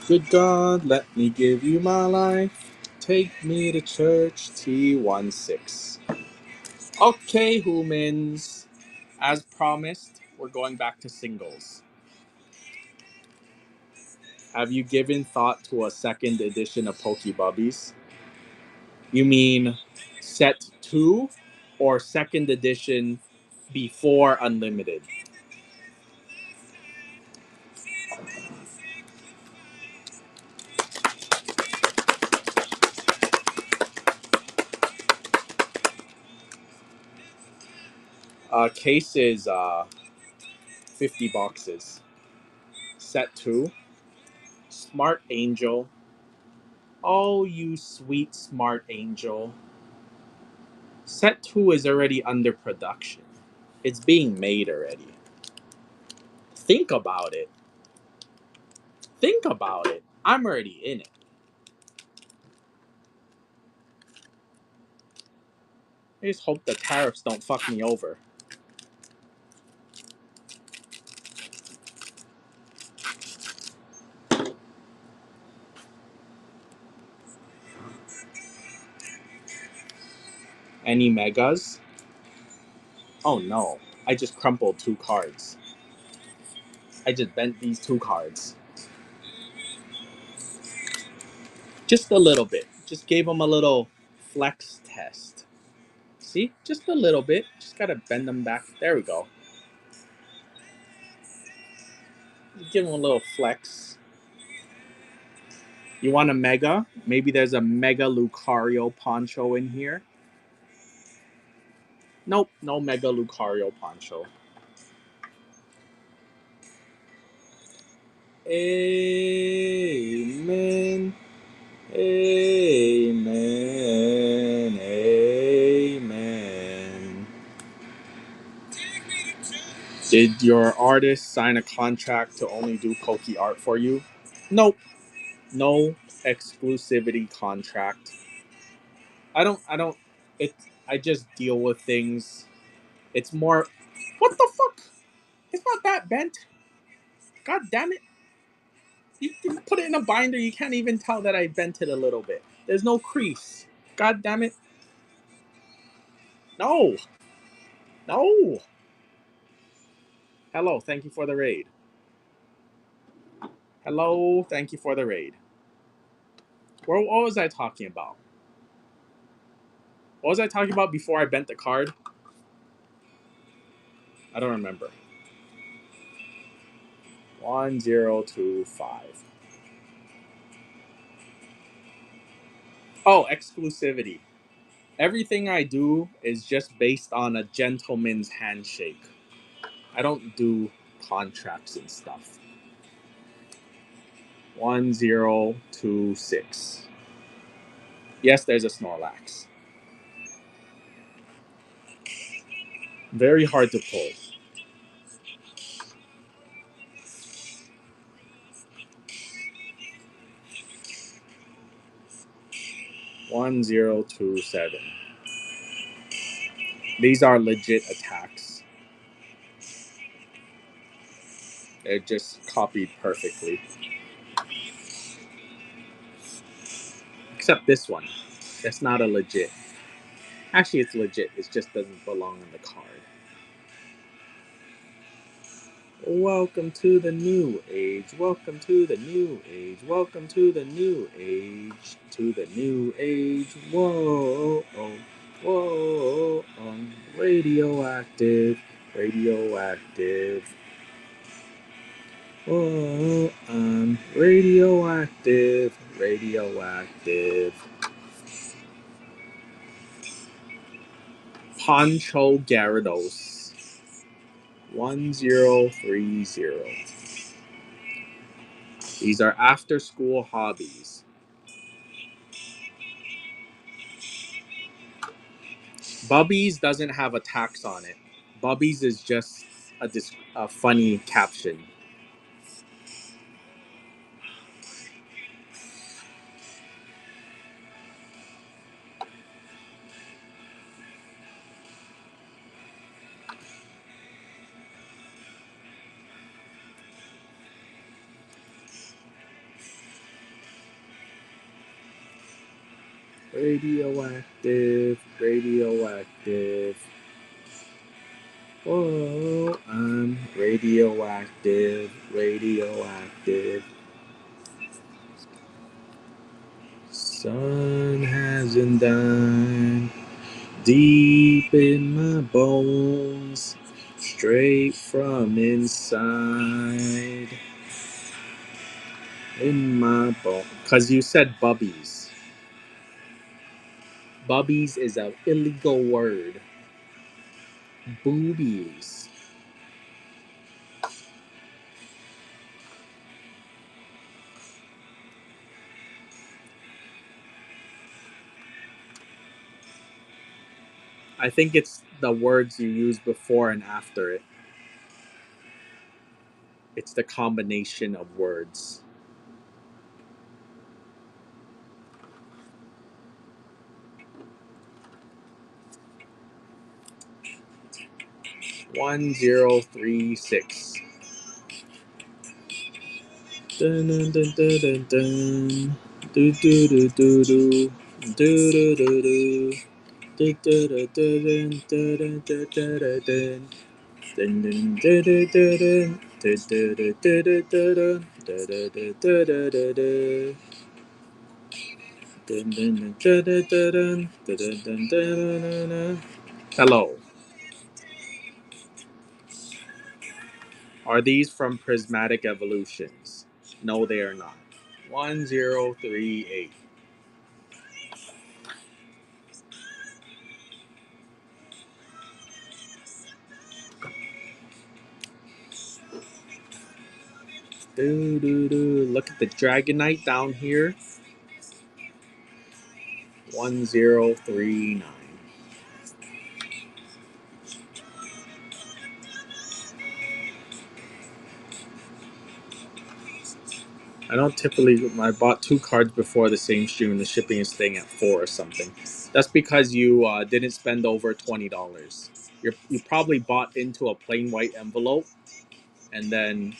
Good God, let me give you my life. Take me to church, T16. Okay, humans. As promised, we're going back to singles. Have you given thought to a second edition of Pokebubbies? You mean set 2 or second edition before Unlimited? Case is 50 boxes. Set 2, Smart Angel. Oh, you sweet Smart Angel. Set 2 is already under production. It's being made already. Think about it. Think about it. I'm already in it. I just hope the tariffs don't fuck me over. Any megas? Oh no. I just crumpled 2 cards. I just bent these 2 cards. Just a little bit. Just gave them a little flex test. See? Just a little bit. Just gotta bend them back. There we go. Give them a little flex. You want a mega? Maybe there's a mega Lucario Poncho in here. Nope, no mega Lucario Poncho. Amen. Amen. Amen. Did your artist sign a contract to only do Poke art for you? Nope. No exclusivity contract. I don't it I just deal with things. It's more what the fuck? It's not that bent. God damn it. You put it in a binder, you can't even tell that I bent it a little bit. There's no crease. God damn it. No. No. Hello, thank you for the raid. Hello, thank you for the raid. What was I talking about? What was I talking about before I bent the card? I don't remember. 1025. Oh, exclusivity. Everything I do is just based on a gentleman's handshake. I don't do contracts and stuff. 1026. Yes, there's a Snorlax. Very hard to pull. One zero two seven. These are legit attacks. They're just copied perfectly. Except this one. That's not a legit. Actually, it's legit. It just doesn't belong in the card. Welcome to the new age. Welcome to the new age. Welcome to the new age. To the new age. Whoa, oh, whoa, radioactive, radioactive. Whoa, radioactive, radioactive. Poncho Gyarados 1030. These are after school hobbies. Bubbies doesn't have a tax on it. Bubbies is just a funny caption. Radioactive, radioactive. Oh, I'm radioactive, radioactive. Sun hasn't died deep in my bones, straight from inside in my bone. Cause you said bubbies. Bubbies is an illegal word. Boobies. I think it's the words you use before and after it. It's the combination of words. One zero three six. Dun dun dun dun dun dun. Do do do do do. Do do do do. Do do do do do do do do do do. Dun dun do do do do. Do do do do do do do. Do do do do do do do. Dun dun dun dun dun dun dun dun dun dun dun. Hello. Are these from prismatic evolutions? No, they are not. 1038. Do do do. Look at the Dragonite down here. 1039. I don't typically. I bought two cards before the same stream, and the shipping is staying at 4 or something. That's because you didn't spend over $20. You probably bought into a plain white envelope, and then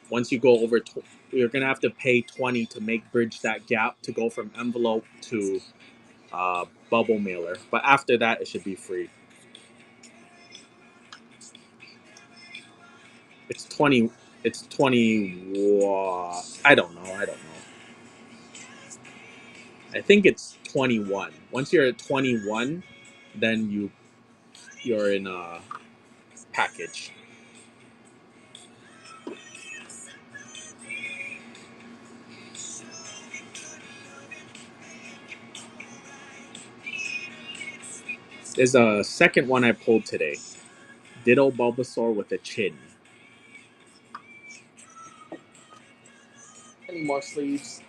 once you go over, you're gonna have to pay 20 to make bridge that gap to go from envelope to bubble mailer. But after that, it should be free. It's 20. It's 20. I don't know. I don't know. I think it's 21. Once you're at 21, then you're in a package. There's a second one I pulled today. Ditto Bulbasaur with a chin. Any more sleeves?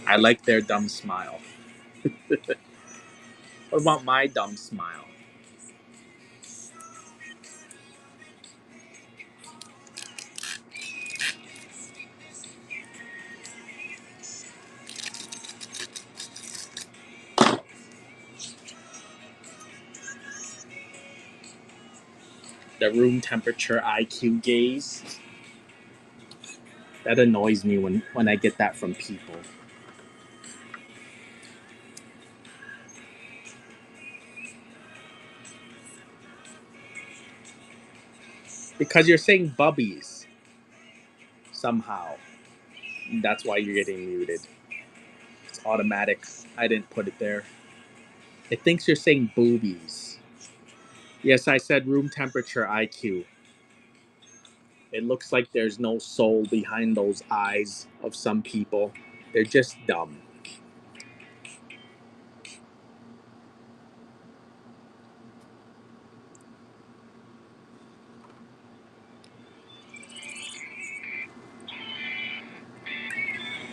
I like their dumb smile. What about my dumb smile? The room temperature IQ gaze. That annoys me when I get that from people. Because you're saying bubbies somehow. That's why you're getting muted. It's automatic. I didn't put it there. It thinks you're saying boobies. Yes, I said room temperature IQ. It looks like there's no soul behind those eyes of some people. They're just dumb.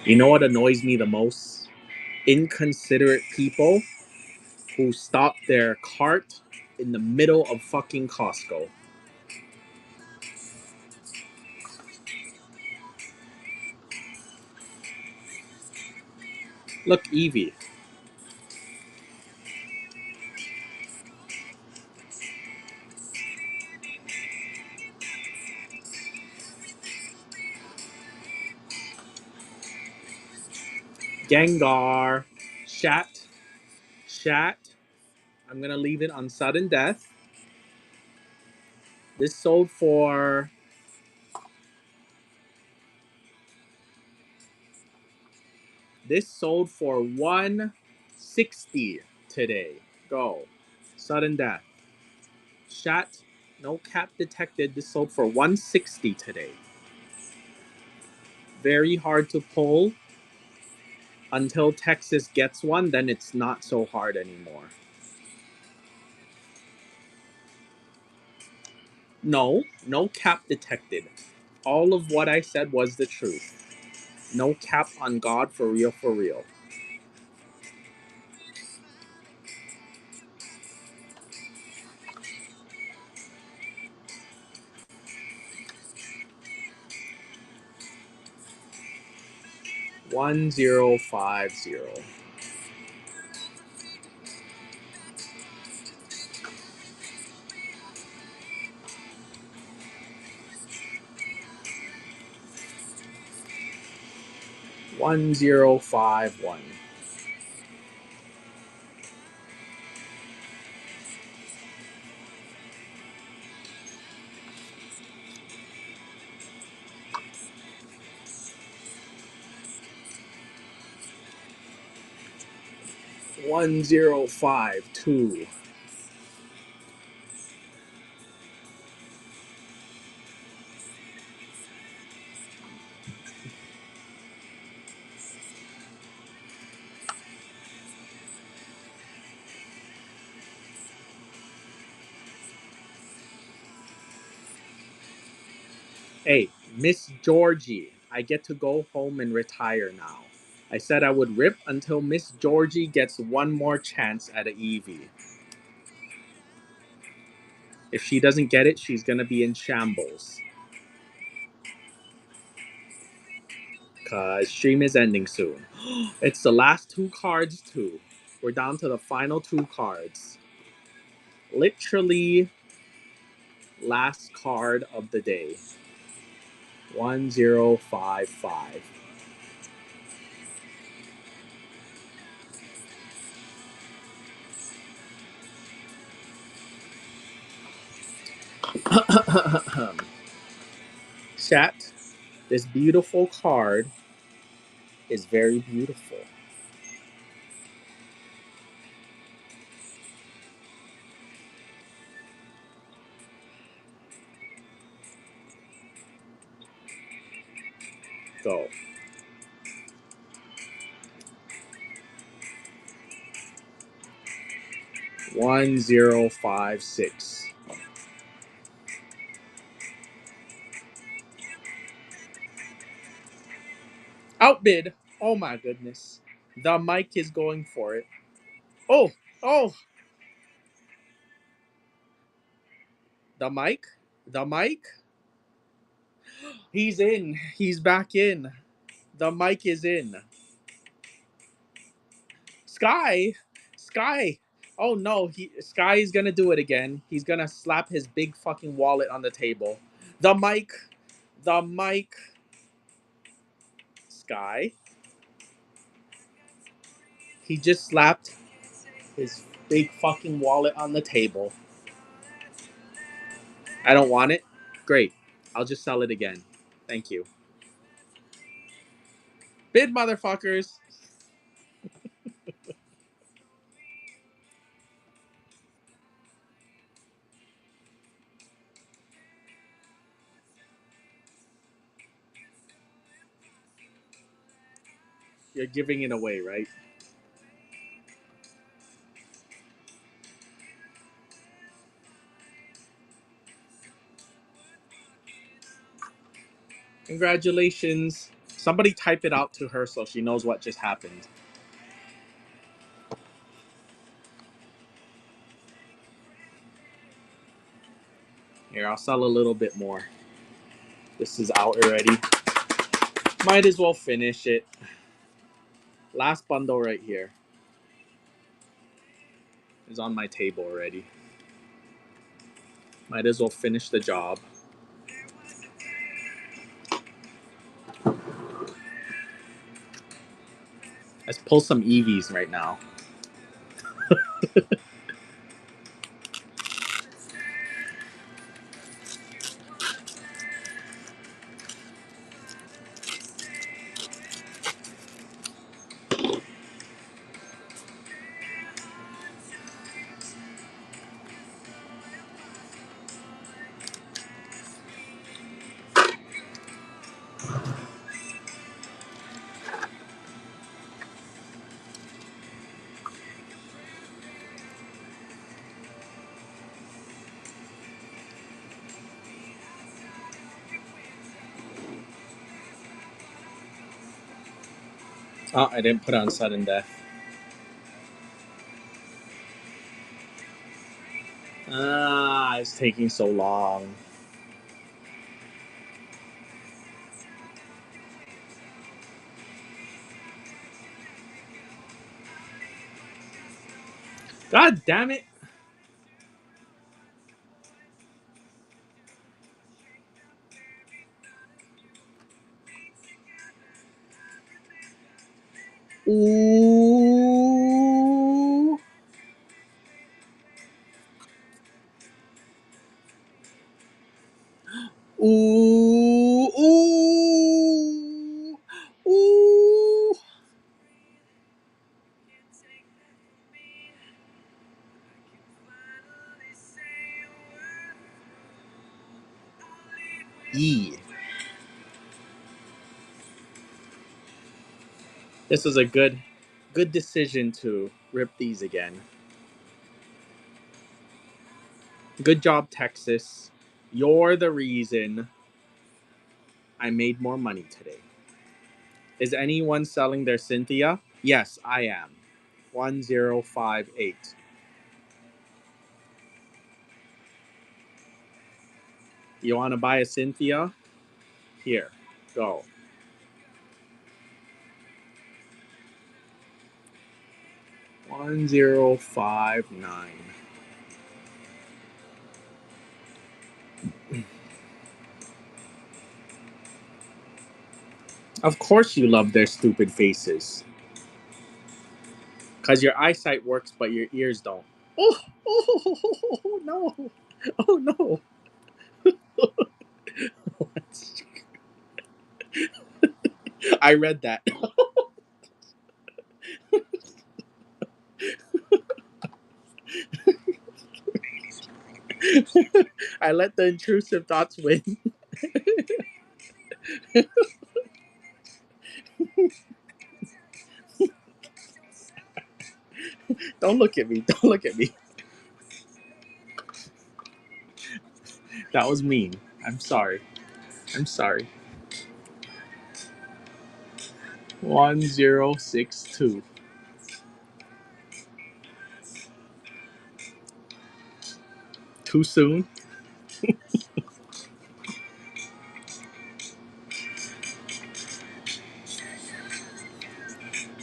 You know what annoys me the most? Inconsiderate people who stop their cart in the middle of fucking Costco. Look, Evie. Gengar. Shat. Shat. I'm gonna leave it on sudden death. This sold for This sold for 160 today. Go. Sudden death. Shat. No cap detected. This sold for 160 today. Very hard to pull until Texas gets one, then it's not so hard anymore. No, no cap detected. All of what I said was the truth. No cap on God, for real, for real. $1050. 1051. $1052. Hey, Miss Georgie, I get to go home and retire now. I said I would rip until Miss Georgie gets one more chance at a Eevee. If she doesn't get it, she's gonna be in shambles. Cause stream is ending soon. It's the last two cards too. We're down to the final two cards. Literally last card of the day. 1055. Chat, this beautiful card is very beautiful. Go. 1056. Outbid. Oh my goodness. The mic is going for it. Oh, oh, the mic. The mic. He's in. He's back in. The mic is in. Sky. Sky. Oh no, Sky is gonna do it again. He's gonna slap his big fucking wallet on the table. The mic. The mic. Sky. He just slapped his big fucking wallet on the table. I don't want it. Great. I'll just sell it again. Thank you. Bid, motherfuckers. You're giving it away, right? Congratulations. Somebody type it out to her so she knows what just happened. Here, I'll sell a little bit more. This is out already. Might as well finish it. Last bundle right here is on my table already. Might as well finish the job. Let's pull some EVs right now. Oh, I didn't put on sudden death. Ah, it's taking so long. God damn it. Ooh. Ooh. Ooh. Ooh. E. This was a good decision to rip these again. Good job, Texas. You're the reason I made more money today. Is anyone selling their Cynthia? Yes, I am. 1058. You want to buy a Cynthia? Here, go. $1059. Of course you love their stupid faces. Because your eyesight works, but your ears don't. Oh, oh no. Oh no. I read that. I let the intrusive thoughts win. Don't look at me. Don't look at me. That was mean. I'm sorry. I'm sorry. 1062. Too soon?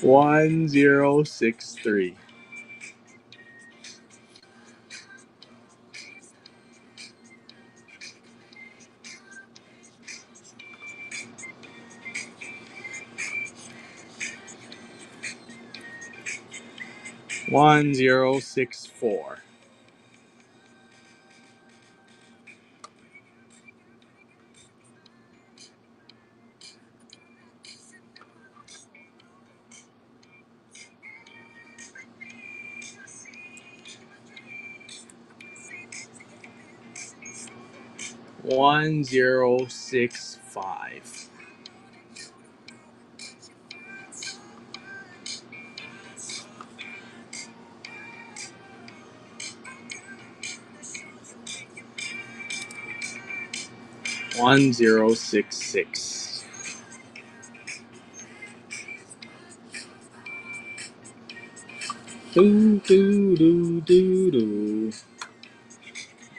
1063. 1064. One zero six five. One zero six six. Do do do do do.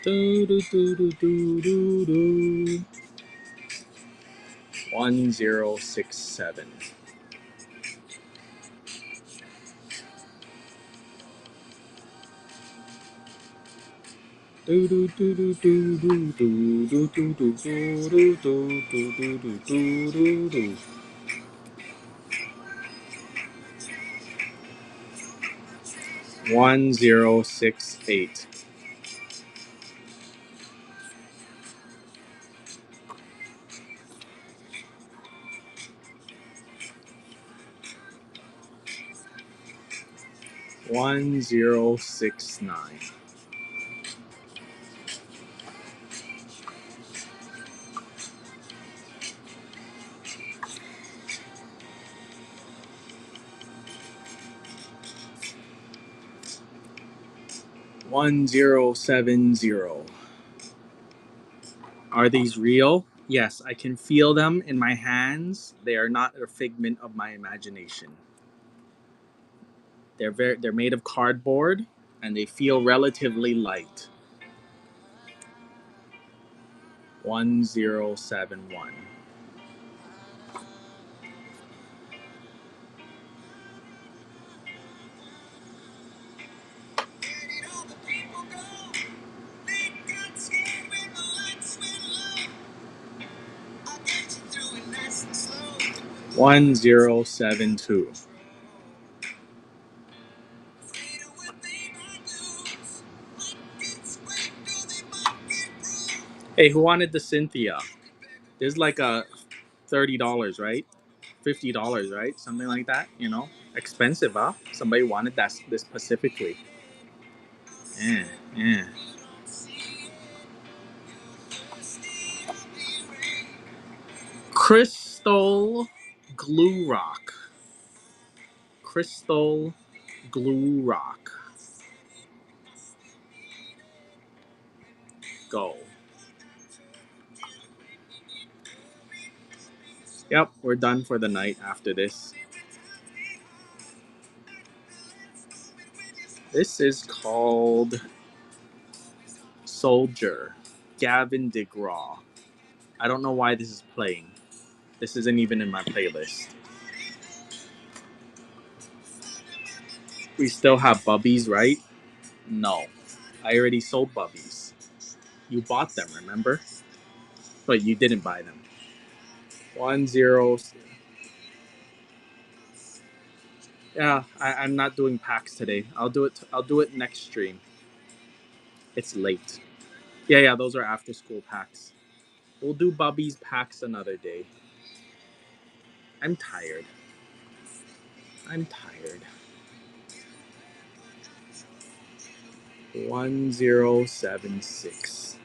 Do do do do do do do. 1067. Do do do do do do do do do do do do do do do do do. 1068. One zero six nine. One zero seven zero. Are these real? Yes, I can feel them in my hands. They are not a figment of my imagination. They're made of cardboard and they feel relatively light. 1071. One zero seven two. Hey, who wanted the Cynthia? There's like a $30, right? $50, right? Something like that, you know? Expensive, huh? Somebody wanted this specifically. Yeah, yeah. Crystal glue rock. Crystal glue rock. Go. Yep, we're done for the night after this. This is called Soldier. Gavin DeGraw. I don't know why this is playing. This isn't even in my playlist. We still have Bubbies, right? No. I already sold Bubbies. You bought them, remember? But you didn't buy them. 10. Yeah, I'm not doing packs today. I'll do it next stream. It's late. Yeah, those are after school packs. We'll do Bubby's packs another day. I'm tired. I'm tired. 1076.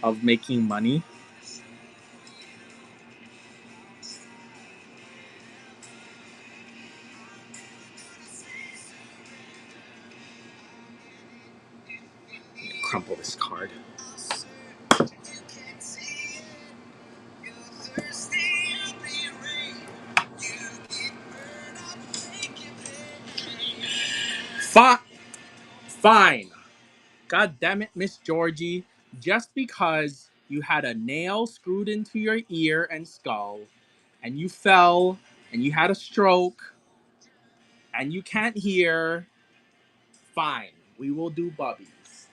Of making money. Crumple this card. Fine. God damn it, Miss Georgie. Just because you had a nail screwed into your ear and skull, and you fell, and you had a stroke, and you can't hear, fine. We will do Bubbies.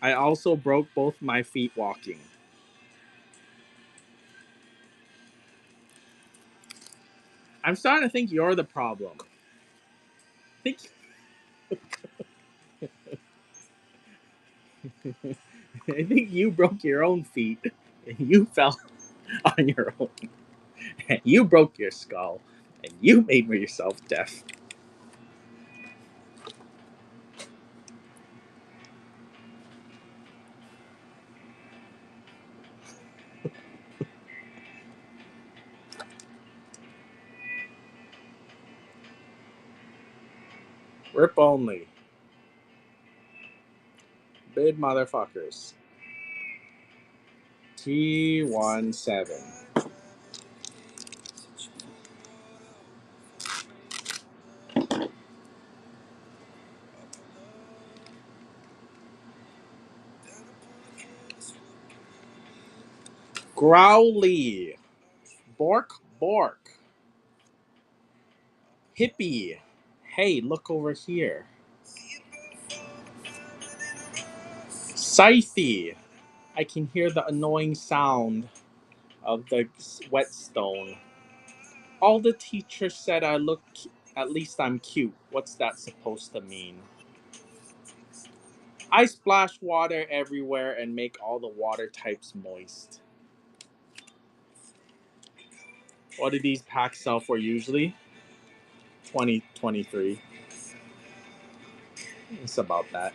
I also broke both my feet walking. I'm starting to think you're the problem. I think I think you broke your own feet and you fell on your own. And you broke your skull and you made yourself deaf. Rip only. Bid motherfuckers. T17. Growly. Bork, bork. Hippie. Hey, look over here. Scythe. I can hear the annoying sound of the whetstone. All the teachers said I look, at least I'm cute. What's that supposed to mean? I splash water everywhere and make all the water types moist. What do these packs sell for usually? 20, 23. It's about that.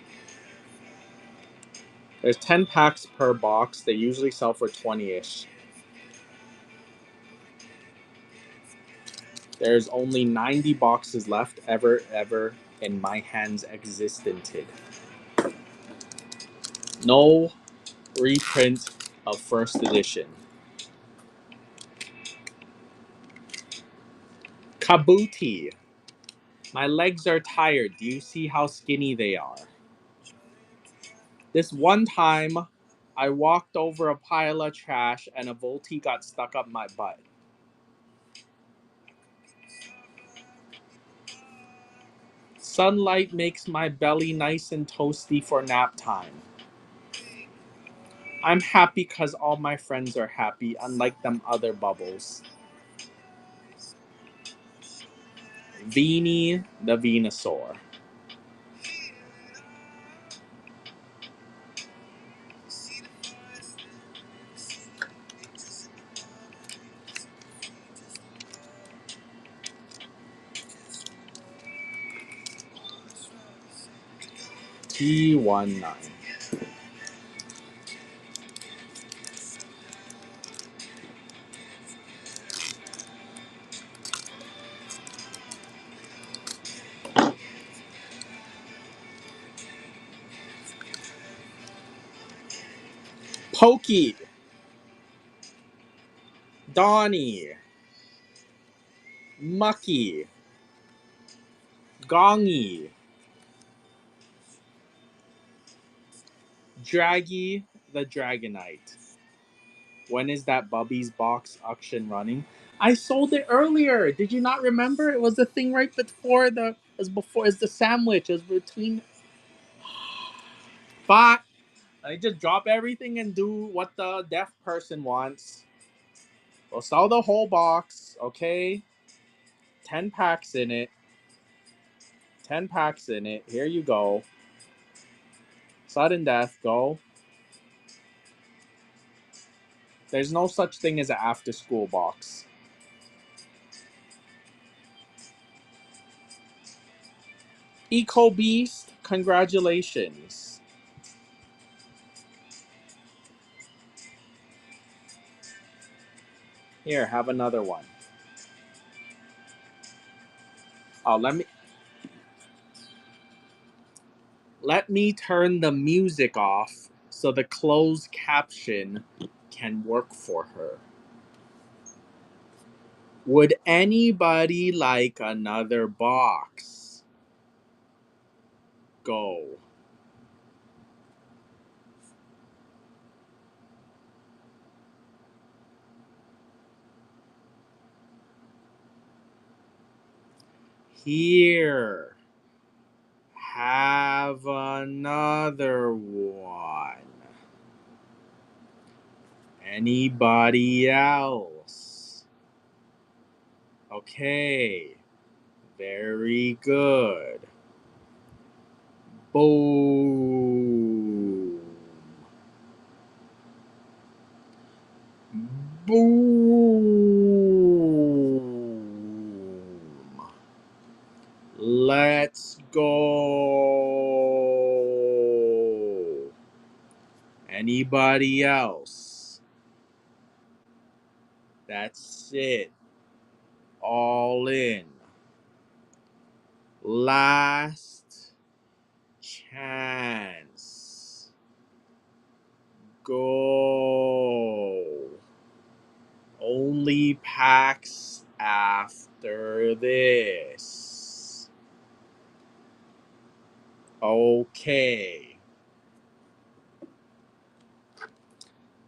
There's 10 packs per box. They usually sell for 20-ish. There's only 90 boxes left ever in my hands existented. No reprint of first edition. Kabuti. My legs are tired. Do you see how skinny they are? This one time, I walked over a pile of trash and a Volty got stuck up my butt. Sunlight makes my belly nice and toasty for nap time. I'm happy because all my friends are happy, unlike them other bubbles. Veenie the Venusaur. T19. Pokey. Donnie. Mucky. Gongy. Draggy the Dragonite. When is that Bubby's box auction running? I sold it earlier. Did you not remember? It was the thing right before it's the sandwich. It was between. But I just drop everything and do what the deaf person wants. We'll sell the whole box, okay? 10 packs in it. 10 packs in it. Here you go. Sudden death, go. There's no such thing as an after school box. Eco Beast, congratulations. Here, have another one. Oh, let me turn the music off so the closed caption can work for her. Would anybody like another box? Go. Here. Have another one. Anybody else? Okay. Very good. Boom. Boom. Let's go. Anybody else? That's it. All in. Last chance. Go. Only packs after this. Okay.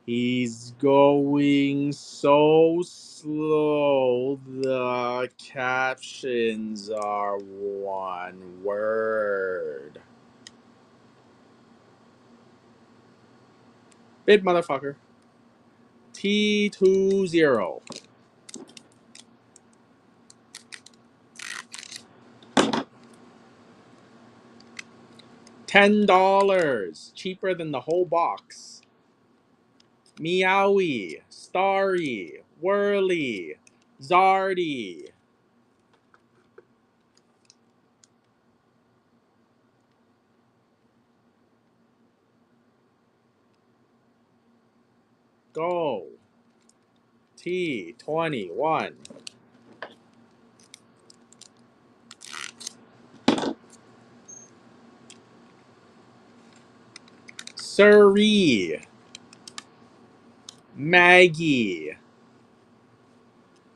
He's going so slow, the captions are one word. Bid motherfucker. T20. $10. Cheaper than the whole box. Meowie. Starry. Whirly. Zardy. Go. T21. Surrey. Maggie.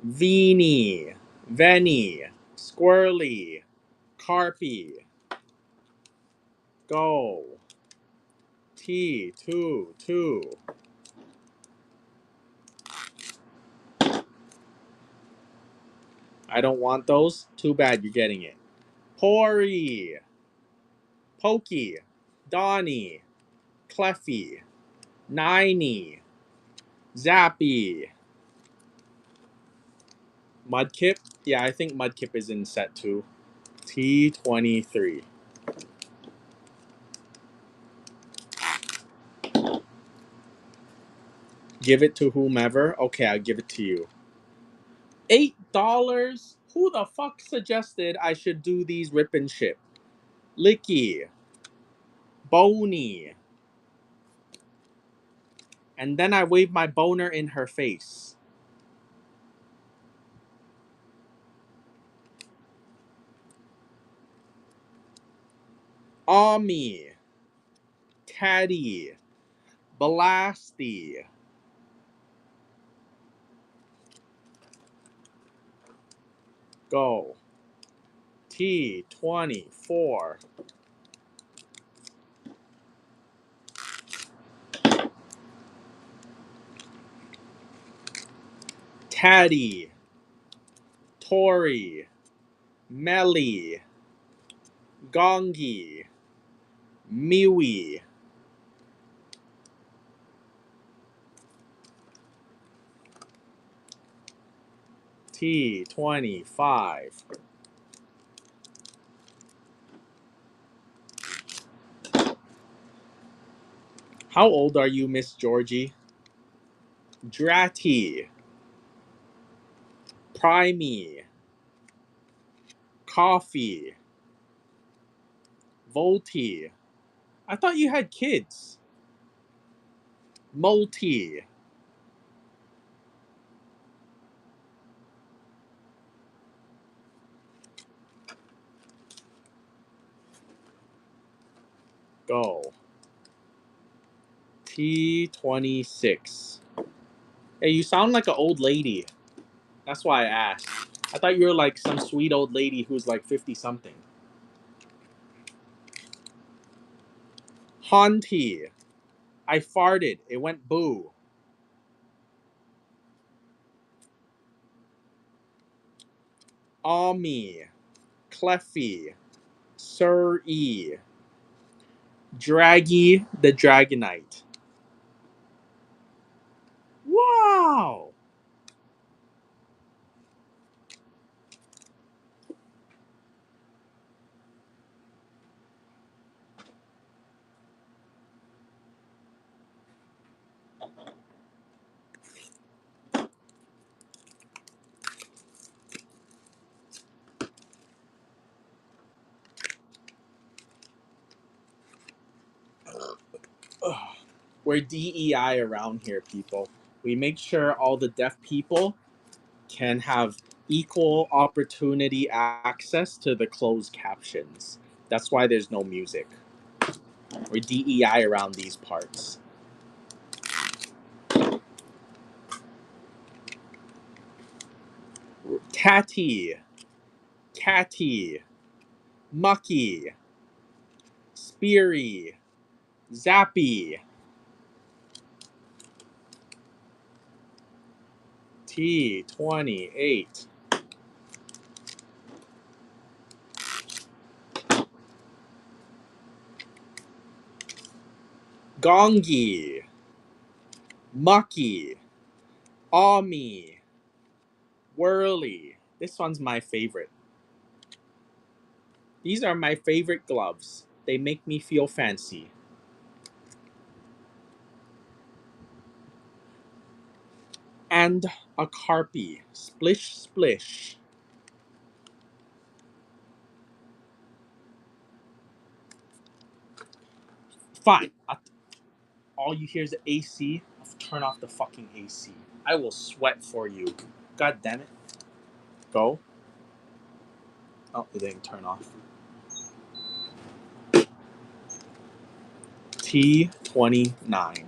Veenie. Venny. Squirrely. Carpy. Go. T22. I don't want those. Too bad you're getting it. Pori. Pokey. Donnie. Cleffy. Niney. Zappy. Mudkip? Yeah, I think Mudkip is in set 2. T23. Give it to whomever? Okay, I'll give it to you. $8? Who the fuck suggested I should do these rip and ship? Licky. Boney. And then I waved my boner in her face. Ami. Teddy. Blasty. Go. T24. Teddy. Tori. Melly. Gongi. Miwi. T25. How old are you, Miss Georgie? Dratty. Primey. Coffee. Volty. I thought you had kids. Multi. Go. T26. Hey, you sound like an old lady. That's why I asked. I thought you were like some sweet old lady who's like 50 something. Haunty. I farted. It went boo. Ami. Cleffy. Sir E. Draggy the Dragonite. We're DEI around here, people. We make sure all the deaf people can have equal opportunity access to the closed captions. That's why there's no music. We're DEI around these parts. Catty, Catty, Mucky, Speary, Zappy, T28. Gongi, Mucky, Ami, Whirly. This one's my favorite. These are my favorite gloves. They make me feel fancy. And a Carpy. Splish, splish. Fine. All you hear is the AC. I'll turn off the fucking AC. I will sweat for you. God damn it. Go. Oh, it didn't turn off. T29.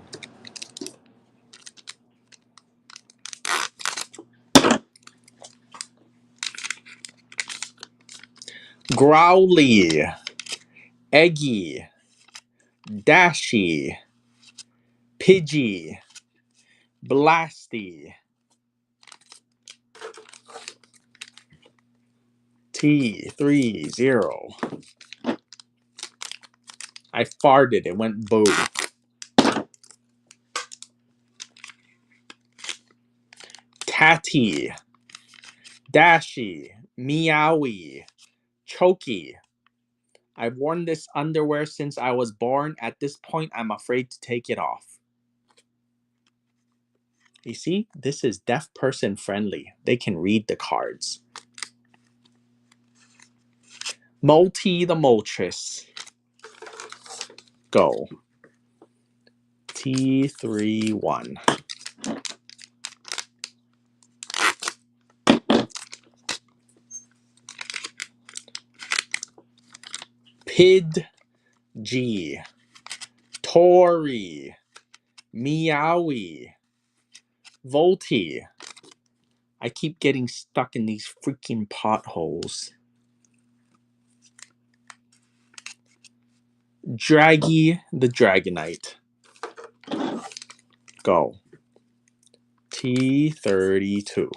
Growly. Eggy. Dashy. Pidgey. Blasty. T30. I farted. It went boo. Catty. Dashy. Meowie. Chokey. I've worn this underwear since I was born. At this point, I'm afraid to take it off. You see, this is deaf person friendly. They can read the cards. Multi the Moltres. Go. T31. Pidgey. Tori. Meowie. Volty. I keep getting stuck in these freaking potholes. Draggy the Dragonite. Go. T32.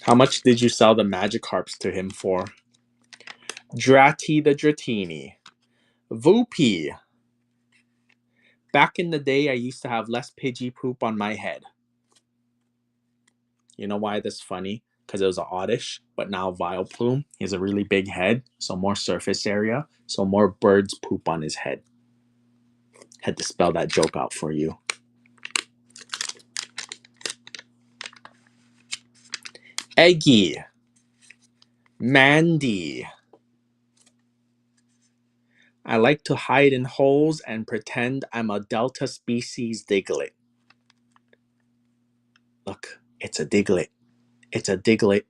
How much did you sell the Magikarps to him for? Dratty the Dratini. Voopy. Back in the day, I used to have less Pidgey poop on my head. You know why that's funny? Because it was an Oddish, but now Vileplume. He has a really big head, so more surface area, so more birds poop on his head. Had to spell that joke out for you. Eggy. Mandy. I like to hide in holes and pretend I'm a Delta species Diglett. Look, it's a Diglett. It's a Diglett.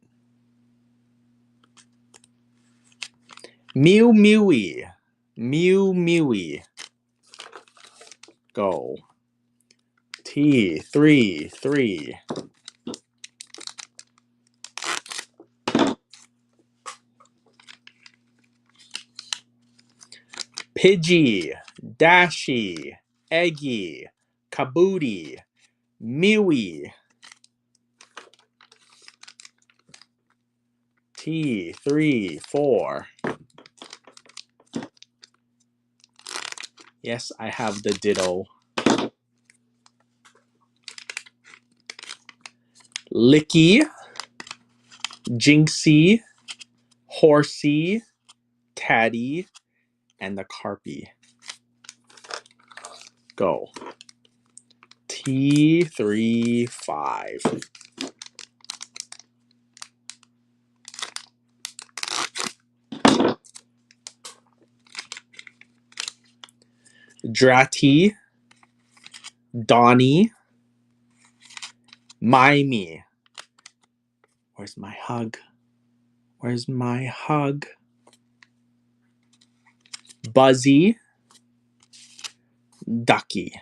Mew Mewy. Mew Mewy. Go. T33. Pidgey. Dashy. Eggy. Kaboody. Mewy. T34. Yes, I have the Ditto. Licky. Jinxie. Horsey. Taddy. And the Carpy. Go. T35. Dratty, Donnie, Mimey. Where's my hug? Where's my hug? Buzzy, Ducky.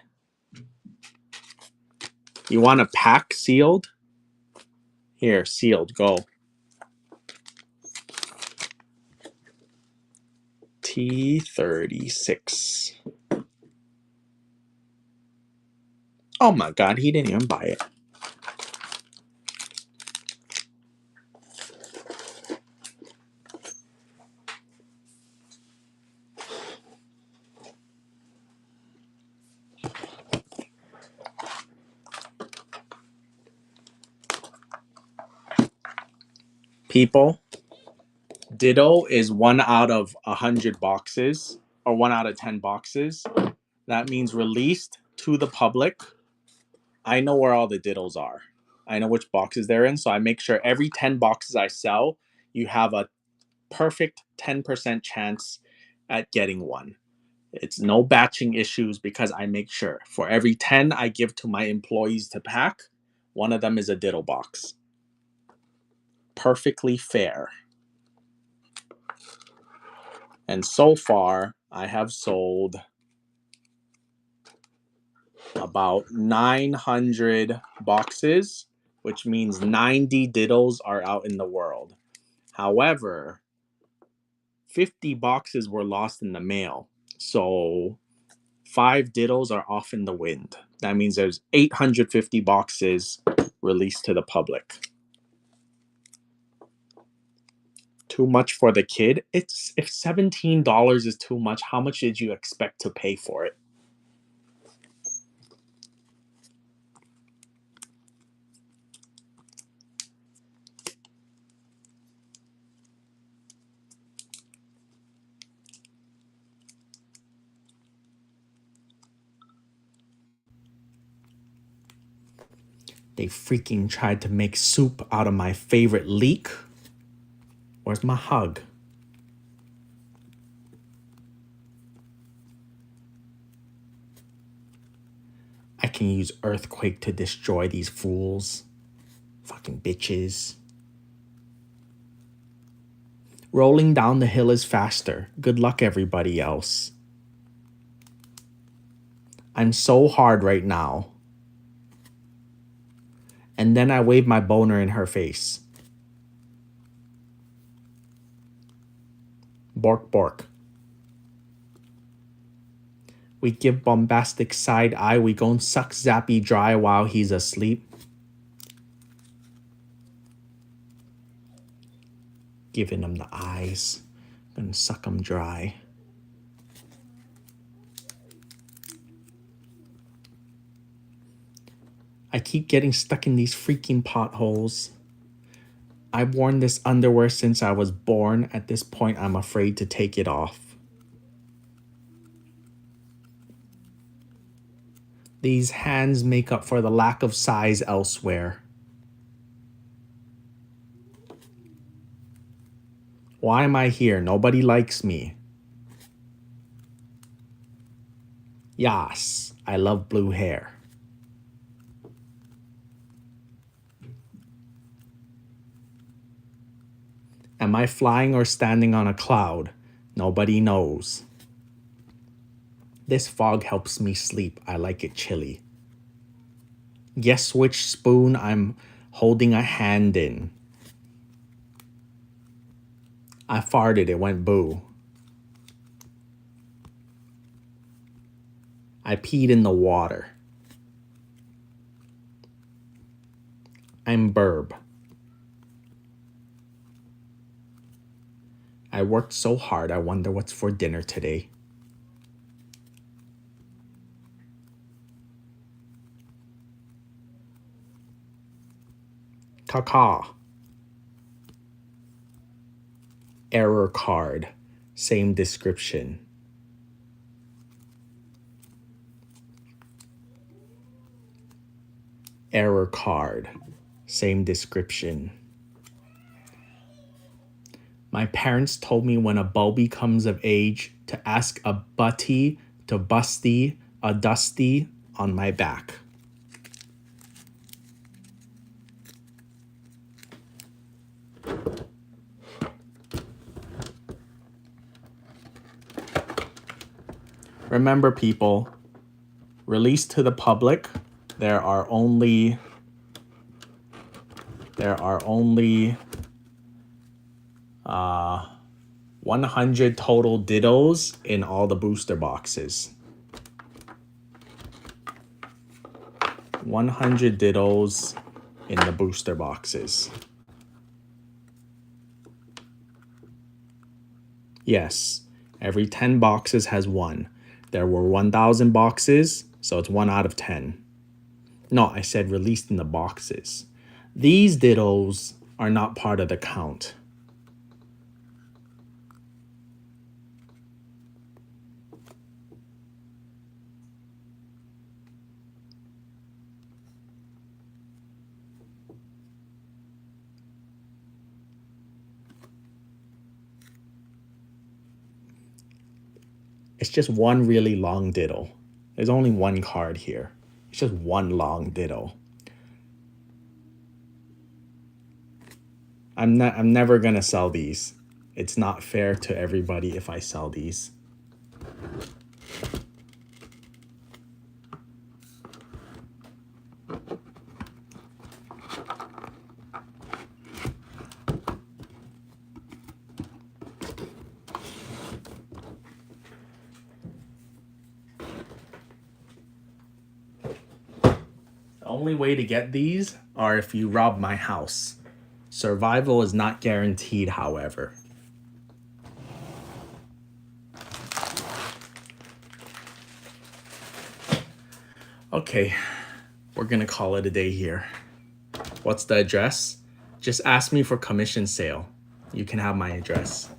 You want a pack sealed? Here, sealed, go. T36. Oh my god, he didn't even buy it. People, Ditto is 1 out of 100 boxes, or 1 out of 10 boxes. That means released to the public. I know where all the Dittos are. I know which boxes they're in, so I make sure every 10 boxes I sell, you have a perfect 10% chance at getting one. It's no batching issues because I make sure for every 10 I give to my employees to pack, one of them is a Ditto box. Perfectly fair. And so far, I have sold about 900 boxes, which means 90 Dittos are out in the world. However, 50 boxes were lost in the mail. So 5 Dittos are off in the wind. That means there's 850 boxes released to the public. Too much for the kid? It's if $17 is too much, how much did you expect to pay for it? They freaking tried to make soup out of my favorite leek. Where's my hug? I can use earthquake to destroy these fools. Fucking bitches. Rolling down the hill is faster. Good luck, everybody else. I'm so hard right now. And then I wave my boner in her face. Bork, bork. We give bombastic side eye. We gon' suck Zappy dry while he's asleep. Giving him the eyes. Gonna suck him dry. I keep getting stuck in these freaking potholes. I've worn this underwear since I was born. At this point, I'm afraid to take it off. These hands make up for the lack of size elsewhere. Why am I here? Nobody likes me. Yas, I love blue hair. Am I flying or standing on a cloud? Nobody knows. This fog helps me sleep. I like it chilly. Guess which spoon I'm holding a hand in. I farted, it went boo. I peed in the water. I'm burb. I worked so hard, I wonder what's for dinner today. Caca. Error card. Same description. Error card. Same description. My parents told me when a bulby comes of age to ask a butty to to busty a dusty on my back. Remember, people, released to the public, there are only 100 total dittos in all the booster boxes. 100 dittos in the booster boxes. Yes, every 10 boxes has one. There were 1,000 boxes, so it's 1 out of 10. No, I said released in the boxes. These dittos are not part of the count. It's just one really long ditto. There's only one card here. It's just one long ditto. I'm never gonna sell these. It's not fair to everybody if I sell these. The only way to get these are if you rob my house. Survival is not guaranteed, however. Okay, we're gonna call it a day here. What's the address? Just ask me for commission sale. You can have my address.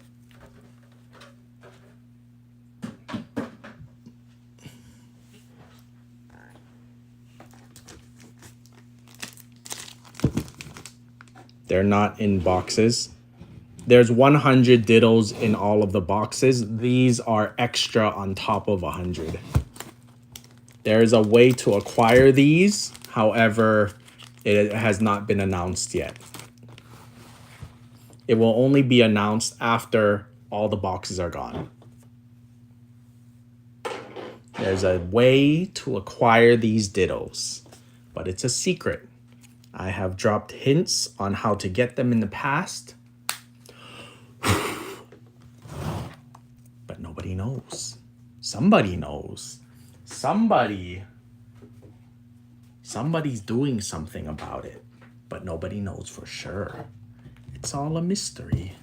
They're not in boxes. There's 100 dittos in all of the boxes. These are extra on top of 100. There is a way to acquire these. However, it has not been announced yet. It will only be announced after all the boxes are gone. There's a way to acquire these dittos, but it's a secret. I have dropped hints on how to get them in the past, but nobody knows. Somebody knows. Somebody's doing something about it, but nobody knows for sure. It's all a mystery.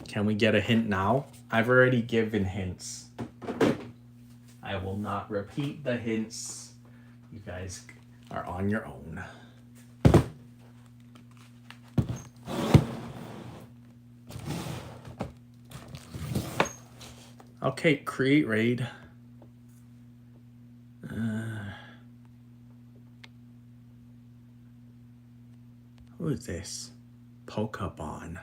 Can we get a hint now? I've already given hints. I will not repeat the hints. You guys are on your own. Okay, create raid. Who is this? Pokemon.